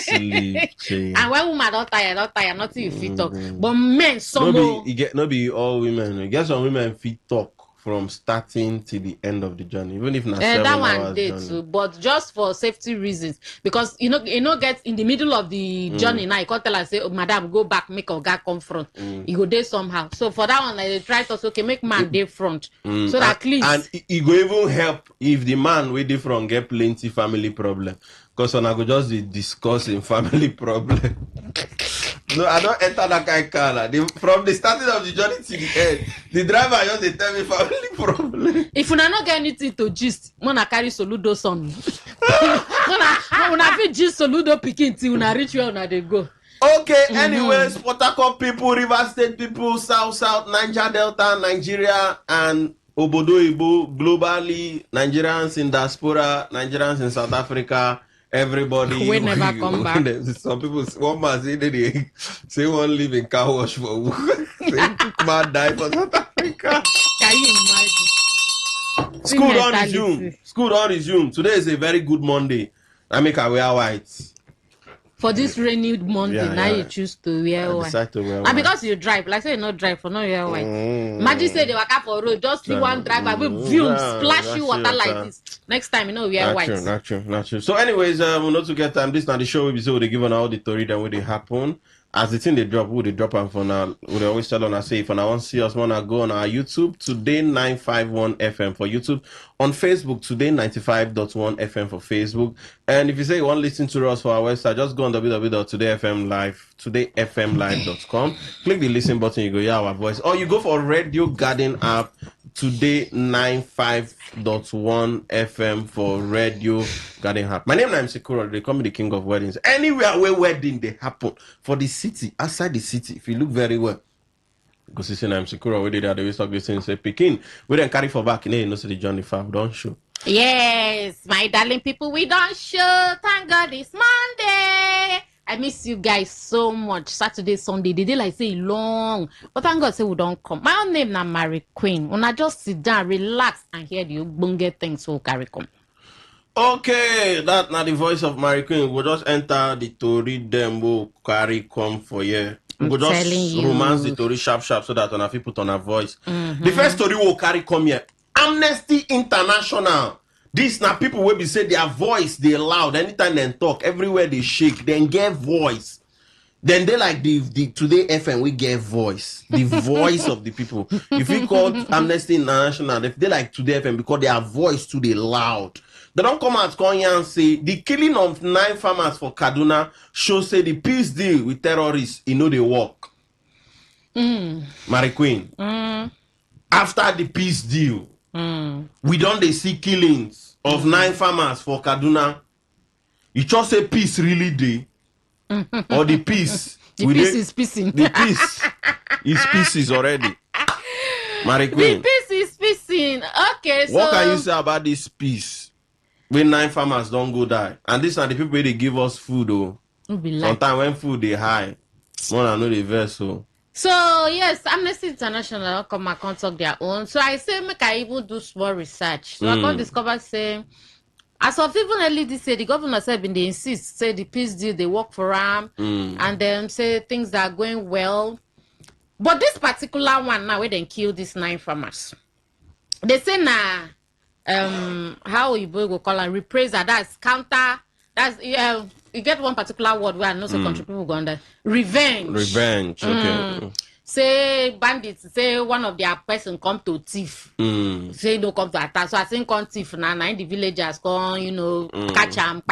sleep. And when women don't tire, nothing you fit talk. But men some no be all women. You get some women fit talk from starting to the end of the journey, even if not 7 that hours one did journey. too, but just for safety reasons, because you know get in the middle of the journey now you can't tell us say madam go back make oga come front you go there somehow. So for that one like they try to say okay make man dey front so that at least and it go even help if the man wey dey front get plenty family problem because when I go just be discussing family problem. No, I don't enter that kind of car. From the starting of the journey to the end, the driver just dey tell me family problem. If you not get anything to gist, wanna carry Soludo son. Wanna fit gist Soludo pikin till una reach where una dey go. Okay, anyways, Port Harcourt people, River State people, South, Niger Delta, Nigeria, and Obodo Ibo, globally, Nigerians in diaspora, Nigerians in South Africa. Everybody we never come back. Some people, one man say one live in car wash for man die for South Africa. Can you imagine? School don't resume. Today is a very good Monday. I make her wear white. For this rainy Monday, you choose to wear white. And because you drive, like say you not drive for no wear white. Imagine say they walk up for road, just see one driver with view, splash you water like this. Next time, wear white. Not true. So anyways, we'll not to get time. This now the show will be so they give on all the story that will they happen. As the thing they drop, who they drop and for now, we always tell on us say if I want to see us wanna go on our YouTube, Today951 FM for YouTube, on Facebook, Today95.1 FM for Facebook. And if you say you want to listen to us for our website, just go on www.todayfmlive.com. Click the listen button, you go hear our voice. Or you go for Radio Garden app, Today95.1 FM for Radio Garden app. My name is Sekuro. They call me the king of weddings. Anywhere where wedding they happen for the city, outside the city, if you look very well, because you say I'm Sekuro, we did that. They will stop listening. Say Pekin, we then carry for back. You know, see the Johnny Farm don't show. Yes, my darling people, we don't show. Thank God it's Monday. I miss you guys so much. Saturday, Sunday, the day like say long, but thank God say we don't come. My own name na Mary Queen. When I just sit down, relax, and hear the bunge things so carry come. Okay, that now the voice of Mary Queen. We'll just enter the Tory them will carry come for you. We'll just romance the Tory sharp so that when I put on a voice. The first story will carry come here. Amnesty International. This now people will be say their voice they loud anytime they talk everywhere they shake then get voice. Then they like the Today FM we get voice, the voice of the people. If we call Amnesty International, if they like Today FM because their voice too they loud. They don't come out and say the killing of 9 farmers for Kaduna shows say the peace deal with terrorists they work. Mary Queen. After the peace deal, we don't they see killings of 9 farmers for Kaduna. You just say peace really day. Or the peace. The peace is peacing. The peace is pieces already. Mary Queen. The peace is peacing. Okay, so what can you say about this peace? when 9 farmers don't go die. And these are the people they give us food, though. Sometimes when food they high, more than know the vessel. So yes, Amnesty International come and talk their own. So I say make I even do small research. So I can discover say as of even early this year, the governor said they insist, say the peace deal they work for them, and then say things are going well. But this particular one now, where they kill these 9 farmers, they say how you go call it reprisal, that's counter, that's you get one particular word where I know some country people go under revenge. Okay. Say bandits, say one of their person come to thief. Say no come to attack. So I think come thief now the villagers come, catch them,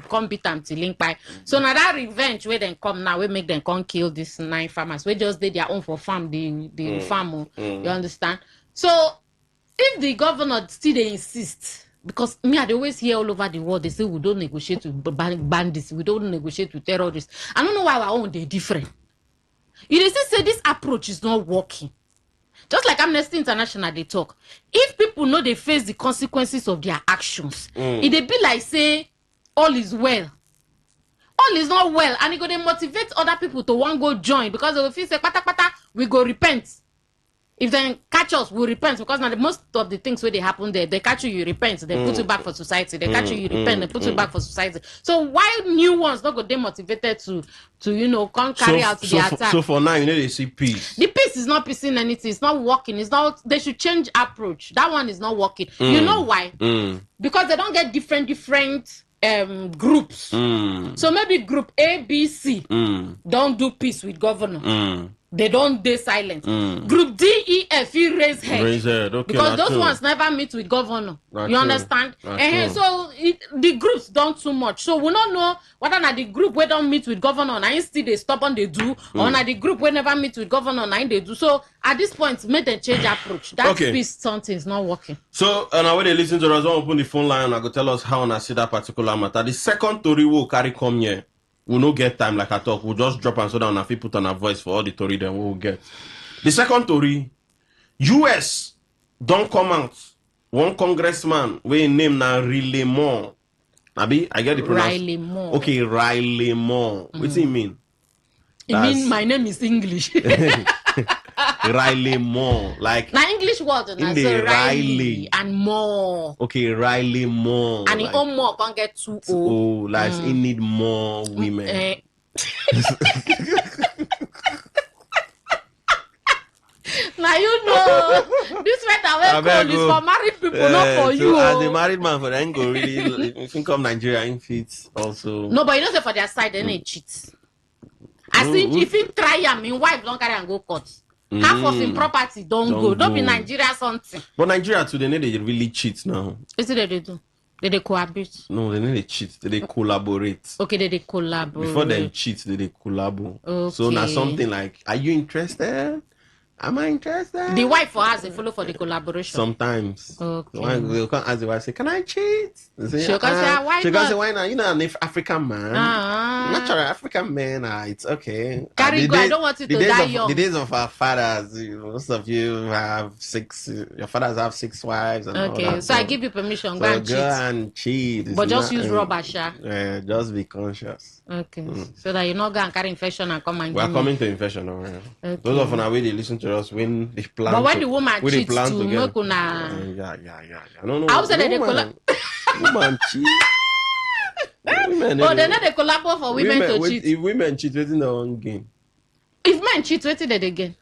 come beat them till link by. So now that revenge where they come now, we make them come kill these 9 farmers. We just did their own for farm, the farm. You understand? So if the governor still they insist, because me I always hear all over the world they say we don't negotiate with bandits, we don't negotiate with terrorists. I don't know why our own they different. You still say this approach is not working. Just like Amnesty International they talk. If people know they face the consequences of their actions, it they be like say all is well. All is not well, and it go they motivate other people to want go join because they will feel say pata we go repent. If they catch us, we repent because now most of the things where they happen there, they catch you, you repent, they put you back for society. They catch you, repent, they put you back for society. So why new ones not go demotivated to come carry out the attack? So for now, they see peace. The peace is not piecing anything. It's not working. It's not. They should change approach. That one is not working. You know why? Because they don't get different groups. So maybe group A, B, C don't do peace with governor. They don't stay silent. Group D, E, F, he raise head. Okay, because those ones never meet with governor. You understand? So the groups don't too much. So we don't know whether na the group we don't meet with governor now still they stubborn they do, or na the group we never meet with governor now they do. So at this point, make them change approach. That peace something is not working. So now when they listen to us, I open the phone line and I go tell us how I see that particular matter. The second story will carry come here. We'll not get time like I talk. We'll just drop and so down and put on a voice for all the story then we'll get. The second story, US don't come out. One congressman we name now Riley Moore. Abi, I get the pronunciation. Riley Moore. Okay, Riley Moore. What does it mean? It means my name is English. Riley Moore, like now English word in the so Riley and more. Okay, Riley Moore. And like, own more can't get too old. Like he need more women. Now you know this matter call is for married people, not for you. As a married man for them go really if you come Nigeria in fits also. No, but you know say for their side they need cheat. I think if he try him, his wife don't carry and go court. Half of his property don't go. Don't be Nigeria something. But Nigeria today they really cheat now. Is it that they do? They cohabit? No, they need to cheat. They collaborate. Okay, they collaborate. Before they cheat, they collaborate. Okay. So now something like, are you interested? Am I interested? The wife for us, they follow for the collaboration. Sometimes. Okay. They'll come ask the wife, say, can I cheat? Say, she can say, why not? She can say, why not? You know, an African man. Natural African man, it's okay. Carry go, I don't want you to die young. The days of our fathers, most of you have your fathers have 6 wives. And okay, all that, so I give you permission, go and cheat. Go and cheat. But just use rubber, sha. Yeah, just be conscious. Okay, so that you're not going to carry infection and come and we are coming to infection now. Okay. Those of us they listen to us when they plan. But when the woman cheats to make una. Yeah. No. How say they woman cheat. They know they collaborate for women to cheat. If women cheat, what's in their own game? If men cheat, what's in they gain?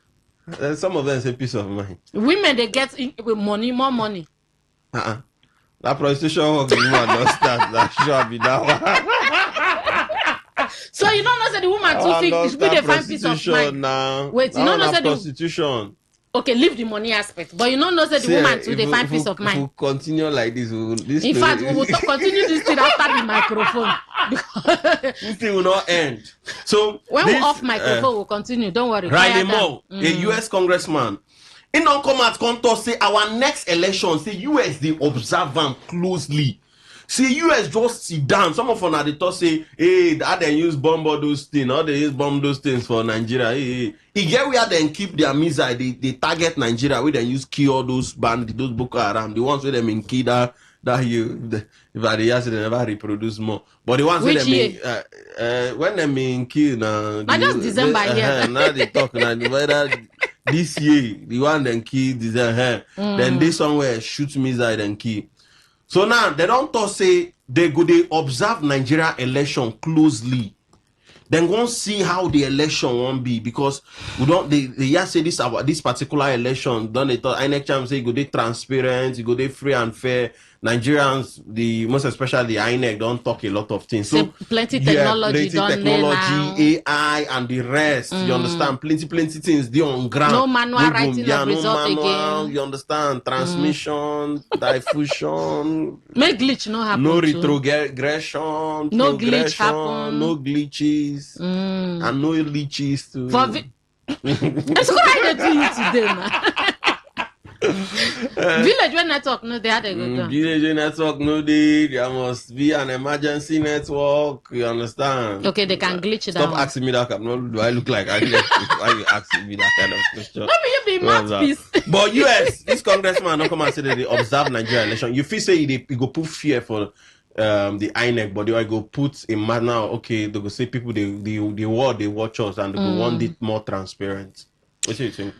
Some of them say peace of mind. Women they get with money, more money. That prostitution work the woman don't start. That should be that one. So you don't know say the woman too think they find peace of mind. Now. Wait, you don't know say prostitution. Okay, leave the money aspect, but you don't know say the woman too they find peace of mind. If we continue like this, in fact, we will continue this thing after the microphone. This thing will not end. So when we off microphone, we'll continue. Don't worry. Riley Moore, a US congressman, he don't come at contour say our next election. Say US they observe them closely. See, US just sit down. Some of them they talk say, hey, how they use bomb all those things, how they use bomb those things for Nigeria. Hey. He get where they keep their missile. They target Nigeria where they use kill all those bandits, those Boko Haram, the ones where them in Kida, that if I the accident never reproduce more. But the ones when they mean kill now. I just December here. Now they talk now whether this year the one then kill December. Then this one where shoot missile and kill. So now they don't talk say they observe Nigeria election closely. Then go see how the election won't be because we don't. They just say this about this particular election. Don't they thought INEC cham say go they transparent, go they free and fair. Nigerians, most especially the INEC, don't talk a lot of things. So plenty technology, AI, and the rest. You understand? Plenty things they on ground. No manual writing of result again. You understand? Transmission, diffusion. Make glitch no happen. No retrogression. No glitch happen. No glitches. And no leeches too. That's what I do you today, man. Village network no they had a good one. Village network no there must be an emergency network, you understand? Okay, they can glitch Stop down. asking me that. Do I look like I why you asking me that kind of question? Let me be mouthpiece. But US, this congressman don't come and say that they observe Nigeria election. You feel say they go put fear for the INEC, but they go put a manner. Okay, they go say people they watch us and they go want it more transparent. What do you think?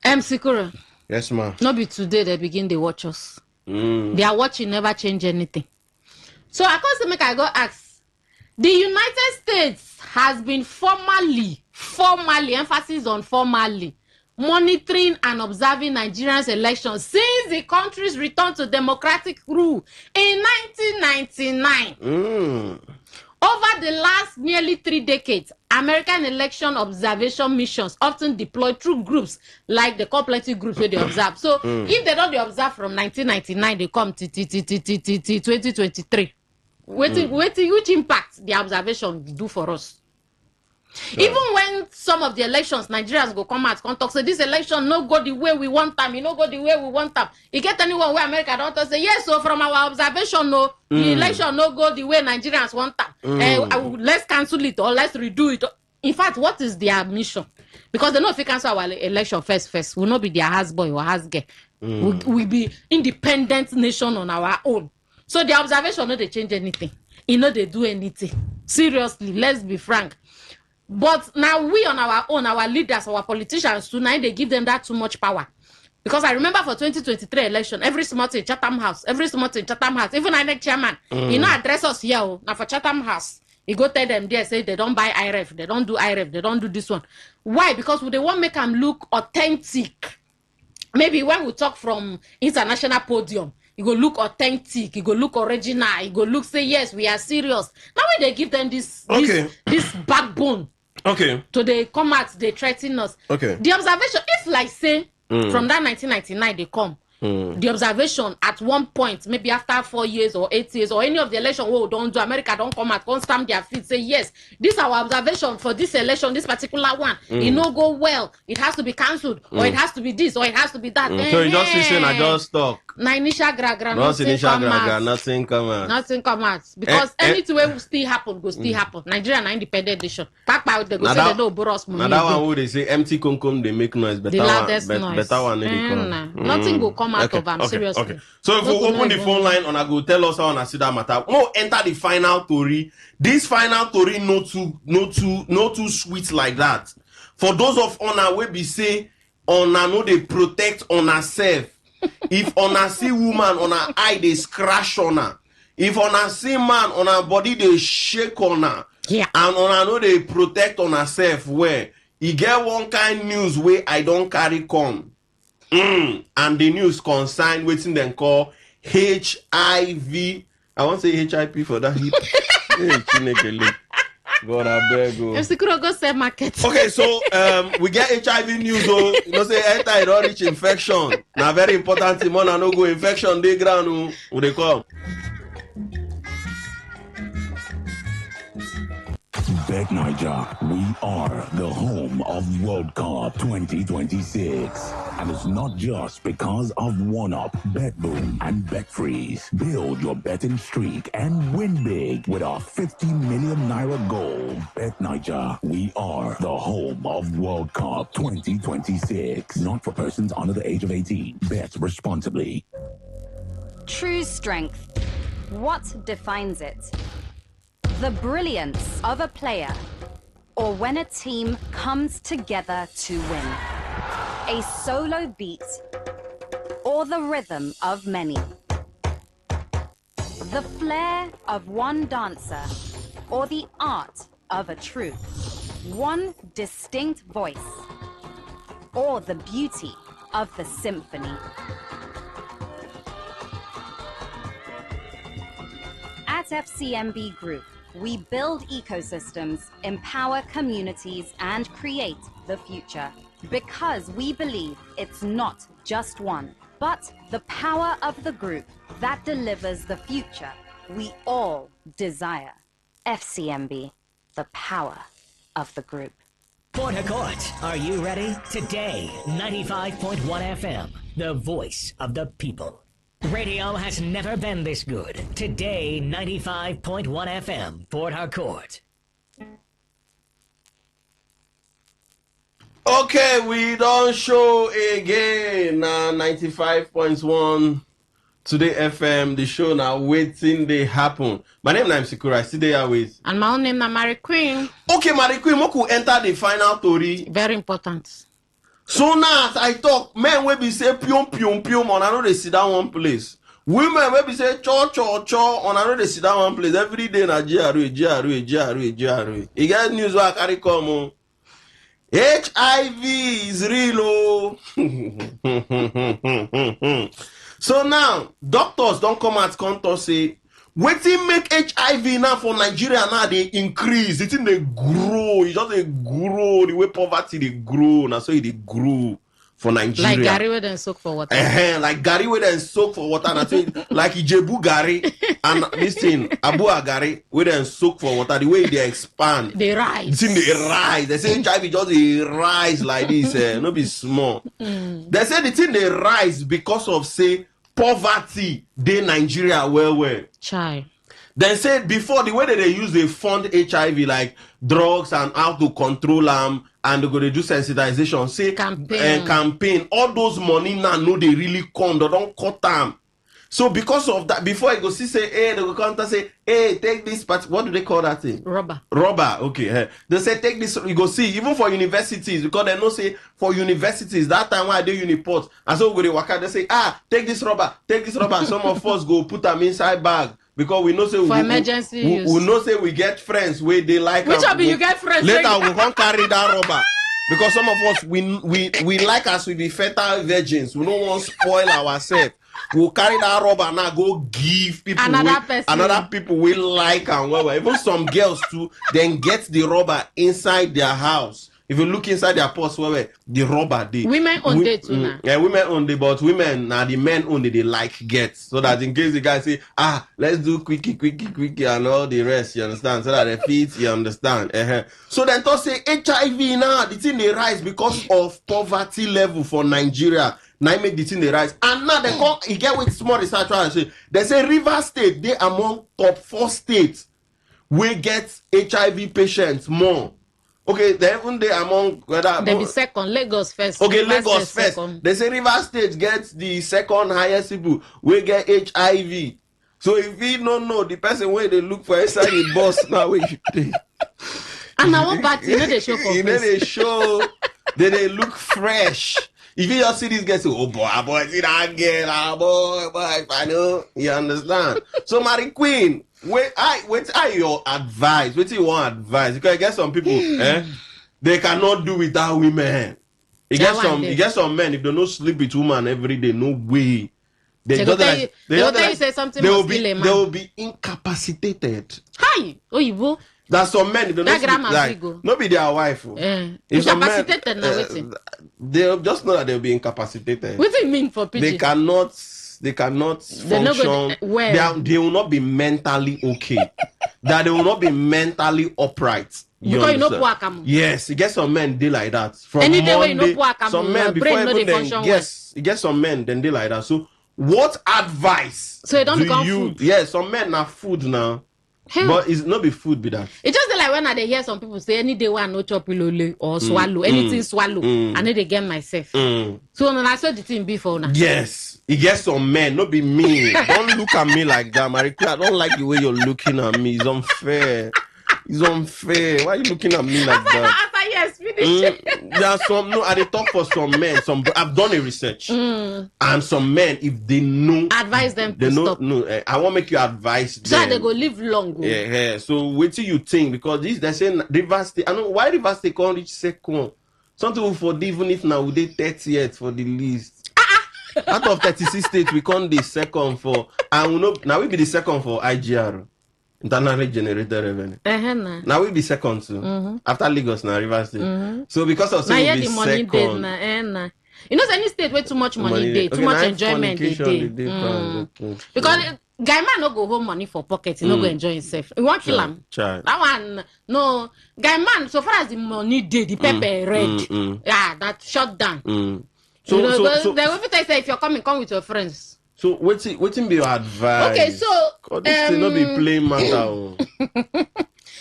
Sikura. Yes, ma'am. Not be today they begin they watch us. Their watching never change anything. So I can't make I go ask. The United States has been formally, emphasis on formally, monitoring and observing Nigeria's elections since the country's return to democratic rule in 1999. Over the last nearly 3 decades, American election observation missions often deploy through groups like the cooperative groups where they observe. So if they don't observe from 1999, they come to 2023. Which impact the observation do for us? Even when some of the elections, Nigerians go come out, talk, say this election no go the way we want them, no go the way we want them. You get anyone where America don't say, yes, so from our observation, no, the election no go the way Nigerians want them. Let's cancel it or let's redo it. In fact, what is their mission? Because they know if we cancel our election first, we'll not be their houseboy or housegirl. We'll be independent nation on our own. So the observation, no, they change anything. You know, they do anything. Seriously, let's be frank. But now we on our own, our leaders, our politicians, tonight they give them that too much power. Because I remember for 2023 election, every smart in Chatham House, even INEC chairman, you know, address us here, now for Chatham House. You go tell them there, say they don't buy IRF, they don't do IRF, they don't do this one. Why? Because they want to make them look authentic. Maybe when we talk from international podium, it go look authentic, it go look original, it go look say yes, we are serious. Now when they give them this backbone. Okay. So they come out, they threaten us. Okay. The observation, if like say from that 1999 they come, the observation at one point, maybe after 4 years or 8 years or any of the election, don't do, America don't come out, don't stamp their feet, say yes, this is our observation for this election, this particular one, it no go well, it has to be cancelled, or it has to be this, or it has to be that. So you just listen, I just talk. Initial gra, nothing come out. Nothing come out. Because anything will still happen, go still happen. Nigeria na independent nation. Pack by they go say they don't borrow us money. Now that one who they say empty come they make noise. The loudest noise. Better one Nothing will come out of them, seriously. Okay. So if we open the phone line on, I go tell us how on see that matter. No, enter the final story. This final story no too sweet like that. For those of honor we be say honor no they protect on herself. If honor see woman on her eye they scratch on her. If honor see man on her body they shake on her. Yeah. And honor no they protect on herself where he get one kind news where I don't carry come. And the news concern waiting then call HIV. I want to say HIP for that hip. God, I beg you. Go sell market. Okay, so we get HIV news. Oh, you know, say anti-reach infection. Now, very important. Thing, man, no go infection. They ground. Who they come? Bet Niger, we are the home of World Cup 2026. And it's not just because of One-Up, Bet Boom, and Bet Freeze. Build your betting streak and win big with our 50 million naira goal. Bet Niger, we are the home of World Cup 2026. Not for persons under the age of 18. Bet responsibly. True strength. What defines it? The brilliance of a player, or when a team comes together to win. A solo beat, or the rhythm of many. The flair of one dancer, or the art of a troupe. One distinct voice, or the beauty of the symphony. At FCMB Group, we build ecosystems, empower communities, and create the future. Because we believe it's not just one, but the power of the group that delivers the future we all desire. FCMB, the power of the group. Port Harcourt, are you ready? Today, 95.1 FM, the voice of the people. Radio has never been this good. Today, 95.1 FM, Port Harcourt. Okay, we don't show again. 95.1 Today FM, the show now waiting they happen. My name is Sikura, I still there with. And my own name is Mary Queen. Okay, Mary Queen, we could enter the final story. Very important. So now as I talk, men will be say pium pium pium on another sit down one place. Women will be say cho cho cho on another sit down one place every day na GRA. You get news where I carry come on. HIV is real. Oh. So now doctors don't come at counter say wetin make HIV now for Nigeria now they increase. It's in they grow. It's just they grow the way poverty they grow. Now so they grow for Nigeria. Like Gary where they soak for water. Like Gary where they soak for water. And I say like Ijebu Gary and this thing Abu Agari where they soak for water. The way they expand, they rise. The thing they rise. They say HIV just they rise like this. No be small. They say the thing they rise because of say poverty they Nigeria well. Chai. Then said before the way that they use they fund HIV like drugs and how to control them and they're going to do sensitization. Say campaign. All those money now no they really come. They don't cut them. So because of that, before I go see say, hey, they go counter say, hey, take this, but what do they call that thing? Rubber. Okay. They say take this. You go see even for universities because they know say for universities that time when I do uniport and so we go to work out. They say take this rubber. Some of us go put them inside bag. Because we know say for emergency use. We know say we get friends where they like. Which of you get friends? Later we can't carry that rubber. Because some of us we like us to be fertile virgins. We don't want to spoil ourselves. We'll carry that rubber now go give people another people will like and well. Even some girls too then get the rubber inside their house. If you look inside their purse where the rubber they women own it too now. Yeah, women own it, but women now the men only they like get. So that in case the guy say, let's do quickie and all the rest, you understand? So that the feet, you understand. So then to say HIV now, the thing they rise because of poverty level for Nigeria. Now make the thing they rise. And now they come, you get with small research and say, they say River State, they among top 4 states we get HIV patients more. Okay, they even they among whether they be second, Lagos first. Okay, Lagos first. Second. They say River State gets the second highest people. We get HIV. So if you don't know the person where they look for inside the bus now where you pay. And now what party they show for? They show they look fresh. If you just see these guys say, oh boy, see that girl, boy, I know, you understand. So Mary Queen, what are your advice? What do you want advice? Because I guess some people, they cannot do without women. You get some men, if they don't sleep with women every day, no way. They will be incapacitated. Hi, Oyibo. That's some men, they don't like, not be their wife. If incapacitated men, they'll just know that they'll be incapacitated. What do you mean for people? They cannot function. They will not be mentally okay. That they will not be mentally upright. Because you know poor. Yes, you get some men they like that. From any day Monday, you know poor, some men before even then, yes, you get some men then they like that. So what advice? So you don't become food. Yes, some men are food now. But it's not be food be that. It's just like when I hear some people say any day one no chop ilole or swallow anything swallow. I need to get myself. So I saw the thing before now. Yes, it gets some men, not be me. Don't look at me like that, Marika. I don't like the way you're looking at me. It's unfair. It's unfair. Why are you looking at me like that? After yes, finish. There are some I they talk for some men. I've done a research, and some men, if they know, advise them they to know. stop. No, I won't make you advise them. So they go live long. Yeah. So wait till you think, because this they say Rivers State. I know why Rivers State can't reach second. Something for even if now we did 30th for the list. Out of 36 states, we can't the second for, and we know now we be the second for IGR. Internally generated revenue. Now we be second too. After Lagos now Rivers State. So because of saying we be second. You know, any state where too much money day, too much enjoyment they. Because guy man no go home money for pocket, he no go enjoy himself. You want kill him? That one no. Guy man, so far as the money day, the pepper red. Yeah, that shut down. So they will say if you're coming, come with your friends. So waiting be your advice. Okay, so this thing not be plain matter.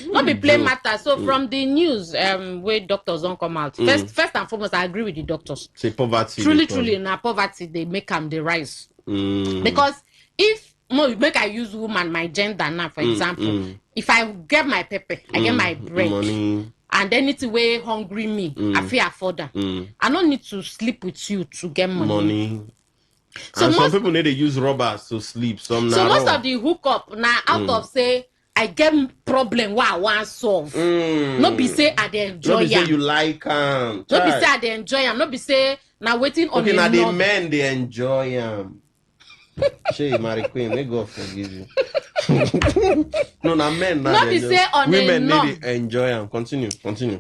Not be plain matter. So from the news, where doctors don't come out. First and foremost, I agree with the doctors. Say poverty. Truly, in our poverty, they make them the rise. Because if make I use woman, my gender now, for example, if I get my pepper, I get my bread. Money. And then it's way hungry me, I feel afford that. I don't need to sleep with you to get money. So and some people need to use rubbers to sleep. So most of the hookup now out of say I get problem what I want solve. Not be say I dey enjoy. Not be say you like them. Not be say I dey enjoy them. Not be say now waiting on. Okay, now the men they enjoy them. She Mary Queen, may God forgive you. No, na men now. Not be say on women need to enjoy them. Continue.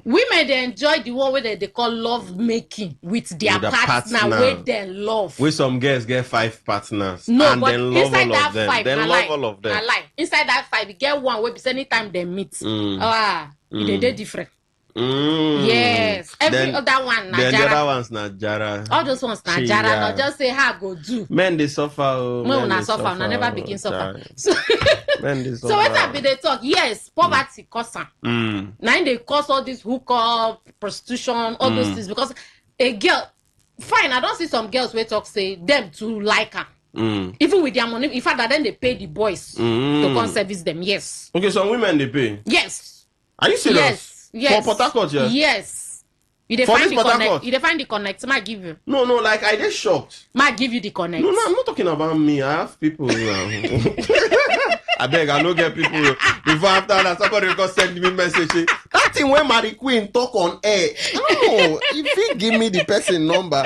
Women they enjoy the one where they call love making with their partner where they love. Where some girls get 5 partners. No, and but then love inside all that of them. 5, Then love all of them. I lie. Inside that 5, you get one where anytime they meet. They different. Yes. Every other one, then the other one's Najara. All those ones Najara. Not just say how go do. Men they suffer. No, not suffer. I never begin suffer. So men they suffer. So when I be they talk, yes, poverty cause them. Now they cause all this hookup, prostitution, all those things because a girl, fine. I don't see some girls where talk say them to like her. Even with their money, in fact, then they pay the boys to come service them. Yes. Okay, some women they pay. Yes. Are you serious? Yes. For Port Harcourt, yes. You define the connect. You define the connect. Might give you. No, like I get shocked. Might give you the connect. No, I'm not talking about me. I have people. I beg, I don't get people. Before after that, somebody will send me message. That thing when Mary Queen talk on air. No, if you give me the person number,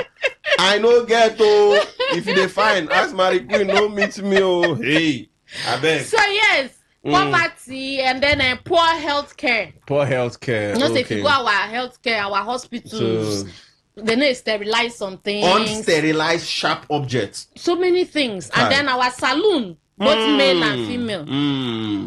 I no get if you define, ask Mary Queen, no meet me. Oh, hey, I beg. So yes. Poverty and then poor healthcare. You know, if you go our healthcare, our hospitals, they need to sterilize some things. Unsterilized sharp objects. So many things. And then our saloon, both male and female.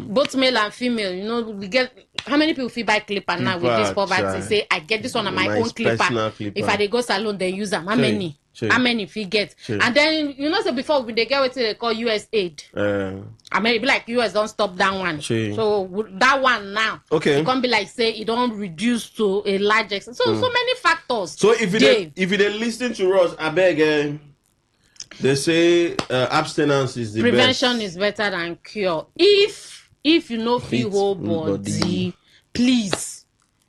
Both male and female. You know, we get how many people buy clipper now with this poverty? Say, I get this one on my own clipper. If I go salon, they use them. How many? How many if you get? And then you know, so before when they get what they call US aid. I mean, it be like US don't stop that one. So that one now, it can't be like say it don't reduce to a large extent. So many factors. So if they listen to us, I beg. They say abstinence is the prevention best. Is better than cure. If you know feel whole body, please.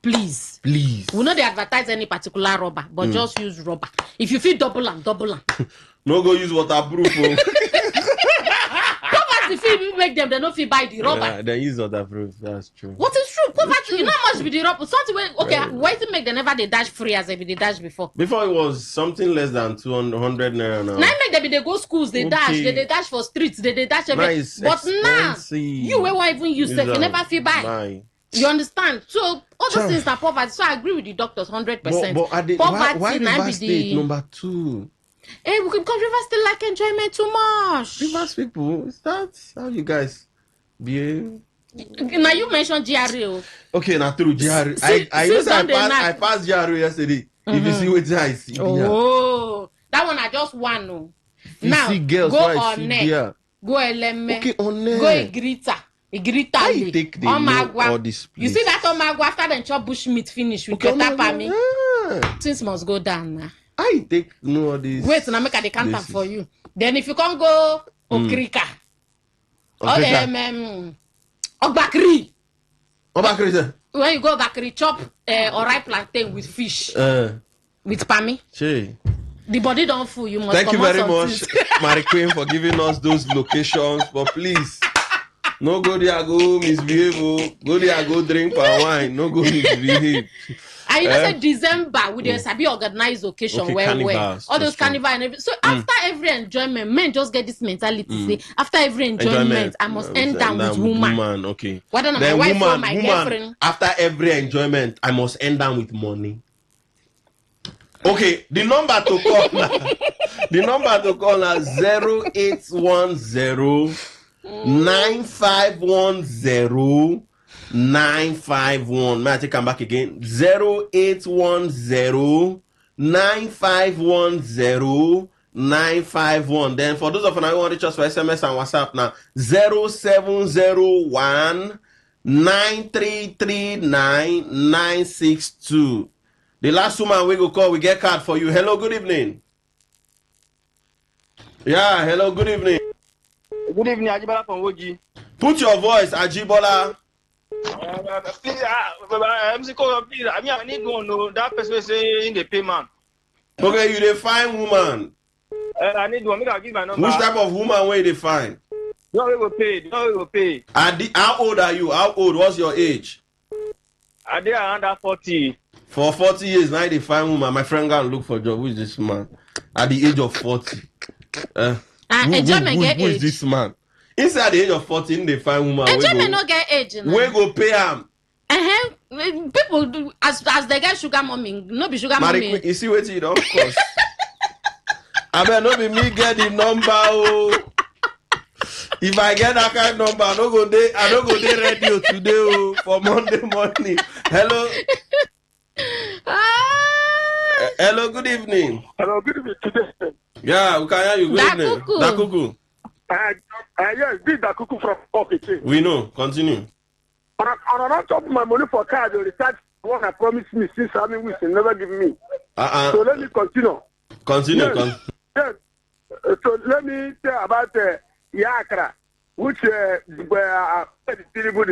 We know they advertise any particular rubber, but just use rubber. If you feel double them. No go use waterproof. Poverty feel make them they no feel buy the rubber. They use waterproof. That's true. What is true? Poverty, you know how much be the rubber? Something why to make they never they dash free as they be they dash before? Before it was something less than 200 naira now. Now make them they go schools, they dash, they dash for streets, they dash everything. But now you won't even use it, you never feel buy. You understand? So all those things are poverty. So I agree with the doctors 100%. But poverty why Rivers State number 2? Hey, because Rivers State like enjoyment too much. Rivers people, is that how you guys behave? Now you mentioned GRA. Okay, now through GRA. I passed GRA yesterday. If you see what I see. That one I just want no. Now go on net. Go Eleme. Okay, on net. Go Igrita. Igritali. Take the all this place. You see that Omagwa after the chop bush meat finish with better pami. Things must go down now. I take no all this. Wait, now make a decanter for you. Then if you can't go Okrika. Ogbakri. Ogbakri. When you go Ogbakri, chop or ripe plantain with fish. With pami. Che. The body don't fool. You must. Thank you very much, Mary Queen, for giving us those locations. But please, no go there, go misbehave. Go there, go drink wine. No go misbehave. And you know, say December with the Sabi organized occasion where all those carnival and everything. So after every enjoyment, men just get this mentality. Say after every enjoyment, I must end down with woman. Okay. Whether my wife or my girlfriend. After every enjoyment, I must end down with money. Okay, the number to call now. The number to call now 0810 9510 951. May I take come back again? 0810 9510 951. Then for those of you who want to reach us for SMS and WhatsApp now, 0701 9339 962. The last woman we go call, we get card for you. Hello, good evening. Yeah, hello, good evening. Good evening, Ajibola from Woji. Put your voice, Ajibola. Please, MC Cole, please. I mean, I need to know that person saying the payment. Okay, you define woman. I need one. I'll give my number. Which type of woman will you define? No, we will pay. No, we will pay. How old are you? How old? What's your age? I did under 40. For 40 years, now they find woman. My friend go and look for a job. Who is this man? At the age of 40. Who is this man? Inside the age of 14, they find woman. Enjoyment no get age. We go pay him. People do, as they get sugar mommy, no be sugar mommy. You see what you don't cost. I better not be me get the number. Oh. If I get that kind of number, I don't go there radio today oh, for Monday morning. Hello. Hello, good evening. Hello, good evening today. Yeah, we can hear you. Good evening. Dakuku. Yes, this is Dakuku from Okiti. We know. Continue. And I don't top my money for car. The research what I promised me since I mean, will never give me. So let me continue. Continue. Yes. So let me tell about Yakra, which the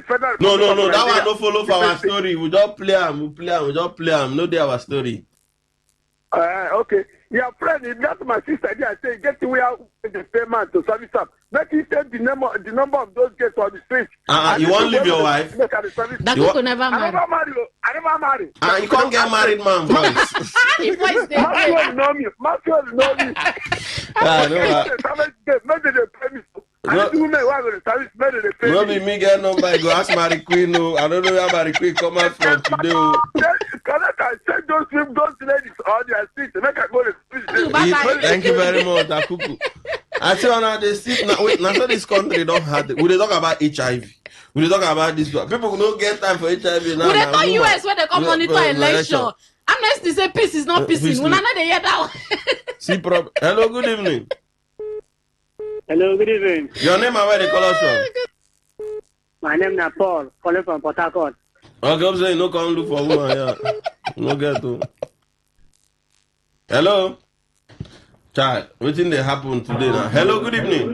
federal. No. That one don't follow for our story. We just play them. We just play them. No, they our story. Okay. Your friend, that's my sister. I say, get away out with the payment to service up. Make you take the number of those guests on the street. You won't leave your wife? That could never marry. I never marry. You can't get married, man, voice. Maxwell know me. No be me get number. I go ask Mary Queen. No, I don't know where Mary Queen come out from today. Those ladies on their street. Make I go to Thank you very much, Akuku. I tell you now, they see now. Wait, now so this country don't have. We talk about HIV. We talk about this. People don't get time for HIV now. We talk US where they come monitor election. Amnesty say peace is not peace. We not they hear that one. See problem. Hello, good evening. Hello, good evening. Your name and where they call us from? My name is Paul, calling from Port Harcourt. Okay, I'm saying no come look for woman, yeah. No get to. Hello? Child, what thing they happen today now? Hello, good evening.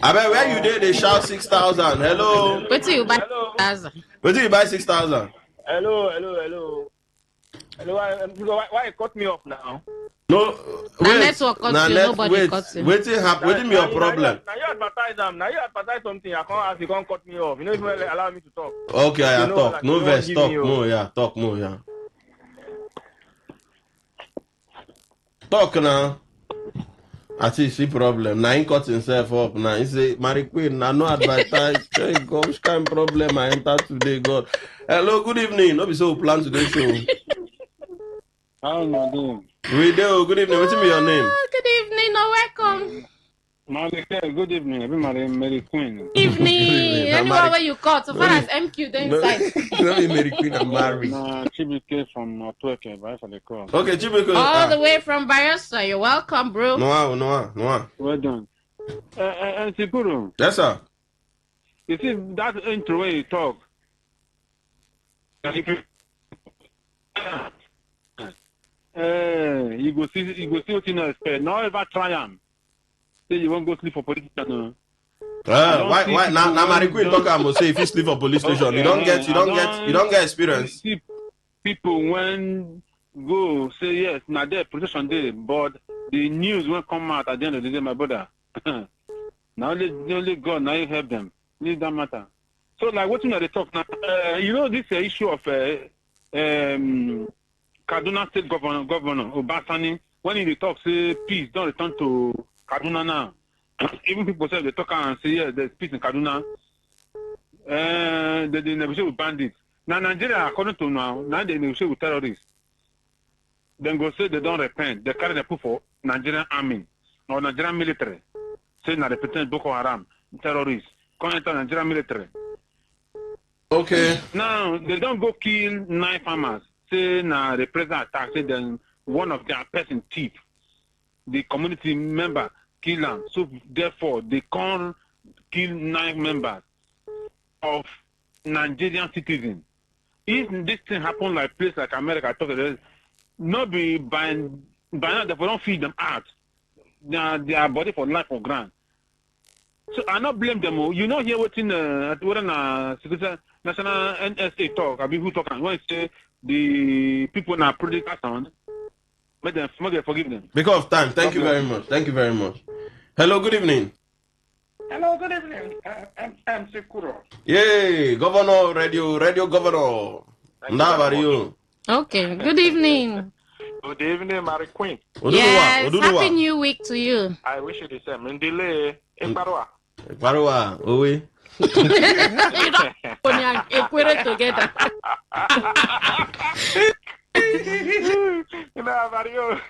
I bet where you did they shout 6,000. Hello? Wait till you buy 6,000. Wait till you buy 6,000. Hello. Why you cut me off now? No, wait. Network cuts you, nobody cuts you. Wait till happen. What is your problem? Now you advertise them. Now you advertise something. I can't ask you can't cut me off. You know if you allow me to talk. Okay, I talk. Like, no verse, talk more, yeah. Talk more, yeah. Talk now. I see problem. Now he cut himself up. Now he say, Mary Queen, I no advertise. Hey, God, which kind of problem I enter today, God. Hello, good evening. No be so plan today show. How am I doing? We do. Good evening. What's your name? Good evening. No, welcome. Good evening. Everybody, Mary Queen. Evening. Anywhere where you caught, so far as MQ, then inside. No, Mary Queen, I'm married. No, Chibuke from Twerk, right for the call. Okay, Chibuke. All the way from Bayelsa. You're welcome, bro. No. Well done. Sikuru. Yes, sir. You see that intro when you talk. You go see what you know expect. Now ever try am. Say you won't go sleep for police station. Why now Mary Queen talk am say if you sleep for police station, you don't get experience. See people when go say yes, now there protection day, but the news won't come out at the end of the day, my brother. Now only God now you help them. It doesn't matter. So like what you know they talk now, you know this issue of Kaduna State Governor Obasani, when he talk say peace don't return to Kaduna now. Even people say they talk and say yeah, there's peace in Kaduna. They negotiate with bandits. Now Nigeria, according to now they negotiate with terrorists. Then go say they don't repent. They carry the proof for Nigerian army or Nigerian military. Say na represent Boko Haram terrorists. Come enter Nigerian military. Okay. Now they don't go kill 9 farmers. Say na the president attack. Say then one of their person thief, the community member kill them. So therefore they can't kill 9 members of Nigerian citizens. If this thing happen like place like America, I talk about not be by now they don't feed them out. Their body for life for grant. So I not blame them. You know here what in national NSA talk. I mean who talk and when say the people now political sound, make them forgive them. Because of time. Thank you very much. Thank you very much. Hello, good evening. Hello, good evening. I'm Sikuro. Yay, Governor, Radio Governor. How are you? Okay, good evening. Good evening, Mary Queen. Yes, happy new week to you. I wish you the same. Ndile, Ekparwa. Ekparwa, Owe. You don't put it together. You know, Mario.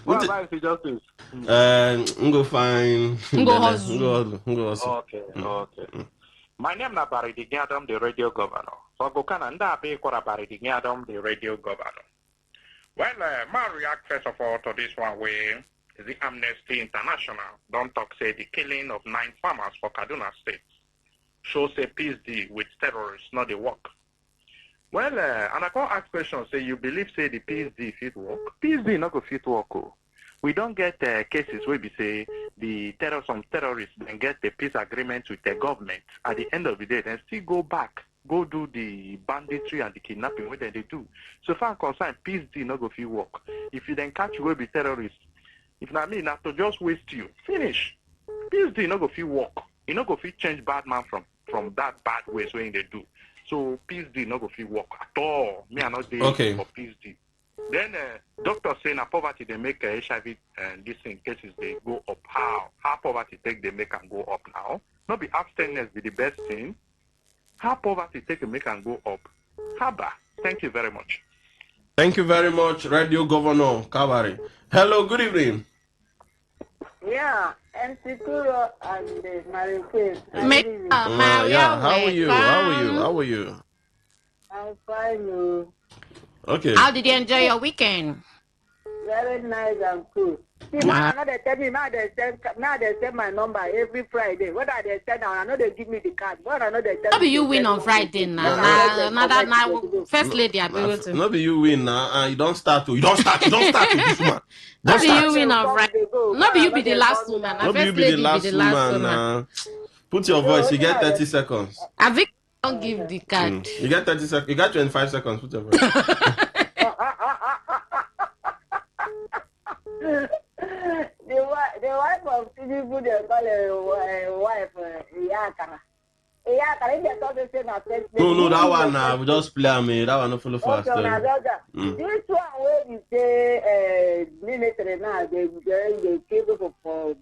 What about the justice? Go fine. Go hustle. Okay. My name is Barry Digadam, the radio governor. So go can and that be called Barry Digadam, the radio governor. Well, my react first of all to this one way is the Amnesty International. Don't talk say the killing of 9 farmers for Kaduna State. Shows a peace deal with terrorists, not the work. Well, and I can't ask questions. Say you believe say the peace deal fit work? Peace deal not go fit work. We don't get cases where we say some terrorists then get the peace agreement with the government. At the end of the day, then still go back, go do the banditry and the kidnapping what they do. So far concerned, peace deal not go fit work. If you then catch you will be terrorists, if not me, not to just waste you. Finish. Peace deal not go fit work. You not go fit change bad man from that bad ways when they do. So peace deal not go fit work at all. Me are not there for peace deal. Then doctors say that poverty they make HIV and this in cases they go up. How poverty take they make and go up now? Not be abstinence be the best thing. How poverty take they make and go up? Haba. Thank you very much. Thank you very much, Radio Governor Kabari. Hello, good evening. Yeah, and Sikuro and Mary Queen. Yeah, how are you? How are you? I'm fine. Okay. How did you enjoy your weekend? Very nice and cool. See, now they tell me now they send my number every Friday. What are they send now? I know they give me the card. What I know they tell me. How you win on Friday now? First lady, I be able to. Not be you win now. You don't start to this woman. Not be you win on Friday. Not be you be the last woman. Not be you be the last woman. Put your voice. You get 30 seconds. I think don't give the card. You get 30 seconds. You got 25 seconds. Put your voice. The wife of Tinubu, they call her wife Iyakara. Iyakara, they talk the same as No, that one we just play me. That one no follow fast. This one where you say military now, they kill people for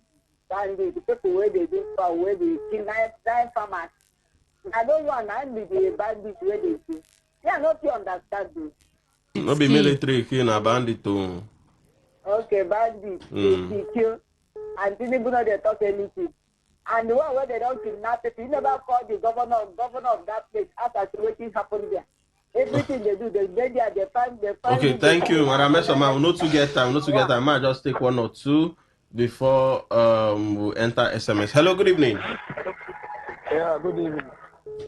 bandits, the people where they do for where they kill 9 farmers. I don't want to be the bandits where they do. Yeah, not you understand this. No be military kill na bandit too. Okay, bandits, they kill, and Tinubu no they talk anything. And the one where they don't kidnap people, you never call the governor of that place after what happened there. Everything they do, they get there, they find. Okay, thank you, Madam Mesoma. We not to get time. I might just take one or two. before we enter SMS. Hello, good evening. Yeah, good evening.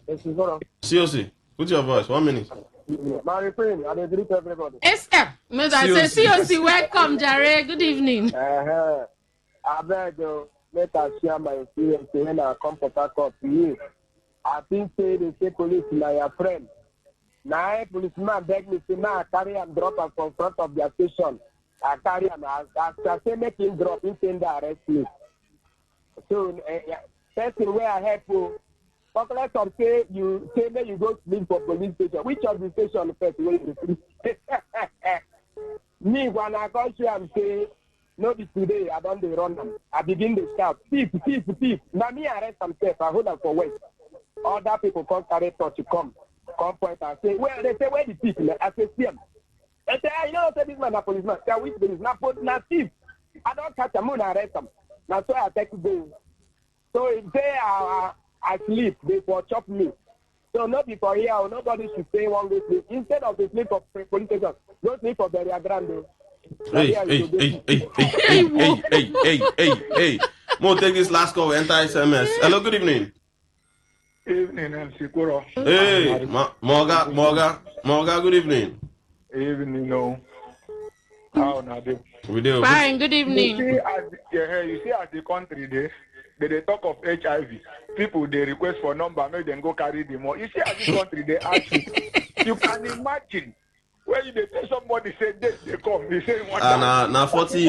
This is Goro. COC, put your voice. 1 minute. My friend, I greet everybody. Esther, I say COC, welcome, Jare. Good evening. I beg you, let us share my experience when I come to talk up to you. I think they say police na your friend. Now, policeman beg me to now carry and drop am from front of their station. I carry him. I say make him drop, he send the arrest me. So, person where I help you, but let's say you say that you go sleep for police station. Which of the station first will you sleep? Me, when I go here and say, no, this today, I don't run them. I begin to shout, thief. Now me arrest myself, I hold them for wait. Other people come carry touch to come point and say, well, they say, where the thief? I say, see him. They say, you know, say this man a policeman. Say, which police? Not thief. I don't catch him, I arrest him. Now, so I take to go. So if they are, I sleep, they for chop me. So not before here, nobody should say one way sleep. Instead of the sleep of police station, don't sleep for Beria Grande. Hey. Mo take this last call, enter SMS. Hello, good evening. Evening, MC Kuro. Hey, Morga, good evening. Evening, no. How now they? We do. Fine, good evening. You see as the country they talk of HIV. People they request for number, make them go carry them more. You see as this country they ask you can imagine when you tell somebody say this, they come, they say one. Now 40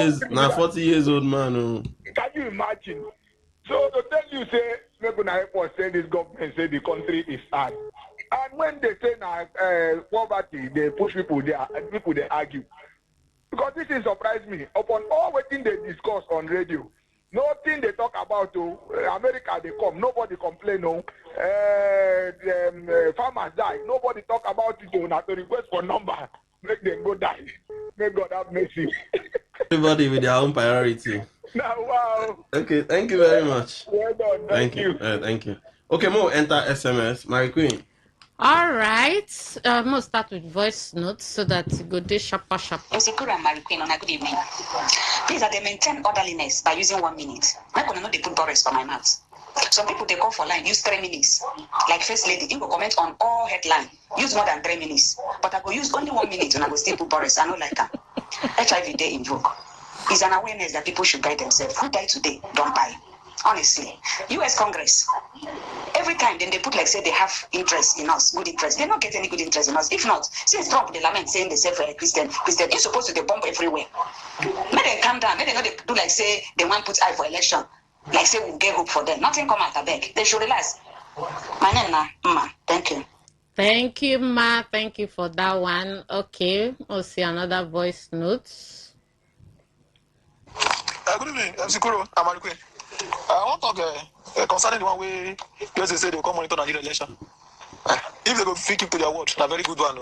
years old man. Can you imagine? So to tell you say, make gonna help us say this government say the country is hard. And when they say now poverty, they push people there, and people they argue. Because this is surprised me. Upon all waiting they discuss on radio, nothing they talk about America they come, nobody complain farmers die, nobody talk about it not to request for number, make them go die. May God have mercy. Everybody with their own priority. Now, wow. Okay, thank you very much. Well done, thank you. Thank you. Okay, more enter SMS. Mary Queen. All right. I'm going to start with voice notes so that it go day sharp. Osikura and Mary Queen, good evening. Please, they maintain orderliness by using 1 minute. I could not put Boris for my mouth. Some people, they call for line, use 3 minutes. Like First Lady, you will comment on all headline. Use more than 3 minutes. But I will use only 1 minute and I will still put Boris. I don't like that. HIV Day in joke. It's an awareness that people should guide themselves. Who died today? Don't buy. Honestly. U.S. Congress, every time then they put like say they have interest in us, good interest. They don't get any good interest in us. If not, since Trump they lament saying they say for Christian, you're supposed to they bomb everywhere. May they calm down, may they not they do like say they want put eye for election. Like say we'll get hope for them. Nothing come out back. They should realize. My name na Ma. Thank you. Thank you, Ma. Thank you for that one. Okay, we'll see another voice note. Good evening, MC Kuro. I'm Mary Queen. I want to talk concerning the one way USA say they will come monitor Nigeria election. If they go fit keep to their word, a very good one.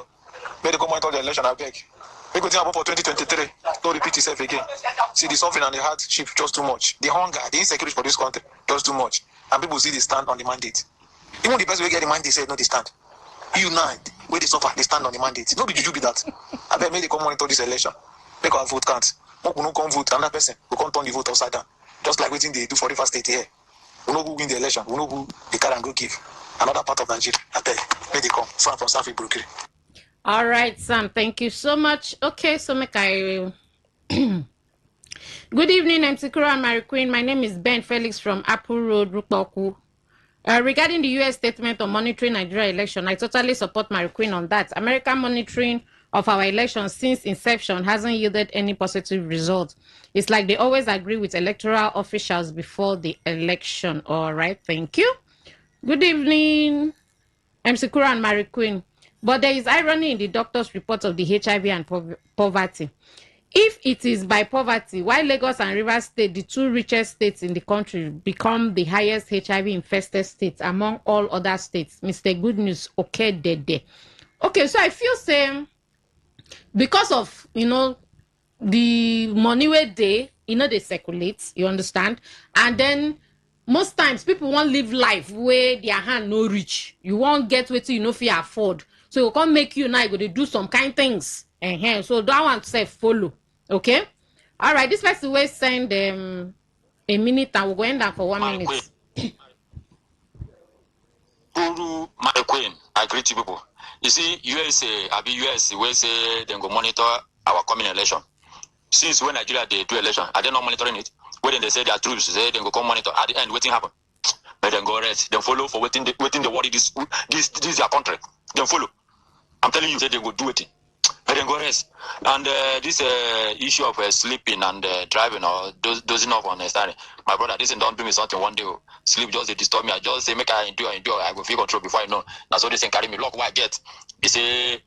May they come monitor the election, I beg. We go think about for 2023. Don't repeat itself again. See the suffering and the hardship just too much. The hunger, the insecurity for this country just too much. And people see they stand on the mandate. Even the best way get the mandate say no, they stand. Unite, where they suffer, they stand on the mandate. No be juju be that. I beg, may they come monitor this election. Make our vote count. We no come vote, another person will come turn the vote upside down. Just like waiting they do for River State here. We know who win the election. We know who they can and go give. Another part of Nigeria. I beg, may they come. Sam from Safi Brooklyn. All right, Sam. Thank you so much. Okay, so make I. Good evening, MC Kura and Mary Queen. My name is Ben Felix from Apple Road, Rukbaku. Regarding the U.S. statement on monitoring Nigeria election, I totally support Mary Queen on that. American monitoring of our elections since inception hasn't yielded any positive result. It's like they always agree with electoral officials before the election. All right, thank you. Good evening, MC Kura and Mary Queen. But there is irony in the doctor's report of the HIV and poverty. If it is by poverty, why Lagos and Rivers State, the two richest states in the country, become the highest HIV-infested states among all other states? Mr. Good News, okay, dede. Okay, so I feel same because of, the money where they circulate, you understand? And then most times people won't live life where their hand no reach. You won't get what you know if you afford. So it can't make you now go to do some kind things. So that one say follow. Okay? All right, this person will send a minute and we'll go in there for 1 minute. My queen, I greet you people. You see, USA, we say they go monitor our coming election. Since when Nigeria they do election, are they not monitoring it? When they say their troops, say they go come monitor. At the end, waiting happen. But then go rest. Then follow for waiting the worry this their country. Then follow. I'm telling you, say they go do it. But then go rest. And this issue of sleeping and driving or dozing off on understanding. My brother, this don't do me something one day. Sleep just they disturb me. I just say make I endure. I go feel control before I know. That's what they say carry me. Look what I get. They say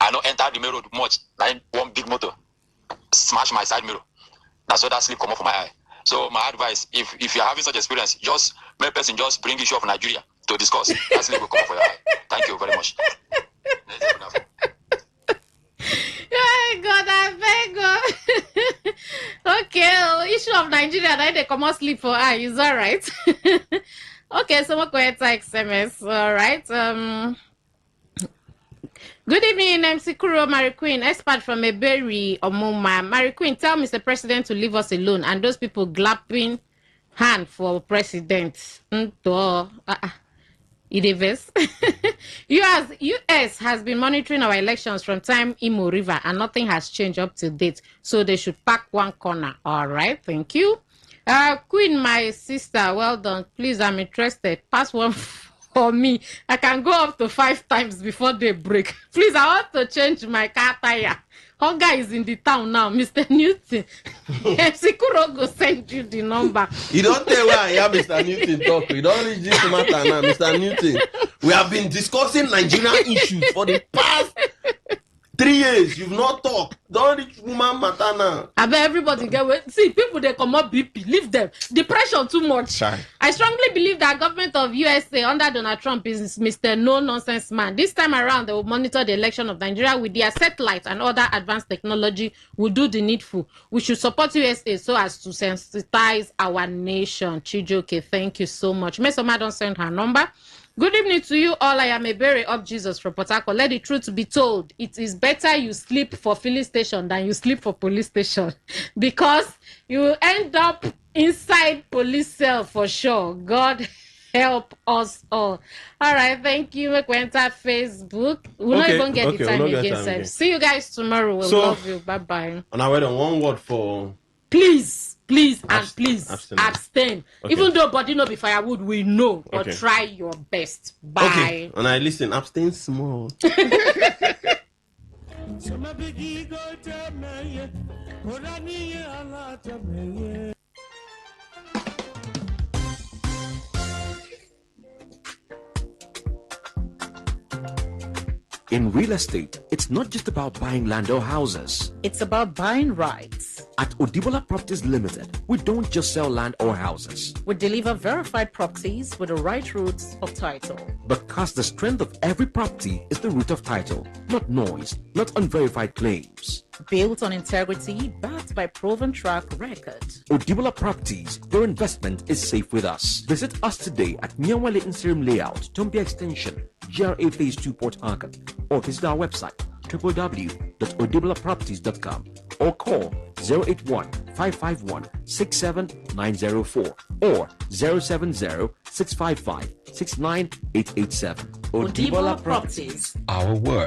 I don't enter the main road much. Like one big motor smash my side mirror. That's why that sleep come off my eye. So my advice, if you're having such experience, just make person just bring issue of Nigeria to discuss. That sleep will come off your eye. Thank you very much. Oh God, I beg God. Okay, issue of Nigeria, that they come out sleep for eye. Is all right. Okay, so we're going to SMS. All right. Good evening, MC Kuro, Mary Queen, expert from Eberry, Omuma. Mary Queen, tell Mr. President to leave us alone and those people clapping hand for president. US has been monitoring our elections from time Imo River and nothing has changed up to date. So they should pack one corner. All right, thank you. Queen, my sister, well done. Please, I'm interested. Pass one for me. I can go up to 5 times before they break. Please, I want to change my car tire. Hunger is in the town now, Mr. Newton. Sikuro go send you the number. You don't tell where I am, Mr. Newton talk. You don't reach this matter now, Mr. Newton. We have been discussing Nigerian issues for the past 3 years. You've not talked. Don't reach woman matter now. I bet everybody get away. See, people they come up BP, leave them. Depression too much. Sorry. I strongly believe that government of USA under Donald Trump is Mr. No-nonsense man. This time around, they will monitor the election of Nigeria with their satellite and other advanced technology. Will do the needful. We should support USA so as to sensitize our nation. Chijoke, thank you so much. Mesoma don't send her number. Good evening to you all. I am a berry of Jesus from Port Harcourt. Let the truth be told. It is better you sleep for filling station than you sleep for police station because you end up inside police cell for sure. God help us all. All right, thank you. We enter Facebook. We'll not even get the time again. See you guys tomorrow. We'll love you. Bye-bye. And I wait on one word for... Please abstain. Okay. Even though body no be firewood, we know, but try your best. Bye. Okay. And I listen, abstain small. In real estate, it's not just about buying land or houses. It's about buying rights. At Odibola Properties Limited, we don't just sell land or houses. We deliver verified properties with the right roots of title. Because the strength of every property is the root of title, not noise, not unverified claims. Built on integrity, backed by proven track record. Odibola Properties, your investment is safe with us. Visit us today at Nyawale Inserim Layout, Tombia Extension, GRA Phase 2 Port Harcourt, or visit our website www.odibolaproperties.com or call 081-551-67904 or 070-655-69887. Odibola Properties. Our word